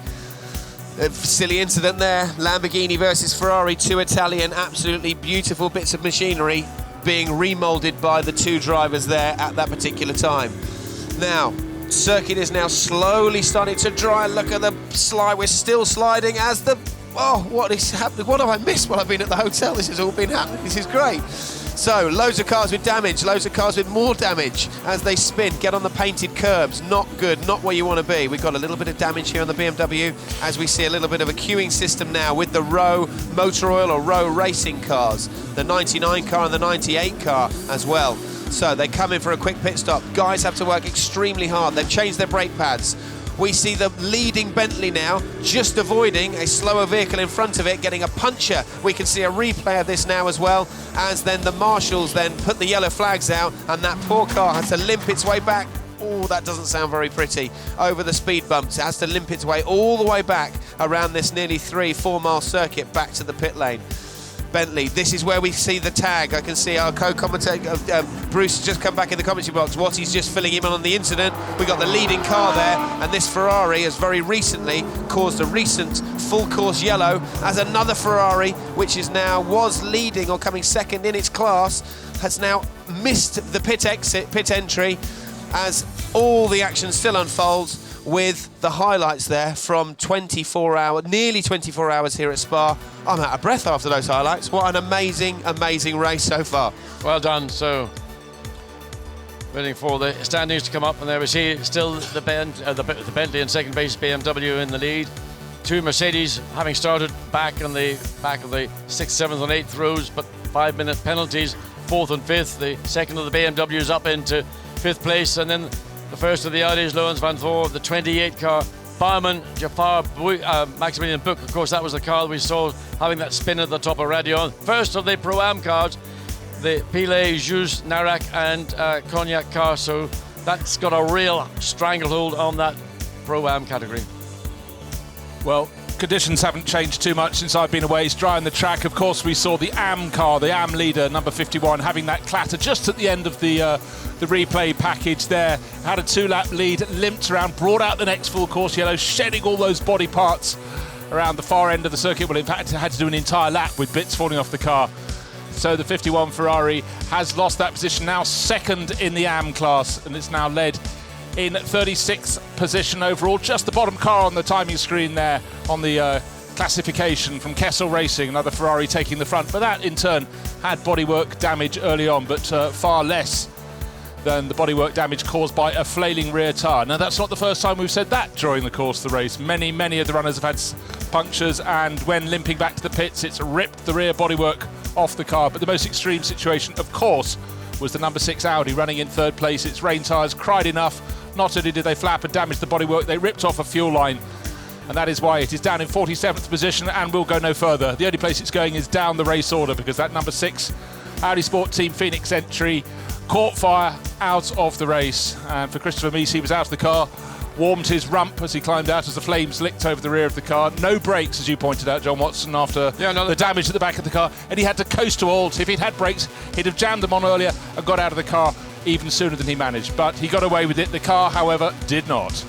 A silly incident there, Lamborghini versus Ferrari, two Italian, absolutely beautiful bits of machinery being remoulded by the two drivers there at that particular time. Now, circuit is now slowly starting to dry. Look at the slide, we're still sliding as the, oh, what is happening? What have I missed while I've been at the hotel? This has all been happening, this is great. So, loads of cars with damage, loads of cars with more damage as they spin, get on the painted curbs. Not good, not where you want to be. We've got a little bit of damage here on the BMW, as we see a little bit of a queuing system now with the Rowe Motor Oil or Rowe Racing cars, the 99 car and the 98 car as well. So they come in for a quick pit stop. Guys have to work extremely hard. They've changed their brake pads. We see the leading Bentley now just avoiding a slower vehicle in front of it, getting a puncture. We can see a replay of this now as well, as then the marshals then put the yellow flags out, and that poor car has to limp its way back. Oh, that doesn't sound very pretty. Over the speed bumps, it has to limp its way all the way back around this nearly 3-4 mile circuit back to the pit lane. Bentley, this is where we see the tag. I can see our co-commentator Bruce has just come back in the commentary box. Watty's just filling him in on the incident. We got the leading car there, and this Ferrari has very recently caused a recent full course yellow, as another Ferrari, which is now was leading or coming second in its class, has now missed the pit entry, as all the action still unfolds, with the highlights there from nearly 24 hours here at Spa. I'm out of breath after those highlights. What an amazing, amazing race so far. Well done. So, waiting for the standings to come up, and there we see still the Bentley in second base, BMW in the lead. Two Mercedes having started back of the 6th, 7th and 8th rows, but 5-minute penalties, 4th and 5th. The second of the BMWs up into 5th place, and then the first of the Audis, Lorenz van Thor, the 28 car, Baumann, Jafar, Maximilian Buch. Of course, that was the car we saw having that spin at the top of Radion. First of the Pro-Am cars, the Pilet, Jus, Narak and Cognac car. So that's got a real stranglehold on that Pro-Am category. Well, conditions haven't changed too much since I've been away. It's dry on the track. Of course, we saw the AM car, the AM leader, number 51, having that clatter just at the end of the replay package there. Had a 2-lap lead, limped around, brought out the next full course yellow, shedding all those body parts around the far end of the circuit. Well, in fact, it had to do an entire lap with bits falling off the car. So the 51 Ferrari has lost that position, now second in the AM class, and it's now led in 36th position overall. Just the bottom car on the timing screen there on the classification from Kessel Racing, another Ferrari taking the front. But that in turn had bodywork damage early on, but far less than the bodywork damage caused by a flailing rear tyre. Now that's not the first time we've said that during the course of the race. Many of the runners have had punctures, and when limping back to the pits, it's ripped the rear bodywork off the car. But the most extreme situation, of course, was the number 6 Audi running in third place. Its rain tyres cried enough. Not only did they flap and damage the bodywork, they ripped off a fuel line. And that is why it is down in 47th position and will go no further. The only place it's going is down the race order, because that number 6 Audi Sport Team Phoenix entry caught fire out of the race. And for Christopher Mies, he was out of the car, warmed his rump as he climbed out as the flames licked over the rear of the car. No brakes, as you pointed out, John Watson, after the damage at the back of the car. And he had to coast to a halt. If he'd had brakes, he'd have jammed them on earlier and got out of the car even sooner than he managed. But he got away with it. The car, however, did not.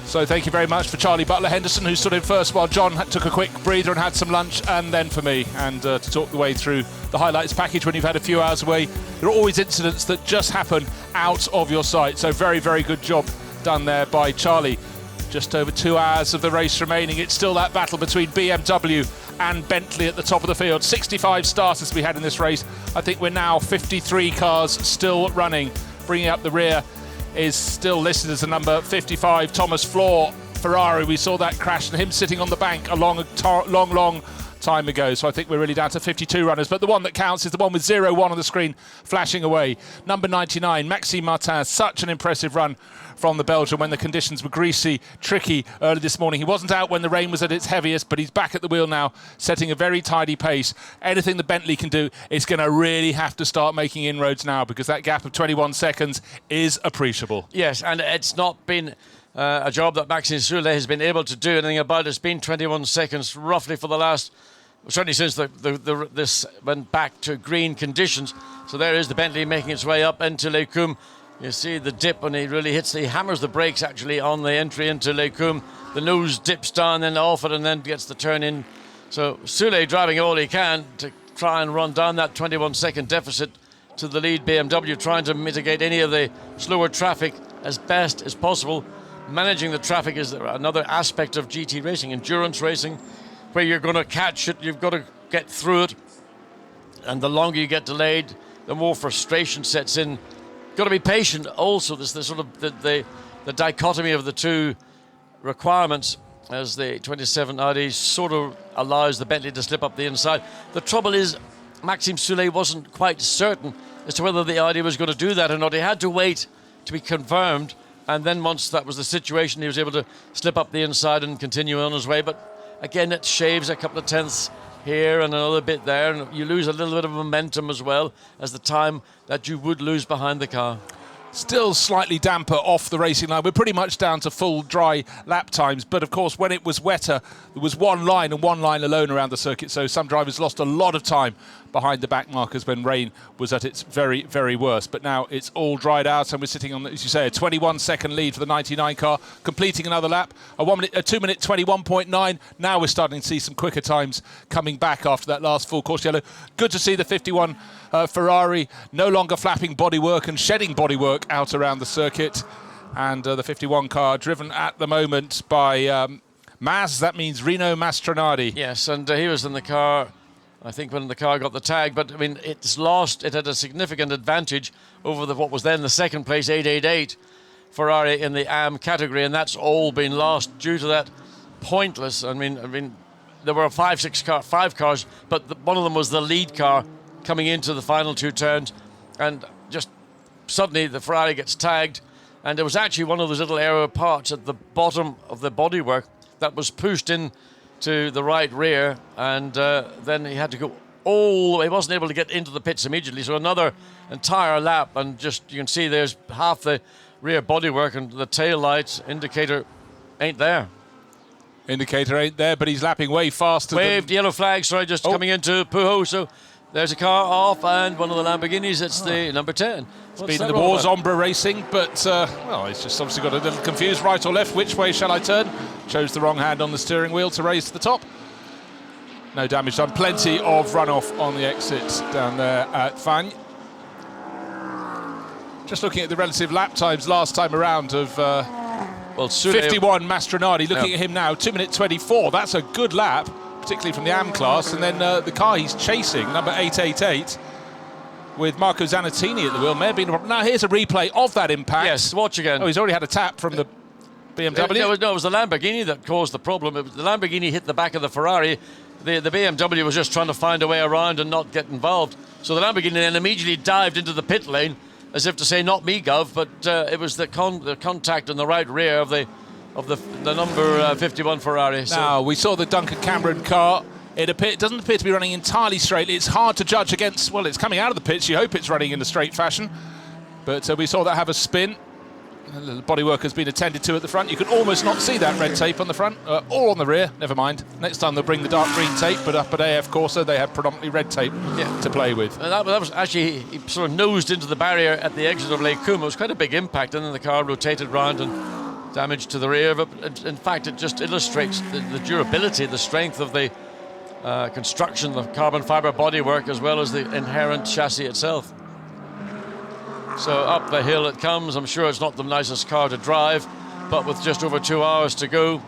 So thank you very much for Charlie Butler-Henderson, who stood in first while John took a quick breather and had some lunch, and then for me, and to talk the way through the highlights package when you've had a few hours away. There are always incidents that just happen out of your sight. So very, very good job done there by Charlie. Just over 2 hours of the race remaining. It's still that battle between BMW and Bentley at the top of the field. 65 starters we had in this race. I think we're now 53 cars still running. Bringing up the rear is still listed as the number 55 Thomas Floor Ferrari. We saw that crash and him sitting on the bank a long time ago. So I think we're really down to 52 runners. But the one that counts is the one with 0-1 on the screen flashing away. Number 99, Maxime Martin. Such an impressive run from the Belgian when the conditions were greasy, tricky early this morning. He wasn't out when the rain was at its heaviest, but he's back at the wheel now, setting a very tidy pace. Anything the Bentley can do, it's going to really have to start making inroads now, because that gap of 21 seconds is appreciable. Yes, and it's not been a job that Maxime Soulet has been able to do anything about. It's been 21 seconds roughly for the last, certainly since this went back to green conditions. So there is the Bentley making its way up into Les Combes. You see the dip when he really hits, he hammers the brakes actually on the entry into Les Combes. The nose dips down, then off it, and then gets the turn in. So Soulet driving all he can to try and run down that 21-second deficit to the lead BMW, trying to mitigate any of the slower traffic as best as possible. Managing the traffic is another aspect of GT racing, endurance racing, where you're going to catch it, you've got to get through it. And the longer you get delayed, the more frustration sets in. Got to be patient also. There's the sort of the dichotomy of the two requirements, as the 27 Audi sort of allows the Bentley to slip up the inside. The trouble is Maxime Soulet wasn't quite certain as to whether the Audi was going to do that or not. He had to wait to be confirmed, and then once that was the situation, he was able to slip up the inside and continue on his way. But again, it shaves a couple of tenths here and another bit there, and you lose a little bit of momentum as well as the time that you would lose behind the car. Still slightly damper off the racing line. We're pretty much down to full dry lap times, but of course when it was wetter, there was one line and one line alone around the circuit, so some drivers lost a lot of time behind the back markers when rain was at its very, very worst. But now it's all dried out, and we're sitting on, as you say, a 21-second lead for the 99 car, completing another lap, a 2-minute 21.9. Now we're starting to see some quicker times coming back after that last full course yellow. Good to see the 51 Ferrari no longer flapping bodywork and shedding bodywork out around the circuit. And the 51 car driven at the moment by Maz, that means Rino Mastronardi. Yes, and he was in the car, I think, when the car got the tag, but I mean, it had a significant advantage over what was then the second place 888 Ferrari in the AM category, and that's all been lost due to that pointless. I mean, there were five cars, but one of them was the lead car coming into the final two turns, and just suddenly the Ferrari gets tagged, and there was actually one of those little aero parts at the bottom of the bodywork that was pushed in to the right rear, and then he had to go all the way. He wasn't able to get into the pits immediately, so another entire lap, and just you can see there's half the rear bodywork and the tail lights indicator ain't there. Indicator ain't there, but he's lapping way faster. Waved yellow flag, sorry, just coming into Pujo. So there's a car off, and one of the Lamborghinis, it's the number 10. Speed of the Wars, Ombra Racing, but, well, he's just obviously got a little confused, right or left, which way shall I turn? Chose the wrong hand on the steering wheel to raise to the top. No damage done, plenty of runoff on the exit down there at Fagnes. Just looking at the relative lap times last time around of 51 Mastronardi, looking at him now, 2 minute 24, that's a good lap, particularly from the AM class, and then the car he's chasing, number 888, with Marco Zannettini at the wheel, may have been a problem. Now here's a replay of that impact. Yes, watch again. Oh, he's already had a tap from the BMW. No, it was the Lamborghini that caused the problem. The Lamborghini hit the back of the Ferrari. The BMW was just trying to find a way around and not get involved. So the Lamborghini then immediately dived into the pit lane, as if to say, not me, Gov, but it was the contact in the right rear of the number 51 Ferrari. So now, we saw the Duncan Cameron car. It doesn't appear to be running entirely straight. It's hard to judge against, well, it's coming out of the pits. You hope it's running in a straight fashion. But we saw that have a spin. The bodywork has been attended to at the front. You can almost not see that red tape on the front or on the rear. Never mind. Next time they'll bring the dark green tape, but up at AF Corsa they have predominantly red tape to play with. That was actually, he sort of nosed into the barrier at the exit of Lake Como. It was quite a big impact, and then the car rotated round and damage to the rear. But in fact, it just illustrates the durability, the strength of the construction, the carbon fiber bodywork, as well as the inherent chassis itself. So up the hill it comes. I'm sure it's not the nicest car to drive, but with just over 2 hours to go,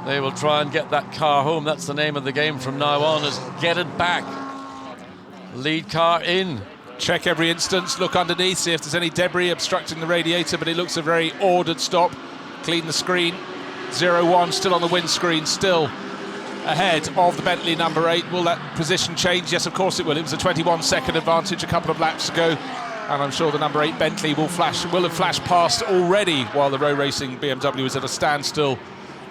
they will try and get that car home. That's the name of the game from now on, is get it back. Lead car in. Check every instance, look underneath, see if there's any debris obstructing the radiator, but it looks a very ordered stop. Clean the screen. 0-1 still on the windscreen, still ahead of the Bentley number 8. Will that position change? Yes, of course it will. It was a 21-second advantage a couple of laps ago. And I'm sure the number 8 Bentley will have flashed past already while the Row Racing BMW is at a standstill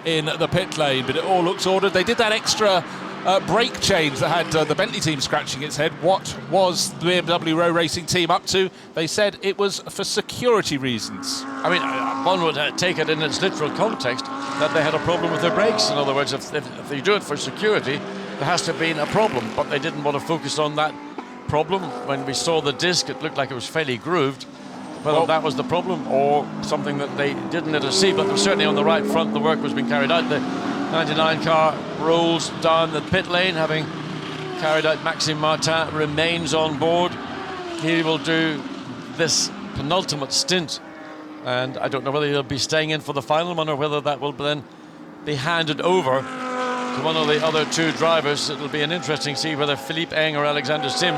in the pit lane. But it all looks ordered. They did that extra brake change that had the Bentley team scratching its head. What was the BMW Row Racing team up to? They said it was for security reasons. I mean, one would take it in its literal context that they had a problem with their brakes. In other words, if they do it for security, there has to have been a problem. But they didn't want to focus on that problem. When we saw the disc, it looked like it was fairly grooved. Whether that was the problem or something that they didn't let us see, but certainly on the right front the work was being carried out. The 99 car rolls down the pit lane, having carried out. Maxime Martin remains on board. He will do this penultimate stint, and I don't know whether he'll be staying in for the final one or whether that will then be handed over to one of the other two drivers. It'll be an interesting see whether Philippe Eng or Alexander Sim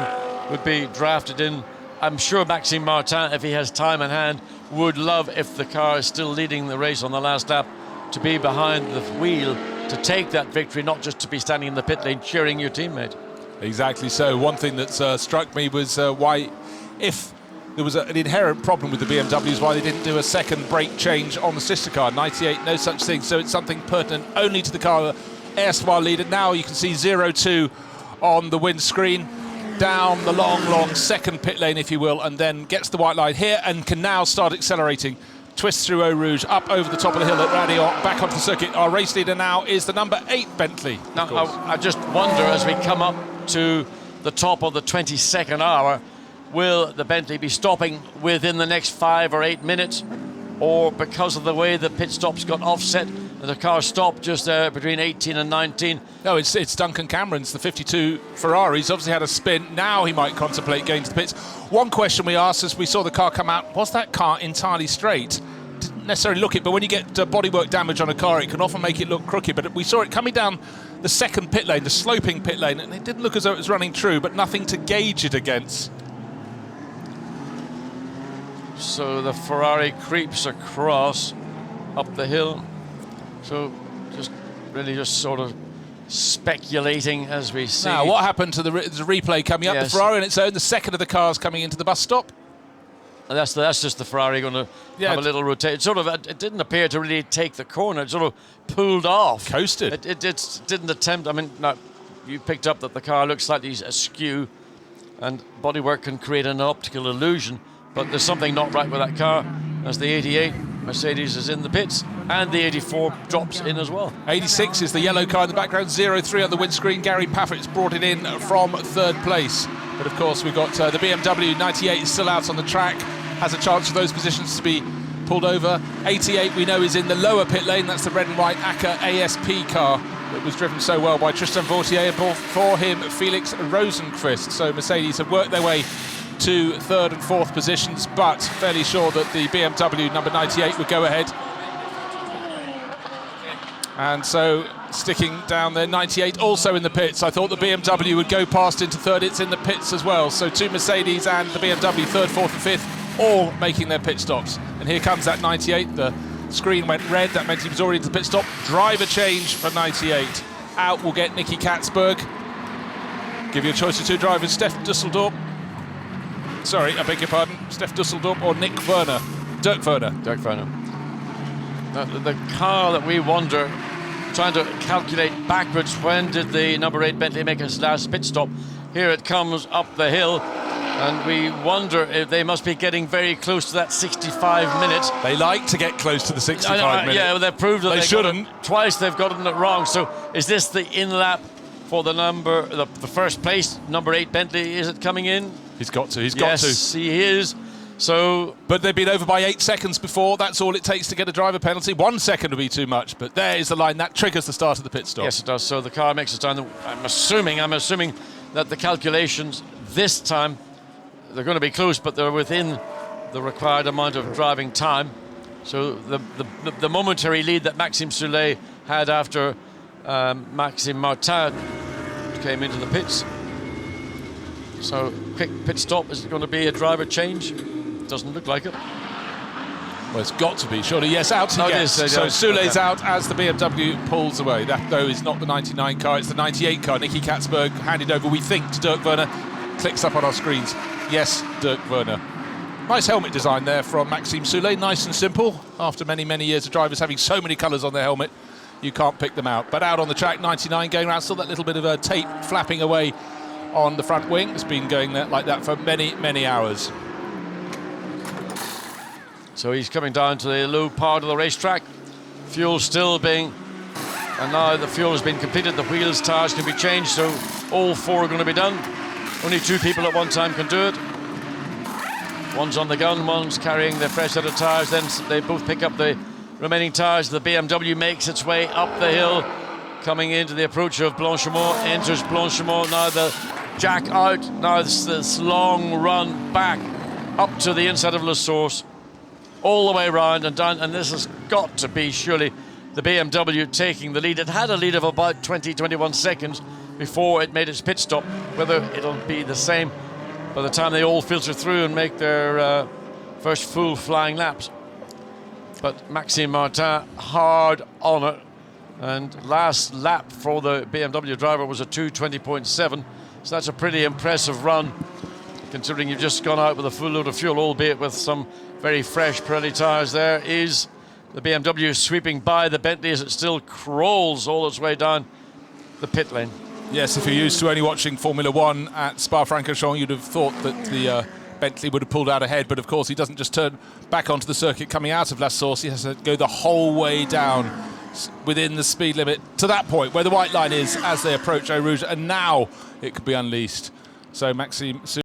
would be drafted in. I'm sure Maxime Martin, if he has time in hand, would love, if the car is still leading the race on the last lap, to be behind the wheel to take that victory, not just to be standing in the pit lane cheering your teammate. Exactly so. One thing that struck me was why, if there was an inherent problem with the BMWs, why they didn't do a second brake change on the sister car. 98, no such thing. So it's something pertinent only to the car erstwhile leader. Now you can see 0-2 on the windscreen, down the long second pit lane, if you will, and then gets the white line here and can now start accelerating. Twists through Eau Rouge, up over the top of the hill at Radion, back onto the circuit. Our race leader now is the number 8 Bentley. Now, I just wonder, as we come up to the top of the 22nd hour, will the Bentley be stopping within the next 5 or 8 minutes, or because of the way the pit stops got offset, the car stopped just there between 18 and 19? No, it's Duncan Cameron's, the 52 Ferrari. He's obviously had a spin. Now he might contemplate going to the pits. One question we asked as we saw the car come out, was that car entirely straight? Didn't necessarily look it, but when you get bodywork damage on a car, it can often make it look crooked. But we saw it coming down the second pit lane, the sloping pit lane, and it didn't look as though it was running true, but nothing to gauge it against. So the Ferrari creeps across up the hill. So just sort of speculating as we see. Now, what happened to the replay coming up? Yes. The Ferrari on its own, the second of the cars coming into the bus stop. And that's just the Ferrari going to have a little rotate. It didn't appear to really take the corner. It sort of pulled off. Coasted. It didn't attempt. I mean, now, you picked up that the car looks slightly askew, and bodywork can create an optical illusion. But there's something not right with that car, as the 88 Mercedes is in the pits, and the 84 drops in as well. 86 is the yellow car in the background, 0-3 on the windscreen. Gary Paffert's brought it in from third place. But of course, we've got the BMW 98 is still out on the track, has a chance for those positions to be pulled over. 88 we know is in the lower pit lane. That's the red and white ACA ASP car that was driven so well by Tristan Vautier, and for him Felix Rosenqvist. So Mercedes have worked their way to third and fourth positions, but fairly sure that the BMW number 98 would go ahead. And so sticking down there, 98 also in the pits. I thought the BMW would go past into third. It's in the pits as well. So two Mercedes and the BMW third, fourth and fifth, all making their pit stops. And here comes that 98. The screen went red. That meant he was already at the pit stop. Driver change for 98. Out will get Nicky Katzberg. Give you a choice of two drivers, Stef Dusseldorp. Sorry, I beg your pardon. Stef Dusseldorp or Nick Werner. Dirk Werner. Dirk Werner. The car that we wonder, trying to calculate backwards, when did the number 8 Bentley make its last pit stop? Here it comes up the hill, and we wonder if they must be getting very close to that 65 minutes. They like to get close to the 65 minutes. Yeah, well, they've proved that they shouldn't. Twice they've gotten it wrong. So is this the in-lap for the first place, number 8 Bentley? Is it coming in? He's got to. Yes, he is. So, but they've been over by 8 seconds before. That's all it takes to get a driver penalty. 1 second would be too much, but there is the line that triggers the start of the pit stop. Yes, it does. So the car makes it down. I'm assuming that the calculations this time, they're going to be close, but they're within the required amount of driving time. So the momentary lead that Maxime Soulet had after Maxime Martin came into the pits. So quick pit stop. Is it going to be a driver change? Doesn't look like it. Well, it's got to be, surely. Yes, out he gets. So Soulet's out as the BMW pulls away. That, though, is not the 99 car. It's the 98 car. Nicky Katzberg handed over, we think, to Dirk Werner. Clicks up on our screens. Yes, Dirk Werner. Nice helmet design there from Maxime Soulet. Nice and simple. After many, many years of drivers having so many colours on their helmet, you can't pick them out. But out on the track, 99 going around. Still that little bit of tape flapping away on the front wing. It's been going there like that for many, many hours. So he's coming down to the low part of the racetrack. Fuel still being, and now the fuel has been completed. The wheels, tires can be changed, so all 4 are going to be done. Only 2 people at one time can do it. One's on the gun, one's carrying the fresh set of tires. Then they both pick up the remaining tires. The BMW makes its way up the hill, coming into the approach of Blanchimont, enters Blanchimont. Now the jack out. Now this long run back up to the inside of La Source, all the way around and down, and this has got to be surely the BMW taking the lead. It had a lead of about 20-21 seconds before it made its pit stop. Whether it'll be the same by the time they all filter through and make their first full flying laps. But Maxime Martin hard on it, and last lap for the BMW driver was a 2:20.7, so that's a pretty impressive run considering you've just gone out with a full load of fuel, albeit with some very fresh Pirelli tyres. There is the BMW sweeping by the Bentley as it still crawls all its way down the pit lane. Yes, if you're used to only watching Formula One at Spa-Francorchamps, you'd have thought that the Bentley would have pulled out ahead, but of course he doesn't just turn back onto the circuit coming out of La Source. He has to go the whole way down within the speed limit to that point where the white line is as they approach Eau Rouge, and now it could be unleashed. So Maxime